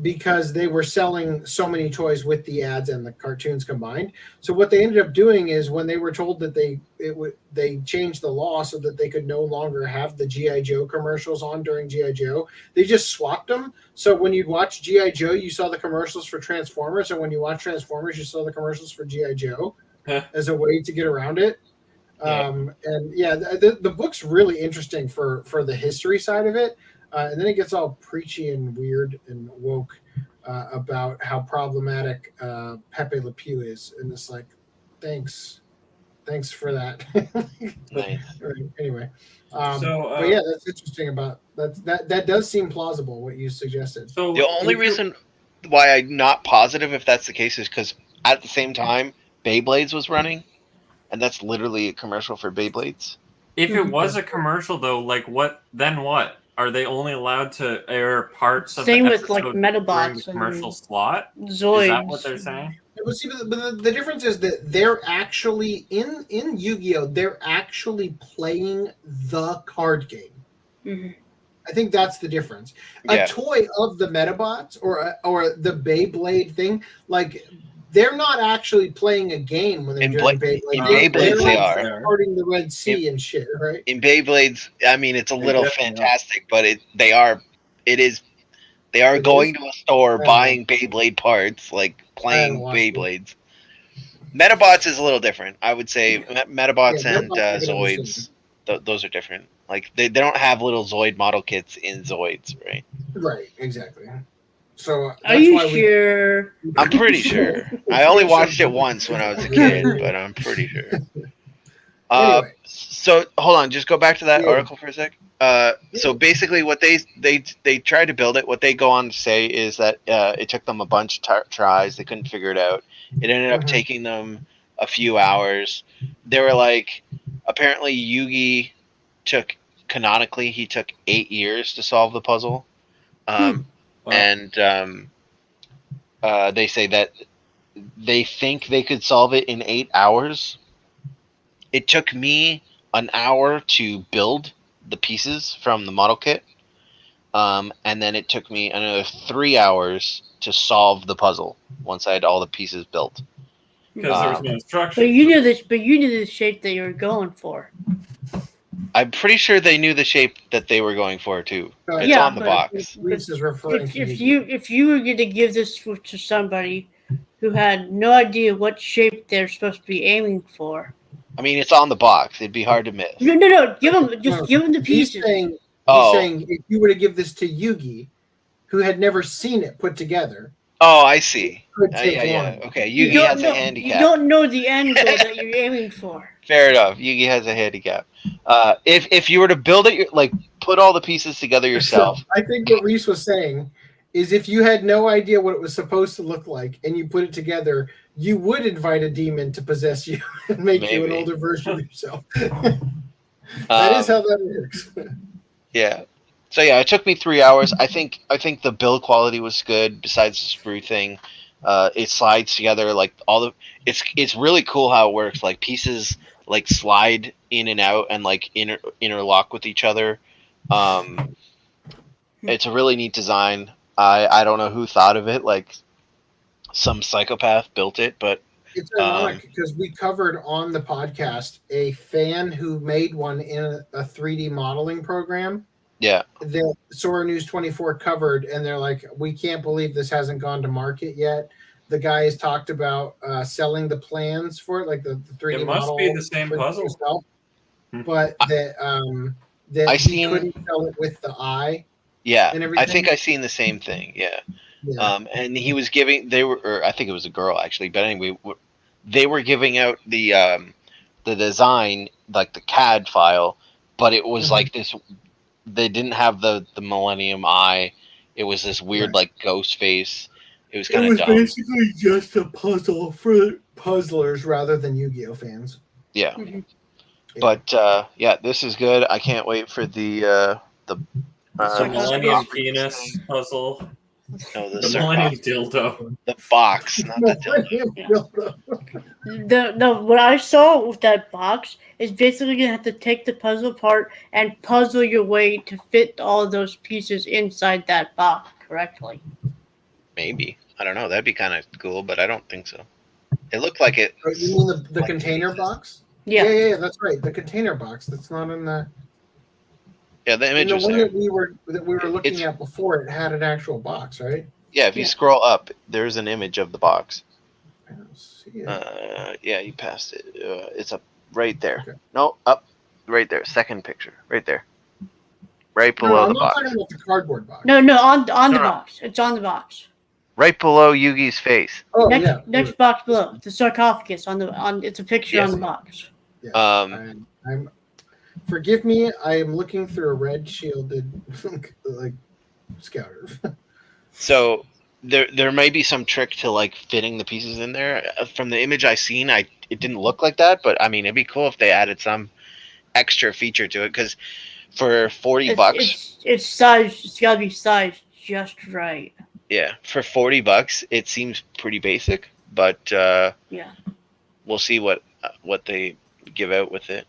S1: Because they were selling so many toys with the ads and the cartoons combined. So what they ended up doing is when they were told that they changed the law so that they could no longer have the G.I. Joe commercials on during G.I. Joe, they just swapped them. So when you'd watch G.I. Joe, you saw the commercials for Transformers, and when you watch Transformers, you saw the commercials for G.I. Joe as a way to get around it. And yeah, the book's really interesting for the history side of it. And then it gets all preachy and weird and woke about how problematic Pepe Le Pew is. And it's like, thanks for that.
S9: Nice.
S1: Anyway, but yeah, that's interesting about that does seem plausible what you suggested.
S3: So
S9: the only reason why I'm not positive if that's the case is because at the same time Beyblades was running, and that's literally a commercial for Beyblades.
S3: If it was a commercial though, like what? Are they only allowed to air parts of
S2: Same
S3: the
S2: with like
S3: episode
S2: Metabots
S3: during the commercial slot?
S2: Zoids.
S3: Is that what they're saying?
S1: But see, the difference is that they're actually in Yu-Gi-Oh! They're actually playing the card game.
S2: Mm-hmm.
S1: I think that's the difference.
S9: Yeah.
S1: A toy of the Metabots or the Beyblade thing, like they're not actually playing a game when they're doing Beyblade.
S9: In Beyblades, they are
S1: starting the Red Sea and shit, right?
S9: In Beyblades, I mean, it's a little fantastic, but they are going to a store buying Beyblade parts, like playing Beyblades. Metabots is a little different. I would say Metabots and Zoids, those are different. Like they don't have little Zoid model kits in Zoids, right?
S1: Right, exactly. So
S2: are you sure?
S9: I'm pretty sure. I only watched it once when I was a kid, but I'm pretty sure.
S1: Anyway.
S9: So hold on, just go back to that article for a sec. So basically, what they tried to build it. What they go on to say is that it took them a bunch of tries. They couldn't figure it out. It ended up taking them a few hours. They were like, apparently Yugi canonically he took 8 years to solve the puzzle. And they say that they think they could solve it in 8 hours. It took me an hour to build the pieces from the model kit. And then it took me another 3 hours to solve the puzzle once I had all the pieces built.
S3: Because there was no instruction.
S2: But you knew the shape that you were going for.
S9: I'm pretty sure they knew the shape that they were going for too. It's on the box.
S2: If you were going to give this to somebody who had no idea what shape they're supposed to be aiming for,
S9: I mean, it's on the box. It'd be hard to miss.
S2: No. Give them the pieces.
S1: He's saying if you were to give this to Yugi, who had never seen it put together.
S9: Oh, I see. Yeah. Okay, Yugi has a handicap.
S2: You don't know the angle that you're aiming for.
S9: Fair enough. Yugi has a handicap. If you were to build it, like put all the pieces together yourself.
S1: So I think what Reese was saying is if you had no idea what it was supposed to look like and you put it together, you would invite a demon to possess you and make you an older version of yourself. That is how that works.
S9: Yeah. So yeah, it took me 3 hours. I think the build quality was good. Besides the sprue thing, it slides together like all the. It's really cool how it works. Like pieces like slide in and out and like interlock with each other. It's a really neat design. I don't know who thought of it. Like some psychopath built it, but
S1: it's ironic because we covered on the podcast a fan who made one in a 3D modeling program.
S9: Yeah.
S1: That Sora News 24 covered, and they're like, we can't believe this hasn't gone to market yet. The guys talked about selling the plans for it, like the 3D
S3: It must
S1: model
S3: be the same puzzle.
S1: Yourself, but that he couldn't sell it with the eye.
S9: Yeah,
S1: and everything.
S9: I think I seen the same thing. Yeah. And he was giving. I think it was a girl actually, but anyway, they were giving out the design, like the CAD file, but it was like this. They didn't have the Millennium Eye. It was this weird like ghost face. It was kind of dumb.
S1: Basically just a puzzle for puzzlers rather than Yu-Gi-Oh fans.
S9: Yeah. But yeah, this is good. I can't wait for the
S3: Millennium Penis puzzle.
S9: No,
S3: the Millennium Dildo.
S9: The box, not the dildo.
S2: What I saw with that box is basically going to have to take the puzzle apart and puzzle your way to fit all of those pieces inside that box correctly.
S9: Maybe. I don't know. That'd be kind of cool, but I don't think so. It looked like it.
S1: Oh, you mean the container box? Yeah, that's right. The container box. That's not in the.
S9: Yeah, the image was
S1: one
S9: there.
S1: that we were looking at before. It had an actual box, right?
S9: Yeah, if you scroll up, there's an image of the box.
S1: I don't see it.
S9: Yeah, you passed it. It's up right there.
S1: Okay.
S9: No, up right there. Second picture, right there, right below
S1: I'm
S9: the
S1: not
S9: box.
S1: talking about the cardboard box.
S2: No, on the box. It's on the box.
S9: Right below Yugi's face.
S1: Oh,
S2: next box below the sarcophagus it's a picture on the box.
S1: Yes. I'm forgive me. I am looking through a red shielded like scouter.
S9: So there may be some trick to like fitting the pieces in there. From the image I seen, it didn't look like that, but I mean it'd be cool if they added some extra feature to it because for $40,
S2: it's sized. It's gotta be sized just right.
S9: Yeah, for $40, it seems pretty basic, but
S2: yeah,
S9: we'll see what they give out with it.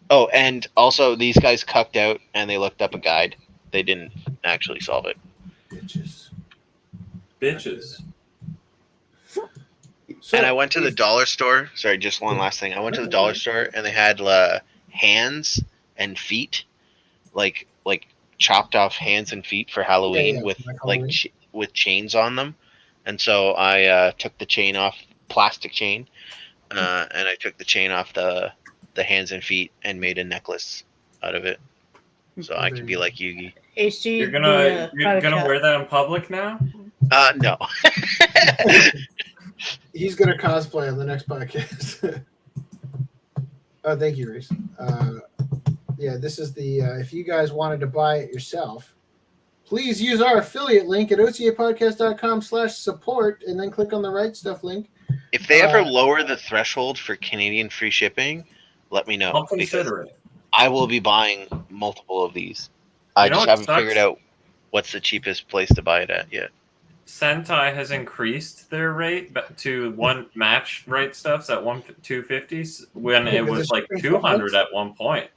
S9: Oh, and also these guys cucked out and they looked up a guide. They didn't actually solve it.
S3: Bitches.
S9: And I went to the dollar store. Sorry, just one last thing. I went to the dollar store and they had hands and feet, like chopped off hands and feet for Halloween with with chains on them. And so I took the chain off, plastic chain, and I took the chain off the hands and feet and made a necklace out of it. So I can be like Yugi.
S2: AC,
S3: you're gonna wear that in public now?
S9: No.
S1: He's gonna cosplay on the next podcast. Oh, thank you, Reese. Yeah, this is the if you guys wanted to buy it yourself, please use our affiliate link at ocapodcast.com/support and then click on the Right Stuff link.
S9: If they ever lower the threshold for Canadian free shipping, let me know.
S3: I'll consider it.
S9: I will be buying multiple of these. I just haven't figured out what's the cheapest place to buy it at yet.
S3: Sentai has increased their rate to one match Right Stuffs at 250s when it was like 200 at one point.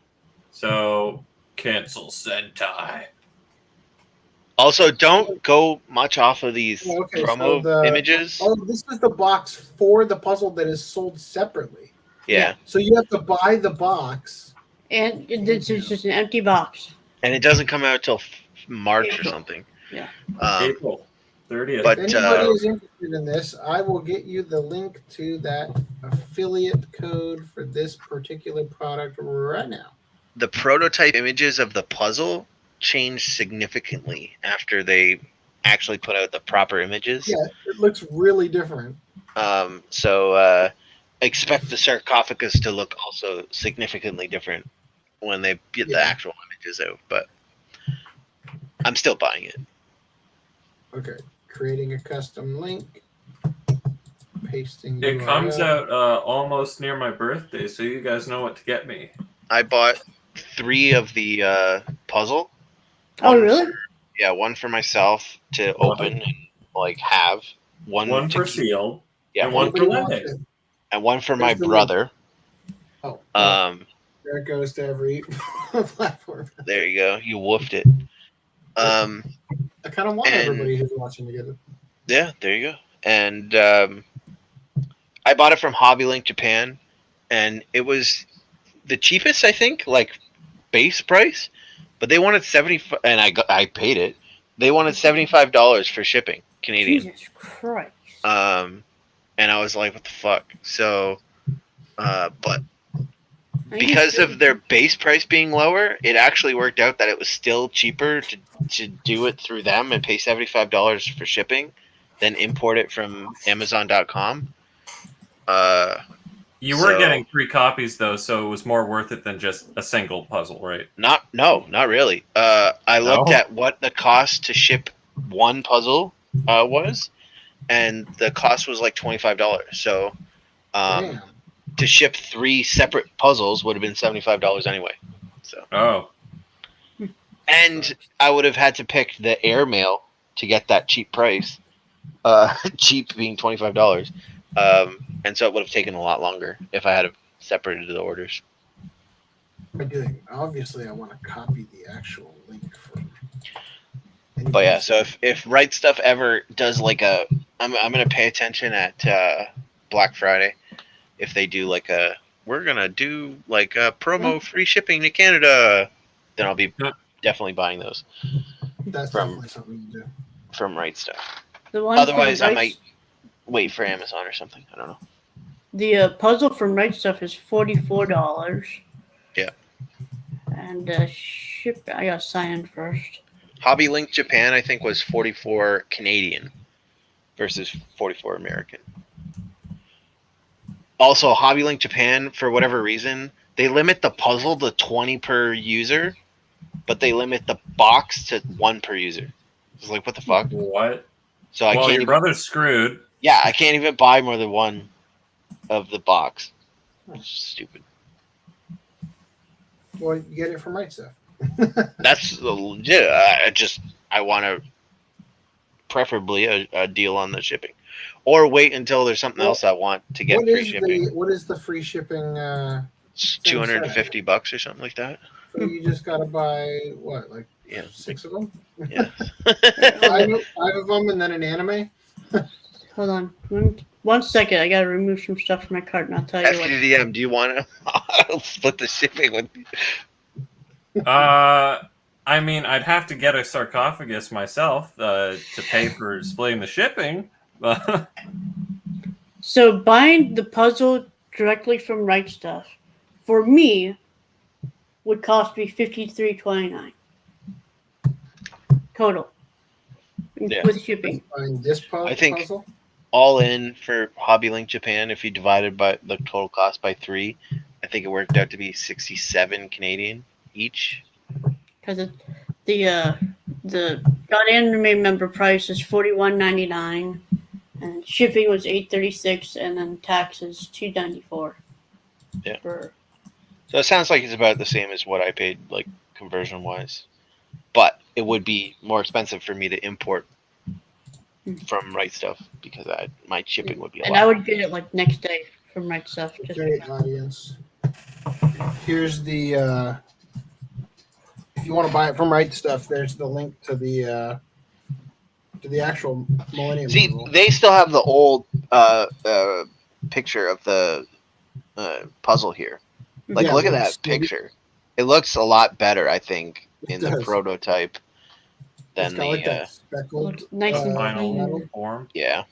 S3: So cancel Sentai.
S9: Also, don't go much off of these promo images.
S1: Oh, this is the box for the puzzle that is sold separately.
S9: Yeah.
S1: So you have to buy the box.
S2: And this is just an empty box.
S9: And it doesn't come out till March or something.
S2: Yeah.
S3: April 30th.
S9: But
S1: if anybody is interested in this, I will get you the link to that affiliate code for this particular product right now.
S9: The prototype images of the puzzle changed significantly after they actually put out the proper images.
S1: Yeah, it looks really different.
S9: So expect the sarcophagus to look also significantly different when they get the actual images out. But I'm still buying it.
S1: Okay, creating a custom link. Pasting.
S3: It comes out almost near my birthday, so you guys know what to get me.
S9: I bought 3 of the puzzle.
S2: Oh, really?
S9: One for myself to open and like have. One
S3: for seal.
S9: Yeah,
S3: and one for Lennox.
S9: and one for my
S1: There's the
S9: brother.
S1: Oh, there it goes to every platform.
S9: There you go. You woofed it.
S1: I kind of want everybody who's watching to get it.
S9: Yeah, there you go. And I bought it from Hobby Link Japan, and it was the cheapest, I think, like base price. But they wanted $75, and I paid it. They wanted $75 for shipping Canadian.
S2: Jesus Christ.
S9: And I was like, what the fuck? So, but because of their base price being lower, it actually worked out that it was still cheaper to do it through them and pay $75 for shipping than import it from Amazon.com.
S3: You were getting 3 copies though, so it was more worth it than just a single puzzle, right?
S9: Not really. I looked at what the cost to ship one puzzle was, and the cost was like $25. So, to ship 3 separate puzzles would have been $75 anyway. So. And I would have had to pick the airmail to get that cheap price. Cheap being $25. And so it would have taken a lot longer if I had separated the orders.
S1: Obviously, I want to copy the actual link for.
S9: But yeah, so if Right Stuff ever does like I'm gonna pay attention at Black Friday. If they do like we're gonna do like a promo free shipping to Canada, then I'll be definitely buying those.
S1: That's definitely something to do.
S9: From Right Stuff.
S2: Otherwise,
S9: I might wait for Amazon or something. I don't know.
S2: The puzzle from Right Stuff is $44.
S9: Yeah.
S2: And ship. I gotta sign in first.
S9: Hobby Link Japan, I think, was 44 Canadian versus 44 American. Also, Hobby Link Japan, for whatever reason, they limit the puzzle to 20 per user, but they limit the box to 1 per user. It's like, what the fuck?
S3: What?
S9: So I can't.
S3: Your brother's screwed.
S9: Yeah, I can't even buy more than 1 of the box. That's stupid.
S1: Well, you get it from Right Stuff.
S9: That's legit. I want to preferably a deal on the shipping, or wait until there's something else I want to get free shipping.
S1: What is the free shipping?
S9: It's $250 or something like that.
S1: So you just gotta buy what, like 6 of them?
S9: Yeah.
S1: 5 of them, and then an anime.
S2: Hold on, one second. I gotta remove some stuff from my cart, and I'll tell you what.
S9: FDDM, do you want to? I'll split the shipping with you.
S3: I mean, I'd have to get a sarcophagus myself to pay for splitting the shipping.
S2: So buying the puzzle directly from Right Stuff, for me, would cost me $53.29 total with shipping.
S1: Buying this
S9: I think
S1: puzzle?
S9: All in for Hobby Link Japan, if you divided by the total cost by 3, I think it worked out to be 67 Canadian each.
S2: Because the God Anime member price is $41.99, and shipping was $8.36, and then taxes $2.94.
S9: Yeah. So it sounds like it's about the same as what I paid, like conversion wise, but it would be more expensive for me to import from Right Stuff because my shipping would be a lot.
S2: And I would get it like next day from Right Stuff.
S1: Great audience. Here's the. If you want to buy it from Right Stuff, there's the link to the actual Millennium.
S9: See,
S1: Puzzle.
S9: they still have the old picture of the puzzle here. Like, look at that picture. It looks a lot better, I think, in the prototype than the
S2: speckled, nice and
S3: final form.
S9: Yeah,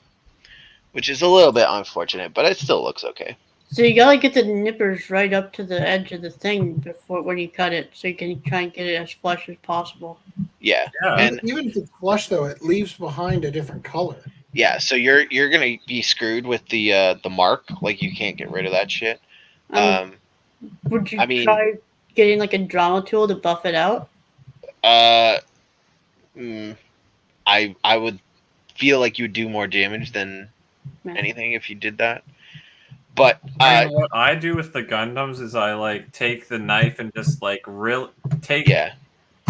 S9: which is a little bit unfortunate, but it still looks okay.
S2: So you gotta get the nippers right up to the edge of the thing before when you cut it, so you can try and get it as flush as possible.
S9: Yeah,
S1: and even if it's flush though, it leaves behind a different color.
S9: Yeah, so you're gonna be screwed with the mark. Like you can't get rid of that shit.
S2: Would you try getting like a drama tool to buff it out?
S9: I would feel like you would do more damage than anything if you did that. But
S3: what I do with the Gundams is I like take the knife and just like take.
S9: Yeah.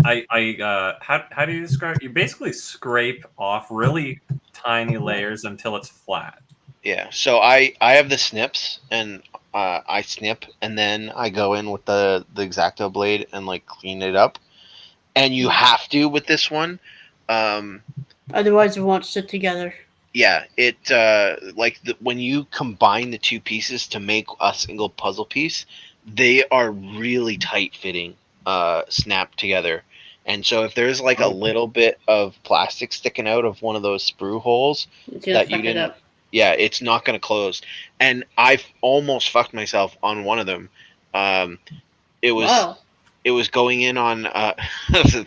S3: How do you describe it? You basically scrape off really tiny layers until it's flat.
S9: Yeah. So I have the snips, and I snip, and then I go in with the X-Acto blade and like clean it up. And you have to with this one.
S2: Otherwise, it won't sit together.
S9: Yeah, it when you combine the two pieces to make a single puzzle piece, they are really tight fitting, snapped together. And so if there's like a little bit of plastic sticking out of one of those sprue holes that you didn't, yeah, it's not going to close. And I've almost fucked myself on one of them. It was going in on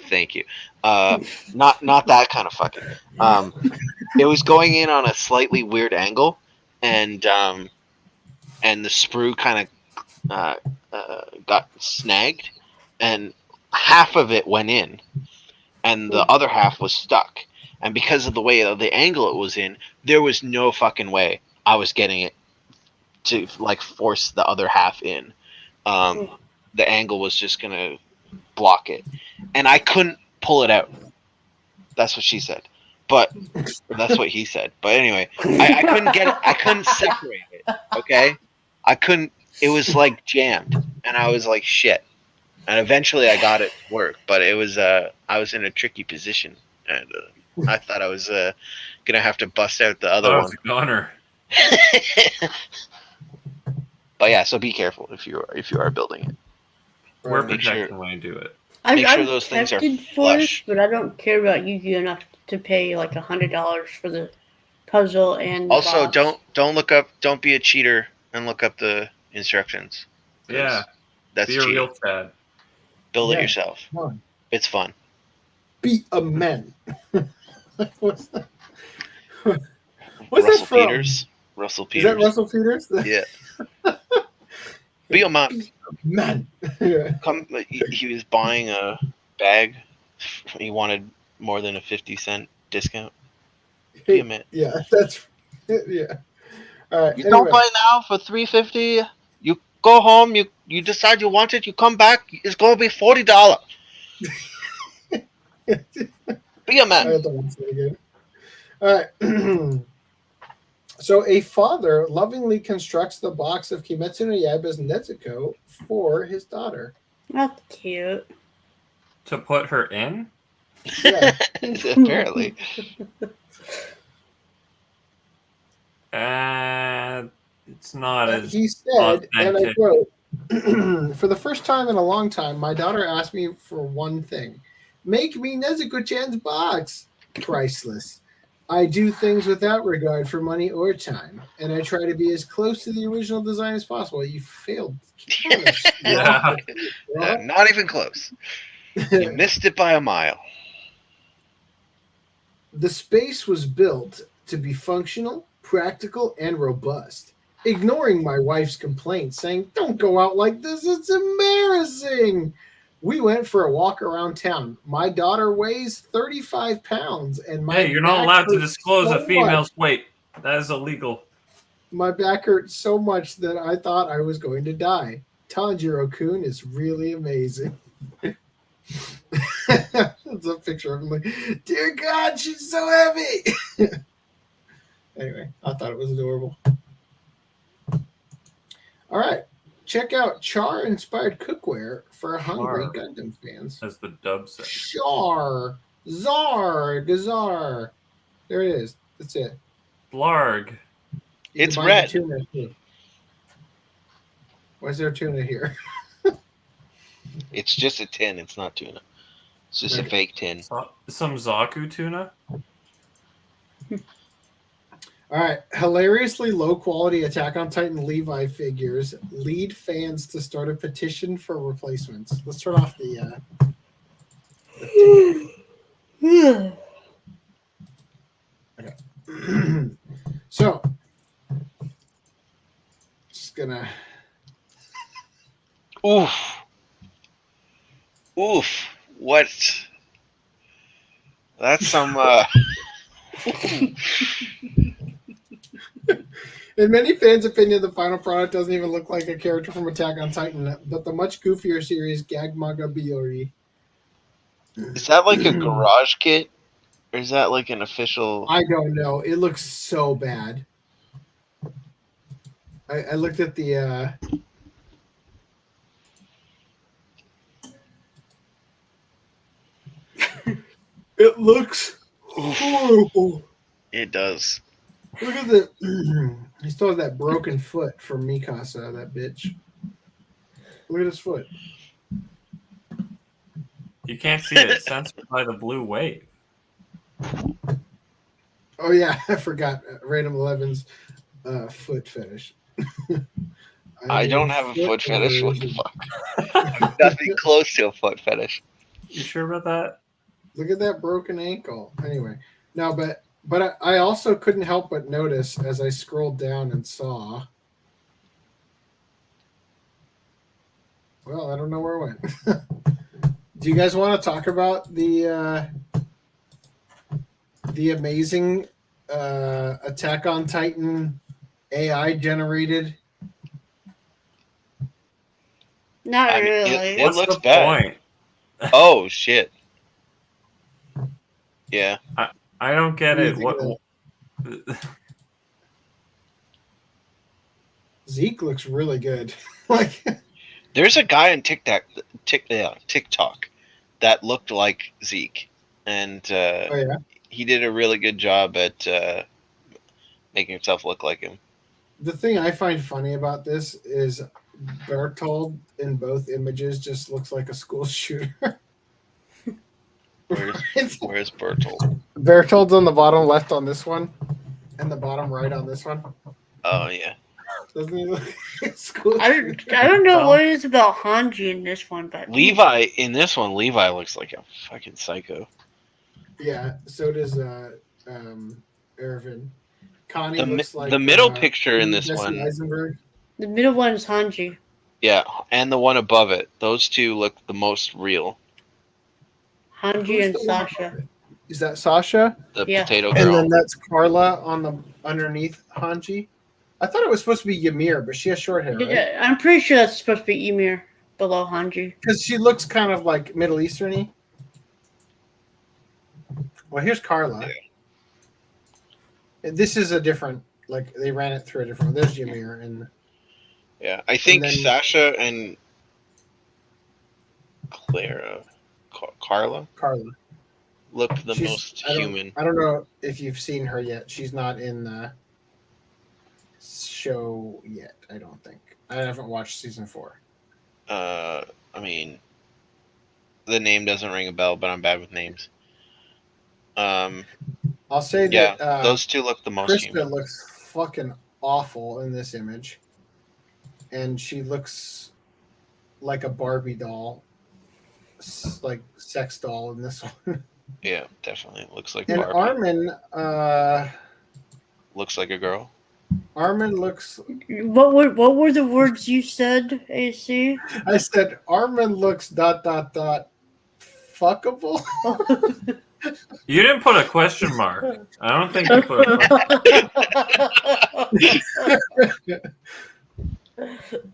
S9: thank you. Not that kind of fucking. It was going in on a slightly weird angle, and the sprue kind of got snagged, and half of it went in, and the other half was stuck. And because of the way of the angle it was in, there was no fucking way I was getting it to like force the other half in. The angle was just gonna block it, and I couldn't pull it out. That's what she said, but that's what he said. But anyway, I couldn't get it. I couldn't separate it. Okay, I couldn't. It was like jammed, and I was like, shit. And eventually, I got it to work, but it was I was in a tricky position, and I thought I was gonna have to bust out the other one.
S3: A goner.
S9: But yeah, so be careful if you are building it.
S3: Wear protection when you do it.
S9: Make sure those things are flush.
S2: But I don't care about Yu-Gi-Oh enough to pay like $100 for the puzzle and.
S9: Also, don't look up. Don't be a cheater and look up the instructions.
S3: Yeah,
S9: that's
S3: be a
S9: cheating.
S3: real Chad.
S9: Build it yourself. It's fun.
S1: Be a man. What's that?
S9: Russell Peters. Russell Peters.
S1: Is that Russell Peters?
S9: Yeah. Be a man.
S1: Man.
S9: He was buying a bag. He wanted more than a 50-cent discount. Be a man.
S1: Yeah, that's yeah. All right.
S9: You don't buy now for $3.50. You go home. You decide you want it. You come back. It's gonna be $40. Be a man.
S1: I don't want to say it again. All right. So a father lovingly constructs the box of Kimetsu no Yaiba's Nezuko for his daughter.
S2: That's cute.
S3: To put her in?
S1: Yeah.
S9: Apparently.
S3: It's not as
S1: he said,
S3: authentic.
S1: and I quote, for the first time in a long time, my daughter asked me for one thing. Make me Nezuko-chan's box. Priceless. I do things without regard for money or time, and I try to be as close to the original design as possible. You failed.
S3: Yeah.
S9: Not even close. You missed it by a mile.
S1: The space was built to be functional, practical, and robust. Ignoring my wife's complaints, saying, "Don't go out like this, it's embarrassing." We went for a walk around town. My daughter weighs 35 pounds, and my
S3: you're not allowed to disclose
S1: so
S3: a female's weight. That is illegal.
S1: My back hurt so much that I thought I was going to die. Tanjiro-kun is really amazing. It's a picture of him like, dear God, she's so heavy. Anyway, I thought it was adorable. All right. Check out Char-inspired cookware for hungry Gundam fans.
S3: As the dub says.
S1: Char. Zar. Gazar. There it is. That's it.
S3: Blarg.
S9: It's red.
S1: Why is there tuna here?
S9: It's just a tin. It's not tuna. It's just a fake tin.
S3: Some Zaku tuna?
S1: All right. Hilariously low quality Attack on Titan Levi figures lead fans to start a petition for replacements. Let's turn off the okay. So, just gonna.
S9: Oof. What? That's some.
S1: In many fans' opinion, the final product doesn't even look like a character from Attack on Titan, but the much goofier series Gag Manga Biyori.
S9: Is that like a garage kit? Or is that like an official...
S1: I don't know. It looks so bad. I looked at the. It looks horrible.
S9: It does.
S1: Look at the. He still has that broken foot from Mikasa, that bitch. Look at his foot.
S3: You can't see it censored by the blue wave.
S1: Oh yeah, I forgot. Random 11's foot fetish.
S9: I don't have a foot fetish. What the fuck? Nothing close to a foot fetish.
S3: You sure about that?
S1: Look at that broken ankle. Anyway, no, but I also couldn't help but notice as I scrolled down and saw. Well, I don't know where it went. Do you guys want to talk about the amazing Attack on Titan AI generated?
S2: Not
S9: I mean,
S2: really.
S9: it
S3: What's
S9: looks
S3: the
S9: bad.
S3: point?
S9: Oh shit. Yeah.
S3: I don't get
S1: What do
S3: it.
S1: you think
S3: What?
S1: Zeke looks really good. Like,
S9: There's a guy on TikTok that looked like Zeke, and
S1: oh yeah.
S9: he did a really good job at making himself look like him.
S1: The thing I find funny about this is Bertold in both images just looks like a school shooter.
S9: Where's Bertold?
S1: Bertold's on the bottom left on this one, and the bottom right on this one.
S9: Oh yeah.
S1: Doesn't he look like a school
S2: I
S1: shooter?
S2: don't know what it is about Hanji in this one, but
S9: Levi in this one, Levi looks like a fucking psycho.
S1: Yeah, so does Ervin. Connie looks like
S9: the middle picture in this
S1: Jesse
S9: one.
S1: Eisenberg.
S2: the middle one is Hanji.
S9: Yeah, and the one above it. Those two look the most real.
S2: Hanji
S1: Who's
S2: and
S1: the one
S2: Sasha.
S1: above it? Is that Sasha?
S9: The
S2: Yeah.
S9: potato
S1: And
S9: girl.
S1: then that's Carla on the underneath Hanji. I thought it was supposed to be Ymir, but she has short hair, right?
S2: Yeah, I'm pretty sure that's supposed to be Ymir below Hanji.
S1: Because she looks kind of like Middle Eastern-y. Well, here's Carla. This is a different, like, they ran it through a different. There's Ymir. And
S9: Yeah, I think
S1: then-
S9: Sasha and Carla
S1: Carla.
S9: look the
S1: She's-
S9: most
S1: I don't-
S9: human.
S1: I don't know if you've seen her yet. She's not in the show yet, I don't think. I haven't watched season 4.
S9: I mean, the name doesn't ring a bell, but I'm bad with names.
S1: I'll say
S9: Yeah,
S1: that
S9: those two look the most
S1: Krista
S9: human.
S1: looks fucking awful in this image. And she looks like a Barbie doll, like sex doll in this one.
S9: Yeah, definitely looks like
S1: And
S9: Barbie.
S1: Armin,
S9: Looks like a girl.
S1: Armin looks.
S2: What were the words you said, AC?
S1: I said Armin looks ... fuckable.
S3: You didn't put a question mark. I don't think you put a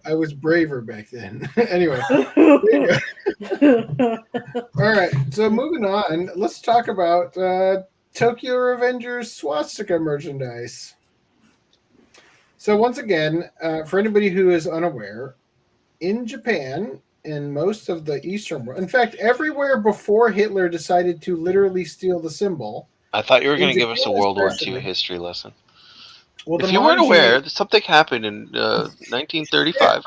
S1: I was braver back then. Anyway. All right. So moving on, let's talk about Tokyo Revengers swastika merchandise. So once again, for anybody who is unaware, in Japan, in most of the Eastern world, in fact, everywhere before Hitler decided to literally steal the symbol.
S9: I thought you were
S1: In
S9: going to give us a
S1: Japan
S9: World War
S1: especially.
S9: II history lesson.
S1: Well,
S9: If you weren't aware, something happened in 1935.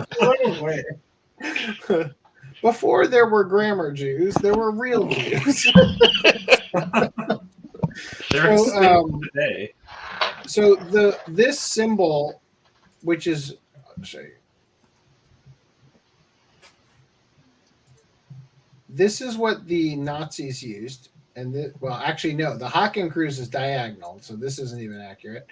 S1: Before there were grammar Jews, there were real Jews.
S3: There's
S1: So,
S3: today.
S1: So this symbol, which is, I'll show you. This is what the Nazis used, and well, actually no, the Hakenkreuz is diagonal, so this isn't even accurate.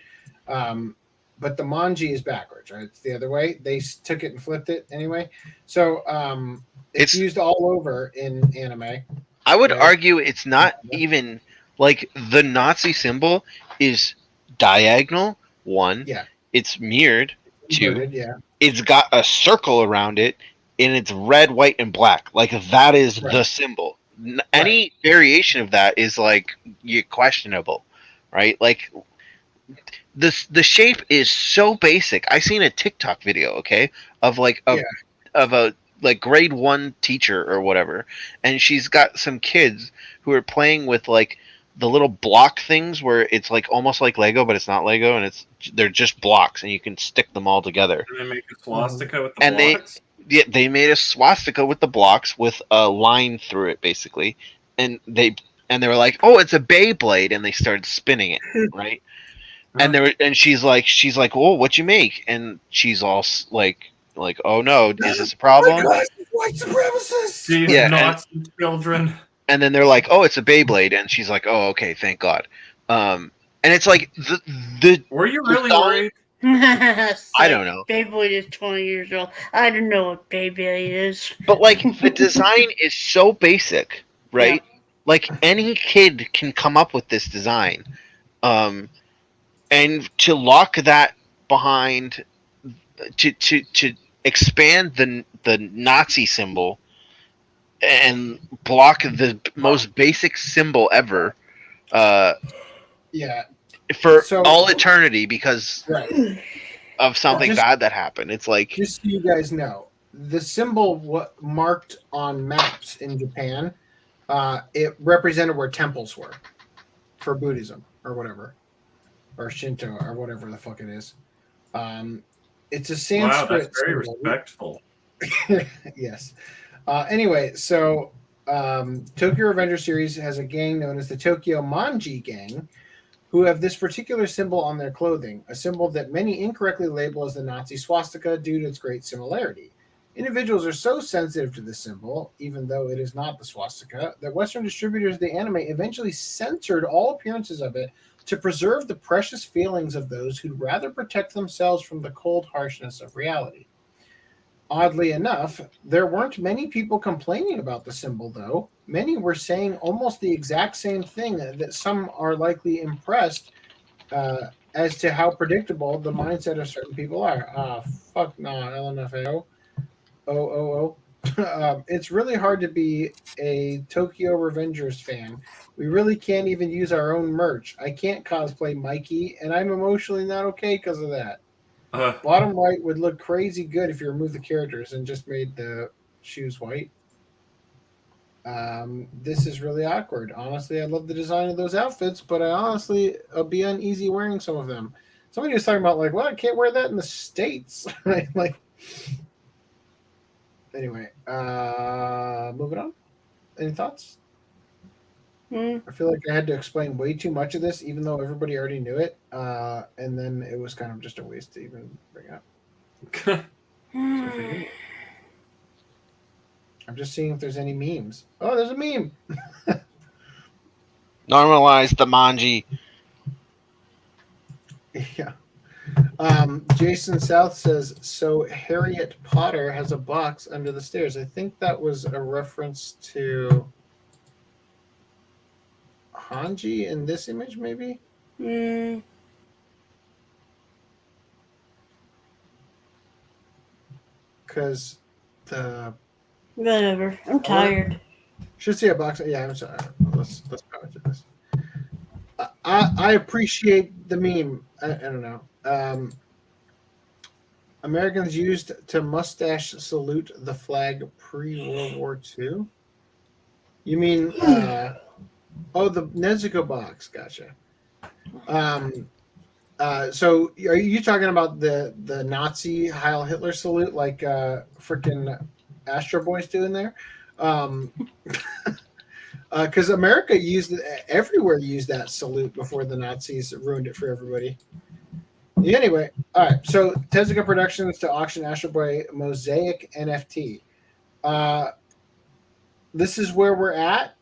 S1: But the Manji is backwards, right? It's the other way. They took it and flipped it anyway. So it's used all over in anime.
S9: I would
S1: Right.
S9: argue it's not even like the Nazi symbol is diagonal, one.
S1: Yeah.
S9: It's mirrored, two.
S1: Inverted, yeah.
S9: It's got a circle around it, and it's red, white, and black. Like that is
S1: Right.
S9: the symbol. Any variation of that is like questionable, right? Like the shape is so basic. I seen a TikTok video, okay, of like a like grade 1 teacher or whatever, and she's got some kids who are playing with like the little block things where it's like almost like Lego, but it's not Lego, and they're just blocks, and you can stick them all together.
S3: And they make a swastika with the blocks.
S9: They made a swastika with the blocks with a line through it, basically, and they were like, "Oh, it's a Beyblade," and they started spinning it, right? And she's like, "Oh, what'd you make?" And she's all like, "Oh no, is this a problem?"
S1: White supremacists.
S3: These Nazi children.
S9: And then they're like, "Oh, it's a Beyblade," and she's like, "Oh, okay, thank God." And it's like the
S3: Were you really worried?
S9: I don't know.
S2: Beyblade is 20 years old. I don't know what Beyblade is.
S9: But like the design is so basic, right?
S2: Yeah.
S9: Like any kid can come up with this design. And to lock that behind to expand the Nazi symbol and block the most basic symbol ever for all eternity because of something bad that happened. It's like,
S1: just so you guys know, the symbol marked on maps in Japan, it represented where temples were for Buddhism or whatever, or Shinto or whatever the fuck it is. It's a Sanskrit.
S3: Wow, that's very
S1: symbol.
S3: respectful.
S1: Yes. Anyway, so Tokyo Revenger series has a gang known as the Tokyo Manji Gang, who have this particular symbol on their clothing, a symbol that many incorrectly label as the Nazi swastika due to its great similarity. Individuals are so sensitive to this symbol, even though it is not the swastika, that Western distributors of the anime eventually censored all appearances of it to preserve the precious feelings of those who'd rather protect themselves from the cold harshness of reality. Oddly enough, there weren't many people complaining about the symbol, though. Many were saying almost the exact same thing, that some are likely impressed as to how predictable the mindset of certain people are. Fuck no, LMFAO. It's really hard to be a Tokyo Revengers fan. We really can't even use our own merch. I can't cosplay Mikey, and I'm emotionally not okay because of that. Bottom right would look crazy good if you removed the characters and just made the shoes white. This is really awkward. Honestly, I love the design of those outfits, but I'll be uneasy wearing some of them. Somebody was talking about like, well, I can't wear that in the States. Like, anyway, moving on. Any thoughts? I feel like I had to explain way too much of this, even though everybody already knew it, and then it was kind of just a waste to even bring up. I'm just seeing if there's any memes. Oh, there's a meme.
S9: normalize the manji.
S1: Yeah. Jason South says, so Harriet Potter has a box under the stairs. I think that was a reference to Hanji in this image, maybe? Because the...
S2: Whatever. I'm tired.
S1: Should see a box. Yeah, I'm sorry. Let's power through this. I appreciate the meme. I don't know. Americans used to mustache salute the flag pre-World War II? You mean... Oh, the Nezuko box. Gotcha. So are you talking about the Nazi Heil Hitler salute like freaking Astro Boy's doing there? Because America everywhere used that salute before the Nazis ruined it for everybody. Anyway, all right. So Tezuka Productions to auction Astro Boy Mosaic NFT. This is where we're at.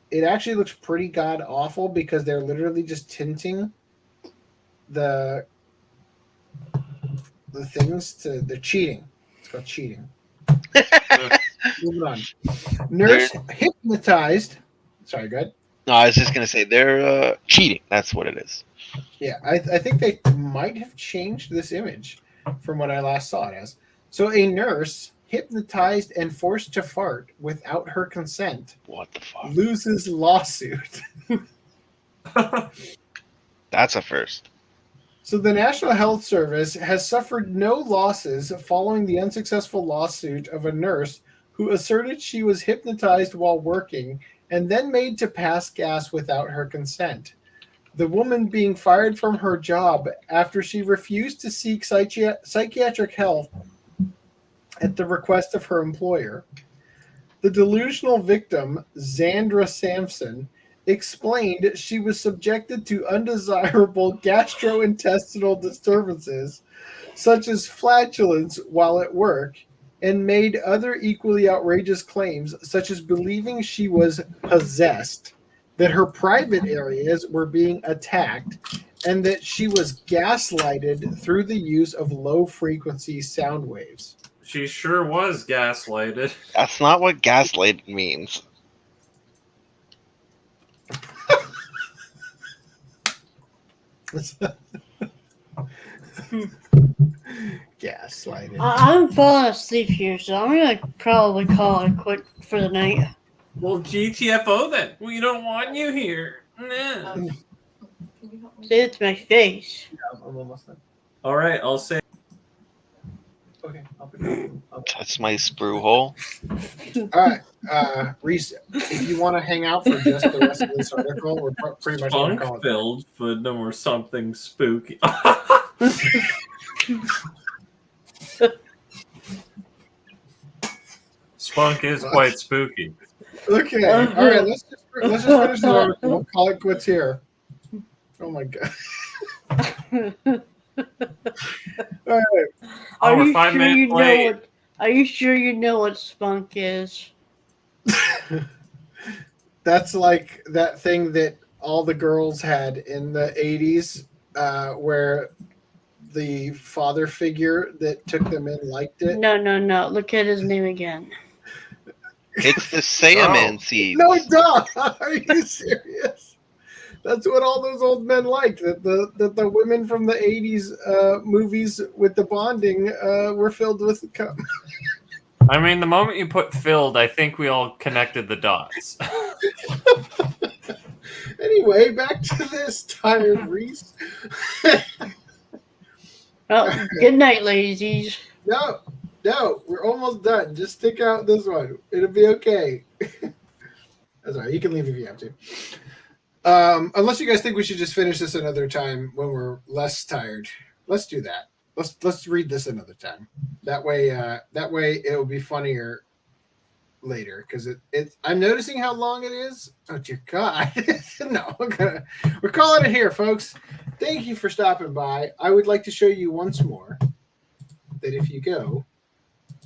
S1: It actually looks pretty god awful because they're literally just tinting the things to. They're cheating. It's called cheating. Moving on. Nurse hypnotized. Sorry, go ahead.
S9: No, I was just gonna say they're cheating. That's what it is.
S1: Yeah, I think they might have changed this image from what I last saw it as. So a nurse hypnotized and forced to fart without her consent.
S9: What the fuck?
S1: Loses lawsuit.
S9: That's a first.
S1: So the National Health Service has suffered no losses following the unsuccessful lawsuit of a nurse who asserted she was hypnotized while working and then made to pass gas without her consent. The woman being fired from her job after she refused to seek psychiatric help at the request of her employer. The delusional victim, Zandra Sampson, explained she was subjected to undesirable gastrointestinal disturbances, such as flatulence while at work, and made other equally outrageous claims, such as believing she was possessed, that her private areas were being attacked, and that she was gaslighted through the use of low-frequency sound waves.
S3: She sure was gaslighted.
S9: That's not what gaslight means.
S1: Gaslighted.
S2: I'm falling asleep here, so I'm gonna probably call it quit for the night.
S3: Well, GTFO then. We don't want you here. Nah.
S2: Say it to my face.
S1: I'm almost done.
S3: All right, I'll say.
S1: Okay.
S9: That's my sprue hole.
S1: All right, Reese, if you want to hang out for just the rest of this article, we're pretty much going to call it.
S3: Filled venom or something spooky. Spunk is quite spooky.
S1: Okay, all right, let's just finish the article. We'll call it quits here. Oh my god. All right.
S2: Are you
S3: 5
S2: sure
S3: minutes
S2: you know
S3: late.
S2: what? Are you sure you know what spunk is?
S1: That's like that thing that all the girls had in the 80s where the father figure that took them in liked it.
S2: No. Look at his name again.
S9: It's the Saiyaman seeds.
S1: No, duh. Are you serious? That's what all those old men liked. That the women from the 80s movies with the bonding were filled with cum.
S3: I mean, the moment you put filled, I think we all connected the dots.
S1: Anyway, back to this tired Reese.
S2: Oh, good night, ladies.
S1: No, we're almost done. Just stick out this one. It'll be okay. That's all right. You can leave if you have to. Unless you guys think we should just finish this another time when we're less tired. Let's do that. Let's read this another time. That way it'll be funnier later because I'm noticing how long it is. Oh dear God. No, we're calling it here, folks. Thank you for stopping by. I would like to show you once more that if you go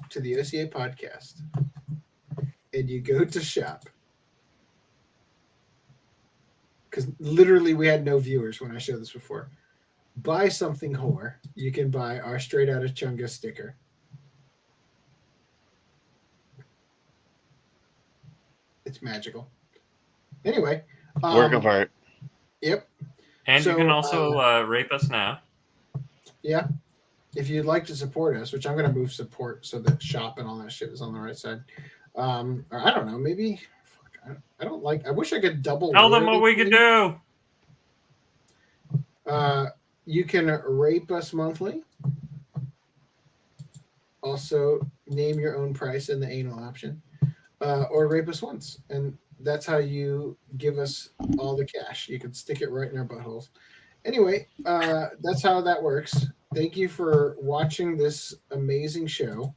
S1: to the OCA podcast and you go to shop, because literally we had no viewers when I showed this before. Buy something whore. You can buy our Straight Outta Chunga sticker. It's magical. Anyway.
S9: Work of art.
S1: Yep.
S3: And you can also rape us now.
S1: Yeah. If you'd like to support us, which I'm going to move support so that shop and all that shit is on the right side. Or I don't know. Maybe. I don't like. I wish I could double.
S3: Tell them what we can do.
S1: You can rape us monthly. Also, name your own price in the anal option, or rape us once, and that's how you give us all the cash. You can stick it right in our buttholes. Anyway, that's how that works. Thank you for watching this amazing show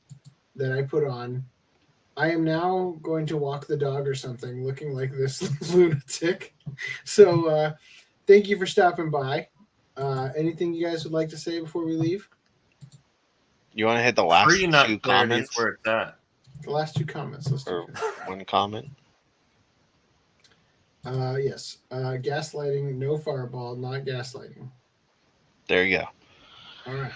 S1: that I put on. I am now going to walk the dog or something looking like this lunatic. So thank you for stopping by. Anything you guys would like to say before we leave?
S9: You want to hit the last two comments?
S3: Where it's at.
S1: The last two comments. Let's do
S9: one comment.
S1: Yes. Gaslighting, no fireball, not gaslighting.
S9: There you go.
S1: All right.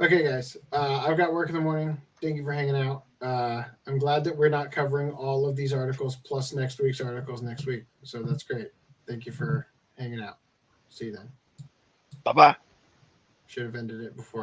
S1: Okay, guys. I've got work in the morning. Thank you for hanging out. I'm glad that we're not covering all of these articles plus next week's articles next week. So that's great. Thank you for hanging out. See you then.
S9: Bye-bye.
S1: Should have ended it before